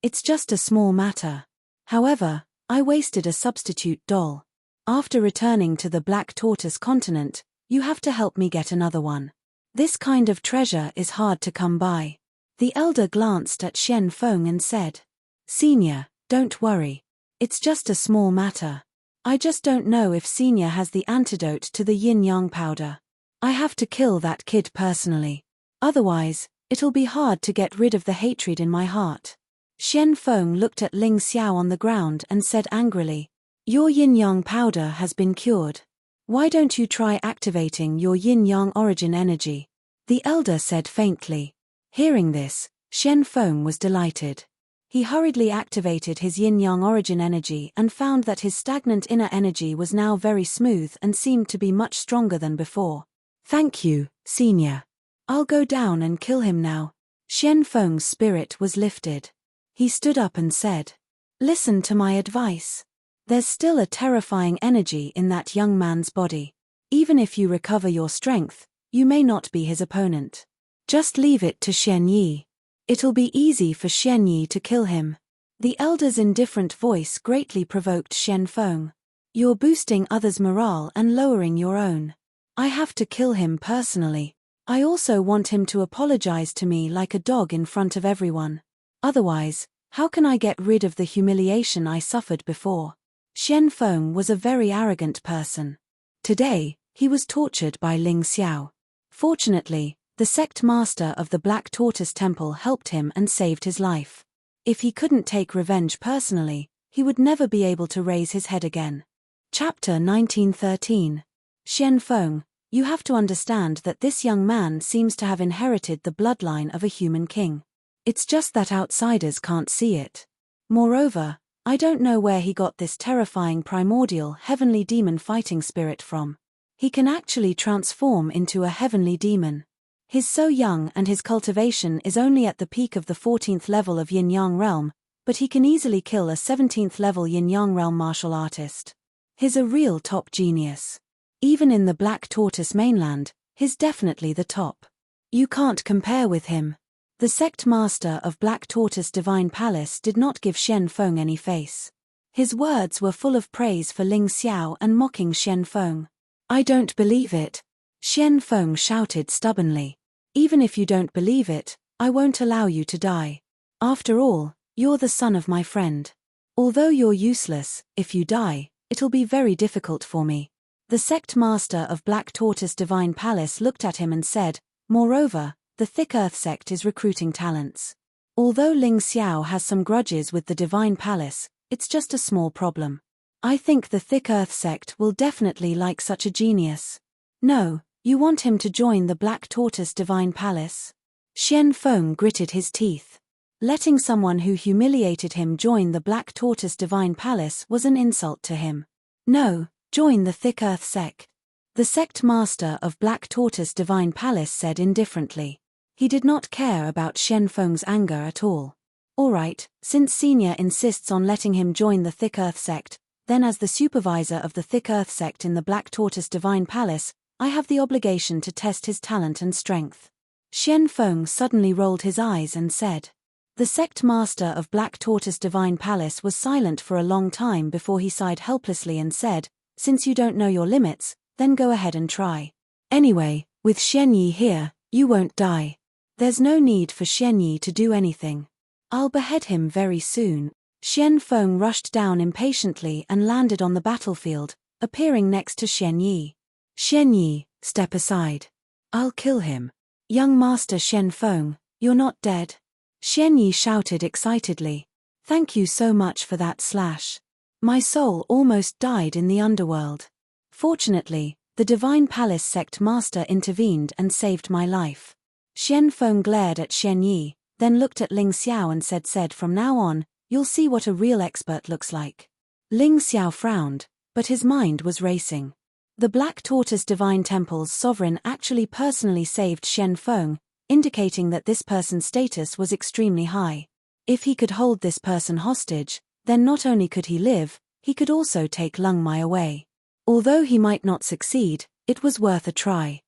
It's just a small matter. However, I wasted a substitute doll. After returning to the Black Tortoise continent, you have to help me get another one. This kind of treasure is hard to come by." The elder glanced at Shen Feng and said, "Senior, don't worry. It's just a small matter. I just don't know if Senior has the antidote to the yin-yang powder. I have to kill that kid personally. Otherwise, it'll be hard to get rid of the hatred in my heart." Shen Feng looked at Ling Xiao on the ground and said angrily, "Your yin-yang powder has been cured. Why don't you try activating your yin-yang origin energy?" The elder said faintly. Hearing this, Shen Feng was delighted. He hurriedly activated his yin-yang origin energy and found that his stagnant inner energy was now very smooth and seemed to be much stronger than before. "Thank you, Senior. I'll go down and kill him now." Xian Feng's spirit was lifted. He stood up and said, "Listen to my advice. There's still a terrifying energy in that young man's body. Even if you recover your strength, you may not be his opponent. Just leave it to Xian Yi. It'll be easy for Xian Yi to kill him." The elder's indifferent voice greatly provoked Xian Feng. "You're boosting others' morale and lowering your own. I have to kill him personally. I also want him to apologize to me like a dog in front of everyone. Otherwise, how can I get rid of the humiliation I suffered before?" Xian Feng was a very arrogant person. Today, he was tortured by Ling Xiao. Fortunately, the sect master of the Black Tortoise Temple helped him and saved his life. If he couldn't take revenge personally, he would never be able to raise his head again. Chapter 1913. Xian Feng, you have to understand that this young man seems to have inherited the bloodline of a human king. It's just that outsiders can't see it. Moreover, I don't know where he got this terrifying primordial heavenly demon fighting spirit from. He can actually transform into a heavenly demon. He's so young and his cultivation is only at the peak of the 14th level of Yin-Yang realm, but he can easily kill a 17th level Yin-Yang realm martial artist. He's a real top genius. Even in the Black Tortoise mainland, he's definitely the top. You can't compare with him. The sect master of Black Tortoise Divine Palace did not give Xian Feng any face. His words were full of praise for Ling Xiao and mocking Xian Feng. "I don't believe it," Xian Feng shouted stubbornly. "Even if you don't believe it, I won't allow you to die. After all, you're the son of my friend. Although you're useless, if you die, it'll be very difficult for me." The sect master of Black Tortoise Divine Palace looked at him and said, "Moreover, the Thick Earth sect is recruiting talents. Although Ling Xiao has some grudges with the Divine Palace, it's just a small problem. I think the Thick Earth sect will definitely like such a genius." "No, you want him to join the Black Tortoise Divine Palace?" Xian Feng gritted his teeth. Letting someone who humiliated him join the Black Tortoise Divine Palace was an insult to him. "No, join the Thick Earth sect," the sect master of Black Tortoise Divine Palace said indifferently. He did not care about Xian Feng's anger at all. "All right, since Senior insists on letting him join the Thick Earth sect, then as the supervisor of the Thick Earth sect in the Black Tortoise Divine Palace, I have the obligation to test his talent and strength." Xian Feng suddenly rolled his eyes and said. The sect master of Black Tortoise Divine Palace was silent for a long time before he sighed helplessly and said, "Since you don't know your limits, then go ahead and try. Anyway, with Xian Yi here, you won't die. There's no need for Xian Yi to do anything. I'll behead him very soon." Xian Feng rushed down impatiently and landed on the battlefield, appearing next to Xian Yi. "Xian Yi, step aside. I'll kill him." "Young Master Xian Feng, you're not dead?" Xian Yi shouted excitedly. "Thank you so much for that slash. My soul almost died in the underworld. Fortunately, the Divine Palace sect master intervened and saved my life." Xian Feng glared at Xian Yi, then looked at Ling Xiao and said from now on, you'll see what a real expert looks like. Ling Xiao frowned, but his mind was racing. The Black Tortoise Divine Temple's sovereign actually personally saved Xian Feng, indicating that this person's status was extremely high. If he could hold this person hostage, then not only could he live, he could also take Lung Mai away. Although he might not succeed, it was worth a try.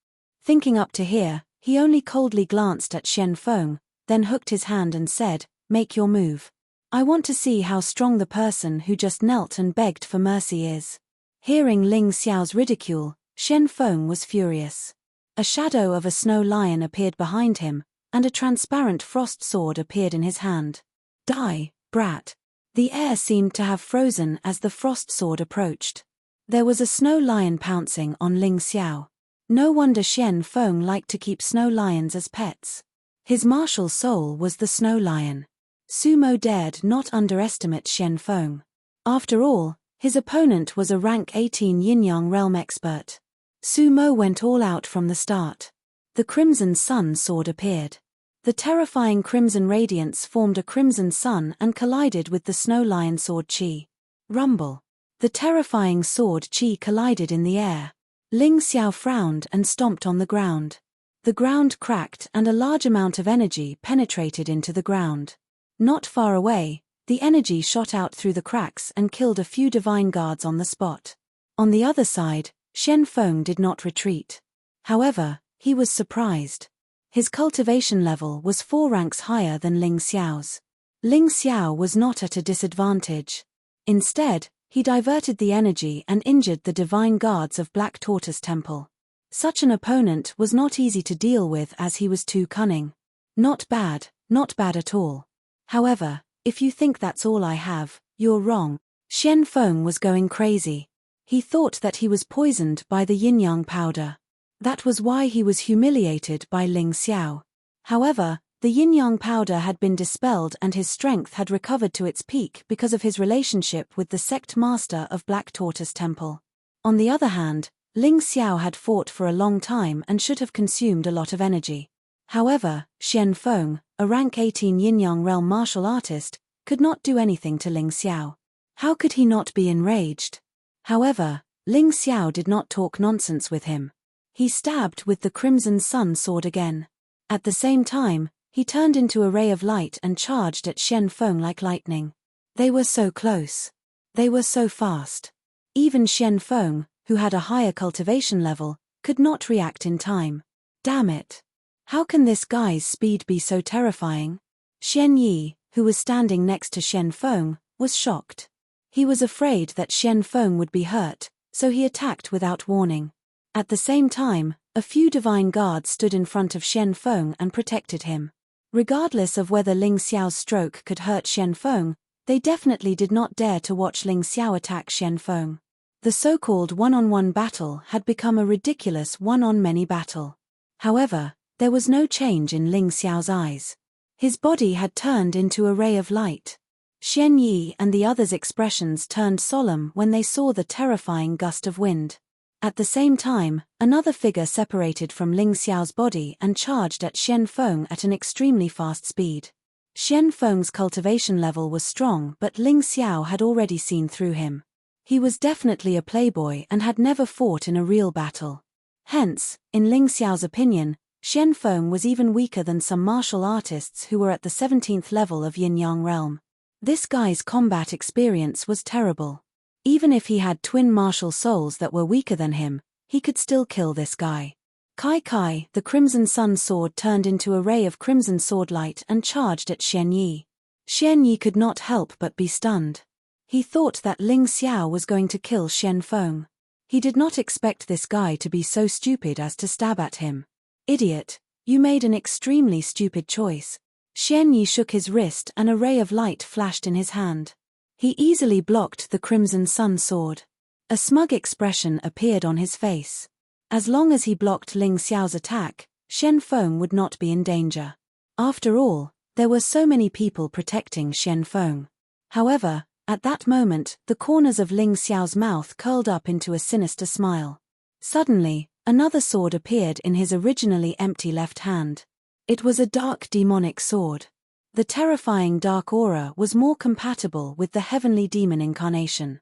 Thinking up to here, he only coldly glanced at Xian Feng, then hooked his hand and said, "Make your move. I want to see how strong the person who just knelt and begged for mercy is." Hearing Ling Xiao's ridicule, Xian Feng was furious. A shadow of a snow lion appeared behind him, and a transparent frost sword appeared in his hand. "Die, brat." The air seemed to have frozen as the frost sword approached. There was a snow lion pouncing on Ling Xiao. No wonder Xian Feng liked to keep snow lions as pets. His martial soul was the snow lion. Sumo dared not underestimate Xian Feng. After all, his opponent was a rank 18 Yin-Yang realm expert. Sumo went all out from the start. The Crimson Sun sword appeared. The terrifying crimson radiance formed a crimson sun and collided with the snow lion sword Qi. Rumble. The terrifying sword Qi collided in the air. Ling Xiao frowned and stomped on the ground. The ground cracked and a large amount of energy penetrated into the ground. Not far away, the energy shot out through the cracks and killed a few divine guards on the spot. On the other side, Shen Feng did not retreat. However, he was surprised. His cultivation level was 4 ranks higher than Ling Xiao's. Ling Xiao was not at a disadvantage. Instead, he diverted the energy and injured the divine guards of Black Tortoise Temple. Such an opponent was not easy to deal with as he was too cunning. Not bad at all. However, if you think that's all I have, you're wrong. Shen Feng was going crazy. He thought that he was poisoned by the yin-yang powder. That was why he was humiliated by Ling Xiao. However, the yin-yang powder had been dispelled and his strength had recovered to its peak because of his relationship with the sect master of Black Tortoise Temple. On the other hand, Ling Xiao had fought for a long time and should have consumed a lot of energy. However, Shen Feng, a rank 18 yin-yang realm martial artist, could not do anything to Ling Xiao. How could he not be enraged? However, Ling Xiao did not talk nonsense with him. He stabbed with the Crimson Sun sword again. At the same time, he turned into a ray of light and charged at Shen Feng like lightning. They were so close. They were so fast. Even Shen Feng, who had a higher cultivation level, could not react in time. Damn it. How can this guy's speed be so terrifying? Shen Yi, who was standing next to Shen Feng, was shocked. He was afraid that Shen Feng would be hurt, so he attacked without warning. At the same time, a few divine guards stood in front of Shen Feng and protected him. Regardless of whether Ling Xiao's stroke could hurt Shen Feng, they definitely did not dare to watch Ling Xiao attack Shen Feng. The so-called one-on-one battle had become a ridiculous one-on-many battle. However, there was no change in Ling Xiao's eyes. His body had turned into a ray of light. Shen Yi and the others' expressions turned solemn when they saw the terrifying gust of wind. At the same time, another figure separated from Ling Xiao's body and charged at Shen Feng at an extremely fast speed. Shen Feng's cultivation level was strong, but Ling Xiao had already seen through him. He was definitely a playboy and had never fought in a real battle. Hence, in Ling Xiao's opinion, Shen Feng was even weaker than some martial artists who were at the 17th level of Yin-Yang realm. This guy's combat experience was terrible. Even if he had twin martial souls that were weaker than him, he could still kill this guy. Kai, the Crimson Sun sword turned into a ray of crimson sword light and charged at Shen Yi. Shen Yi could not help but be stunned. He thought that Ling Xiao was going to kill Shen Feng. He did not expect this guy to be so stupid as to stab at him. Idiot, you made an extremely stupid choice. Shen Yi shook his wrist and a ray of light flashed in his hand. He easily blocked the Crimson Sun sword. A smug expression appeared on his face. As long as he blocked Ling Xiao's attack, Shen Feng would not be in danger. After all, there were so many people protecting Shen Feng. However, at that moment, the corners of Ling Xiao's mouth curled up into a sinister smile. Suddenly, another sword appeared in his originally empty left hand. It was a dark demonic sword. The terrifying dark aura was more compatible with the heavenly demon incarnation.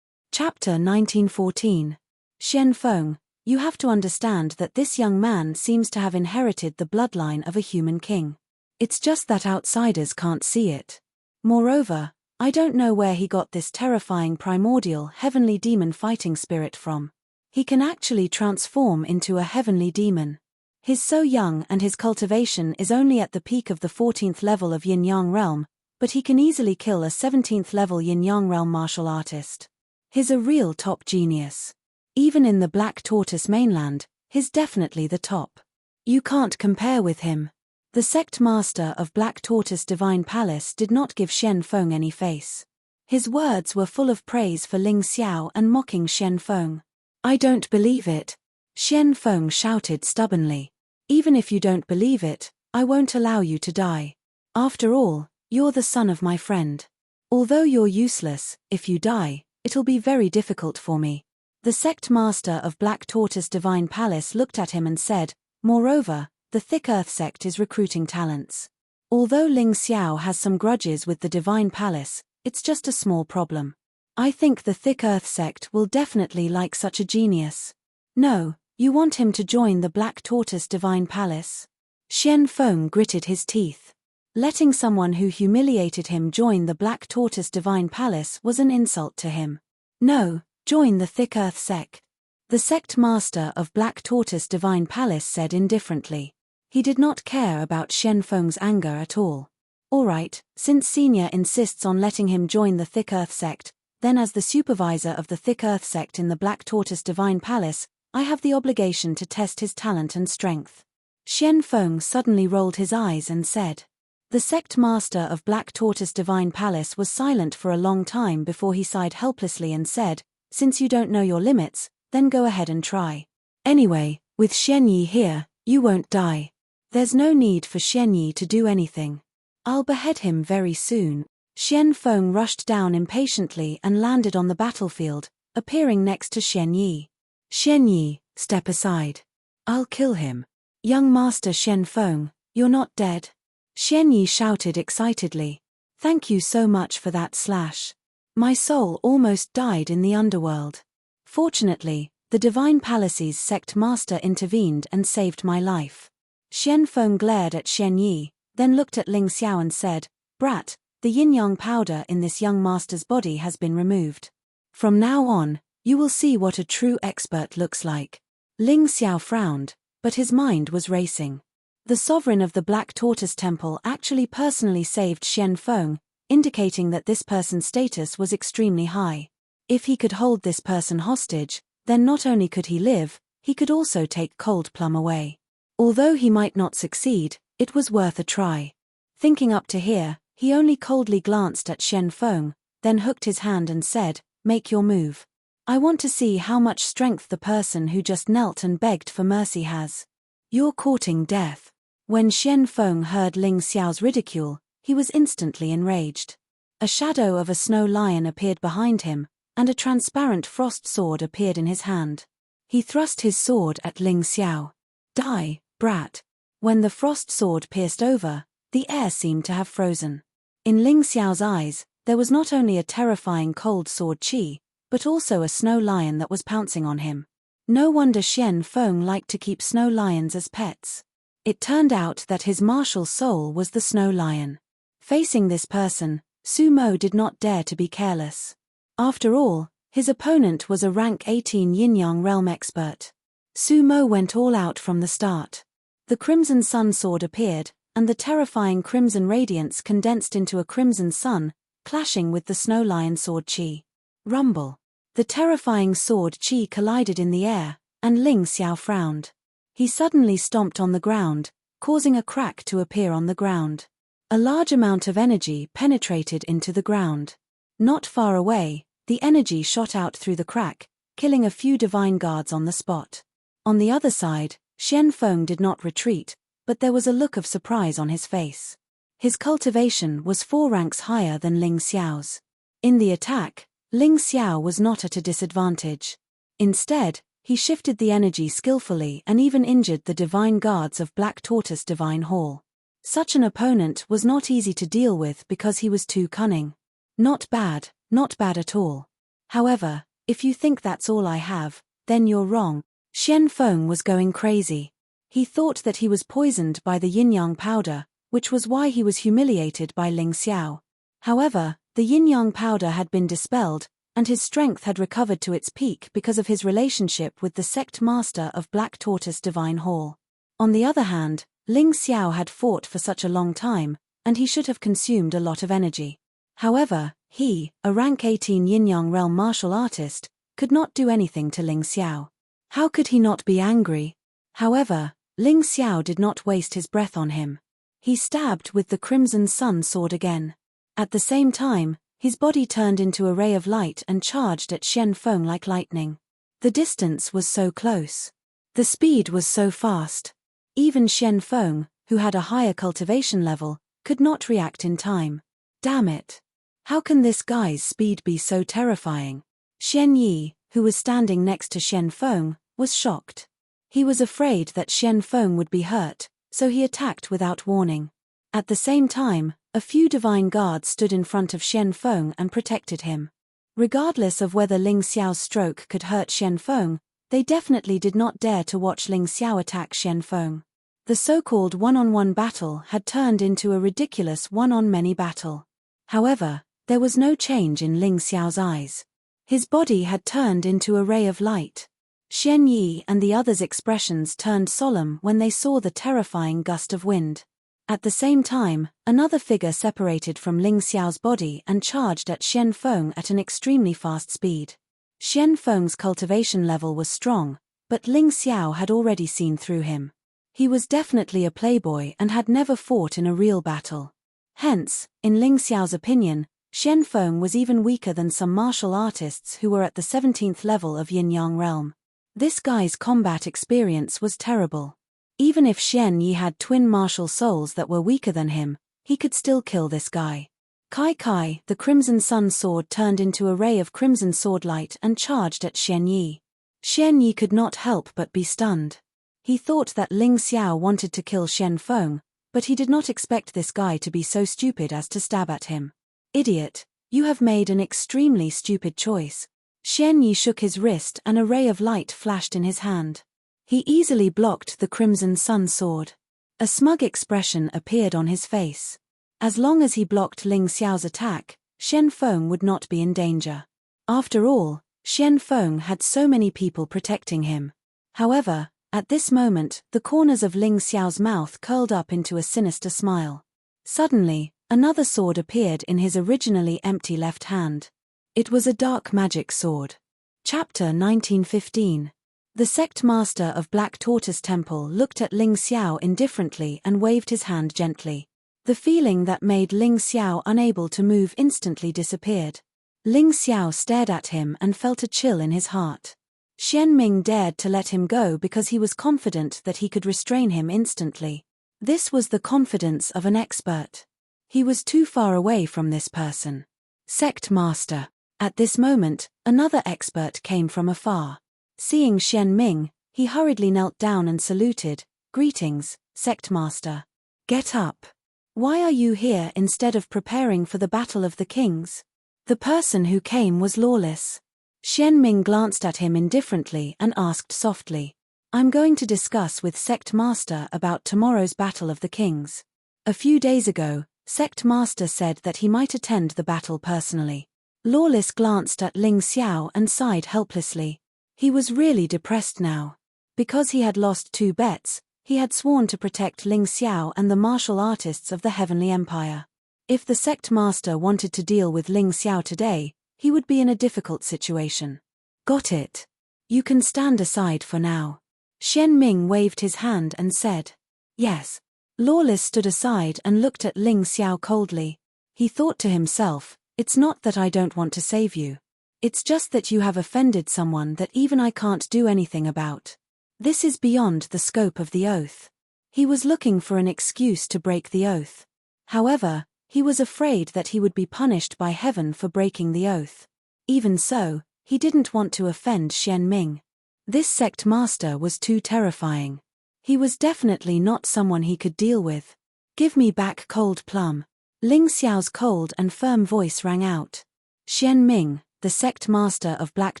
Chapter 1914. Shen Feng, you have to understand that this young man seems to have inherited the bloodline of a human king. It's just that outsiders can't see it. Moreover, I don't know where he got this terrifying primordial heavenly demon fighting spirit from. He can actually transform into a heavenly demon. He's so young and his cultivation is only at the peak of the 14th level of Yin-Yang realm, but he can easily kill a 17th level Yin-Yang realm martial artist. He's a real top genius. Even in the Black Tortoise mainland, he's definitely the top. You can't compare with him. The sect master of Black Tortoise Divine Palace did not give Shen Feng any face. His words were full of praise for Ling Xiao and mocking Shen Feng. I don't believe it. Shen Feng shouted stubbornly. Even if you don't believe it, I won't allow you to die. After all, you're the son of my friend. Although you're useless, if you die, it'll be very difficult for me. The sect master of Black Tortoise Divine Palace looked at him and said, moreover, the the Thick Earth sect is recruiting talents. Although Ling Xiao has some grudges with the Divine Palace, it's just a small problem. I think the Thick Earth sect will definitely like such a genius. No, you want him to join the Black Tortoise Divine Palace? Xian Feng gritted his teeth. Letting someone who humiliated him join the Black Tortoise Divine Palace was an insult to him. No, join the Thick Earth sect. The sect master of Black Tortoise Divine Palace said indifferently. He did not care about Xian Feng's anger at all. Alright, since Senior insists on letting him join the Thick Earth sect, then as the supervisor of the Thick Earth sect in the Black Tortoise Divine Palace, I have the obligation to test his talent and strength. Xian Feng suddenly rolled his eyes and said. The sect master of Black Tortoise Divine Palace was silent for a long time before he sighed helplessly and said, since you don't know your limits, then go ahead and try. Anyway, with Xian Yi here, you won't die. There's no need for Xian Yi to do anything. I'll behead him very soon. Xian Feng rushed down impatiently and landed on the battlefield, appearing next to Xian Yi. Xian Yi, step aside. I'll kill him. Young Master Xian Feng, you're not dead. Xian Yi shouted excitedly. Thank you so much for that slash. My soul almost died in the underworld. Fortunately, the Divine Palace's sect master intervened and saved my life. Xian Feng glared at Xian Yi, then looked at Ling Xiao and said, Brat, the yin-yang powder in this young master's body has been removed. From now on, you will see what a true expert looks like. Ling Xiao frowned, but his mind was racing. The sovereign of the Black Tortoise Temple actually personally saved Xian Feng, indicating that this person's status was extremely high. If he could hold this person hostage, then not only could he live, he could also take Cold Plum away. Although he might not succeed, it was worth a try. Thinking up to here, he only coldly glanced at Xian Feng, then hooked his hand and said, Make your move. I want to see how much strength the person who just knelt and begged for mercy has. You're courting death. When Xian Feng heard Ling Xiao's ridicule, he was instantly enraged. A shadow of a snow lion appeared behind him, and a transparent frost sword appeared in his hand. He thrust his sword at Ling Xiao. Die, brat. When the frost sword pierced over, the air seemed to have frozen. In Ling Xiao's eyes, there was not only a terrifying cold sword chi, but also a snow lion that was pouncing on him. No wonder Xian Feng liked to keep snow lions as pets. It turned out that his martial soul was the snow lion. Facing this person, Su Mo did not dare to be careless. After all, his opponent was a rank 18 yin-yang realm expert. Su Mo went all out from the start. The Crimson Sun sword appeared, and the terrifying crimson radiance condensed into a crimson sun, clashing with the snow lion sword chi. Rumble. The terrifying sword chi collided in the air, and Ling Xiao frowned. He suddenly stomped on the ground, causing a crack to appear on the ground. A large amount of energy penetrated into the ground. Not far away, the energy shot out through the crack, killing a few divine guards on the spot. On the other side, Xian Feng did not retreat, but there was a look of surprise on his face. His cultivation was 4 ranks higher than Ling Xiao's. In the attack, Ling Xiao was not at a disadvantage. Instead, he shifted the energy skillfully and even injured the divine guards of Black Tortoise Divine Hall. Such an opponent was not easy to deal with because he was too cunning. Not bad at all. However, if you think that's all I have, then you're wrong. Xian Feng was going crazy. He thought that he was poisoned by the yin-yang powder, which was why he was humiliated by Ling Xiao. However, the yin-yang powder had been dispelled, and his strength had recovered to its peak because of his relationship with the sect master of Black Tortoise Divine Hall. On the other hand, Ling Xiao had fought for such a long time, and he should have consumed a lot of energy. However, he, a rank 18 yin-yang realm martial artist, could not do anything to Ling Xiao. How could he not be angry? However, Ling Xiao did not waste his breath on him. He stabbed with the Crimson Sun sword again. At the same time, his body turned into a ray of light and charged at Xian Feng like lightning. The distance was so close. The speed was so fast. Even Xian Feng, who had a higher cultivation level, could not react in time. Damn it. How can this guy's speed be so terrifying? Xian Yi, who was standing next to Xian Feng, was shocked. He was afraid that Xian Feng would be hurt, so he attacked without warning. At the same time, a few divine guards stood in front of Xian Feng and protected him. Regardless of whether Ling Xiao's stroke could hurt Xian Feng, they definitely did not dare to watch Ling Xiao attack Xian Feng. The so-called one-on-one battle had turned into a ridiculous one-on-many battle. However, there was no change in Ling Xiao's eyes. His body had turned into a ray of light. Xian Yi and the others' expressions turned solemn when they saw the terrifying gust of wind. At the same time, another figure separated from Ling Xiao's body and charged at Xian Feng at an extremely fast speed. Xian Feng's cultivation level was strong, but Ling Xiao had already seen through him. He was definitely a playboy and had never fought in a real battle. Hence, in Ling Xiao's opinion, Xian Feng was even weaker than some martial artists who were at the 17th level of Yin-Yang realm. This guy's combat experience was terrible. Even if Xian Yi had twin martial souls that were weaker than him, he could still kill this guy. Kai Kai, the Crimson Sun sword turned into a ray of crimson sword light and charged at Xian Yi. Xian Yi could not help but be stunned. He thought that Ling Xiao wanted to kill Xian Feng, but he did not expect this guy to be so stupid as to stab at him. Idiot, you have made an extremely stupid choice. Xian Yi shook his wrist and a ray of light flashed in his hand. He easily blocked the Crimson Sun sword. A smug expression appeared on his face. As long as he blocked Ling Xiao's attack, Xian Feng would not be in danger. After all, Xian Feng had so many people protecting him. However, at this moment, the corners of Ling Xiao's mouth curled up into a sinister smile. Suddenly, another sword appeared in his originally empty left hand. It was a dark magic sword. Chapter 1915. The sect master of Black Tortoise Temple looked at Ling Xiao indifferently and waved his hand gently. The feeling that made Ling Xiao unable to move instantly disappeared. Ling Xiao stared at him and felt a chill in his heart. Xian Ming dared to let him go because he was confident that he could restrain him instantly. This was the confidence of an expert. He was too far away from this person. Sect master. At this moment, another expert came from afar. Seeing Xian Ming, he hurriedly knelt down and saluted. Greetings, sect master. Get up. Why are you here instead of preparing for the Battle of the Kings? The person who came was Lawless. Xian Ming glanced at him indifferently and asked softly. I'm going to discuss with Sect Master about tomorrow's Battle of the Kings. A few days ago, Sect Master said that he might attend the battle personally. Lawless glanced at Ling Xiao and sighed helplessly. He was really depressed now. Because he had lost 2 bets, he had sworn to protect Ling Xiao and the martial artists of the Heavenly Empire. If the sect master wanted to deal with Ling Xiao today, he would be in a difficult situation. Got it. You can stand aside for now. Xian Ming waved his hand and said. Yes. Lawless stood aside and looked at Ling Xiao coldly. He thought to himself, it's not that I don't want to save you. It's just that you have offended someone that even I can't do anything about. This is beyond the scope of the oath. He was looking for an excuse to break the oath. However, he was afraid that he would be punished by heaven for breaking the oath. Even so, he didn't want to offend Xian Ming. This sect master was too terrifying. He was definitely not someone he could deal with. Give me back Cold Plum. Ling Xiao's cold and firm voice rang out. Xian Ming, the sect master of Black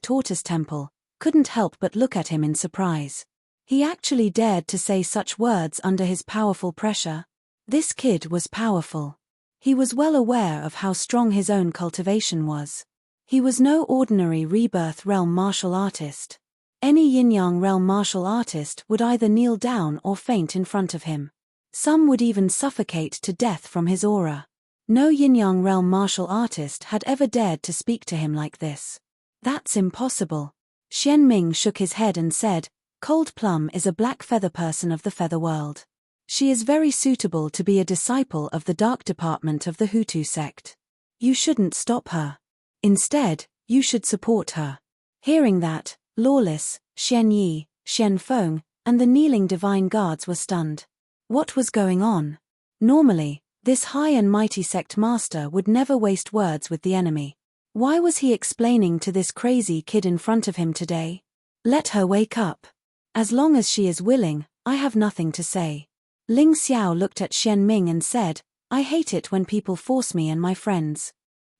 Tortoise Temple, couldn't help but look at him in surprise. He actually dared to say such words under his powerful pressure. This kid was powerful. He was well aware of how strong his own cultivation was. He was no ordinary rebirth realm martial artist. Any yin-yang realm martial artist would either kneel down or faint in front of him. Some would even suffocate to death from his aura. No yin-yang realm martial artist had ever dared to speak to him like this. That's impossible. Xian Ming shook his head and said, Cold Plum is a black feather person of the feather world. She is very suitable to be a disciple of the dark department of the Hutu sect. You shouldn't stop her. Instead, you should support her. Hearing that, Lawless, Xian Yi, Xian Feng, and the kneeling divine guards were stunned. What was going on? Normally, this high and mighty sect master would never waste words with the enemy. Why was he explaining to this crazy kid in front of him today? Let her wake up. As long as she is willing, I have nothing to say. Ling Xiao looked at Xian Ming and said, I hate it when people force me and my friends.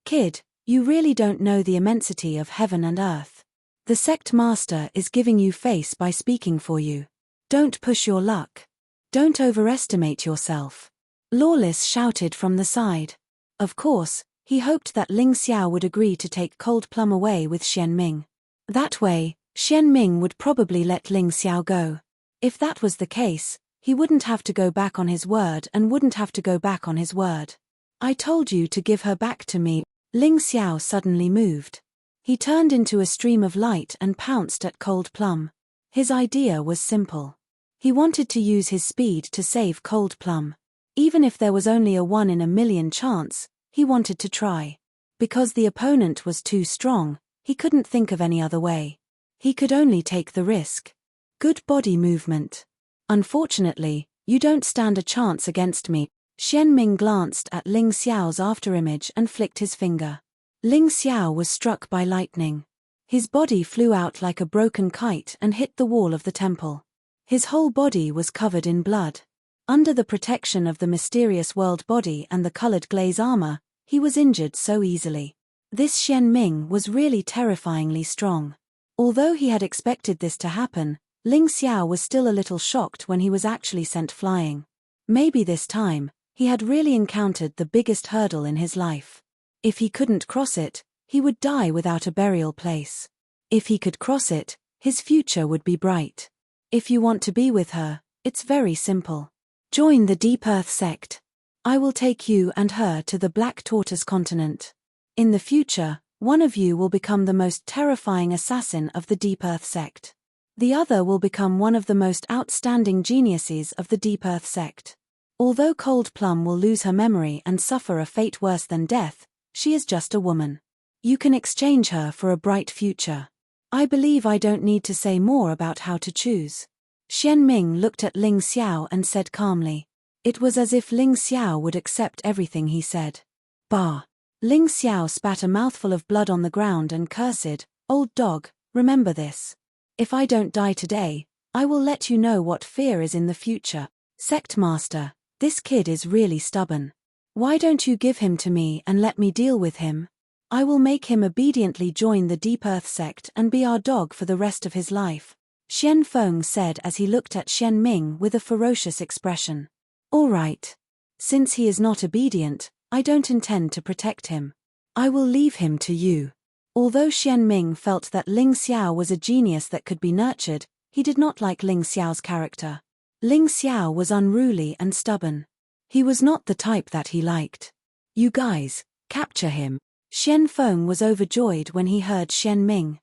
Kid, you really don't know the immensity of heaven and earth. The sect master is giving you face by speaking for you. Don't push your luck. Don't overestimate yourself. Lawless shouted from the side. Of course, he hoped that Ling Xiao would agree to take Cold Plum away with Xian Ming. That way, Xian Ming would probably let Ling Xiao go. If that was the case, he wouldn't have to go back on his word and wouldn't have to go back on his word. I told you to give her back to me. Ling Xiao suddenly moved. He turned into a stream of light and pounced at Cold Plum. His idea was simple. He wanted to use his speed to save Cold Plum. Even if there was only a 1 in a million chance, he wanted to try. Because the opponent was too strong, he couldn't think of any other way. He could only take the risk. Good body movement. Unfortunately, you don't stand a chance against me. Xian Ming glanced at Ling Xiao's afterimage and flicked his finger. Ling Xiao was struck by lightning. His body flew out like a broken kite and hit the wall of the temple. His whole body was covered in blood. Under the protection of the mysterious world body and the colored glaze armor, he was injured so easily. This Xian Ming was really terrifyingly strong. Although he had expected this to happen, Ling Xiao was still a little shocked when he was actually sent flying. Maybe this time, he had really encountered the biggest hurdle in his life. If he couldn't cross it, he would die without a burial place. If he could cross it, his future would be bright. If you want to be with her, it's very simple. Join the Deep Earth sect. I will take you and her to the Black Tortoise continent. In the future, one of you will become the most terrifying assassin of the Deep Earth sect. The other will become one of the most outstanding geniuses of the Deep Earth sect. Although Cold Plum will lose her memory and suffer a fate worse than death, she is just a woman. You can exchange her for a bright future. I believe I don't need to say more about how to choose. Xian Ming looked at Ling Xiao and said calmly. It was as if Ling Xiao would accept everything he said. Bah! Ling Xiao spat a mouthful of blood on the ground and cursed, Old dog, remember this. If I don't die today, I will let you know what fear is in the future. Sect Master, this kid is really stubborn. Why don't you give him to me and let me deal with him? I will make him obediently join the Deep Earth sect and be our dog for the rest of his life. Xian Feng said as he looked at Xian Ming with a ferocious expression. All right. Since he is not obedient, I don't intend to protect him. I will leave him to you. Although Xian Ming felt that Ling Xiao was a genius that could be nurtured, he did not like Ling Xiao's character. Ling Xiao was unruly and stubborn. He was not the type that he liked. You guys, capture him. Xian Feng was overjoyed when he heard Xian Ming.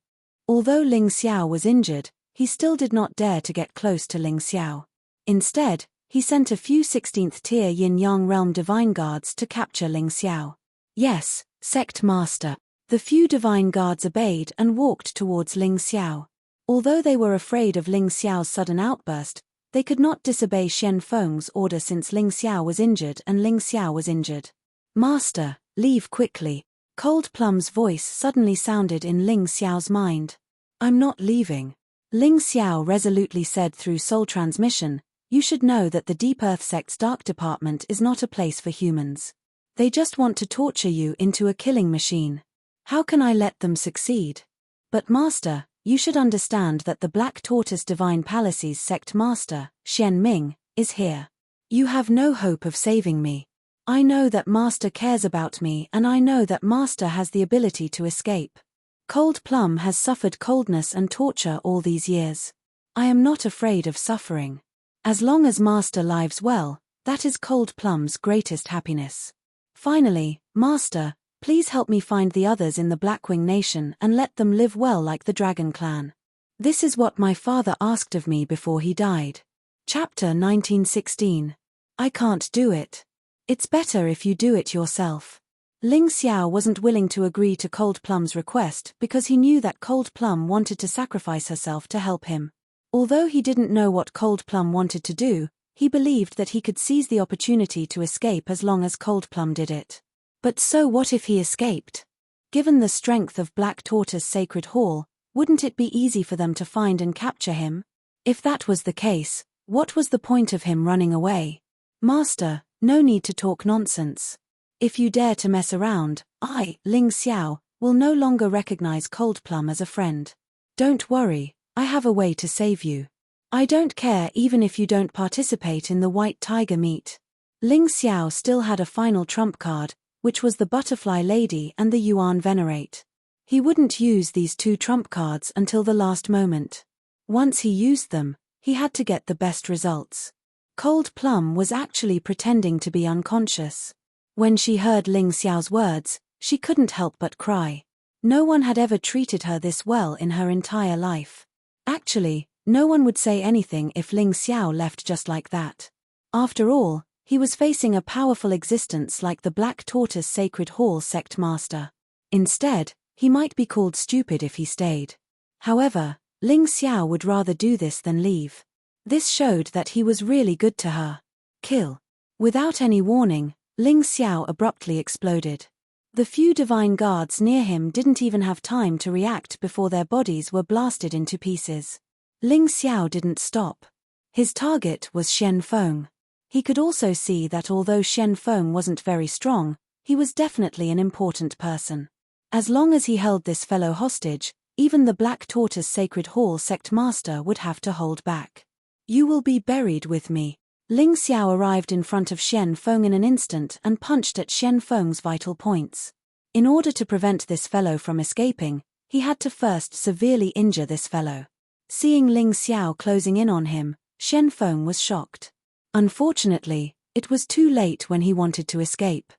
Although Ling Xiao was injured, he still did not dare to get close to Ling Xiao. Instead, he sent a few 16th tier Yin-Yang Realm Divine Guards to capture Ling Xiao. Yes, Sect Master. The few Divine Guards obeyed and walked towards Ling Xiao. Although they were afraid of Ling Xiao's sudden outburst, they could not disobey Xian Feng's order since Ling Xiao was injured and Ling Xiao was injured. Master, leave quickly. Cold Plum's voice suddenly sounded in Ling Xiao's mind. I'm not leaving. Ling Xiao resolutely said through soul transmission, you should know that the Deep Earth sect's dark department is not a place for humans. They just want to torture you into a killing machine. How can I let them succeed? But Master, you should understand that the Black Tortoise Divine Palace's sect master, Xian Ming, is here. You have no hope of saving me. I know that Master cares about me and I know that Master has the ability to escape. Cold Plum has suffered coldness and torture all these years. I am not afraid of suffering. As long as Master lives well, that is Cold Plum's greatest happiness. Finally, Master, please help me find the others in the Blackwing Nation and let them live well like the Dragon Clan. This is what my father asked of me before he died. Chapter 1916. I can't do it. It's better if you do it yourself. Ling Xiao wasn't willing to agree to Cold Plum's request because he knew that Cold Plum wanted to sacrifice herself to help him. Although he didn't know what Cold Plum wanted to do, he believed that he could seize the opportunity to escape as long as Cold Plum did it. But so what if he escaped? Given the strength of Black Tortoise Sacred Hall, wouldn't it be easy for them to find and capture him? If that was the case, What was the point of him running away? Master, no need to talk nonsense. If you dare to mess around, I, Ling Xiao, will no longer recognize Cold Plum as a friend. Don't worry, I have a way to save you. I don't care even if you don't participate in the White Tiger meet. Ling Xiao still had a final trump card, which was the Butterfly Lady and the Yuan Venerate. He wouldn't use these two trump cards until the last moment. Once he used them, he had to get the best results. Cold Plum was actually pretending to be unconscious. When she heard Ling Xiao's words, she couldn't help but cry. No one had ever treated her this well in her entire life. Actually, no one would say anything if Ling Xiao left just like that. After all, he was facing a powerful existence like the Black Tortoise Sacred Hall sect master. Instead, he might be called stupid if he stayed. However, Ling Xiao would rather do this than leave. This showed that he was really good to her. Kill. Without any warning, Ling Xiao abruptly exploded. The few divine guards near him didn't even have time to react before their bodies were blasted into pieces. Ling Xiao didn't stop. His target was Shen Feng. He could also see that although Shen Feng wasn't very strong, he was definitely an important person. As long as he held this fellow hostage, even the Black Tortoise Sacred Hall sect master would have to hold back. You will be buried with me. Ling Xiao arrived in front of Shen Feng in an instant and punched at Shen Feng's vital points. In order to prevent this fellow from escaping, he had to first severely injure this fellow. Seeing Ling Xiao closing in on him, Shen Feng was shocked. Unfortunately, it was too late when he wanted to escape.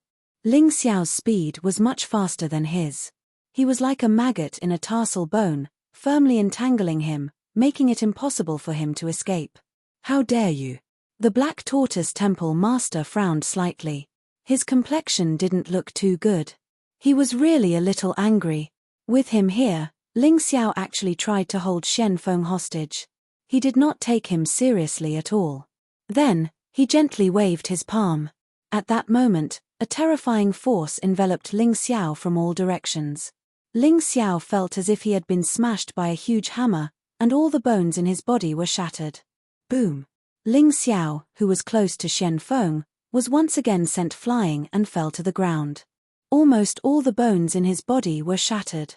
Ling Xiao's speed was much faster than his. He was like a maggot in a tarsal bone, firmly entangling him, making it impossible for him to escape. How dare you? The Black Tortoise Temple Master frowned slightly. His complexion didn't look too good. He was really a little angry. With him here, Ling Xiao actually tried to hold Shen Feng hostage. He did not take him seriously at all. Then, he gently waved his palm. At that moment, a terrifying force enveloped Ling Xiao from all directions. Ling Xiao felt as if he had been smashed by a huge hammer, and all the bones in his body were shattered. Boom! Ling Xiao, who was close to Shen Feng, was once again sent flying and fell to the ground. Almost all the bones in his body were shattered.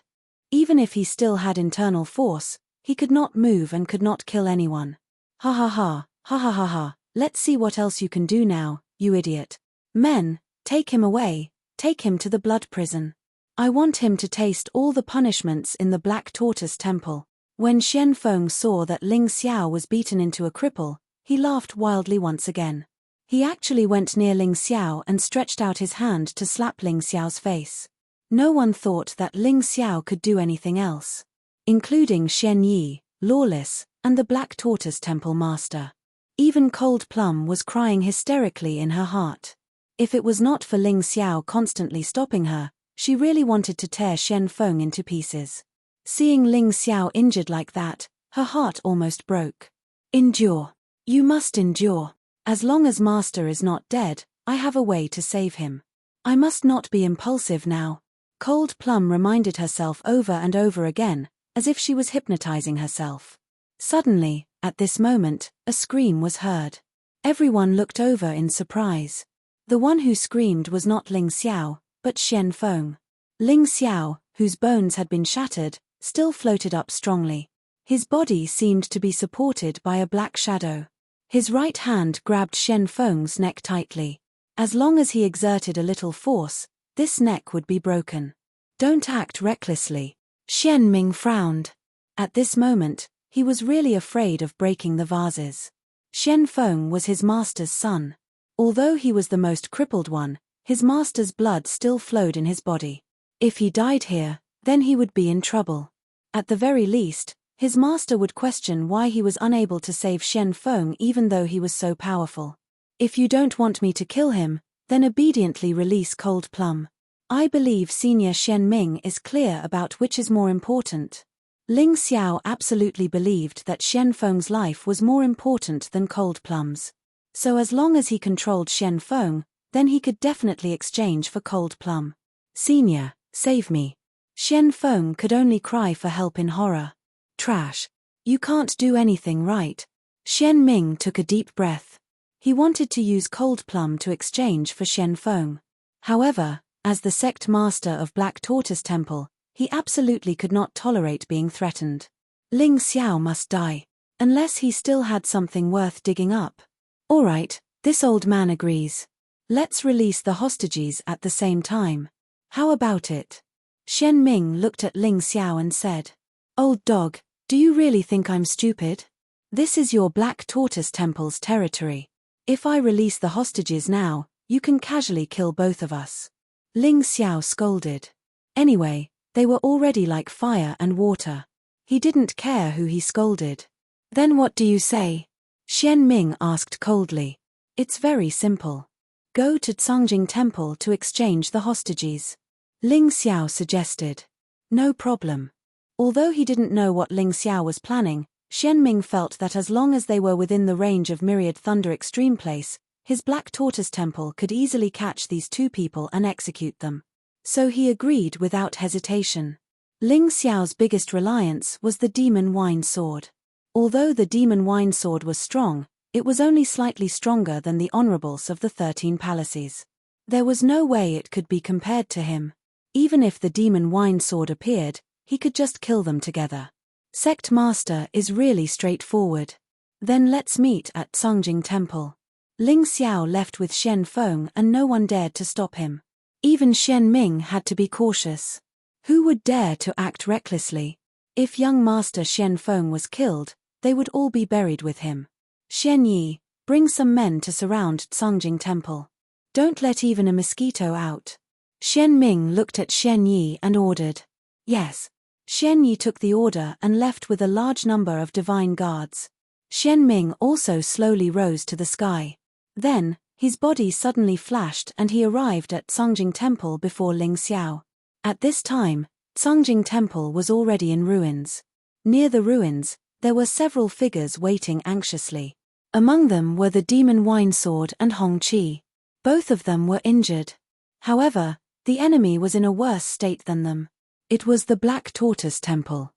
Even if he still had internal force, he could not move and could not kill anyone. Ha ha ha, ha ha ha ha, let's see what else you can do now, you idiot. Men, take him away, take him to the blood prison. I want him to taste all the punishments in the Black Tortoise Temple. When Shen Feng saw that Ling Xiao was beaten into a cripple, he laughed wildly once again. He actually went near Ling Xiao and stretched out his hand to slap Ling Xiao's face. No one thought that Ling Xiao could do anything else. Including Shen Yi, Lawless, and the Black Tortoise Temple Master. Even Cold Plum was crying hysterically in her heart. If it was not for Ling Xiao constantly stopping her, she really wanted to tear Shen Feng into pieces. Seeing Ling Xiao injured like that, her heart almost broke. Endure. You must endure. As long as Master is not dead, I have a way to save him. I must not be impulsive now. Cold Plum reminded herself over and over again, as if she was hypnotizing herself. Suddenly, at this moment, a scream was heard. Everyone looked over in surprise. The one who screamed was not Ling Xiao, but Shen Feng. Ling Xiao, whose bones had been shattered, still floated up strongly. His body seemed to be supported by a black shadow. His right hand grabbed Shen Feng's neck tightly. As long as he exerted a little force, this neck would be broken. Don't act recklessly. Shen Ming frowned. At this moment, he was really afraid of breaking the vases. Shen Feng was his master's son. Although he was the most crippled one, his master's blood still flowed in his body. If he died here, then he would be in trouble. At the very least, his master would question why he was unable to save Shen Feng even though he was so powerful. If you don't want me to kill him, then obediently release Cold Plum. I believe Senior Shen Ming is clear about which is more important. Ling Xiao absolutely believed that Shen Feng's life was more important than Cold Plum's. So as long as he controlled Shen Feng, then he could definitely exchange for Cold Plum. Senior, save me. Shen Feng could only cry for help in horror. Trash. You can't do anything right. Xian Ming took a deep breath. He wanted to use Cold Plum to exchange for Shen Feng. However, as the sect master of Black Tortoise Temple, he absolutely could not tolerate being threatened. Ling Xiao must die. Unless he still had something worth digging up. All right, this old man agrees. Let's release the hostages at the same time. How about it? Shen Ming looked at Ling Xiao and said, "Old dog, do you really think I'm stupid? This is your Black Tortoise Temple's territory. If I release the hostages now, you can casually kill both of us." Ling Xiao scolded. Anyway, they were already like fire and water. He didn't care who he scolded. "Then what do you say?" Xian Ming asked coldly. "It's very simple. Go to Cangjing Temple to exchange the hostages," Ling Xiao suggested. No problem. Although he didn't know what Ling Xiao was planning, Xian Ming felt that as long as they were within the range of Myriad Thunder Extreme Place, his Black Tortoise Temple could easily catch these two people and execute them. So he agreed without hesitation. Ling Xiao's biggest reliance was the Demon Wine Sword. Although the Demon Wine Sword was strong, it was only slightly stronger than the Honorables of the 13 Palaces. There was no way it could be compared to him. Even if the Demon Wine Sword appeared, he could just kill them together. Sect Master is really straightforward. Then let's meet at Cangjing Temple. Ling Xiao left with Shen Feng and no one dared to stop him. Even Xian Ming had to be cautious. Who would dare to act recklessly? If young Master Shen Feng was killed, they would all be buried with him. Shen Yi, bring some men to surround Cangjing Temple. Don't let even a mosquito out. Shen Ming looked at Shen Yi and ordered. Yes. Shen Yi took the order and left with a large number of divine guards. Shen Ming also slowly rose to the sky. Then, his body suddenly flashed and he arrived at Cangjing Temple before Ling Xiao. At this time, Cangjing Temple was already in ruins. Near the ruins, there were several figures waiting anxiously. Among them were the Demon Wine Sword and Hong Qi. Both of them were injured. However, the enemy was in a worse state than them. It was the Black Tortoise Temple.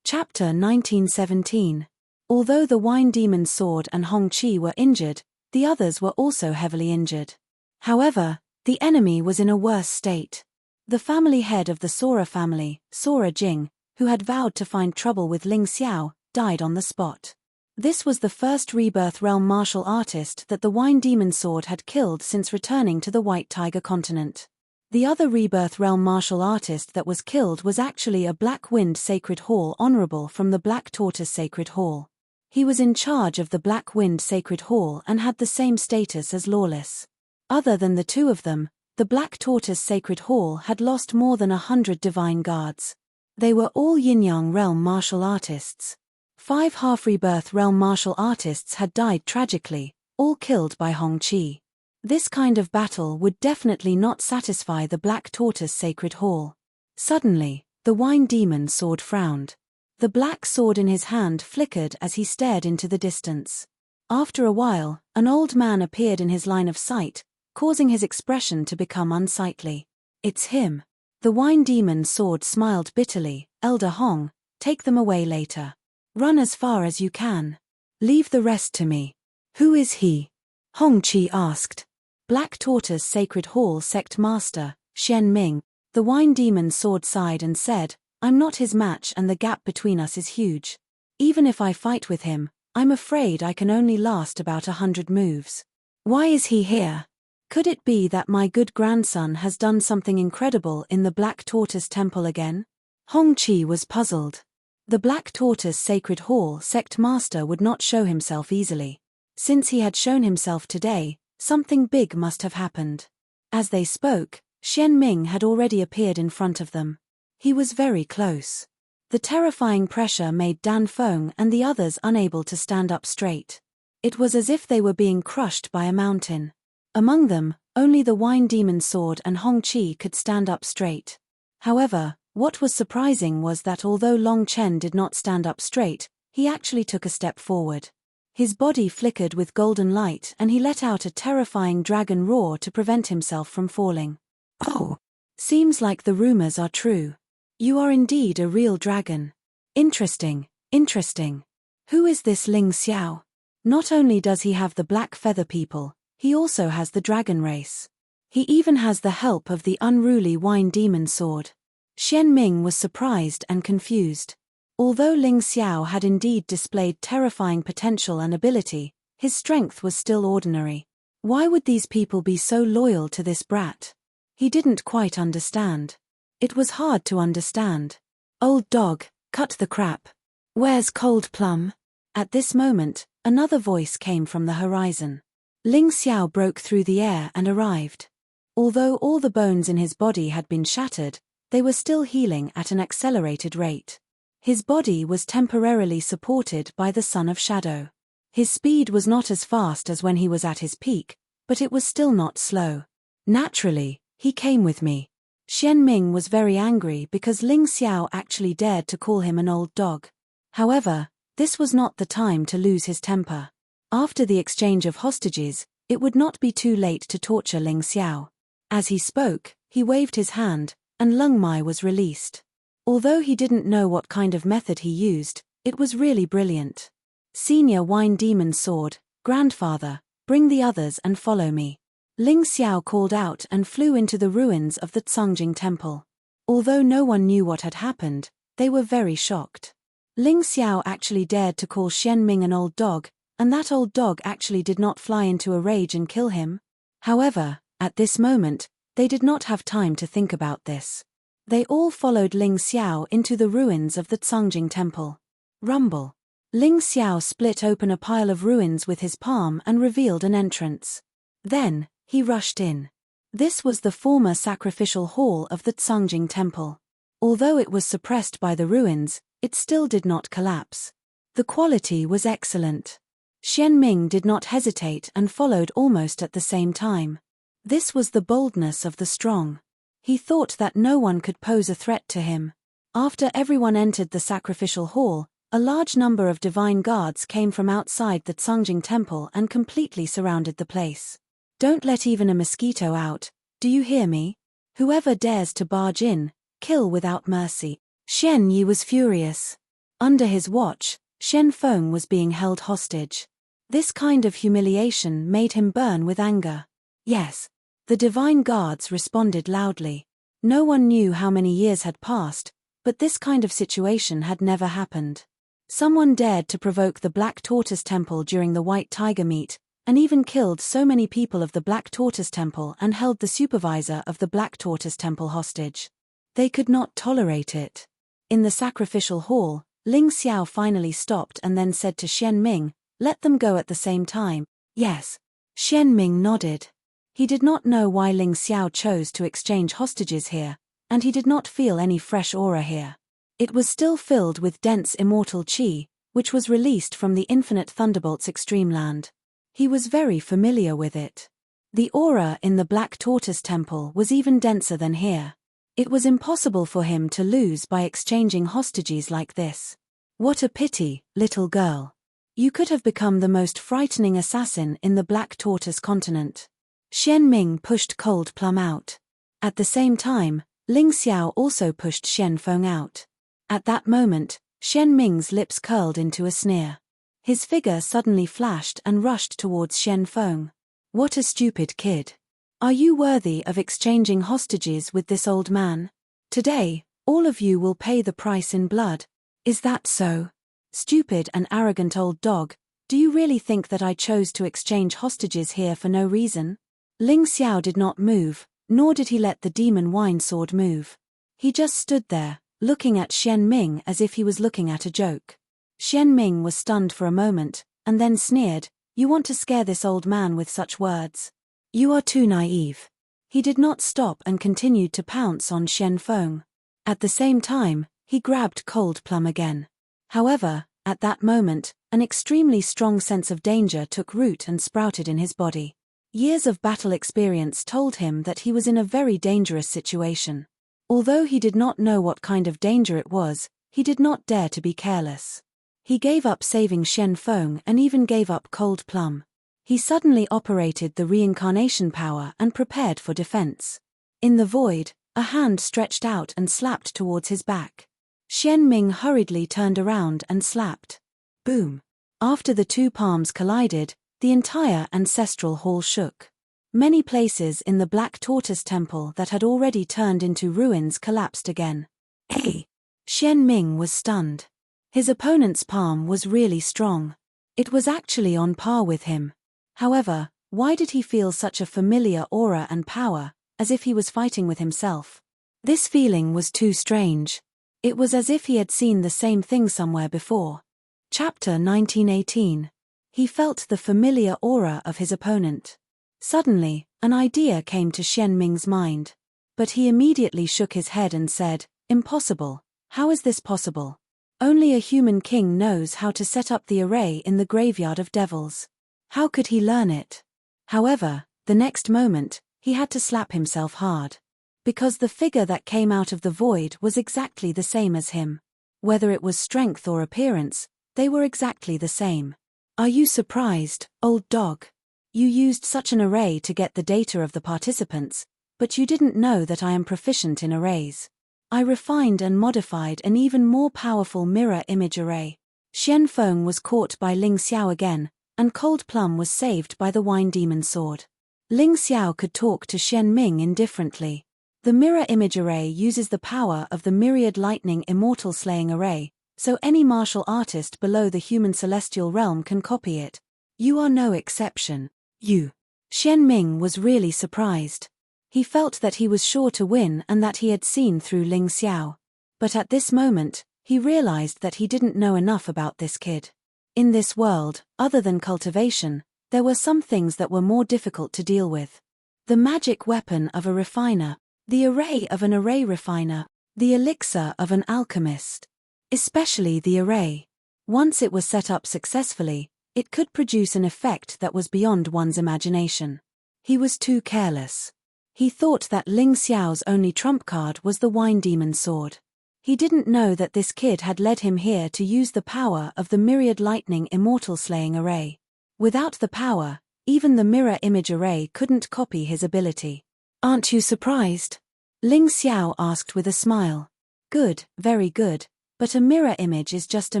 Chapter 1917. Although the Wine Demon Sword and Hong Qi were injured, the others were also heavily injured. However, the enemy was in a worse state. The family head of the Sora family, Sora Jing, who had vowed to find trouble with Ling Xiao, died on the spot. This was the first Rebirth Realm martial artist that the Wine Demon Sword had killed since returning to the White Tiger continent. The other Rebirth Realm martial artist that was killed was actually a Black Wind Sacred Hall honorable from the Black Tortoise Sacred Hall. He was in charge of the Black Wind Sacred Hall and had the same status as Lawless. Other than the two of them, the Black Tortoise Sacred Hall had lost more than 100 divine guards. They were all Yin-Yang Realm martial artists. 5 half-rebirth realm martial artists had died tragically, all killed by Hong Qi. This kind of battle would definitely not satisfy the Black Tortoise Sacred Hall. Suddenly, the Wine Demon Sword frowned. The black sword in his hand flickered as he stared into the distance. After a while, an old man appeared in his line of sight, causing his expression to become unsightly. It's him. The Wine Demon Sword smiled bitterly. Elder Hong, take them away later. Run as far as you can. Leave the rest to me. Who is he? Hong Qi asked. Black Tortoise Sacred Hall Sect Master, Xian Ming. The Wine Demon Sword sighed and said, I'm not his match and the gap between us is huge. Even if I fight with him, I'm afraid I can only last about 100 moves. Why is he here? Could it be that my good grandson has done something incredible in the Black Tortoise Temple again? Hong Qi was puzzled. The Black Tortoise Sacred Hall Sect Master would not show himself easily. Since he had shown himself today, something big must have happened. As they spoke, Xian Ming had already appeared in front of them. He was very close. The terrifying pressure made Dan Feng and the others unable to stand up straight. It was as if they were being crushed by a mountain. Among them, only the Wine Demon Sword and Hong Qi could stand up straight. However, what was surprising was that although Long Chen did not stand up straight, he actually took a step forward. His body flickered with golden light and he let out a terrifying dragon roar to prevent himself from falling. Oh! Seems like the rumors are true. You are indeed a real dragon. Interesting, interesting. Who is this Ling Xiao? Not only does he have the black feather people, he also has the dragon race. He even has the help of the unruly wine demon sword. Xian Ming was surprised and confused. Although Ling Xiao had indeed displayed terrifying potential and ability, his strength was still ordinary. Why would these people be so loyal to this brat? He didn't quite understand. It was hard to understand. Old dog, cut the crap. Where's Cold Plum? At this moment, another voice came from the horizon. Ling Xiao broke through the air and arrived. Although all the bones in his body had been shattered, they were still healing at an accelerated rate. His body was temporarily supported by the Son of Shadow. His speed was not as fast as when he was at his peak, but it was still not slow. Naturally, he came with me. Xian Ming was very angry because Ling Xiao actually dared to call him an old dog. However, this was not the time to lose his temper. After the exchange of hostages, it would not be too late to torture Ling Xiao. As he spoke, he waved his hand, and Lung Mai was released. Although he didn't know what kind of method he used, it was really brilliant. Senior Wine Demon Sword, Grandfather, bring the others and follow me. Ling Xiao called out and flew into the ruins of the Tsungjing Temple. Although no one knew what had happened, they were very shocked. Ling Xiao actually dared to call Xian Ming an old dog, and that old dog actually did not fly into a rage and kill him. However, at this moment, they did not have time to think about this. They all followed Ling Xiao into the ruins of the Tsungjing Temple. Rumble. Ling Xiao split open a pile of ruins with his palm and revealed an entrance. Then, he rushed in. This was the former sacrificial hall of the Tsungjing Temple. Although it was suppressed by the ruins, it still did not collapse. The quality was excellent. Xian Ming did not hesitate and followed almost at the same time. This was the boldness of the strong. He thought that no one could pose a threat to him. After everyone entered the sacrificial hall, a large number of divine guards came from outside the Tsungjing Temple and completely surrounded the place. Don't let even a mosquito out, do you hear me? Whoever dares to barge in, kill without mercy. Shen Yi was furious. Under his watch, Shen Feng was being held hostage. This kind of humiliation made him burn with anger. Yes. The divine guards responded loudly. No one knew how many years had passed, but this kind of situation had never happened. Someone dared to provoke the Black Tortoise Temple during the White Tiger meet, and even killed so many people of the Black Tortoise Temple and held the supervisor of the Black Tortoise Temple hostage. They could not tolerate it. In the sacrificial hall, Ling Xiao finally stopped and then said to Xian Ming, "Let them go at the same time." Yes. Xian Ming nodded. He did not know why Ling Xiao chose to exchange hostages here, and he did not feel any fresh aura here. It was still filled with dense immortal qi, which was released from the Infinite Thunderbolt's extreme land. He was very familiar with it. The aura in the Black Tortoise Temple was even denser than here. It was impossible for him to lose by exchanging hostages like this. What a pity, little girl. You could have become the most frightening assassin in the Black Tortoise continent. Xian Ming pushed Cold Plum out. At the same time, Ling Xiao also pushed Xian Feng out. At that moment, Xian Ming's lips curled into a sneer. His figure suddenly flashed and rushed towards Xian Feng. What a stupid kid. Are you worthy of exchanging hostages with this old man? Today, all of you will pay the price in blood. Is that so? Stupid and arrogant old dog, do you really think that I chose to exchange hostages here for no reason? Ling Xiao did not move, nor did he let the demon wine sword move. He just stood there, looking at Xian Ming as if he was looking at a joke. Xian Ming was stunned for a moment, and then sneered, "You want to scare this old man with such words? You are too naive." He did not stop and continued to pounce on Xian Feng. At the same time, he grabbed Cold Plum again. However, at that moment, an extremely strong sense of danger took root and sprouted in his body. Years of battle experience told him that he was in a very dangerous situation. Although he did not know what kind of danger it was, he did not dare to be careless. He gave up saving Xian Feng and even gave up Cold Plum. He suddenly operated the reincarnation power and prepared for defense. In the void, a hand stretched out and slapped towards his back. Xian Ming hurriedly turned around and slapped. Boom. After the two palms collided, the entire ancestral hall shook. Many places in the Black Tortoise Temple that had already turned into ruins collapsed again. Hey! Xian Ming was stunned. His opponent's palm was really strong. It was actually on par with him. However, why did he feel such a familiar aura and power, as if he was fighting with himself? This feeling was too strange. It was as if he had seen the same thing somewhere before. Chapter 1918. He felt the familiar aura of his opponent. Suddenly, an idea came to Xian Ming's mind. But he immediately shook his head and said, "Impossible. How is this possible? Only a human king knows how to set up the array in the graveyard of devils. How could he learn it?" However, the next moment, he had to slap himself hard. Because the figure that came out of the void was exactly the same as him. Whether it was strength or appearance, they were exactly the same. "Are you surprised, old dog? You used such an array to get the data of the participants, but you didn't know that I am proficient in arrays. I refined and modified an even more powerful mirror image array." Xian Feng was caught by Ling Xiao again, and Cold Plum was saved by the Wine Demon Sword. Ling Xiao could talk to Xian Ming indifferently. The mirror image array uses the power of the Myriad Lightning Immortal Slaying Array, so any martial artist below the human celestial realm can copy it. You are no exception. You. Xian Ming was really surprised. He felt that he was sure to win and that he had seen through Ling Xiao. But at this moment, he realized that he didn't know enough about this kid. In this world, other than cultivation, there were some things that were more difficult to deal with. The magic weapon of a refiner, the array of an array refiner, the elixir of an alchemist. Especially the array. Once it was set up successfully, it could produce an effect that was beyond one's imagination. He was too careless. He thought that Ling Xiao's only trump card was the Wine Demon Sword. He didn't know that this kid had led him here to use the power of the Myriad Lightning Immortal Slaying Array. Without the power, even the mirror image array couldn't copy his ability. "Aren't you surprised?" Ling Xiao asked with a smile. "Good, very good, but a mirror image is just a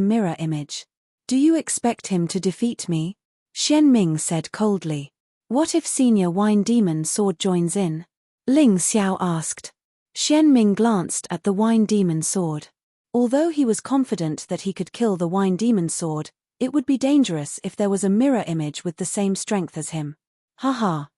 mirror image. Do you expect him to defeat me?" Xian Ming said coldly. "What if Senior Wine Demon Sword joins in?" Ling Xiao asked. Xian Ming glanced at the Wine Demon Sword. Although he was confident that he could kill the Wine Demon Sword, it would be dangerous if there was a mirror image with the same strength as him. Ha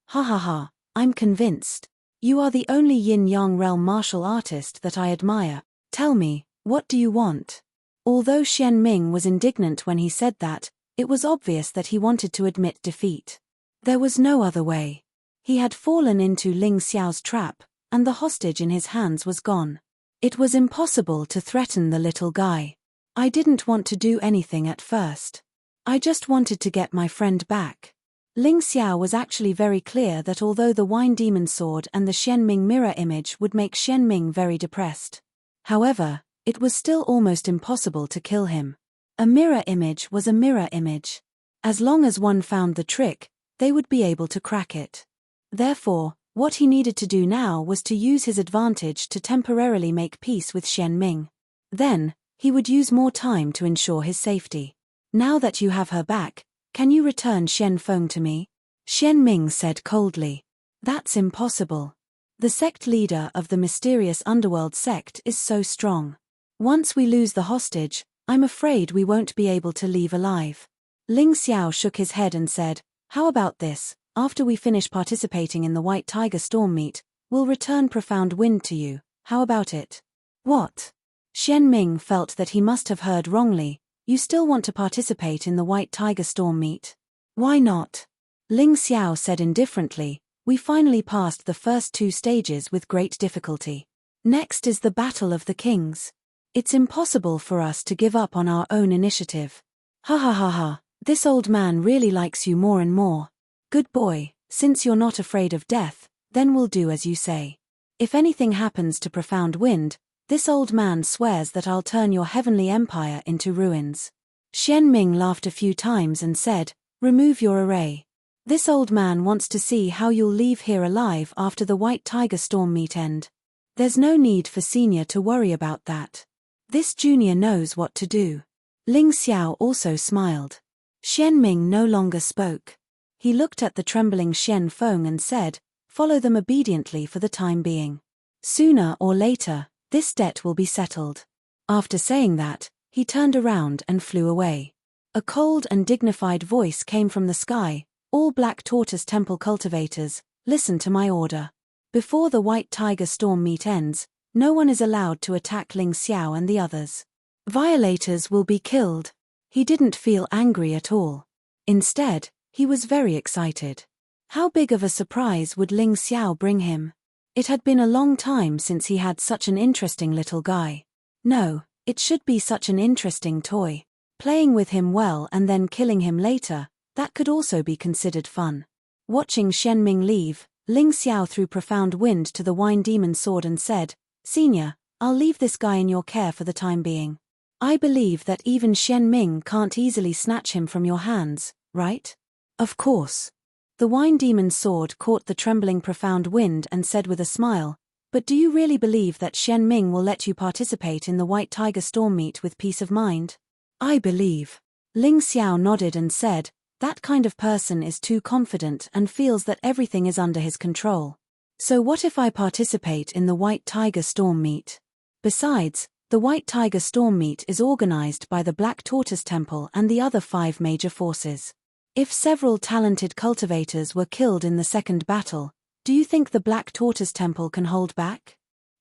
ha, I'm convinced. You are the only yin-yang realm martial artist that I admire. Tell me, what do you want? Although Xian Ming was indignant when he said that, it was obvious that he wanted to admit defeat. There was no other way. He had fallen into Ling Xiao's trap, and the hostage in his hands was gone. It was impossible to threaten the little guy. I didn't want to do anything at first. I just wanted to get my friend back. Ling Xiao was actually very clear that although the Wine Demon Sword and the Xian Ming mirror image would make Xian Ming very depressed. However, it was still almost impossible to kill him. A mirror image was a mirror image. As long as one found the trick, they would be able to crack it. Therefore, what he needed to do now was to use his advantage to temporarily make peace with Xian Ming. Then, he would use more time to ensure his safety. "Now that you have her back, can you return Xian Feng to me?" Xian Ming said coldly. "That's impossible. The sect leader of the mysterious underworld sect is so strong. Once we lose the hostage, I'm afraid we won't be able to leave alive." Ling Xiao shook his head and said, "How about this? After we finish participating in the White Tiger Storm meet, we'll return Profound Wind to you. How about it?" "What?" Xian Ming felt that he must have heard wrongly. "You still want to participate in the White Tiger Storm meet?" "Why not?" Ling Xiao said indifferently. "We finally passed the first two stages with great difficulty. Next is the Battle of the Kings. It's impossible for us to give up on our own initiative." Ha, this old man really likes you more and more. "Good boy, since you're not afraid of death, then we'll do as you say. If anything happens to Profound Wind, this old man swears that I'll turn your heavenly empire into ruins." Xian Ming laughed a few times and said, "Remove your array. This old man wants to see how you'll leave here alive after the White Tiger Storm meet end. There's no need for Senior to worry about that. This Junior knows what to do." Ling Xiao also smiled. Xian Ming no longer spoke. He looked at the trembling Xian Feng and said, "Follow them obediently for the time being. Sooner or later, this debt will be settled." After saying that, he turned around and flew away. A cold and dignified voice came from the sky. "All Black Tortoise Temple cultivators, listen to my order. Before the White Tiger Storm meet ends, no one is allowed to attack Ling Xiao and the others. Violators will be killed." He didn't feel angry at all. Instead, he was very excited. How big of a surprise would Ling Xiao bring him? It had been a long time since he had such an interesting little guy. No, it should be such an interesting toy. Playing with him well and then killing him later, that could also be considered fun. Watching Xian Ming leave, Ling Xiao threw profound wind to the wine demon sword and said, "Senior, I'll leave this guy in your care for the time being. I believe that even Xian Ming can't easily snatch him from your hands, right?" "Of course." The wine demon's sword caught the trembling profound wind and said with a smile, "But do you really believe that Xian Ming will let you participate in the White Tiger Storm meet with peace of mind?" "I believe." Ling Xiao nodded and said, "That kind of person is too confident and feels that everything is under his control. So what if I participate in the White Tiger Storm meet? Besides, the White Tiger Storm meet is organized by the Black Tortoise Temple and the other 5 major forces. If several talented cultivators were killed in the second battle, do you think the Black Tortoise Temple can hold back?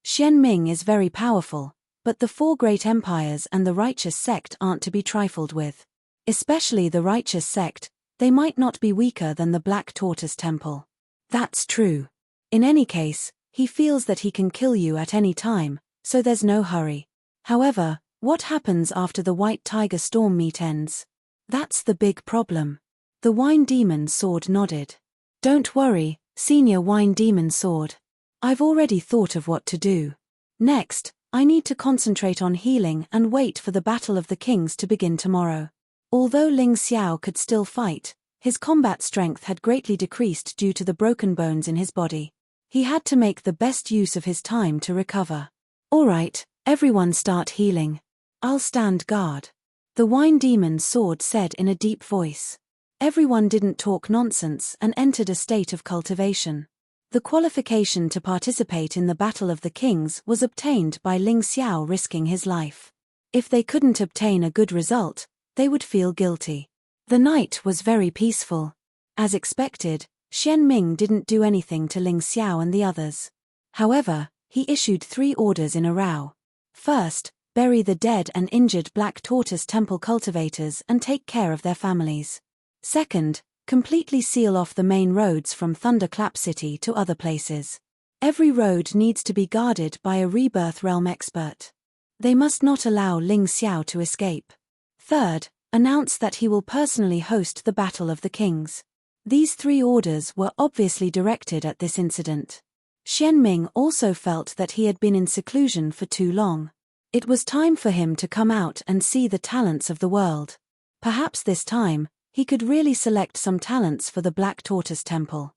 Xian Ming is very powerful, but the 4 great empires and the righteous sect aren't to be trifled with. Especially the righteous sect, they might not be weaker than the Black Tortoise Temple." "That's true. In any case, he feels that he can kill you at any time, so there's no hurry. However, what happens after the White Tiger Storm meet ends? That's the big problem." The wine demon sword nodded. "Don't worry, Senior Wine Demon Sword. I've already thought of what to do. Next, I need to concentrate on healing and wait for the Battle of the Kings to begin tomorrow." Although Ling Xiao could still fight, his combat strength had greatly decreased due to the broken bones in his body. He had to make the best use of his time to recover. "All right, everyone start healing. I'll stand guard," the wine demon's sword said in a deep voice. Everyone didn't talk nonsense and entered a state of cultivation. The qualification to participate in the Battle of the Kings was obtained by Ling Xiao risking his life. If they couldn't obtain a good result, they would feel guilty. The night was very peaceful. As expected, Xian Ming didn't do anything to Ling Xiao and the others. However, he issued 3 orders in a row. First, bury the dead and injured Black Tortoise Temple cultivators and take care of their families. Second, completely seal off the main roads from Thunderclap City to other places. Every road needs to be guarded by a Rebirth Realm expert. They must not allow Ling Xiao to escape. Third, announce that he will personally host the Battle of the Kings. These 3 orders were obviously directed at this incident. Xian Ming also felt that he had been in seclusion for too long. It was time for him to come out and see the talents of the world. Perhaps this time, he could really select some talents for the Black Tortoise Temple.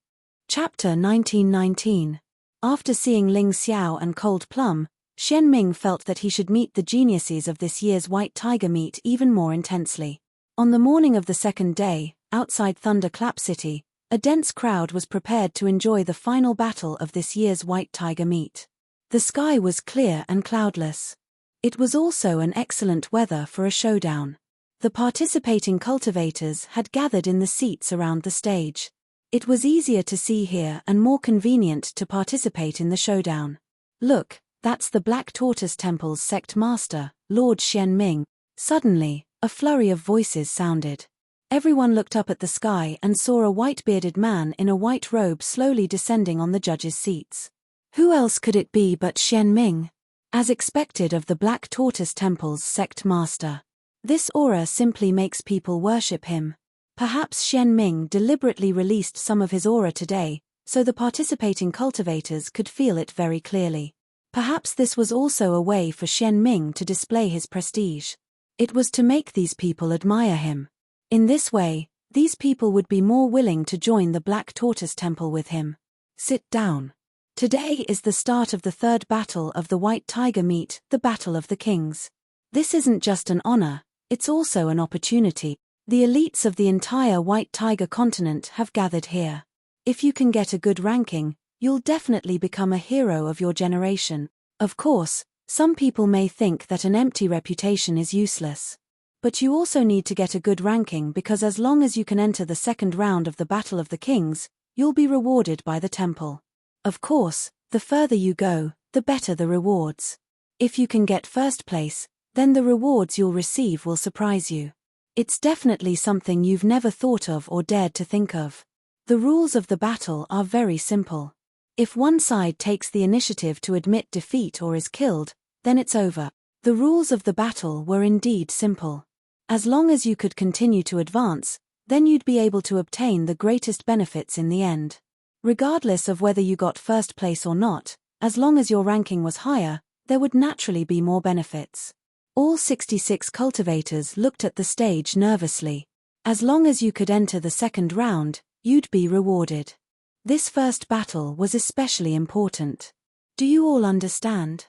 Chapter 1919. After seeing Ling Xiao and Cold Plum, Xian Ming felt that he should meet the geniuses of this year's White Tiger meet even more intensely. On the morning of the second day, outside Thunderclap City, a dense crowd was prepared to enjoy the final battle of this year's White Tiger meet. The sky was clear and cloudless. It was also an excellent weather for a showdown. The participating cultivators had gathered in the seats around the stage. It was easier to see here and more convenient to participate in the showdown. "Look, that's the Black Tortoise Temple's sect master, Lord Xian Ming." Suddenly, a flurry of voices sounded. Everyone looked up at the sky and saw a white-bearded man in a white robe slowly descending on the judges' seats. Who else could it be but Xian Ming? As expected of the Black Tortoise Temple's sect master. This aura simply makes people worship him. Perhaps Xian Ming deliberately released some of his aura today, so the participating cultivators could feel it very clearly. Perhaps this was also a way for Xian Ming to display his prestige. It was to make these people admire him. In this way, these people would be more willing to join the Black Tortoise Temple with him. Sit down. Today is the start of the 3rd battle of the White Tiger meet, the Battle of the Kings. This isn't just an honor, it's also an opportunity. The elites of the entire White Tiger continent have gathered here. If you can get a good ranking, you'll definitely become a hero of your generation. Of course, some people may think that an empty reputation is useless. But you also need to get a good ranking because as long as you can enter the second round of the Battle of the Kings, you'll be rewarded by the temple. Of course, the further you go, the better the rewards. If you can get first place, then the rewards you'll receive will surprise you. It's definitely something you've never thought of or dared to think of. The rules of the battle are very simple. If one side takes the initiative to admit defeat or is killed, then it's over. The rules of the battle were indeed simple. As long as you could continue to advance, then you'd be able to obtain the greatest benefits in the end. Regardless of whether you got first place or not, as long as your ranking was higher, there would naturally be more benefits. All 66 cultivators looked at the stage nervously. As long as you could enter the second round, you'd be rewarded. This first battle was especially important. Do you all understand?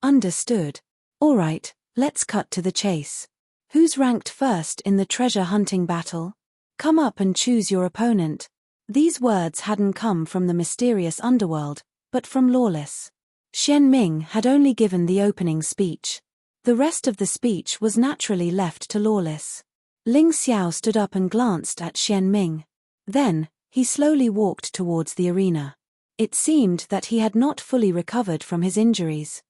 Understood. Alright, let's cut to the chase. Who's ranked first in the treasure hunting battle? Come up and choose your opponent. These words hadn't come from the mysterious underworld, but from Lawless. Xian Ming had only given the opening speech. The rest of the speech was naturally left to Lawless. Ling Xiao stood up and glanced at Xian Ming. Then, he slowly walked towards the arena. It seemed that he had not fully recovered from his injuries.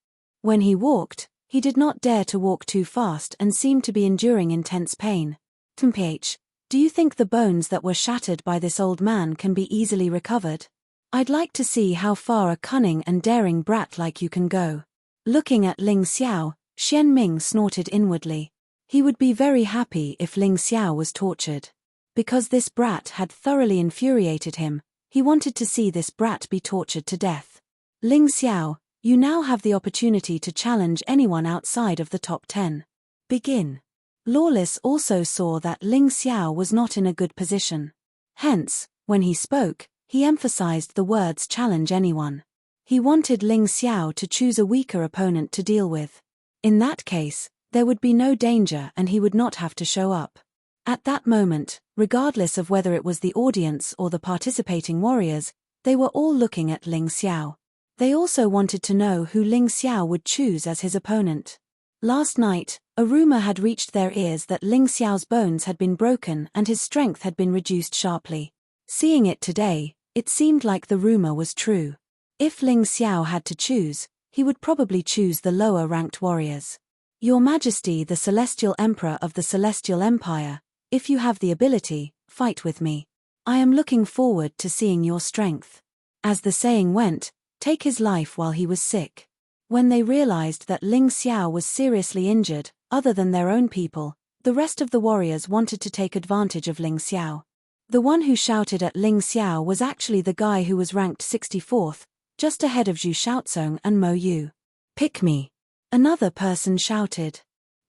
When he walked, he did not dare to walk too fast and seemed to be enduring intense pain. Temph, do you think the bones that were shattered by this old man can be easily recovered? I'd like to see how far a cunning and daring brat like you can go. Looking at Ling Xiao, Xian Ming snorted inwardly. He would be very happy if Ling Xiao was tortured. Because this brat had thoroughly infuriated him, he wanted to see this brat be tortured to death. Ling Xiao, you now have the opportunity to challenge anyone outside of the top 10. Begin. Lawless also saw that Ling Xiao was not in a good position. Hence, when he spoke, he emphasized the words challenge anyone. He wanted Ling Xiao to choose a weaker opponent to deal with. In that case, there would be no danger and he would not have to show up. At that moment, regardless of whether it was the audience or the participating warriors, they were all looking at Ling Xiao. They also wanted to know who Ling Xiao would choose as his opponent. Last night, a rumor had reached their ears that Ling Xiao's bones had been broken and his strength had been reduced sharply. Seeing it today, it seemed like the rumor was true. If Ling Xiao had to choose, he would probably choose the lower-ranked warriors. Your Majesty, the Celestial Emperor of the Celestial Empire, if you have the ability, fight with me. I am looking forward to seeing your strength. As the saying went, take his life while he was sick. When they realized that Ling Xiao was seriously injured, other than their own people, the rest of the warriors wanted to take advantage of Ling Xiao. The one who shouted at Ling Xiao was actually the guy who was ranked 64th, just ahead of Zhu Xiaozong and Mo Yu. Pick me. Another person shouted.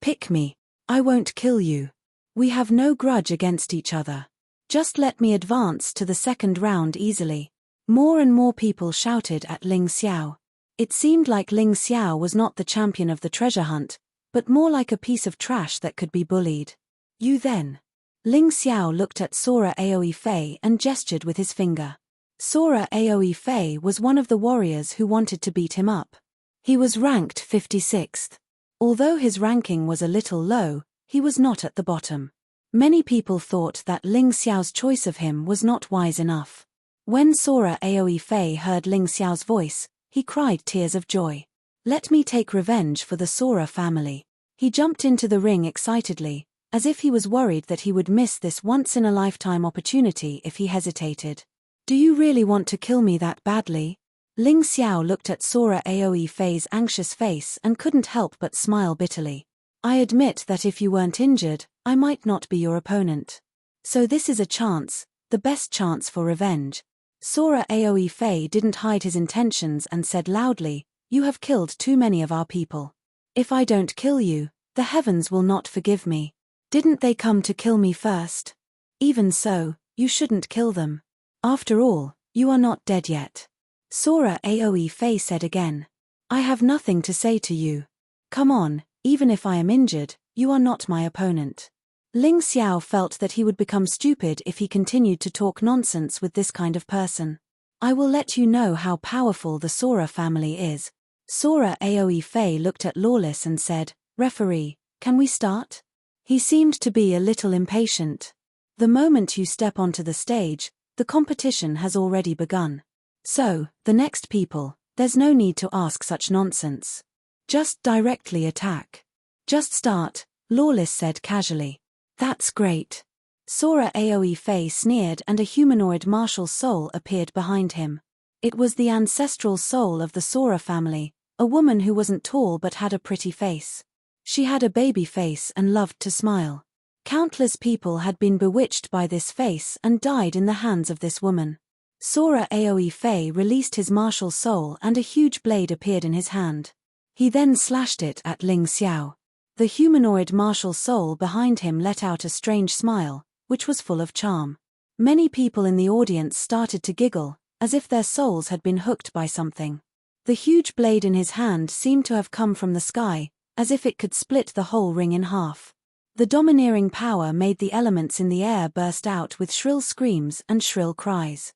Pick me. I won't kill you. We have no grudge against each other. Just let me advance to the second round easily. More and more people shouted at Ling Xiao. It seemed like Ling Xiao was not the champion of the treasure hunt, but more like a piece of trash that could be bullied. You then. Ling Xiao looked at Sora Aoi Fei and gestured with his finger. Sora Aoi Fei was one of the warriors who wanted to beat him up. He was ranked 56th. Although his ranking was a little low, he was not at the bottom. Many people thought that Ling Xiao's choice of him was not wise enough. When Sora Aoi Fei heard Ling Xiao's voice, he cried tears of joy. Let me take revenge for the Sora family. He jumped into the ring excitedly, as if he was worried that he would miss this once-in-a-lifetime opportunity if he hesitated. Do you really want to kill me that badly? Ling Xiao looked at Sora Aoi Fei's anxious face and couldn't help but smile bitterly. I admit that if you weren't injured, I might not be your opponent. So this is a chance, the best chance for revenge. Sora Aoi Fei didn't hide his intentions and said loudly, you have killed too many of our people. If I don't kill you, the heavens will not forgive me. Didn't they come to kill me first? Even so, you shouldn't kill them. After all, you are not dead yet. Sora Aoi Fei said again. I have nothing to say to you. Come on, even if I am injured, you are not my opponent. Ling Xiao felt that he would become stupid if he continued to talk nonsense with this kind of person. I will let you know how powerful the Sora family is. Sora Aoe Fei looked at Lawless and said, "Referee, can we start?" He seemed to be a little impatient. "The moment you step onto the stage, the competition has already begun. So, the next people, there's no need to ask such nonsense. Just directly attack. Just start," Lawless said casually. "That's great." Sora Aoe Fei sneered and a humanoid martial soul appeared behind him. It was the ancestral soul of the Sora family, a woman who wasn't tall but had a pretty face. She had a baby face and loved to smile. Countless people had been bewitched by this face and died in the hands of this woman. Sora Aoe Fei released his martial soul and a huge blade appeared in his hand. He then slashed it at Ling Xiao. The humanoid martial soul behind him let out a strange smile, which was full of charm. Many people in the audience started to giggle, as if their souls had been hooked by something. The huge blade in his hand seemed to have come from the sky, as if it could split the whole ring in half. The domineering power made the elements in the air burst out with shrill screams and shrill cries.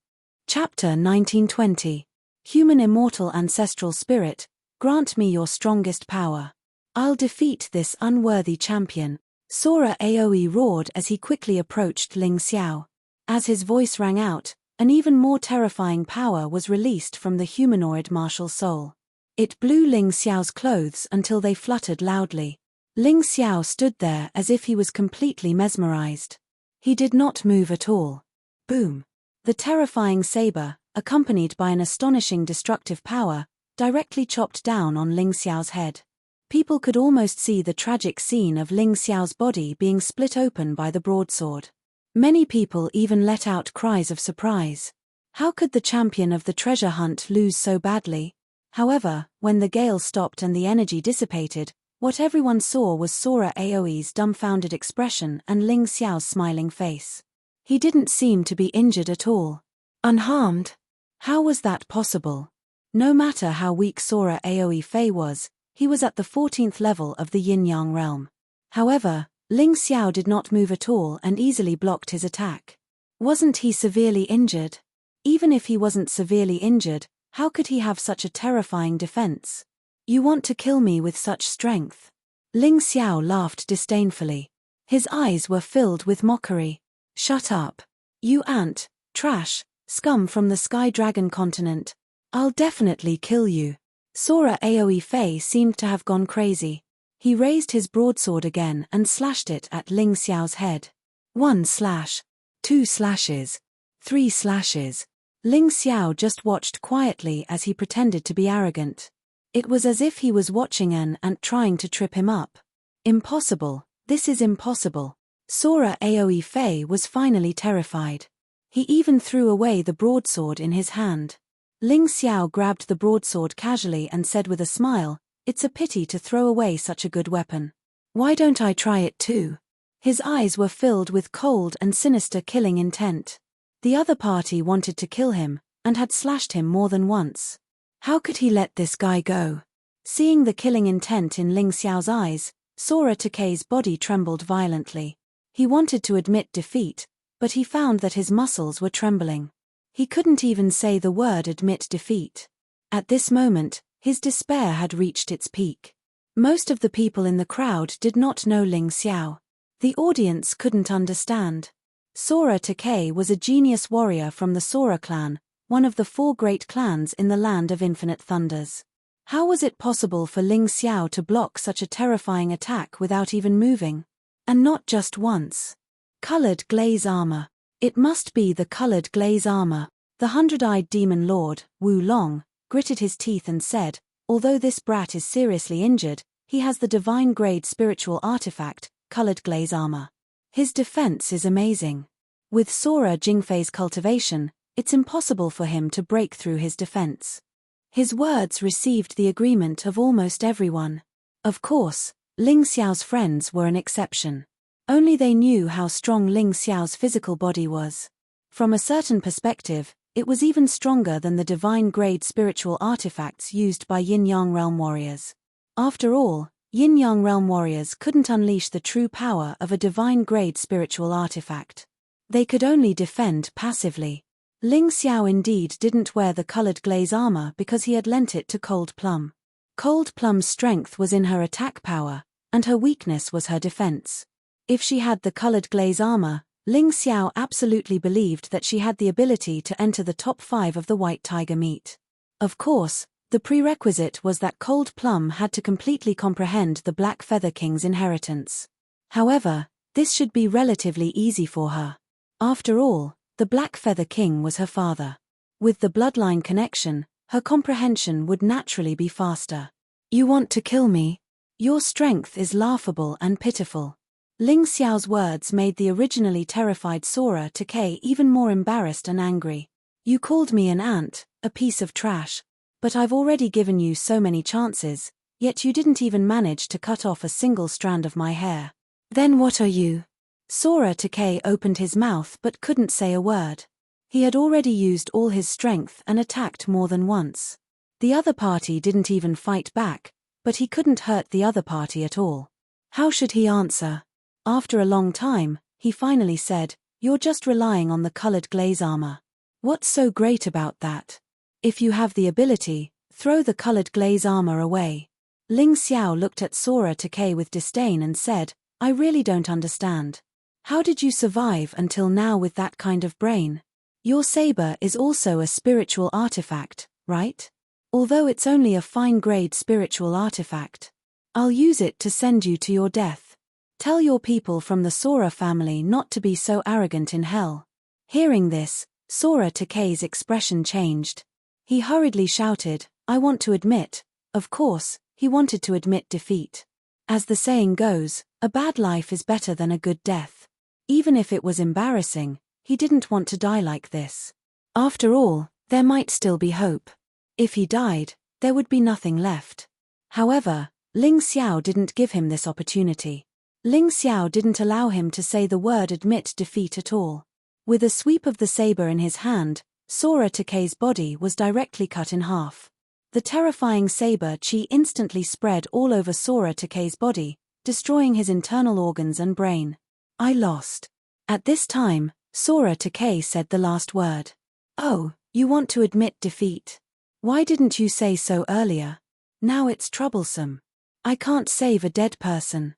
Chapter 1920. Human Immortal Ancestral Spirit, grant me your strongest power. I'll defeat this unworthy champion. Sora Aoe roared as he quickly approached Ling Xiao. As his voice rang out, an even more terrifying power was released from the humanoid martial soul. It blew Ling Xiao's clothes until they fluttered loudly. Ling Xiao stood there as if he was completely mesmerized. He did not move at all. Boom! The terrifying saber, accompanied by an astonishing destructive power, directly chopped down on Ling Xiao's head. People could almost see the tragic scene of Ling Xiao's body being split open by the broadsword. Many people even let out cries of surprise. How could the champion of the treasure hunt lose so badly? However, when the gale stopped and the energy dissipated, what everyone saw was Sora Aoe's dumbfounded expression and Ling Xiao's smiling face. He didn't seem to be injured at all. Unharmed? How was that possible? No matter how weak Sora Aoe Fei was, he was at the 14th level of the Yin-Yang realm. However, Ling Xiao did not move at all and easily blocked his attack. Wasn't he severely injured? Even if he wasn't severely injured, how could he have such a terrifying defense? You want to kill me with such strength? Ling Xiao laughed disdainfully. His eyes were filled with mockery. Shut up. You ant, trash, scum from the Sky Dragon continent. I'll definitely kill you. Sora Aoe Fei seemed to have gone crazy. He raised his broadsword again and slashed it at Ling Xiao's head. 1 slash. 2 slashes. 3 slashes. Ling Xiao just watched quietly as he pretended to be arrogant. It was as if he was watching an ant trying to trip him up. Impossible, this is impossible. Sora Aoe Fei was finally terrified. He even threw away the broadsword in his hand. Ling Xiao grabbed the broadsword casually and said with a smile, "It's a pity to throw away such a good weapon. Why don't I try it too?" His eyes were filled with cold and sinister killing intent. The other party wanted to kill him, and had slashed him more than once. How could he let this guy go? Seeing the killing intent in Ling Xiao's eyes, Sora Takei's body trembled violently. He wanted to admit defeat, but he found that his muscles were trembling. He couldn't even say the word admit defeat. At this moment, his despair had reached its peak. Most of the people in the crowd did not know Ling Xiao. The audience couldn't understand. Sora Takei was a genius warrior from the Sora clan, one of the 4 great clans in the Land of Infinite Thunders. How was it possible for Ling Xiao to block such a terrifying attack without even moving? And not just once. Colored glaze armor. It must be the colored glaze armor. The 100-eyed demon lord, Wu Long, gritted his teeth and said, although this brat is seriously injured, he has the divine-grade spiritual artifact, colored glaze armor. His defense is amazing. With Sora Jingfei's cultivation, it's impossible for him to break through his defense. His words received the agreement of almost everyone. Of course, Ling Xiao's friends were an exception. Only they knew how strong Ling Xiao's physical body was. From a certain perspective, it was even stronger than the divine-grade spiritual artifacts used by Yin-Yang realm warriors. After all, Yin-Yang realm warriors couldn't unleash the true power of a divine-grade spiritual artifact. They could only defend passively. Ling Xiao indeed didn't wear the colored glaze armor because he had lent it to Cold Plum. Cold Plum's strength was in her attack power, and her weakness was her defense. If she had the colored glaze armor, Ling Xiao absolutely believed that she had the ability to enter the top 5 of the White Tiger meet. Of course, the prerequisite was that Cold Plum had to completely comprehend the Black Feather King's inheritance. However, this should be relatively easy for her. After all, the Black Feather King was her father. With the bloodline connection, her comprehension would naturally be faster. You want to kill me? Your strength is laughable and pitiful. Ling Xiao's words made the originally terrified Sora Takei even more embarrassed and angry. You called me an ant, a piece of trash. But I've already given you so many chances, yet you didn't even manage to cut off a single strand of my hair. Then what are you? Sora Takei opened his mouth but couldn't say a word. He had already used all his strength and attacked more than once. The other party didn't even fight back, but he couldn't hurt the other party at all. How should he answer? After a long time, he finally said, "You're just relying on the colored glaze armor. What's so great about that? If you have the ability, throw the colored glaze armor away." Ling Xiao looked at Sora Takei with disdain and said, "I really don't understand. How did you survive until now with that kind of brain? Your saber is also a spiritual artifact, right? Although it's only a fine-grade spiritual artifact. I'll use it to send you to your death. Tell your people from the Sora family not to be so arrogant in hell." Hearing this, Sora Takei's expression changed. He hurriedly shouted, "I want to admit." Of course, he wanted to admit defeat. As the saying goes, a bad life is better than a good death. Even if it was embarrassing, he didn't want to die like this. After all, there might still be hope. If he died, there would be nothing left. However, Ling Xiao didn't give him this opportunity. Ling Xiao didn't allow him to say the word admit defeat at all. With a sweep of the saber in his hand, Sora Takei's body was directly cut in half. The terrifying saber chi instantly spread all over Sora Takei's body, destroying his internal organs and brain. "I lost." At this time, Sora Takei said the last word. "Oh, you want to admit defeat? Why didn't you say so earlier? Now it's troublesome. I can't save a dead person."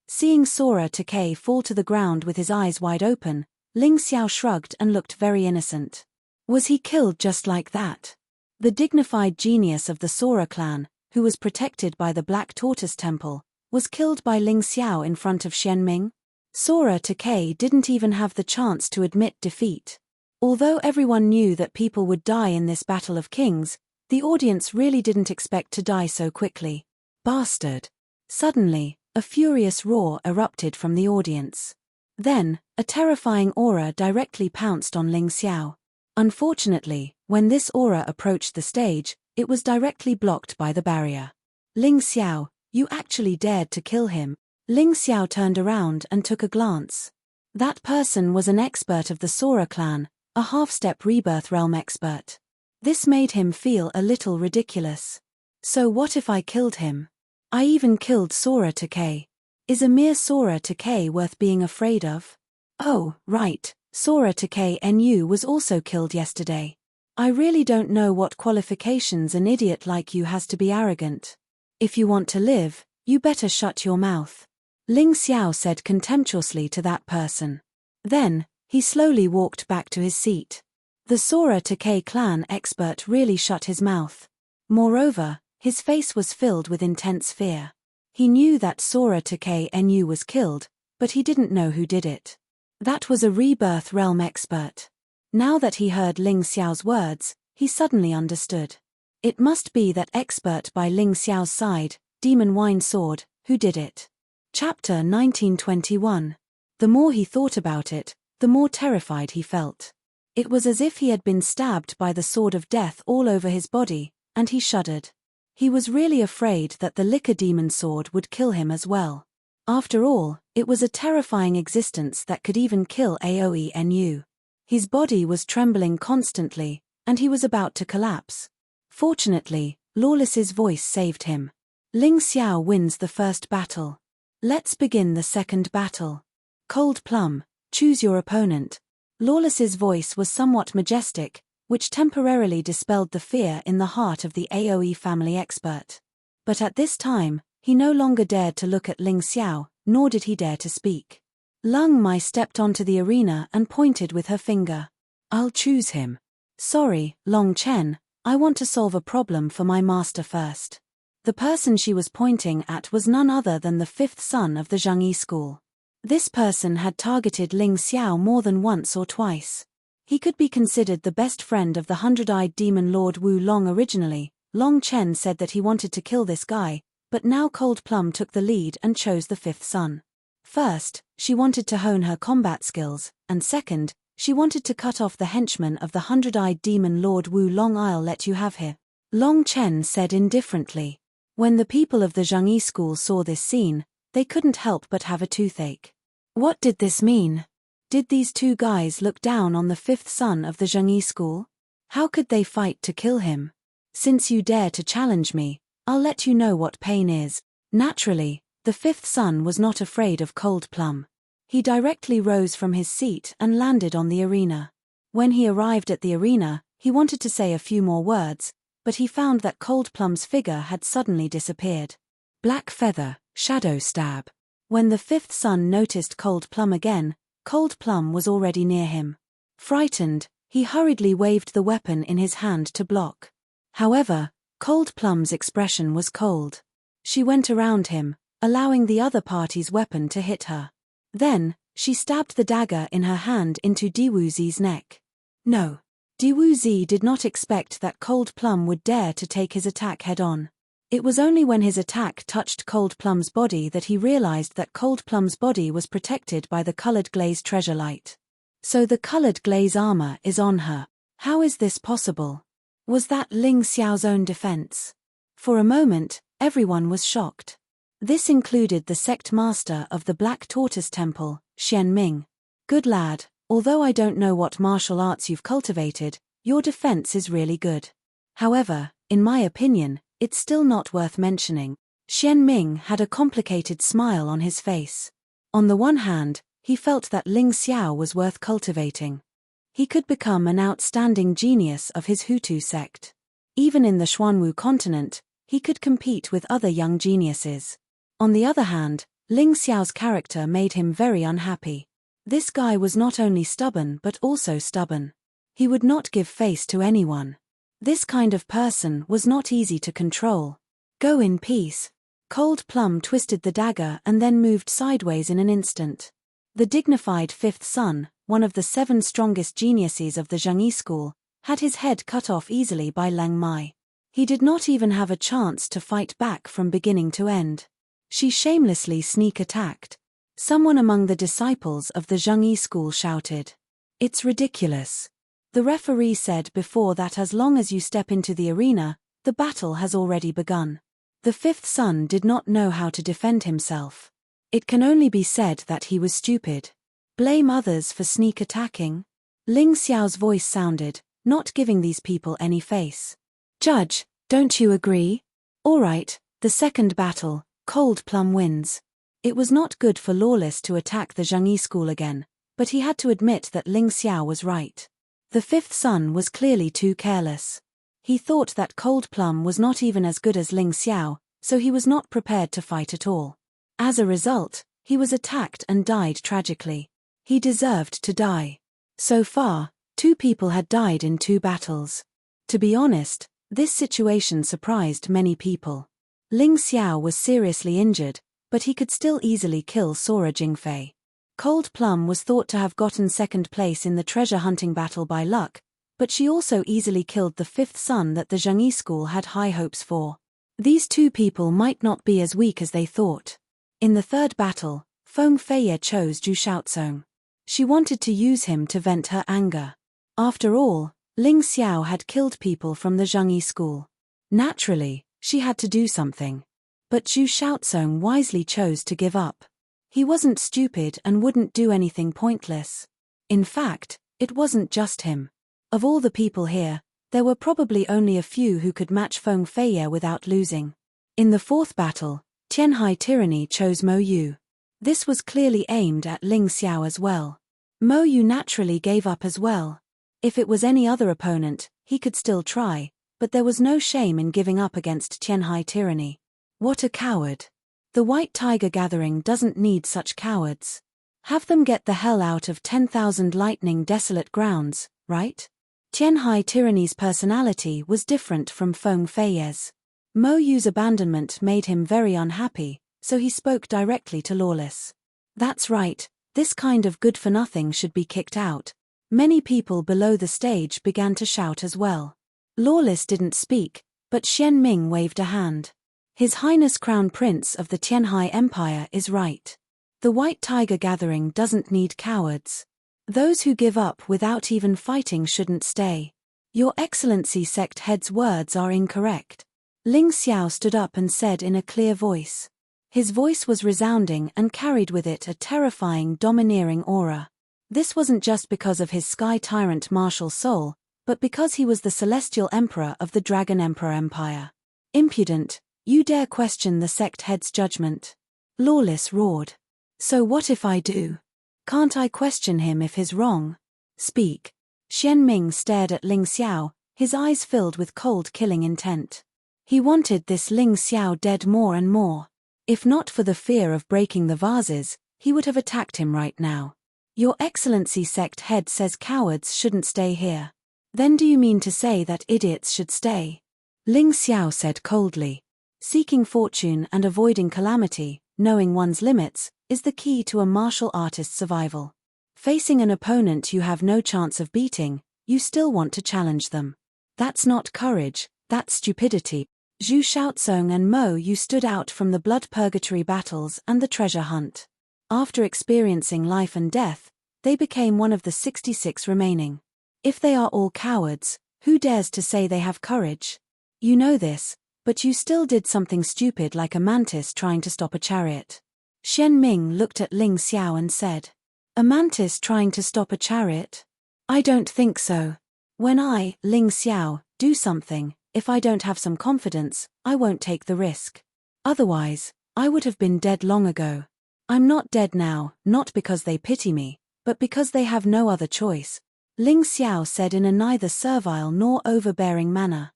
Seeing Sora Takei fall to the ground with his eyes wide open, Ling Xiao shrugged and looked very innocent. Was he killed just like that? The dignified genius of the Sora clan, who was protected by the Black Tortoise Temple, was killed by Ling Xiao in front of Xianming? Sora Takei didn't even have the chance to admit defeat. Although everyone knew that people would die in this Battle of Kings, the audience really didn't expect to die so quickly. Bastard! Suddenly, a furious roar erupted from the audience. Then, a terrifying aura directly pounced on Ling Xiao. Unfortunately, when this aura approached the stage, it was directly blocked by the barrier. "Ling Xiao, you actually dared to kill him." Ling Xiao turned around and took a glance. That person was an expert of the Sora clan, a half-step rebirth realm expert. This made him feel a little ridiculous. So what if I killed him? I even killed Sora Takei. Is a mere Sora Takei worth being afraid of? Oh, right, Sora Takei NU was also killed yesterday. I really don't know what qualifications an idiot like you has to be arrogant. If you want to live, you better shut your mouth. Ling Xiao said contemptuously to that person. Then, he slowly walked back to his seat. The Sora Takei clan expert really shut his mouth. Moreover, his face was filled with intense fear. He knew that Sora Takei NU was killed, but he didn't know who did it. That was a rebirth realm expert. Now that he heard Ling Xiao's words, he suddenly understood. It must be that expert by Ling Xiao's side, Demon Wine Sword, who did it. Chapter 1921. The more he thought about it, the more terrified he felt. It was as if he had been stabbed by the sword of death all over his body, and he shuddered. He was really afraid that the liquor demon sword would kill him as well. After all, it was a terrifying existence that could even kill Aoi Nu. His body was trembling constantly, and he was about to collapse. Fortunately, Lawless's voice saved him. Ling Xiao wins the first battle. Let's begin the second battle. Cold Plum, choose your opponent. Lawless's voice was somewhat majestic, which temporarily dispelled the fear in the heart of the AoE family expert. But at this time, he no longer dared to look at Ling Xiao, nor did he dare to speak. Lung Mai stepped onto the arena and pointed with her finger. I'll choose him. Sorry, Long Chen, I want to solve a problem for my master first. The person she was pointing at was none other than the fifth son of the Zhangyi school. This person had targeted Ling Xiao more than once or twice. He could be considered the best friend of the hundred-eyed demon lord Wu Long originally. Long Chen said that he wanted to kill this guy, but now Cold Plum took the lead and chose the fifth son. First, she wanted to hone her combat skills, and second, she wanted to cut off the henchman of the hundred-eyed demon lord Wu Long. I'll let you have him, Long Chen said indifferently. When the people of the Zhangyi school saw this scene, they couldn't help but have a toothache. What did this mean? Did these two guys look down on the fifth son of the Zhangyi school? How could they fight to kill him? Since you dare to challenge me, I'll let you know what pain is. Naturally, the fifth son was not afraid of Cold Plum. He directly rose from his seat and landed on the arena. When he arrived at the arena, he wanted to say a few more words, but he found that Cold Plum's figure had suddenly disappeared. Black Feather, Shadow Stab. When the fifth son noticed Cold Plum again, Cold Plum was already near him. Frightened, he hurriedly waved the weapon in his hand to block. However, Cold Plum's expression was cold. She went around him, allowing the other party's weapon to hit her. Then, she stabbed the dagger in her hand into Diwuzi's neck. No. Diwuzi did not expect that Cold Plum would dare to take his attack head-on. It was only when his attack touched Cold Plum's body that he realized that Cold Plum's body was protected by the colored glaze treasure light. So the colored glaze armor is on her. How is this possible? Was that Ling Xiao's own defense? For a moment, everyone was shocked. This included the sect master of the Black Tortoise Temple, Xian Ming. Good lad, although I don't know what martial arts you've cultivated, your defense is really good. However, in my opinion, it's still not worth mentioning. Xian Ming had a complicated smile on his face. On the one hand, he felt that Ling Xiao was worth cultivating. He could become an outstanding genius of his Hutu sect. Even in the Xuanwu continent, he could compete with other young geniuses. On the other hand, Ling Xiao's character made him very unhappy. This guy was not only stubborn but also stubborn. He would not give face to anyone. This kind of person was not easy to control. Go in peace. Cold Plum twisted the dagger and then moved sideways in an instant. The dignified fifth son, one of the 7 strongest geniuses of the Zhangyi school, had his head cut off easily by Leng Mai. He did not even have a chance to fight back from beginning to end. She shamelessly sneak attacked. Someone among the disciples of the Zhangyi school shouted, "It's ridiculous." The referee said before that as long as you step into the arena, the battle has already begun. The fifth son did not know how to defend himself. It can only be said that he was stupid. Blame others for sneak attacking? Ling Xiao's voice sounded, not giving these people any face. Judge, don't you agree? All right, the second battle, Cold Plum wins. It was not good for Lawless to attack the Zhangyi school again, but he had to admit that Ling Xiao was right. The fifth son was clearly too careless. He thought that Cold Plum was not even as good as Ling Xiao, so he was not prepared to fight at all. As a result, he was attacked and died tragically. He deserved to die. So far, 2 people had died in 2 battles. To be honest, this situation surprised many people. Ling Xiao was seriously injured, but he could still easily kill Sora Jingfei. Cold Plum was thought to have gotten second place in the treasure hunting battle by luck, but she also easily killed the fifth son that the Zhangyi school had high hopes for. These 2 people might not be as weak as they thought. In the third battle, Feng Feiye chose Zhu Shaozong. She wanted to use him to vent her anger. After all, Ling Xiao had killed people from the Zhangyi school. Naturally, she had to do something. But Zhu Shaozong wisely chose to give up. He wasn't stupid and wouldn't do anything pointless. In fact, it wasn't just him. Of all the people here, there were probably only a few who could match Feng Feiye without losing. In the fourth battle, Tianhai Tyranny chose Mo Yu. This was clearly aimed at Ling Xiao as well. Mo Yu naturally gave up as well. If it was any other opponent, he could still try, but there was no shame in giving up against Tianhai Tyranny. What a coward. The White Tiger Gathering doesn't need such cowards. Have them get the hell out of 10,000 lightning desolate grounds, right? Tianhai Tyranny's personality was different from Feng Feiye's. Mo Yu's abandonment made him very unhappy, so he spoke directly to Lawless. That's right, this kind of good-for-nothing should be kicked out. Many people below the stage began to shout as well. Lawless didn't speak, but Xian Ming waved a hand. His Highness Crown Prince of the Tianhai Empire is right. The White Tiger Gathering doesn't need cowards. Those who give up without even fighting shouldn't stay. Your Excellency sect head's words are incorrect. Ling Xiao stood up and said in a clear voice. His voice was resounding and carried with it a terrifying, domineering aura. This wasn't just because of his Sky Tyrant martial soul, but because he was the Celestial Emperor of the Dragon Emperor Empire. Impudent, you dare question the sect head's judgment? Lawless roared. So what if I do? Can't I question him if he's wrong? Speak. Xian Ming stared at Ling Xiao, his eyes filled with cold killing intent. He wanted this Ling Xiao dead more and more. If not for the fear of breaking the vases, he would have attacked him right now. Your Excellency sect head says cowards shouldn't stay here. Then do you mean to say that idiots should stay? Ling Xiao said coldly. Seeking fortune and avoiding calamity, knowing one's limits, is the key to a martial artist's survival. Facing an opponent you have no chance of beating, you still want to challenge them. That's not courage, that's stupidity. Zhu Shaozong and Mo Yu stood out from the blood purgatory battles and the treasure hunt. After experiencing life and death, they became one of the 66 remaining. If they are all cowards, who dares to say they have courage? You know this, but you still did something stupid like a mantis trying to stop a chariot. Xian Ming looked at Ling Xiao and said, a mantis trying to stop a chariot? I don't think so. When I, Ling Xiao, do something, if I don't have some confidence, I won't take the risk. Otherwise, I would have been dead long ago. I'm not dead now, not because they pity me, but because they have no other choice, Ling Xiao said in a neither servile nor overbearing manner.